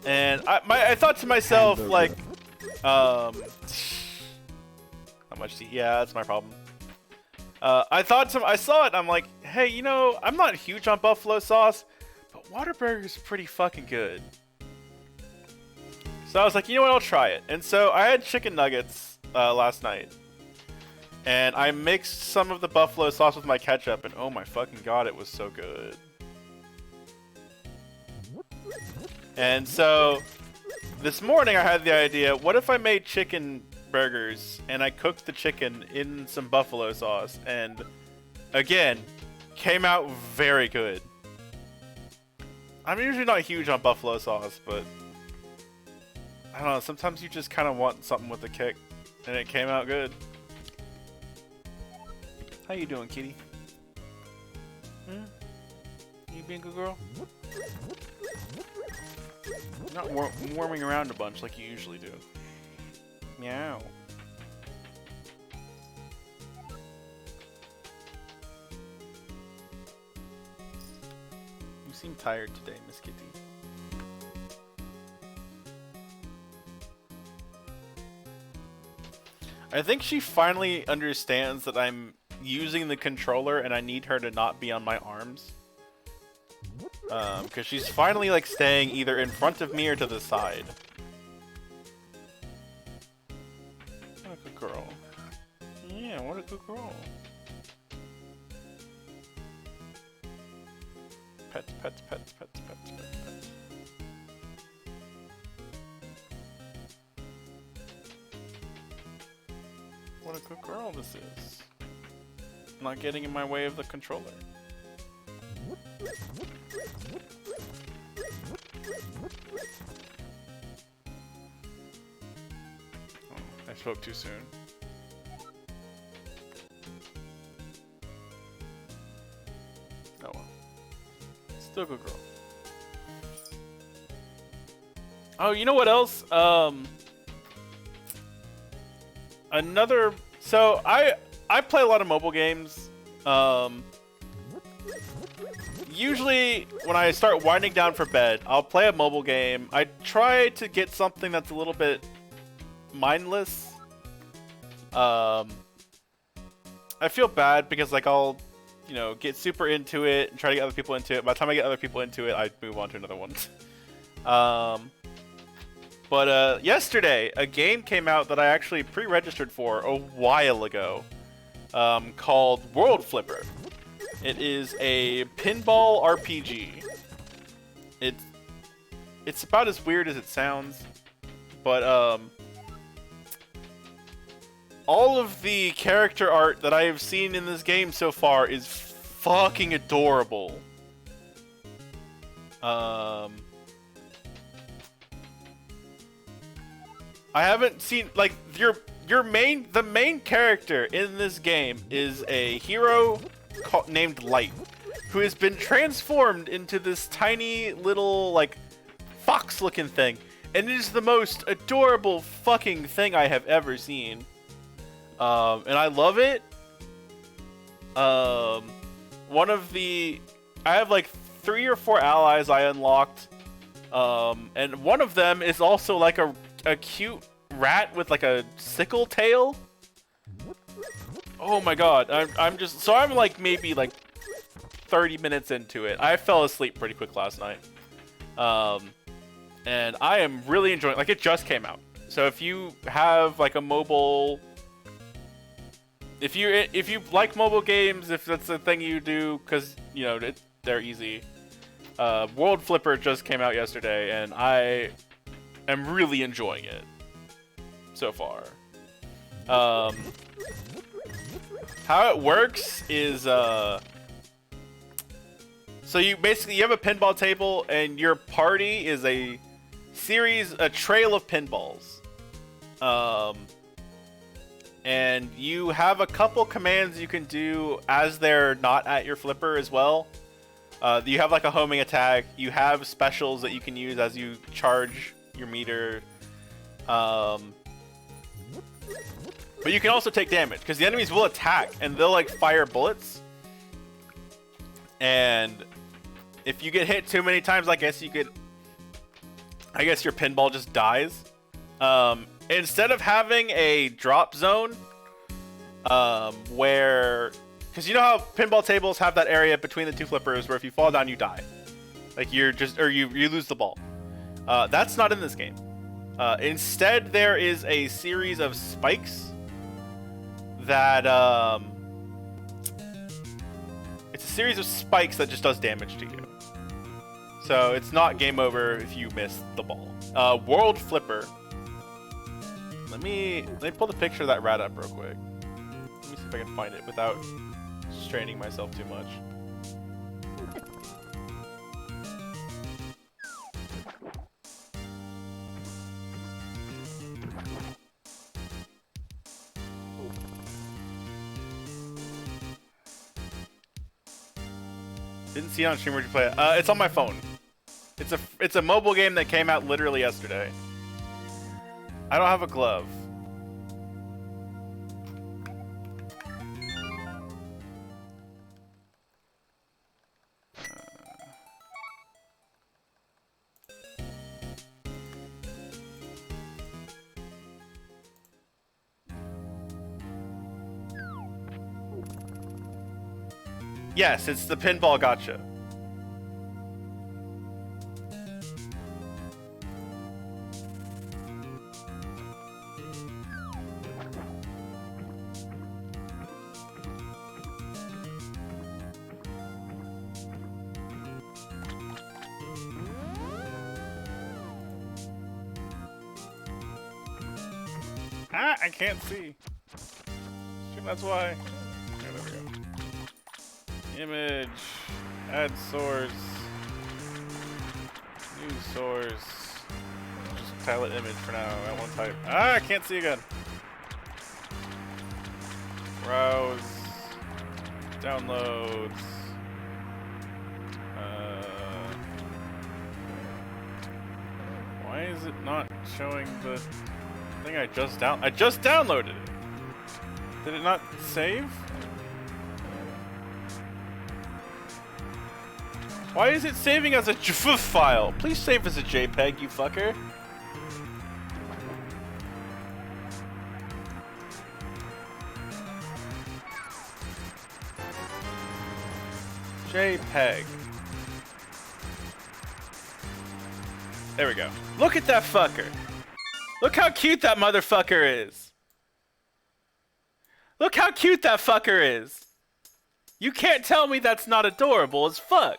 And I thought to myself, like, how much to eat? Yeah, that's my problem. I saw it, and I'm like, hey, you know, I'm not huge on buffalo sauce, but Whataburger is pretty fucking good. So I was like, you know what, I'll try it. And so I had chicken nuggets last night, and I mixed some of the buffalo sauce with my ketchup, and oh my fucking god, it was so good. And so this morning I had the idea, what if I made chicken burgers and I cooked the chicken in some buffalo sauce, and again, came out very good. I'm usually not huge on buffalo sauce, but I don't know, sometimes you just kind of want something with a kick, and it came out good. How you doing, kitty? Hmm? You being a good girl? Not warming around a bunch like you usually do. Meow. You seem tired today, Miss Kitty. I think she finally understands that I'm using the controller and I need her to not be on my arms. Because she's finally like staying either in front of me or to the side. What a good girl. Yeah, what a good girl. Pets, pets, pets, pets, pets, pets, pets. What a good girl this is. Not getting in my way of the controller. Oh, I spoke too soon. Oh well. Still a good girl. Oh, you know what else? So I play a lot of mobile games. Usually when I start winding down for bed, I'll play a mobile game. I try to get something that's a little bit mindless. I feel bad because like I'll, you know, get super into it and try to get other people into it. By the time I get other people into it, I move on to another one. But yesterday, a game came out that I actually pre-registered for a while ago, called World Flipper. It is a pinball RPG. It's about as weird as it sounds, but all of the character art that I have seen in this game so far is fucking adorable. I haven't seen like the main character in this game is a hero named Light, who has been transformed into this tiny little like fox looking thing, and it is the most adorable fucking thing I have ever seen. And I love it. I have like 3 or 4 allies I unlocked, and one of them is also like a cute rat with like a sickle tail. Oh my god, I'm like maybe like 30 minutes into it. I fell asleep pretty quick last night. And I am really enjoying it. Like, it just came out. So if you have like a mobile if you like mobile games, if that's the thing you do, because you know they're easy. World Flipper just came out yesterday, and I am really enjoying it so far. How it works is so you have a pinball table, and your party is a trail of pinballs. And you have a couple commands you can do as they're not at your flipper as well. You have like a homing attack. You have specials that you can use as you charge your meter. But you can also take damage, because the enemies will attack, and they'll like fire bullets. And if you get hit too many times, I guess your pinball just dies. Instead of having a drop zone, where, because you know how pinball tables have that area between the two flippers where if you fall down, you die. Like you lose the ball. That's not in this game. Instead, there is a series of spikes that it's a series of spikes that just does damage to you. So it's not game over if you miss the ball. World Flipper. Let me pull the picture of that rat up real quick. Let me see if I can find it without straining myself too much. Didn't see it on stream. Where'd you play it? It's on my phone. It's a mobile game that came out literally yesterday. I don't have a glove. Yes, it's the pinball gotcha. I can't see. That's why. Oh, there we go. Image. Add source. New source. Just pilot image for now. I want to type. I can't see again. Browse. Downloads. Why is it not showing the thing I just downloaded it? Did it not save? Why is it saving as a JPEG file? Please save as a JPEG, you fucker. JPEG. There we go. Look at that fucker. Look how cute that motherfucker is. Look how cute that fucker is. You can't tell me that's not adorable as fuck.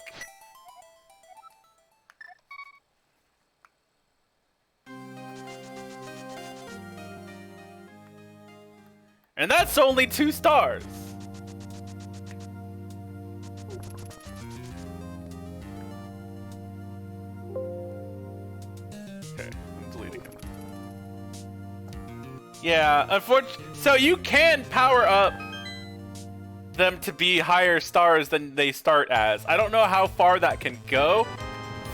And that's only 2 stars. Okay, I'm deleting it. Yeah, unfortunately, so you can power up them to be higher stars than they start as. I don't know how far that can go.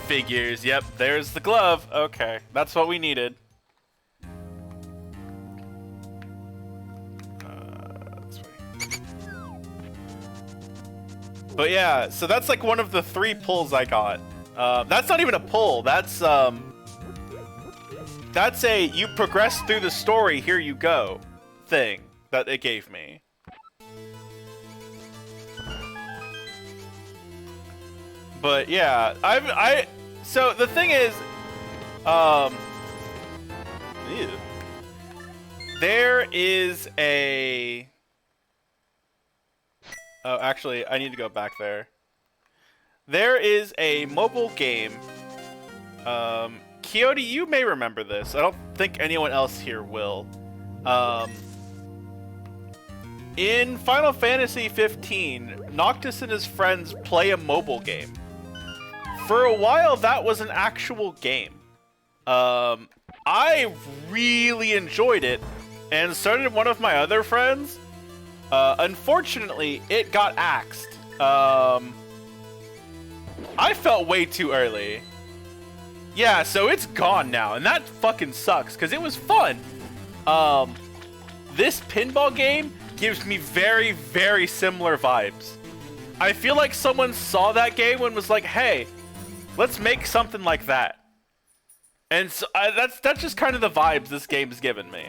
Figures, yep, there's the glove. Okay, that's what we needed. But yeah, so that's like one of the 3 pulls I got. That's not even a pull. That's a you progress through the story, here you go thing that it gave me. But yeah, so the thing is, ew. There is a Oh, actually, I need to go back there. There is a mobile game. Coyote, you may remember this. I don't think anyone else here will. In Final Fantasy 15, Noctis and his friends play a mobile game. For a while, that was an actual game. I really enjoyed it, and started one of my other friends. Unfortunately, it got axed. I felt way too early. Yeah, so it's gone now, and that fucking sucks, because it was fun. This pinball game gives me very, very similar vibes. I feel like someone saw that game and was like, hey, let's make something like that. And so that's just kind of the vibes this game's given me.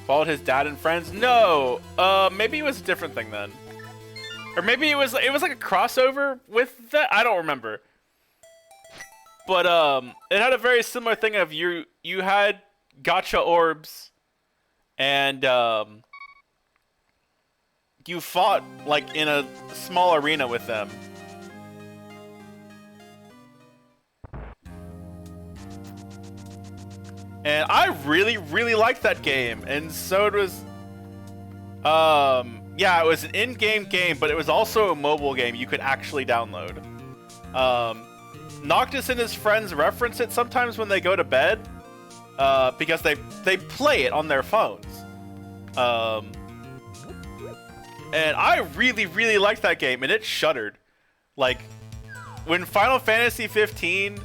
Followed his dad and friends? No. Maybe it was a different thing then. Or maybe it was like a crossover with that. I don't remember. But it had a very similar thing of you had gacha orbs, and you fought like in a small arena with them. And I really, really liked that game, and so it was. Yeah, it was an in-game game, but it was also a mobile game you could actually download. Noctis and his friends reference it sometimes when they go to bed, because they play it on their phones. And I really, really liked that game, and it shuttered. Like, when Final Fantasy 15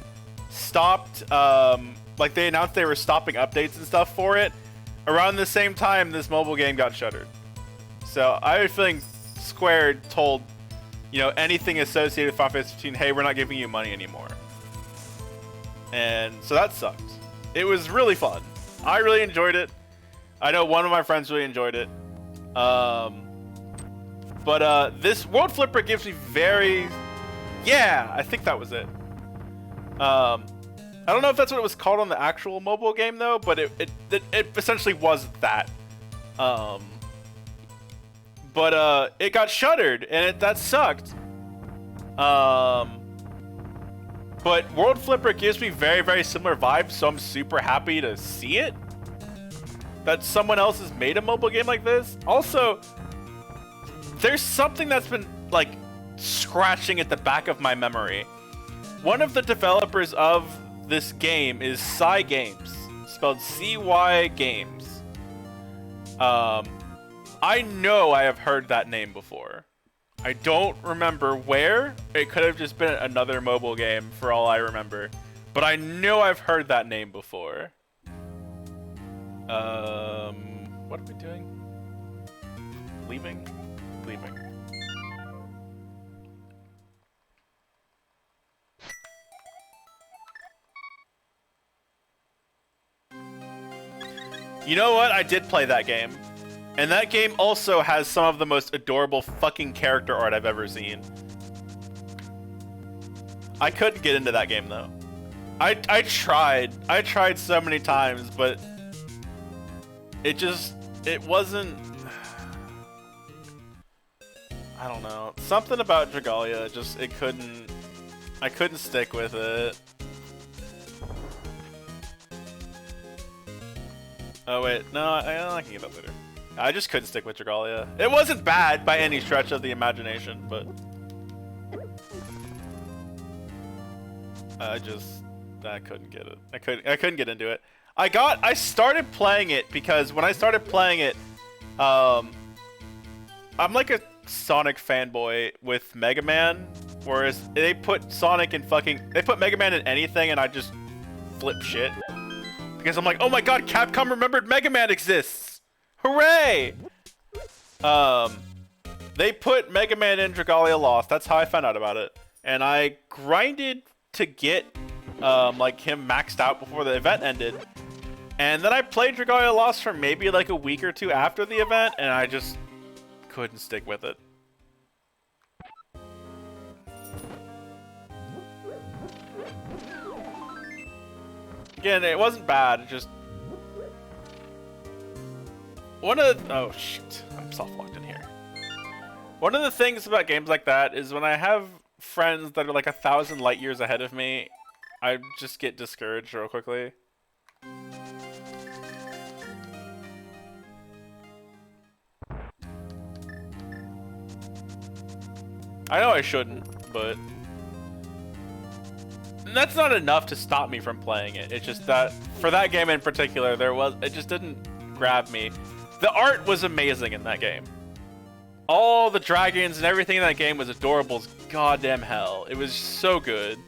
stopped, like they announced they were stopping updates and stuff for it, around the same time this mobile game got shuttered. So I have a feeling Square told, anything associated with Final Fantasy 15, hey, we're not giving you money anymore. And so that sucked. It was really fun. I really enjoyed it. I know one of my friends really enjoyed it. But this World Flipper gives me very... Yeah, I think that was it. I don't know if that's what it was called on the actual mobile game, though, but it essentially was that. But it got shuttered, and that sucked. But World Flipper gives me very, very similar vibes, so I'm super happy to see it. That someone else has made a mobile game like this. Also, there's something that's been, like, scratching at the back of my memory. One of the developers of this game is Psy Games, spelled CY Games. I know I have heard that name before. I don't remember where. It could have just been another mobile game for all I remember. But I know I've heard that name before. What are we doing? Leaving? Leaving. You know what? I did play that game. And that game also has some of the most adorable fucking character art I've ever seen. I couldn't get into that game, though. I tried. I tried so many times, but... It wasn't... I don't know. Something about Dragalia, I couldn't stick with it. Oh, wait. No, I can get that later. I just couldn't stick with Dragalia. It wasn't bad by any stretch of the imagination, but... I couldn't get it. I couldn't get into it. I started playing it because when I started playing it, I'm like a Sonic fanboy with Mega Man, whereas they put Mega Man in anything and I just flip shit. Because I'm like, oh my god, Capcom remembered Mega Man exists! Hooray! They put Mega Man in Dragalia Lost. That's how I found out about it. And I grinded to get like him maxed out before the event ended. And then I played Dragalia Lost for maybe like a week or two after the event, and I just couldn't stick with it. Again, it wasn't bad, it just... oh shit, I'm soft locked in here. One of the things about games like that is when I have friends that are like 1,000 light years ahead of me, I just get discouraged real quickly. I know I shouldn't, but that's not enough to stop me from playing it. It's just that for that game in particular, it just didn't grab me. The art was amazing in that game. All the dragons and everything in that game was adorable as goddamn hell. It was so good.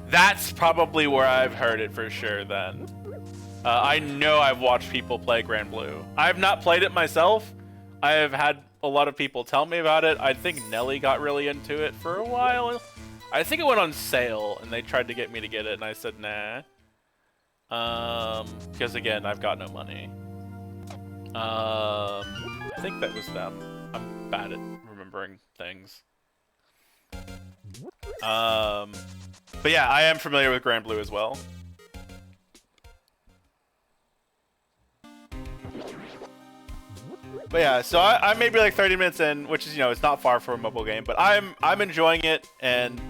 That's probably where I've heard it for sure then. I know I've watched people play Grand Blue. I have not played it myself. I have had a lot of people tell me about it. I think Nelly got really into it for a while. I think it went on sale and they tried to get me to get it and I said nah. Because again, I've got no money. I think that was them. I'm bad at remembering things. But yeah, I am familiar with Grand Blue as well. But yeah, so I'm maybe like 30 minutes in, which is, you know, it's not far from a mobile game, but I'm enjoying it, and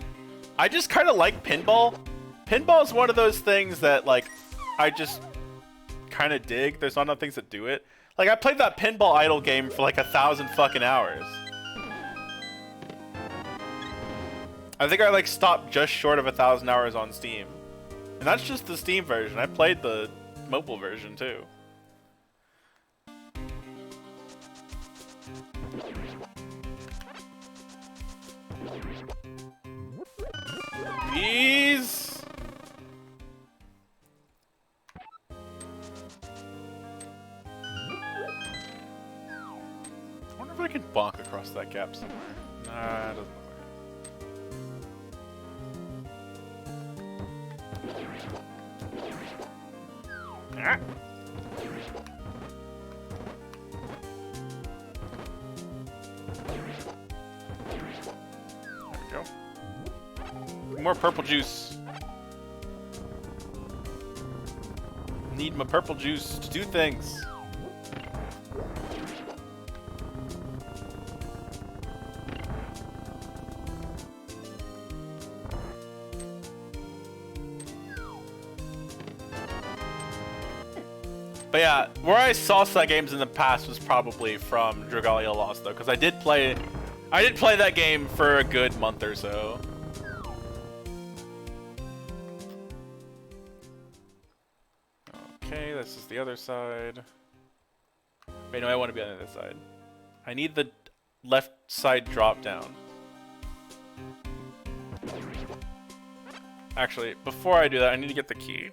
I just kind of like pinball. Pinball is one of those things that, like, I just kind of dig. There's not enough things that do it. Like, I played that Pinball Idol game for like 1,000 fucking hours. I think I like stopped just short of 1,000 hours on Steam. And that's just the Steam version. I played the mobile version too. Please. I wonder if I can bonk across that gap somewhere. Nah, it doesn't look like it. Ah. There we go. More purple juice. Need my purple juice to do things. But yeah, where I saw that games in the past was probably from Dragalia Lost though, because I did play that game for a good month or so. Okay, this is the other side. Wait, no, I want to be on the other side. I need the left side drop down. Actually, before I do that, I need to get the key.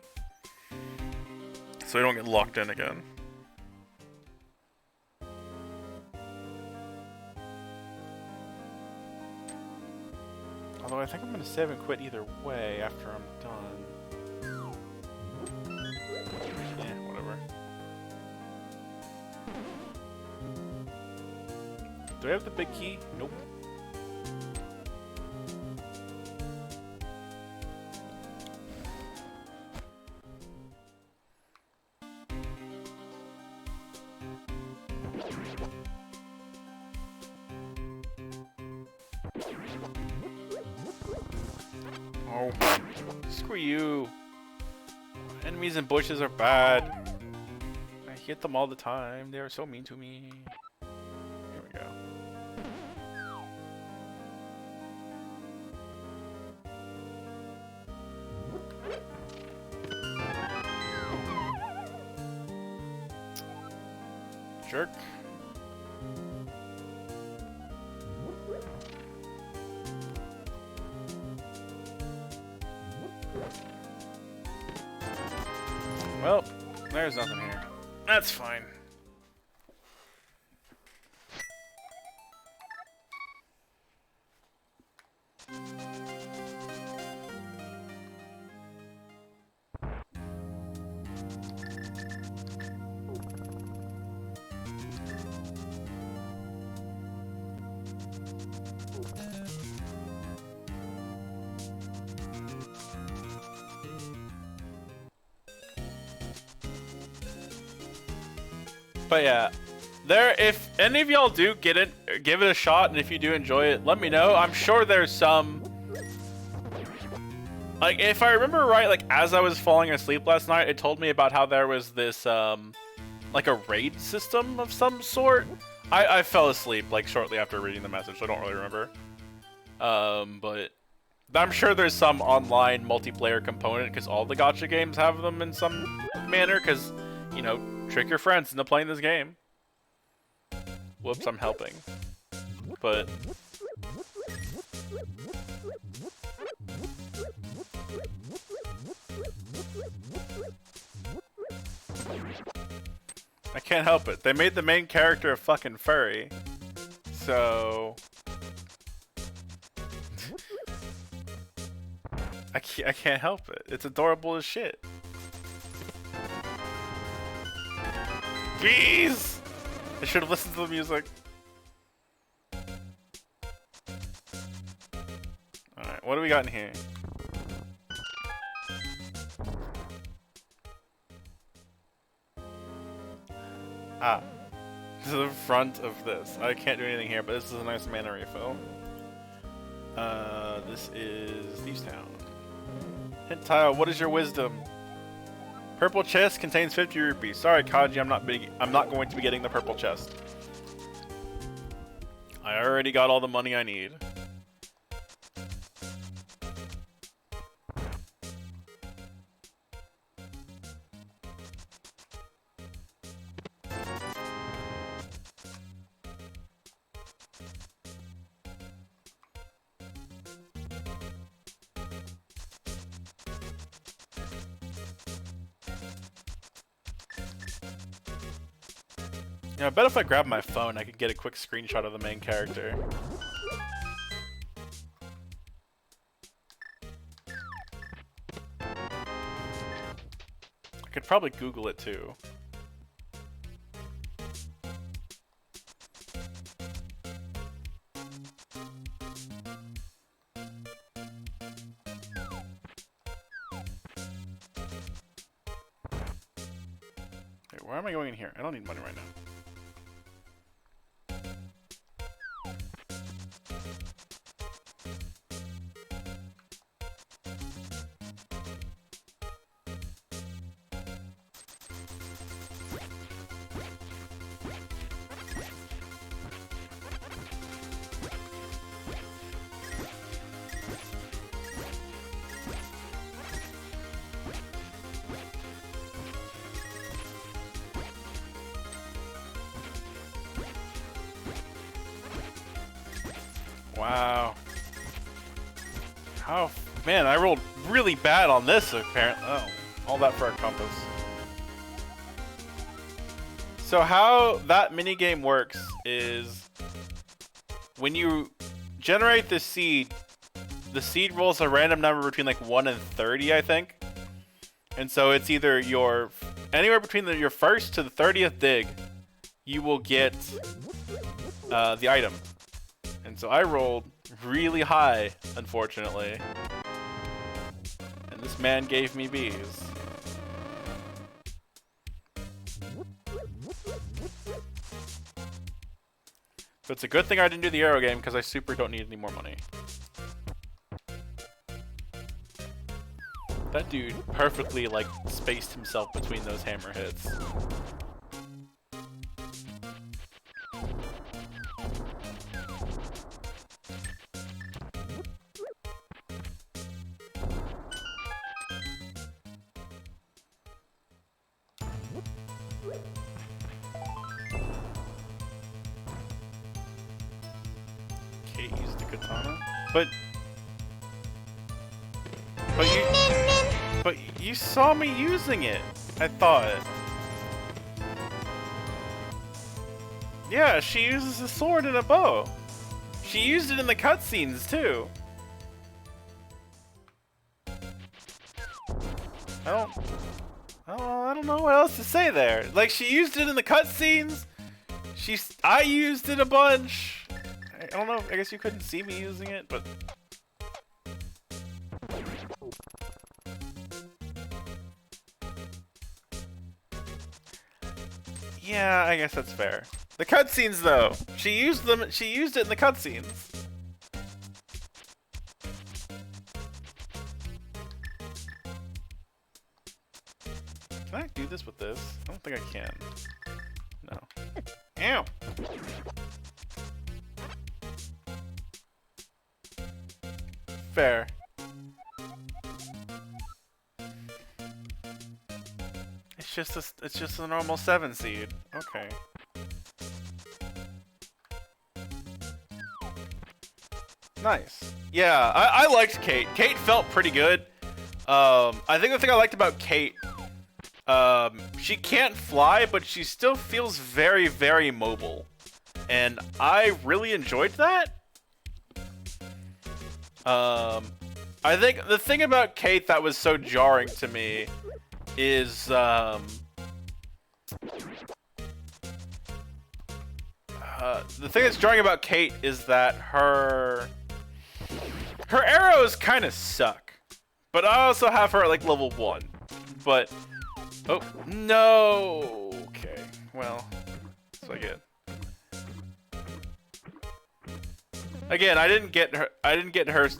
So I don't get locked in again. Although I think I'm gonna save and quit either way after I'm done. Yeah, whatever. Do I have the big key? Nope. Oh, screw you. Enemies in bushes are bad. I hit them all the time. They are so mean to me. Here we go. Jerk. Well, there's nothing here. That's fine. But yeah, if any of y'all do get it, give it a shot, and if you do enjoy it, let me know. I'm sure there's some. Like, if I remember right, like as I was falling asleep last night, it told me about how there was this like a raid system of some sort. I fell asleep like shortly after reading the message, so I don't really remember. But I'm sure there's some online multiplayer component because all the gacha games have them in some manner. Because, you know, trick your friends into playing this game. Whoops, I'm helping. But I can't help it. They made the main character a fucking furry. So I can't help it. It's adorable as shit. Bees! I should have listened to the music. Alright, what do we got in here? Ah. To the front of this. I can't do anything here, but this is a nice mana refill. This is Thieves Town. Hint tile, what is your wisdom? Purple chest contains 50 rupees. Sorry, Kaji, I'm not going to be getting the purple chest. I already got all the money I need. Yeah, I bet if I grab my phone, I could get a quick screenshot of the main character. I could probably Google it too. Wait, where am I going in here? I don't need money right now. Wow. How... Man, I rolled really bad on this, apparently. Oh, all that for a compass. So how that minigame works is... when you generate the seed rolls a random number between like 1 and 30, I think. And so it's either your... anywhere between your first to the 30th dig, you will get the item. And so I rolled really high, unfortunately. And this man gave me bees. But it's a good thing I didn't do the arrow game, because I super don't need any more money. That dude perfectly, like, spaced himself between those hammer hits. Kate used the katana, but you saw me using it. I thought. Yeah, she uses a sword and a bow. She used it in the cutscenes too. I don't know what else to say there. Like, she used it in the cutscenes. I used it a bunch. I don't know. I guess you couldn't see me using it, but. Yeah, I guess that's fair. The cutscenes, though, she used them. She used it in the cutscenes. Can I do this with this? I don't think I can. No. Ow! Fair. It's just a normal 7 seed. Okay. Nice. Yeah, I liked Kate. Kate felt pretty good. I think the thing I liked about Kate, she can't fly, but she still feels very, very mobile. And I really enjoyed that. I think the thing about Kate that was so jarring to me is, the thing that's jarring about Kate is that her arrows kind of suck. But I also have her at like level 1. But, oh, no. Okay, well, so I get. Again, I didn't get her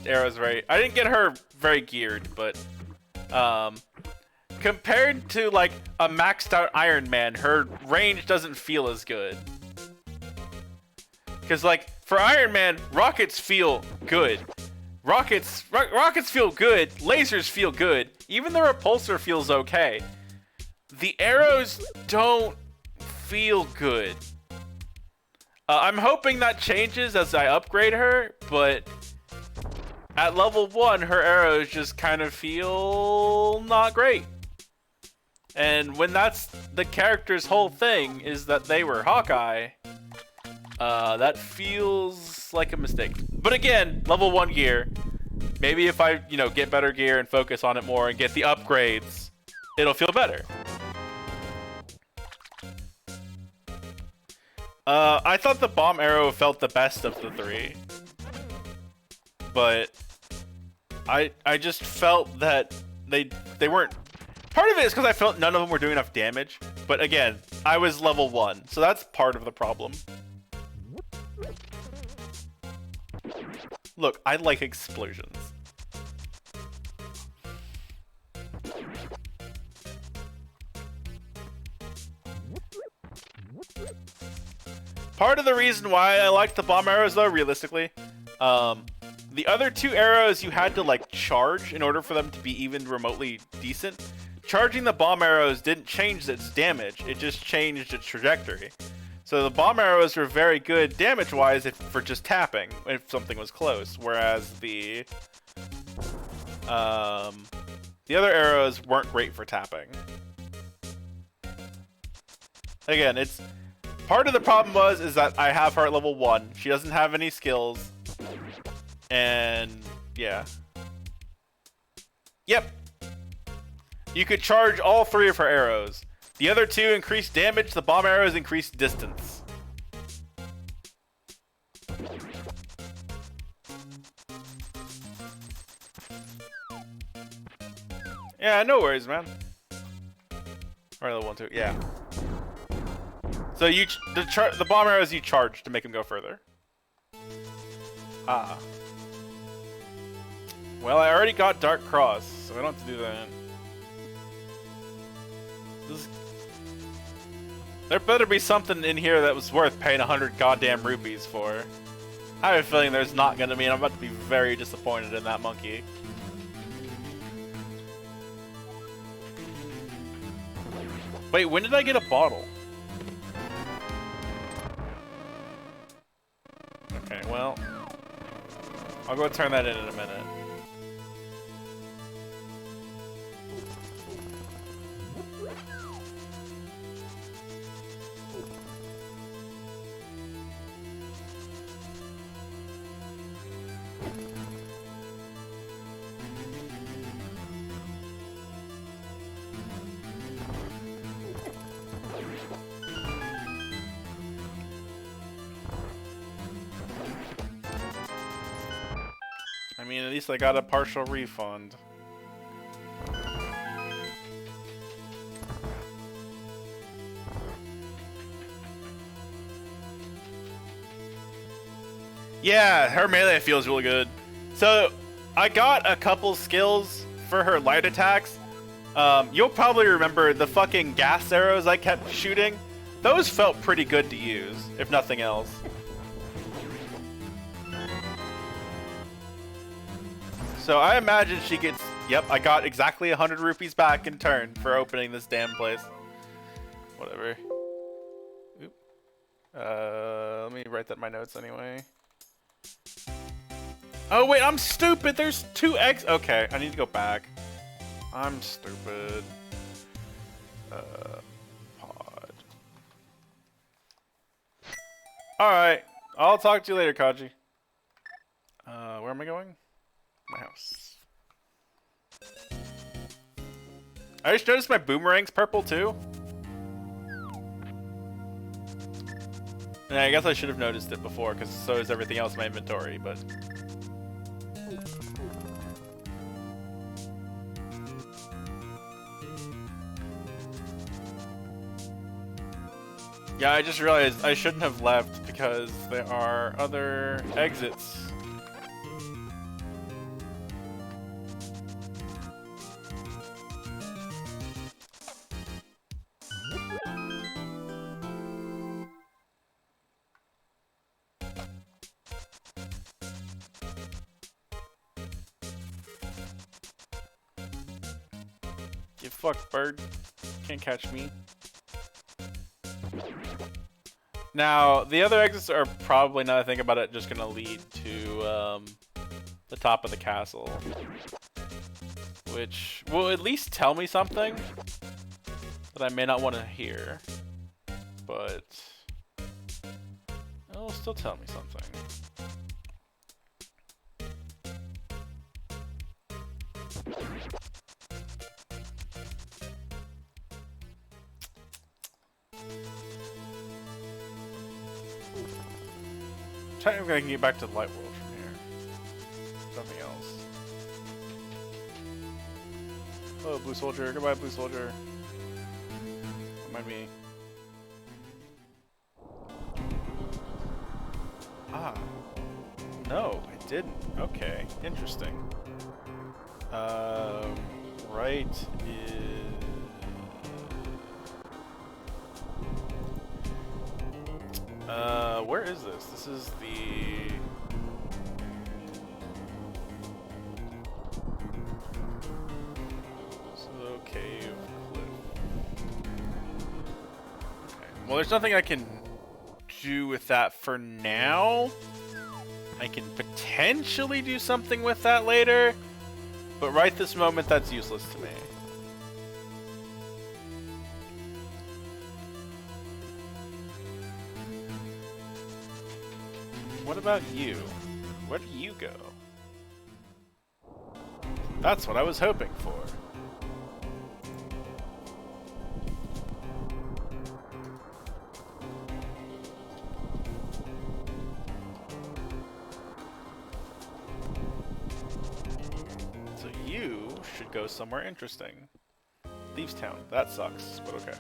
arrows right. I didn't get her very geared, but compared to like a maxed out Iron Man, her range doesn't feel as good. Cause like for Iron Man, rockets feel good. Rockets feel good. Lasers feel good. Even the repulsor feels okay. The arrows don't feel good. I'm hoping that changes as I upgrade her, but at level 1, her arrows just kind of feel not great. And when that's the character's whole thing, is that they were Hawkeye, that feels like a mistake. But again, level 1 gear. Maybe if I, get better gear and focus on it more and get the upgrades, it'll feel better. I thought the bomb arrow felt the best of the 3. But I just felt that they weren't. Part of it is because I felt none of them were doing enough damage. But again, I was level 1, so that's part of the problem. Look, I like explosions. Part of the reason why I liked the bomb arrows, though, realistically, the other 2 arrows you had to, like, charge in order for them to be even remotely decent. Charging the bomb arrows didn't change its damage, it just changed its trajectory. So the bomb arrows were very good damage-wise for just tapping, if something was close, whereas the other arrows weren't great for tapping. Again, it's... Part of the problem is that I have her at level 1. She doesn't have any skills. And, yeah. Yep. You could charge all 3 of her arrows. The other 2 increase damage, the bomb arrows increase distance. Yeah, no worries, man. Or level 1, 2, yeah. So the bomb arrows you charge to make them go further. Ah. Well, I already got Dark Cross, so I don't have to do that. There better be something in here that was worth paying 100 goddamn rupees for. I have a feeling there's not gonna be, and I'm about to be very disappointed in that monkey. Wait, when did I get a bottle? Okay, well, I'll go turn that in a minute. I mean, at least I got a partial refund. Yeah, her melee feels really good. So I got a couple skills for her light attacks. You'll probably remember the fucking gas arrows I kept shooting. Those felt pretty good to use, if nothing else. So I imagine she gets... Yep, I got exactly 100 rupees back in turn for opening this damn place. Whatever. Oop. Let me write that in my notes anyway. Oh wait, I'm stupid. There's 2 X. Okay, I need to go back. I'm stupid. Pod. All right, I'll talk to you later, Kaji. Where am I going? My house. I just noticed my boomerang's purple too. And I guess I should have noticed it before, because so is everything else in my inventory, but... Yeah, I just realized I shouldn't have left because there are other exits. Get fucked, bird. Can't catch me. Now, the other exits are probably, now that I think about it, just gonna lead to the top of the castle. Which will at least tell me something that I may not want to hear. But it'll still tell me something. Technically, I can get back to the light world from here. Something else. Hello, blue soldier. Goodbye, blue soldier. Don't mind me. Ah. No, I didn't. Okay, interesting. Right is... where is this? This is the... So, cave, cliff. Okay. Well, there's nothing I can do with that for now. I can potentially do something with that later, but right this moment, that's useless to me. What about you? Where do you go? That's what I was hoping for. So you should go somewhere interesting. Thieves Town. That sucks, but okay.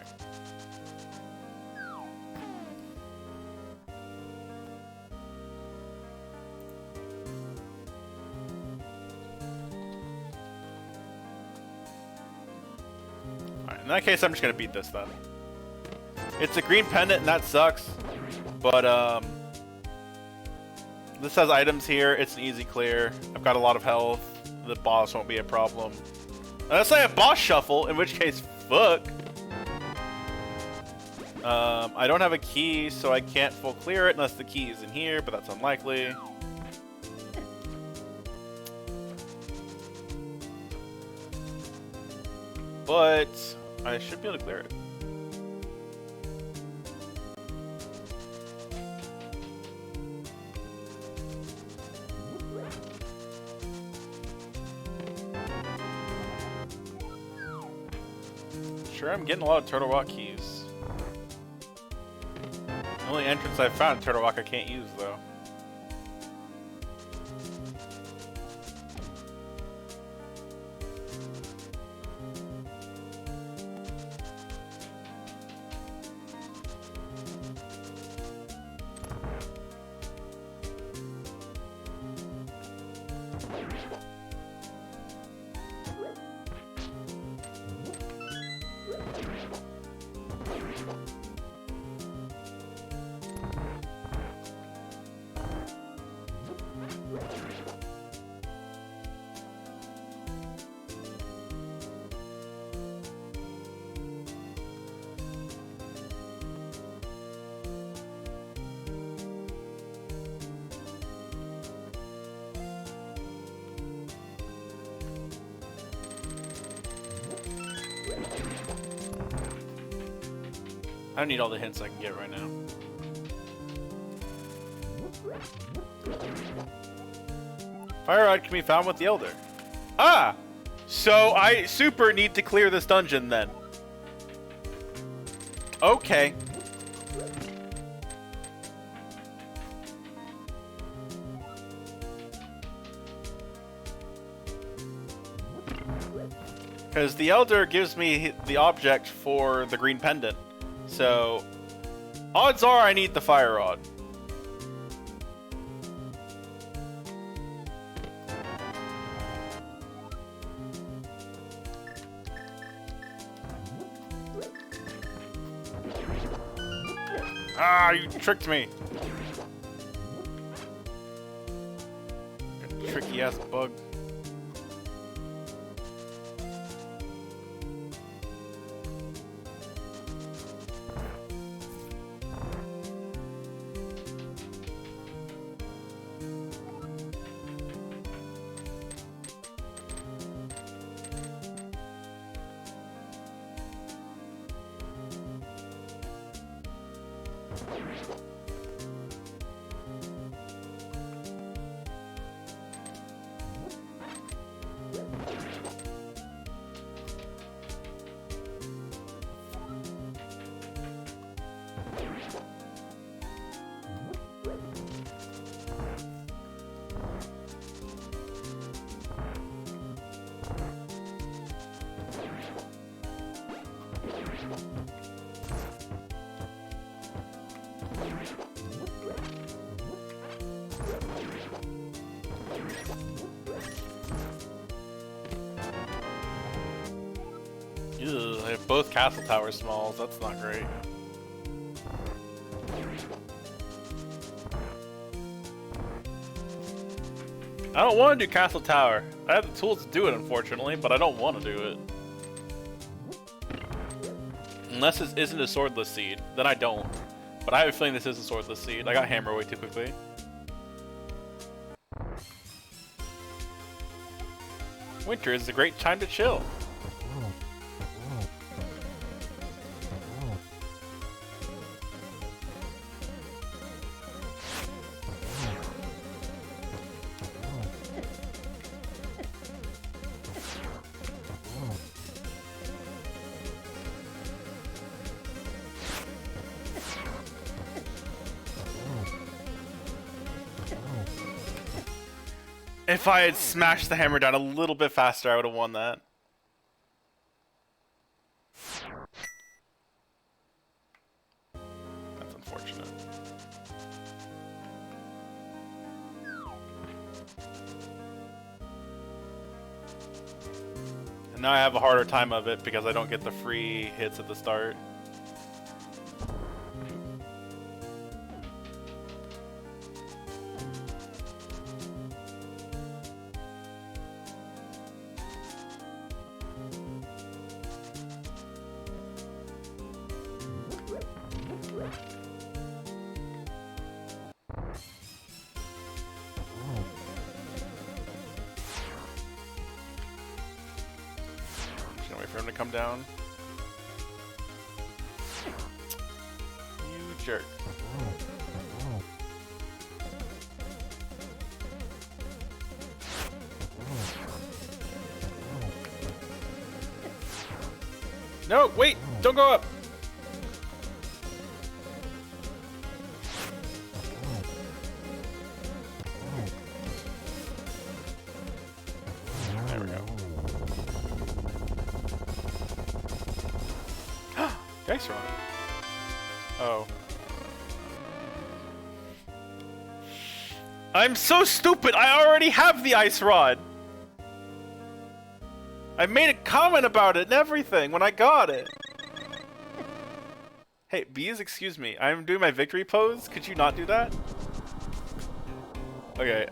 In that case, I'm just gonna beat this then. It's a green pendant and that sucks, but this has items here. It's an easy clear. I've got a lot of health. The boss won't be a problem. Unless I have boss shuffle, in which case, fuck. I don't have a key, so I can't full clear it unless the key is in here, but that's unlikely. But I should be able to clear it. Sure, I'm getting a lot of Turtle Rock keys. The only entrance I've found in Turtle Rock I can't use, though. I don't need all the hints I can get right now. Fire rod can be found with the Elder. Ah! So I super need to clear this dungeon then. Okay. Because the Elder gives me the object for the green pendant. So, odds are I need the fire rod. Ah, you tricked me. Tricky ass bug. Ew, they have both castle tower smalls. That's not great. I don't want to do castle tower. I have the tools to do it, unfortunately, but I don't want to do it. Unless this isn't a swordless seed, then I don't. But I have a feeling this is a swordless seed. I got hammer way too quickly. Winter is a great time to chill. If I had smashed the hammer down a little bit faster, I would have won that. That's unfortunate. And now I have a harder time of it because I don't get the free hits at the start. For him to come down. You jerk. No, wait! Don't go up! There we go. Dice roll. Oh. I'm so stupid! I already have the ice rod! I made a comment about it and everything when I got it! Hey, bees, excuse me. I'm doing my victory pose. Could you not do that? Okay,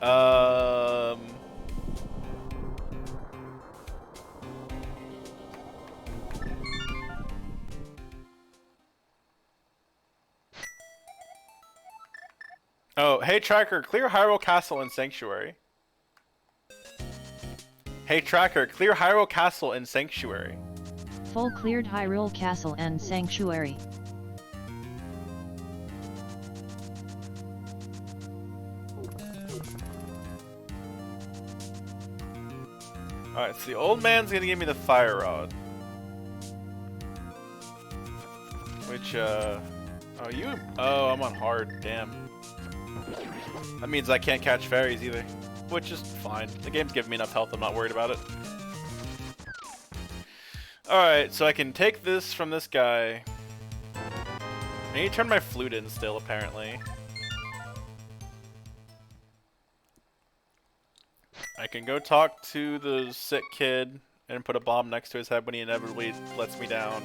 Oh, hey Tracker, clear Hyrule Castle and Sanctuary. Hey Tracker, clear Hyrule Castle and Sanctuary. Full cleared Hyrule Castle and Sanctuary. Alright, so the old man's gonna give me the fire rod. Which, oh, oh, I'm on hard, damn. That means I can't catch fairies either. Which is fine. The game's giving me enough health, I'm not worried about it. Alright, so I can take this from this guy. I need to turn my flute in still, apparently. I can go talk to the sick kid and put a bomb next to his head when he inevitably lets me down.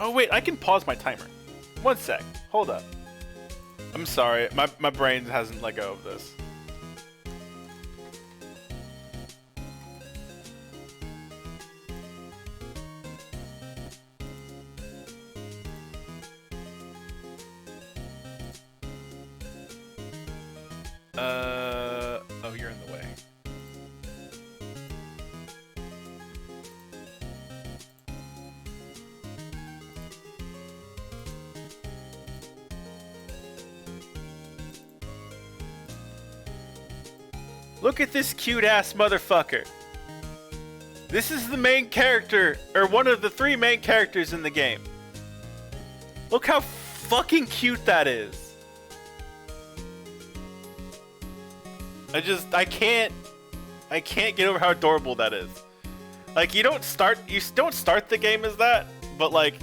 Oh wait, I can pause my timer. One sec. Hold up. I'm sorry, my brain hasn't let go of this. Oh, you're in the way. Look at this cute ass motherfucker. This is the main character, or one of the 3 main characters in the game. Look how fucking cute that is. I can't get over how adorable that is. Like, you don't start the game as that, but like,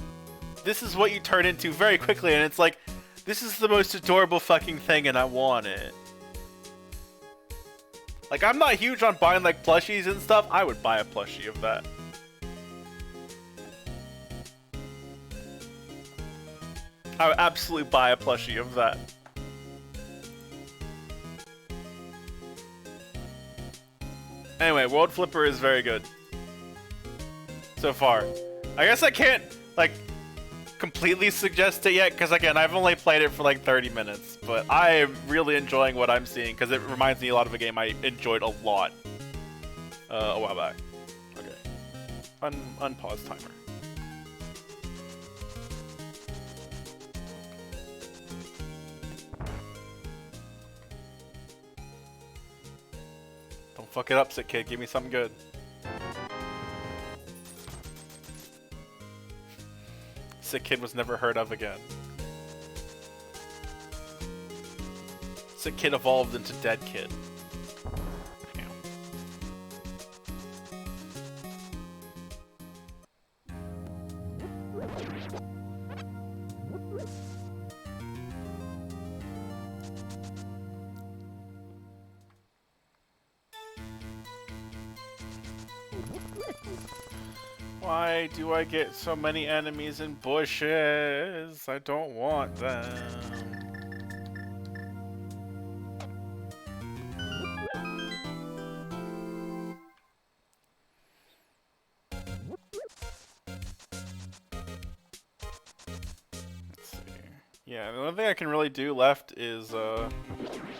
this is what you turn into very quickly, and it's like, this is the most adorable fucking thing and I want it. Like, I'm not huge on buying like plushies and stuff. I would buy a plushie of that. I would absolutely buy a plushie of that. Anyway, World Flipper is very good. So far. I guess I can't, like, completely suggest it yet, because again, I've only played it for like 30 minutes. But I am really enjoying what I'm seeing, because it reminds me a lot of a game I enjoyed a lot a while back. Okay. Unpause timer. Don't fuck it up, sick kid. Give me something good. Sick kid was never heard of again. Sick kid evolved into dead kid. Damn. Why do I get so many enemies in bushes? I don't want them. Let's see. Yeah, the only thing I can really do left is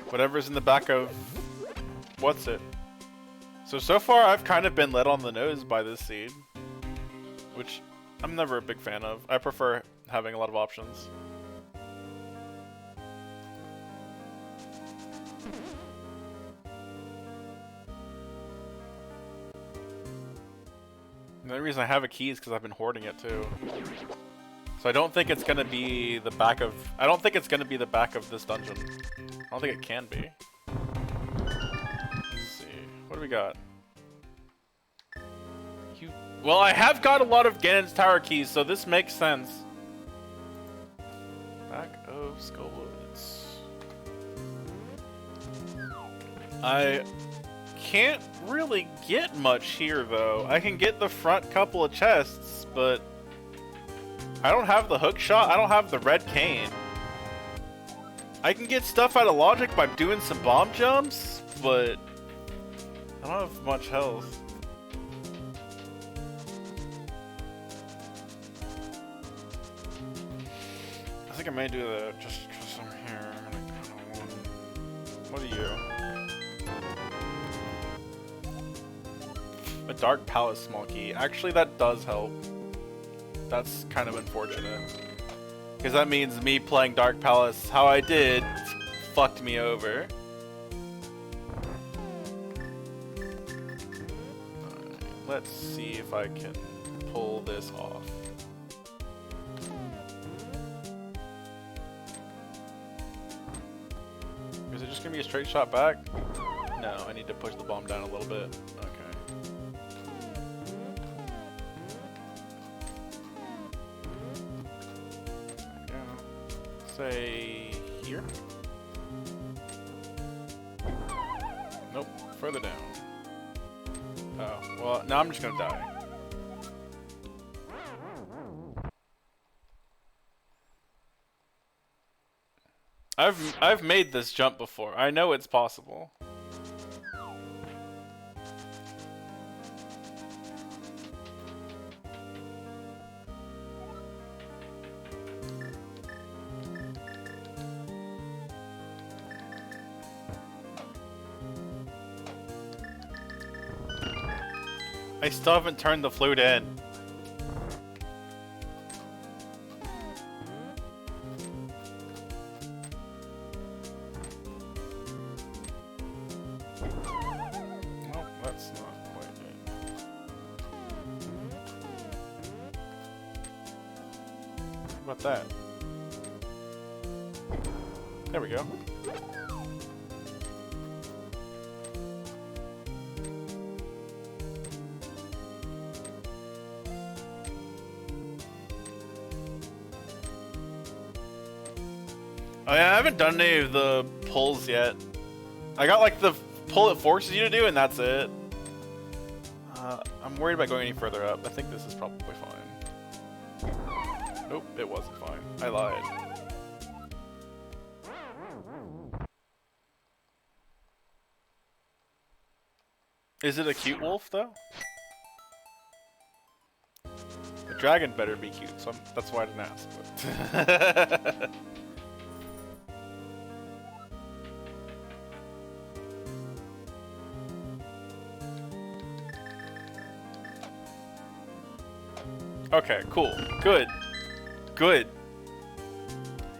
whatever's in the back of what's it. So far I've kind of been led on the nose by this seed, which I'm never a big fan of. I prefer having a lot of options. The only reason I have a key is because I've been hoarding it too. So I don't think it's gonna be the back of. I don't think it's gonna be the back of this dungeon. I don't think it can be. Let's see. What do we got? Well, I have got a lot of Ganon's Tower keys, so this makes sense. Back of Skullwoods. I can't really get much here, though. I can get the front couple of chests, but I don't have the hook shot. I don't have the red cane. I can get stuff out of logic by doing some bomb jumps, but I don't have much health. I think I may do that just because I'm here. What are you? A Dark Palace small key. Actually, that does help. That's kind of unfortunate. Because that means me playing Dark Palace how I did fucked me over. Let's see if I can pull this off. Is it just gonna be a straight shot back? No, I need to push the bomb down a little bit. Okay. Say here? Nope, further down. Oh, well, now I'm just gonna die. I've made this jump before. I know it's possible. I still haven't turned the flute in. Nope, that's not quite it. How about that? There we go. Oh yeah, I haven't done any of the pulls yet. I got like the pull it forces you to do, and that's it. I'm worried about going any further up. I think this is probably fine. Nope, it wasn't fine. I lied. Is it a cute wolf, though? The dragon better be cute, so that's why I didn't ask. But okay, cool. Good. Good.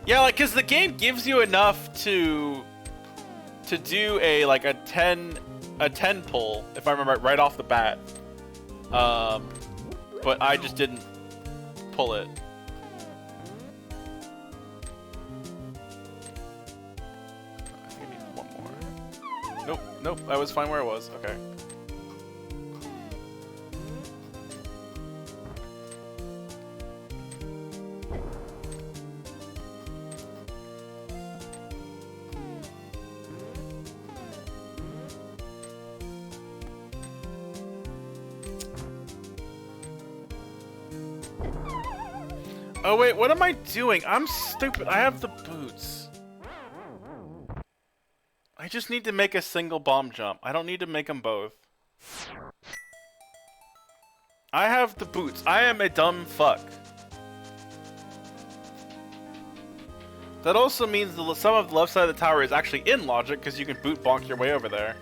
Yeah, like, cause the game gives you enough to do a like a 10 pull, if I remember right off the bat. But I just didn't pull it. I think I need one more. Nope, nope, I was fine where I was. Okay. Oh wait, what am I doing? I'm stupid. I have the boots. I just need to make a single bomb jump. I don't need to make them both. I have the boots. I am a dumb fuck. That also means some of the left side of the tower is actually in logic because you can boot bonk your way over there.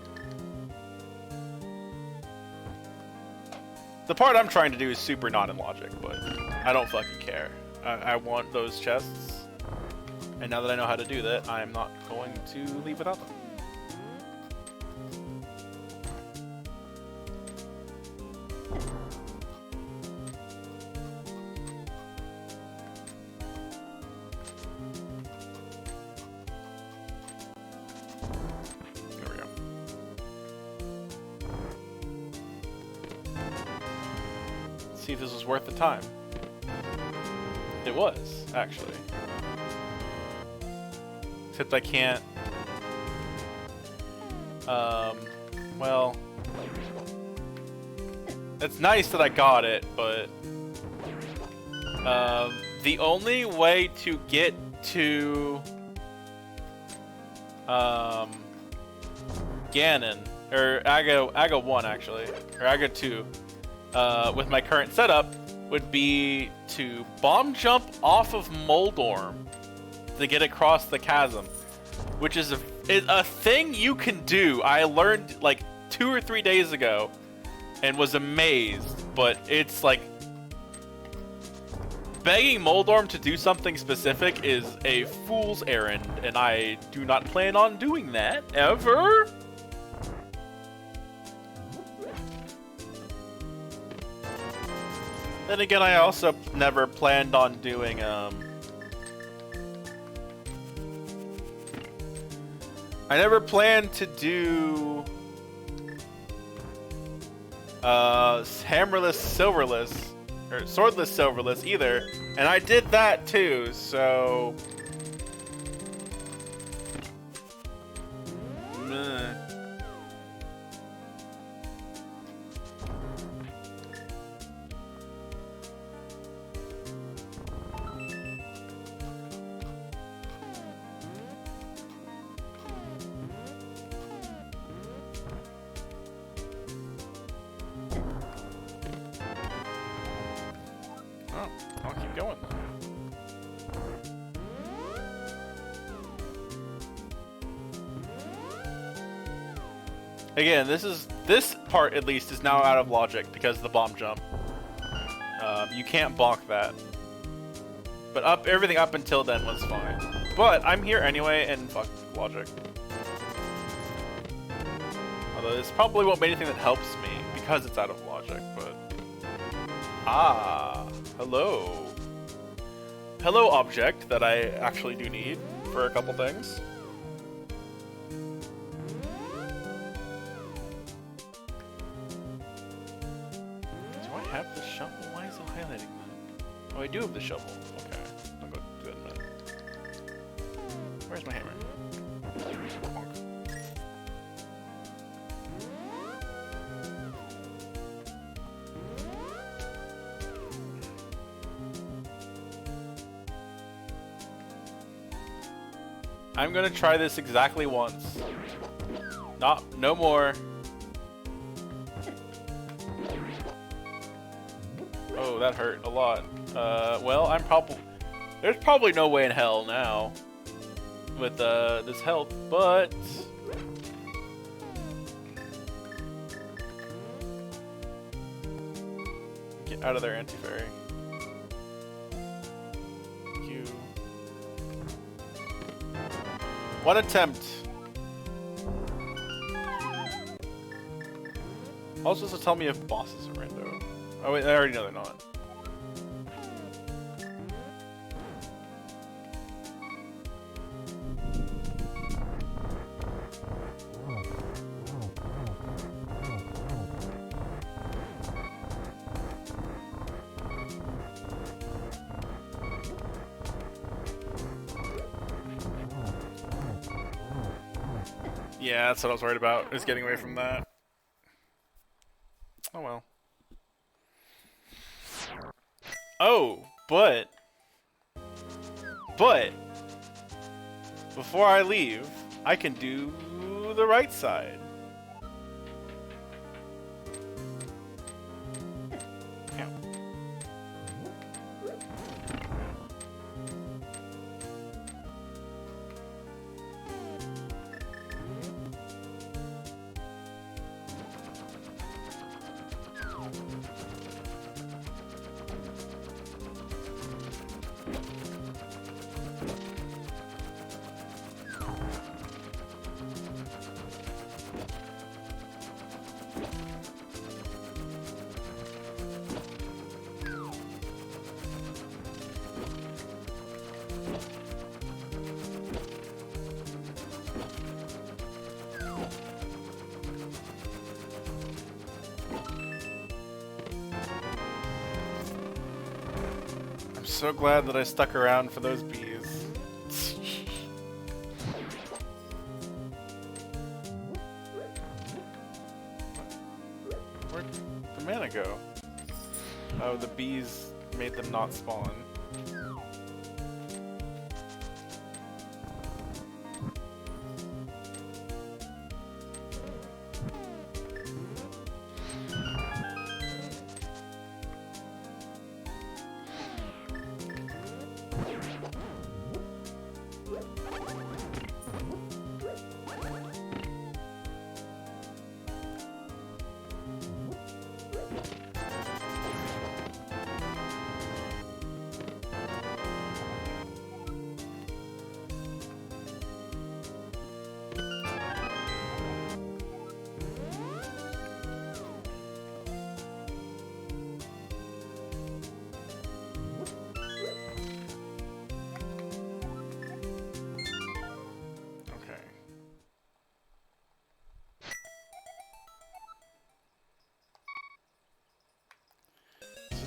The part I'm trying to do is super not in logic, but I don't fucking care. I want those chests, and now that I know how to do that, I am not going to leave without them. see if this was worth the time. It was, actually. Except I can't... well... It's nice that I got it, but... the only way to get to... Ganon, or Aga 1 actually, or Aga 2, with my current setup, would be to bomb jump off of Moldorm to get across the chasm, which is a thing you can do. I learned like 2 or 3 days ago and was amazed, but it's like begging Moldorm to do something specific is a fool's errand, and I do not plan on doing that ever. Then again, I also never planned on doing, I never planned to do, hammerless, silverless, or swordless, silverless either, and I did that too, so... Meh. I'll keep going then. Again, this part at least is now out of logic because of the bomb jump. You can't bonk that. But everything up until then was fine. But I'm here anyway, and fuck logic. Although this probably won't be anything that helps me because it's out of logic, but... Ah, hello. Hello, object that I actually do need for a couple things. Do I have the shovel? Why is it highlighting that? Oh, I do have the shovel. Okay, I'll go do that in a minute. Where's my hammer? Bonk. I'm gonna try this exactly once. No more. Oh, that hurt a lot. Well, there's probably no way in hell now with this health, but get out of there, anti-fairy. Thank you. One attempt. Also, to tell me if bosses are rando. Oh wait, I already know they're not. Yeah, that's what I was worried about, is getting away from that. Oh well. Oh, but before I leave, I can do the right side. Yeah. so glad that I stuck around for those bees. Where'd the mana go? Oh, the bees made them not spawn.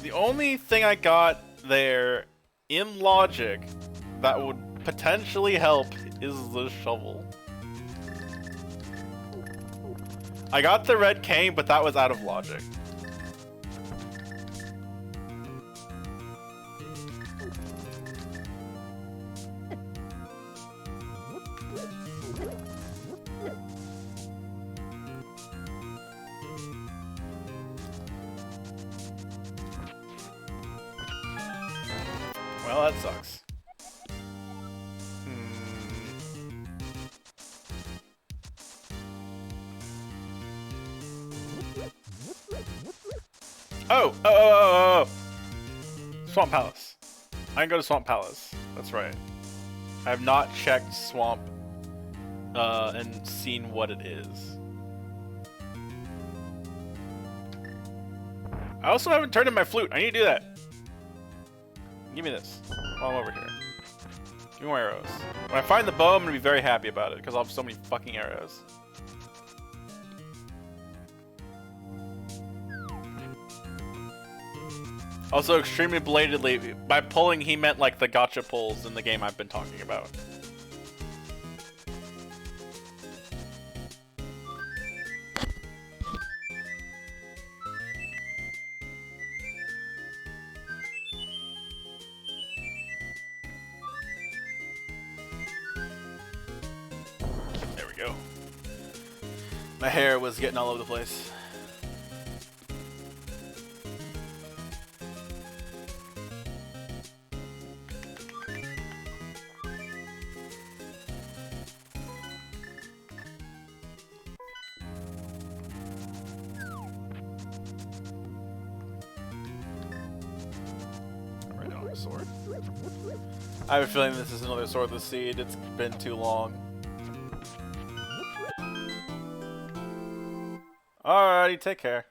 The only thing I got there in logic that would potentially help is the shovel. I got the red cane, but that was out of logic. Well, that sucks. Oh! Swamp Palace. I can go to Swamp Palace. That's right. I have not checked Swamp and seen what it is. I also haven't turned in my flute. I need to do that. Give me this while I'm over here. Give me more arrows. When I find the bow, I'm gonna be very happy about it because I'll have so many fucking arrows. Also, extremely belatedly, by pulling, he meant like the gotcha pulls in the game I've been talking about. There we go. My hair was getting all over the place. Sword. I have a feeling this is another Swordless Seed. It's been too long. Alrighty, take care.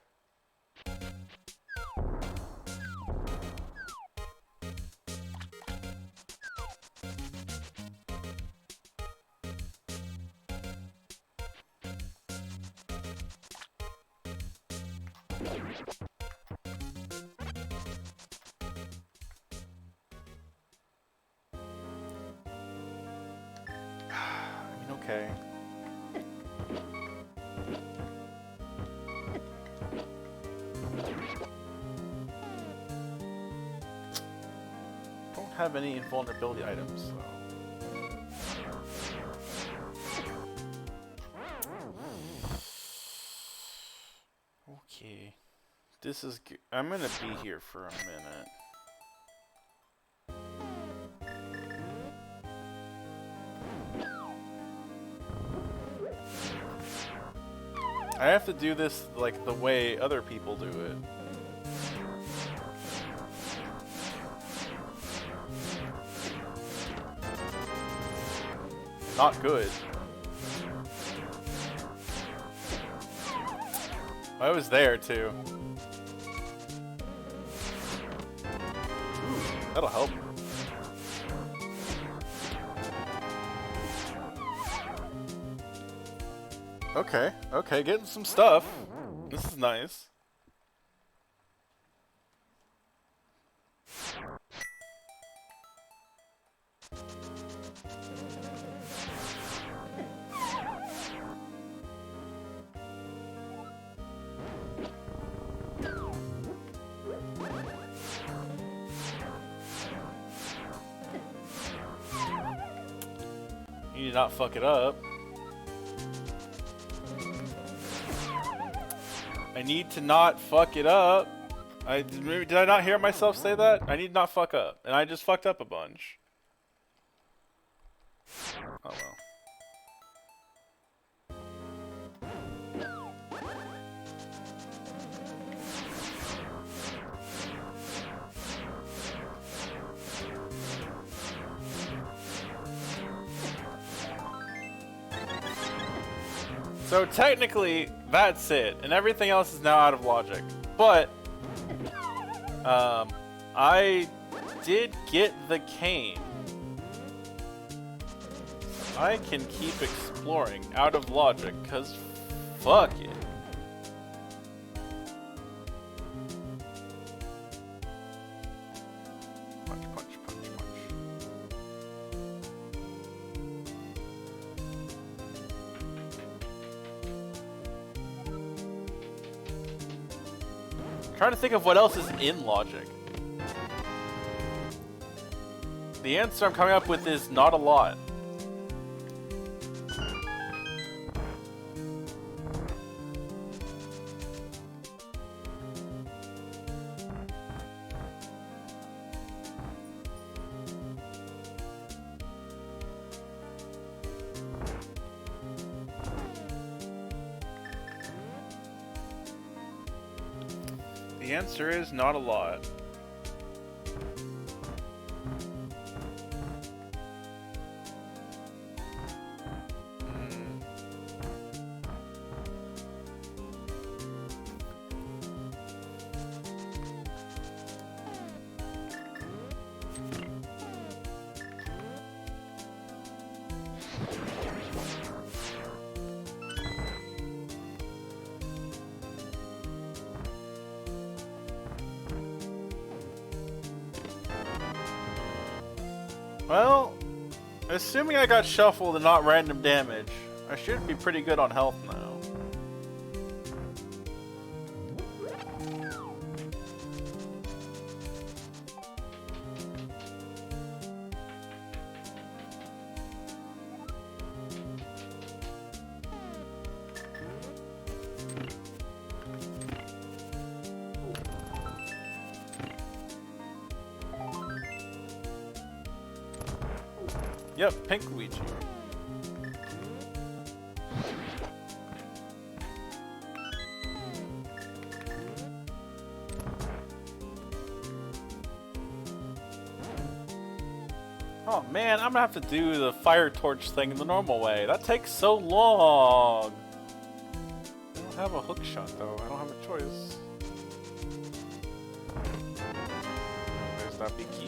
Okay. Don't have any invulnerability items, though. Okay. This is good. I'm gonna be here for a minute. I have to do this like the way other people do it. Not good. I was there too. Ooh, that'll help. Okay, okay, getting some stuff. This is nice. to not fuck it up. I need to not fuck it up. Did I not hear myself say that? I need to not fuck up. And I just fucked up a bunch. Oh well. So technically, that's it, and everything else is now out of logic. But, I did get the cane. I can keep exploring out of logic, cause fuck it. Punch, punch, punch, punch. Trying to think of what else is in logic. The answer I'm coming up with is not a lot. The answer is not a lot. Well, assuming I got shuffled and not random damage, I should be pretty good on health now. Yep, pink Luigi. Oh man, I'm gonna have to do the fire torch thing the normal way. That takes so long. I don't have a hook shot though. I don't have a choice. There's that big key.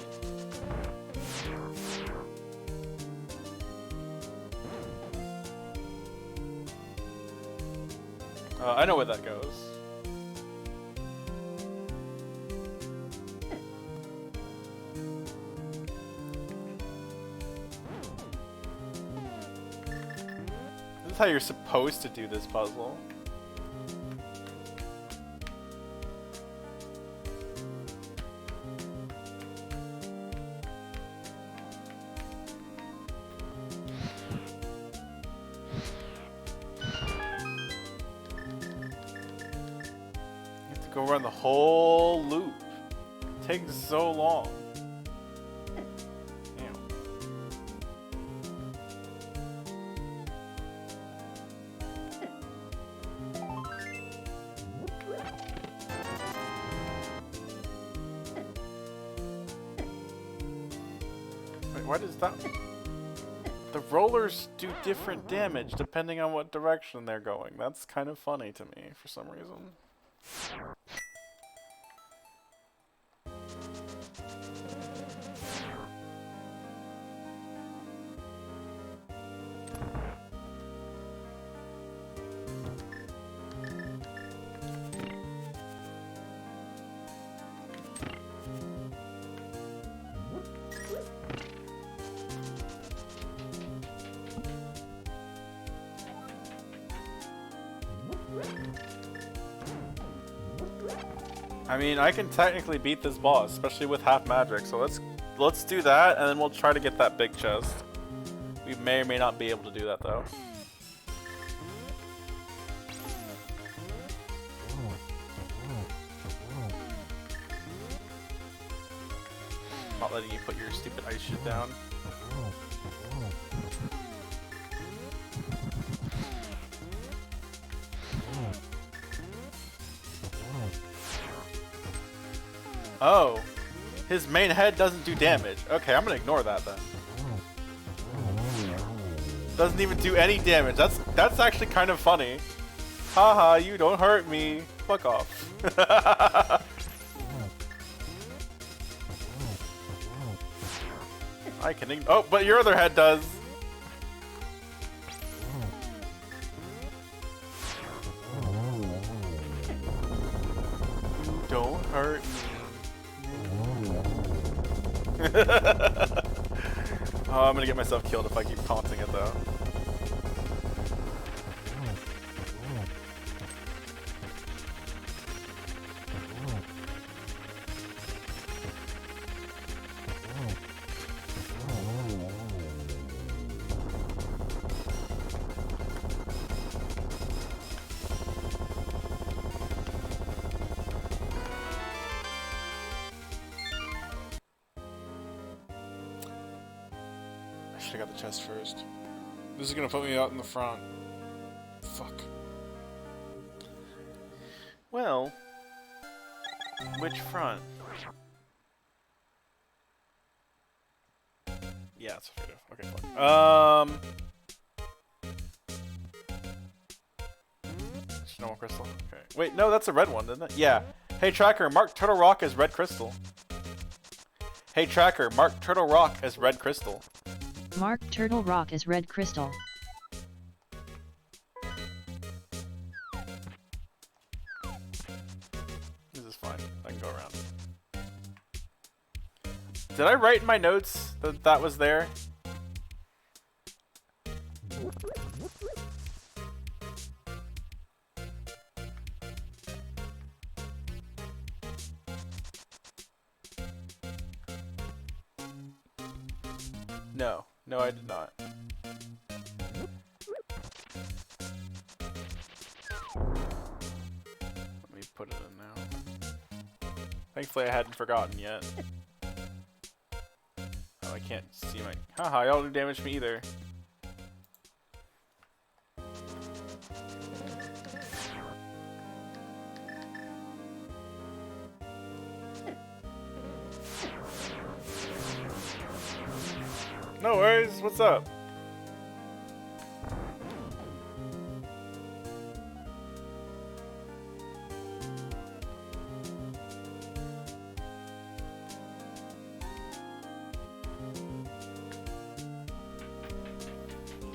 I know where that goes. This is how you're supposed to do this puzzle. Go run the whole loop. It takes so long. Damn. Wait, what is that? The rollers do different damage depending on what direction they're going. That's kind of funny to me for some reason. I mean, I can technically beat this boss, especially with half magic. So let's do that, and then we'll try to get that big chest. We may or may not be able to do that though. Not letting you put your stupid ice shit down. Oh, his main head doesn't do damage. Okay, I'm gonna ignore that then. Doesn't even do any damage. That's actually kind of funny. Haha, you don't hurt me. Fuck off. I can ignore. Oh, but your other head does. You don't hurt me. Oh, I'm gonna get myself killed if I keep taunting it though. I should've got the chest first. This is gonna put me out in the front. Fuck. Well, which front? Yeah, it's effective. Okay, fine. Snow crystal. Okay. Wait, no, that's a red one, isn't it? Yeah. Hey Tracker, mark Turtle Rock as red crystal. Hey Tracker, mark Turtle Rock as red crystal. Mark Turtle Rock as red crystal. This is fine. I can go around. Did I write in my notes that that was there? No. No, I did not. Let me put it in now. Thankfully I hadn't forgotten yet. Oh, I can't see my... Haha, y'all didn't damage me either. No worries, what's up?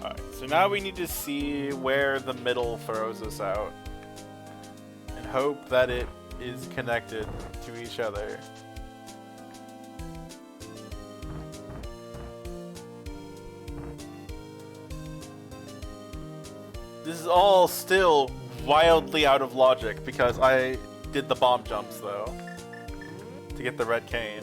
Alright, so now we need to see where the middle throws us out. And hope that it is connected to each other. This is all still wildly out of logic because I did the bomb jumps though to get the red cane.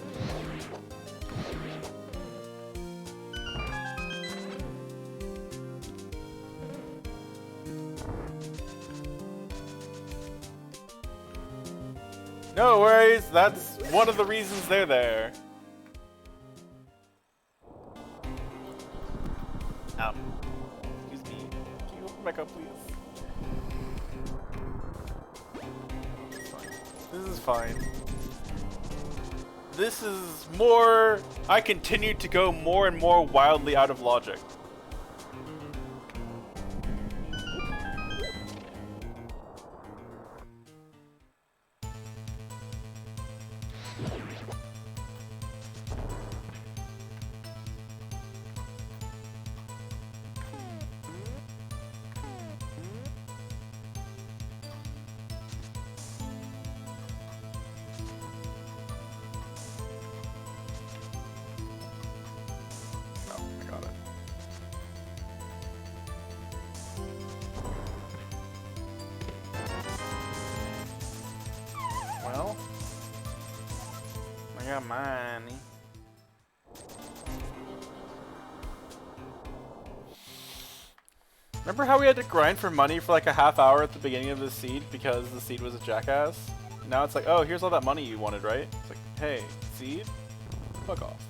No worries, that's one of the reasons they're there. Excuse me. Can you open back up, please? This is fine. This is more... I continue to go more and more wildly out of logic. Well, I got money. Remember how we had to grind for money for like a half hour at the beginning of the seed because the seed was a jackass? Now it's like, oh, here's all that money you wanted, right? It's like, hey, seed? Fuck off.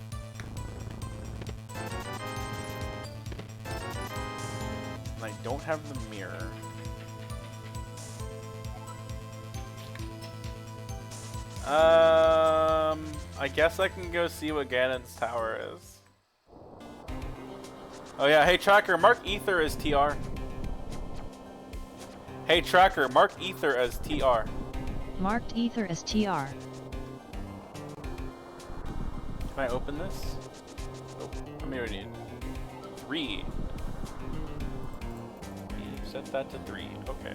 And I don't have the mirror. I guess I can go see what Ganon's tower is. Oh yeah, hey Tracker, mark Ether as TR. Hey Tracker, mark Ether as TR. Marked Ether as TR. Can I open this? Oh, how many do we need? 3. Set that to 3. Okay.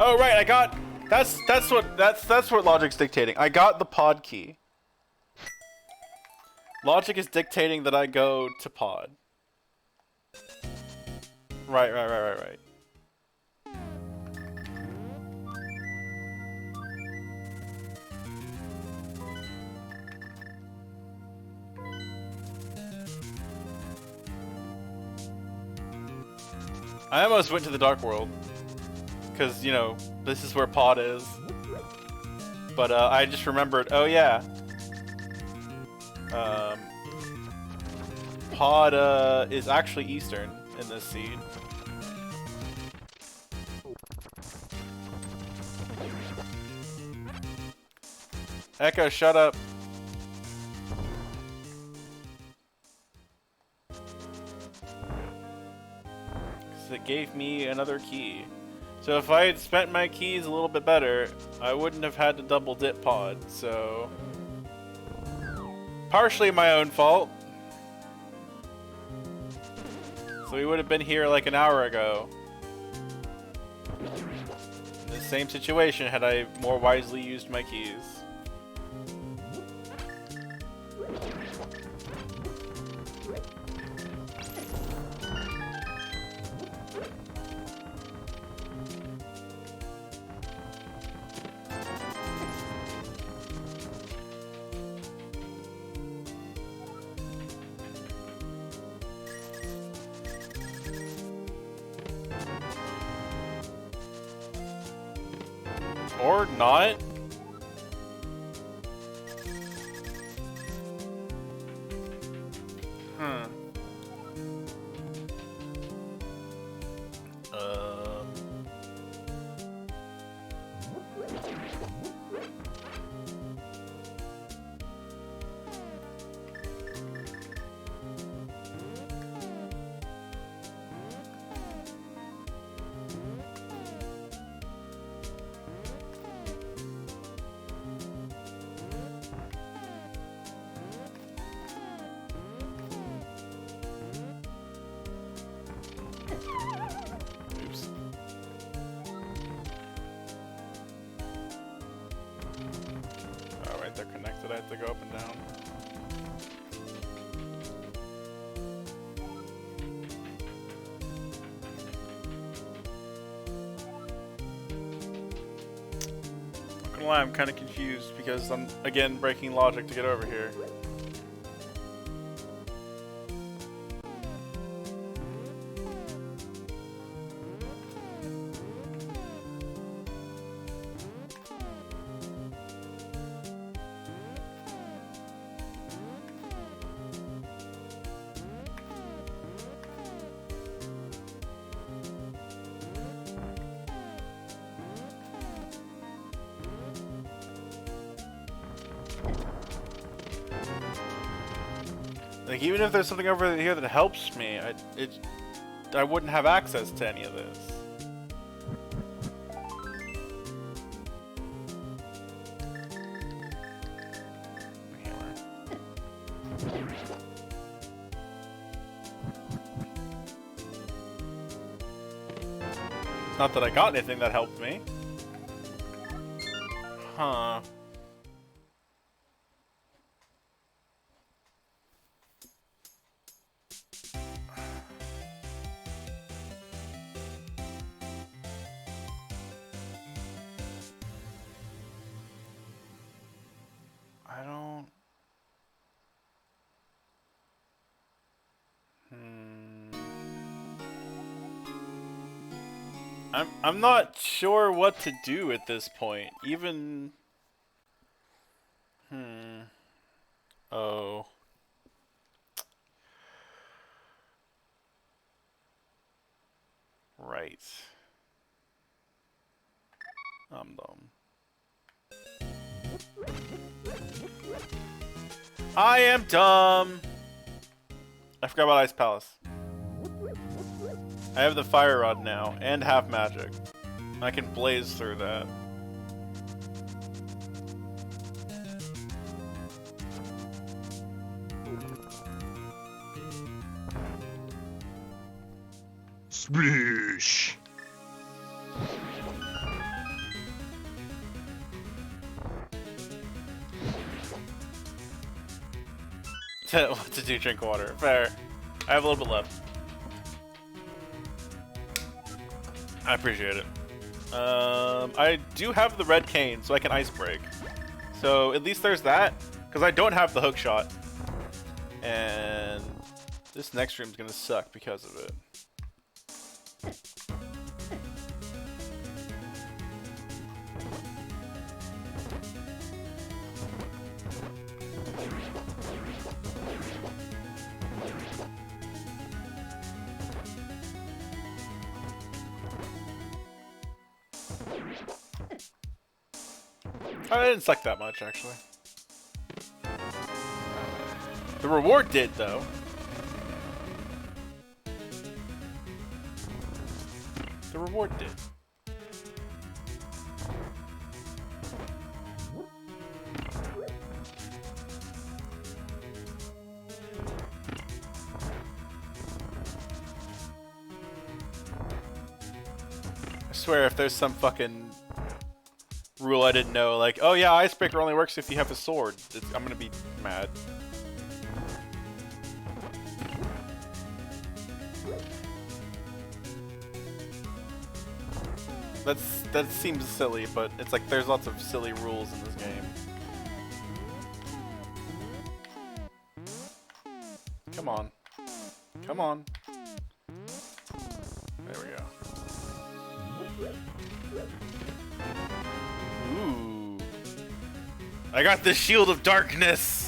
Oh right, I got. That's what logic's dictating. I got the pod key. Logic is dictating that I go to pod. Right. I almost went to the Dark World. Because, you know, this is where pod is. But I just remembered, oh yeah. Pod is actually Eastern in this seed. Echo, shut up. Because it gave me another key. So if I had spent my keys a little bit better, I wouldn't have had to double dip pod, so... Partially my own fault. So we would have been here like an hour ago. In the same situation had I more wisely used my keys. Or not. They're connected, I have to go up and down. Not gonna lie, I'm kind of confused because I'm again breaking logic to get over here. Like, even if there's something over here that helps me, I wouldn't have access to any of this. Not that I got anything that helped me. Huh. I'm not sure what to do at this point. Even oh. Right. I'm dumb. I am dumb. I forgot about Ice Palace. I have the Fire Rod now, and half magic. I can blaze through that. Splish. What to do? Drink water. Fair. I have a little bit left. I appreciate it. I do have the red cane, so I can ice break. So at least there's that, because I don't have the hook shot. And this next stream's gonna suck because of it. I didn't suck that much, actually. The reward did, though. The reward did. I swear, if there's some fucking rule I didn't know, like, oh yeah, Icebreaker only works if you have a sword, I'm gonna be mad. That seems silly, but it's like there's lots of silly rules in this game. Come on. Come on. There we go. Ooh. I got the Shield of Darkness!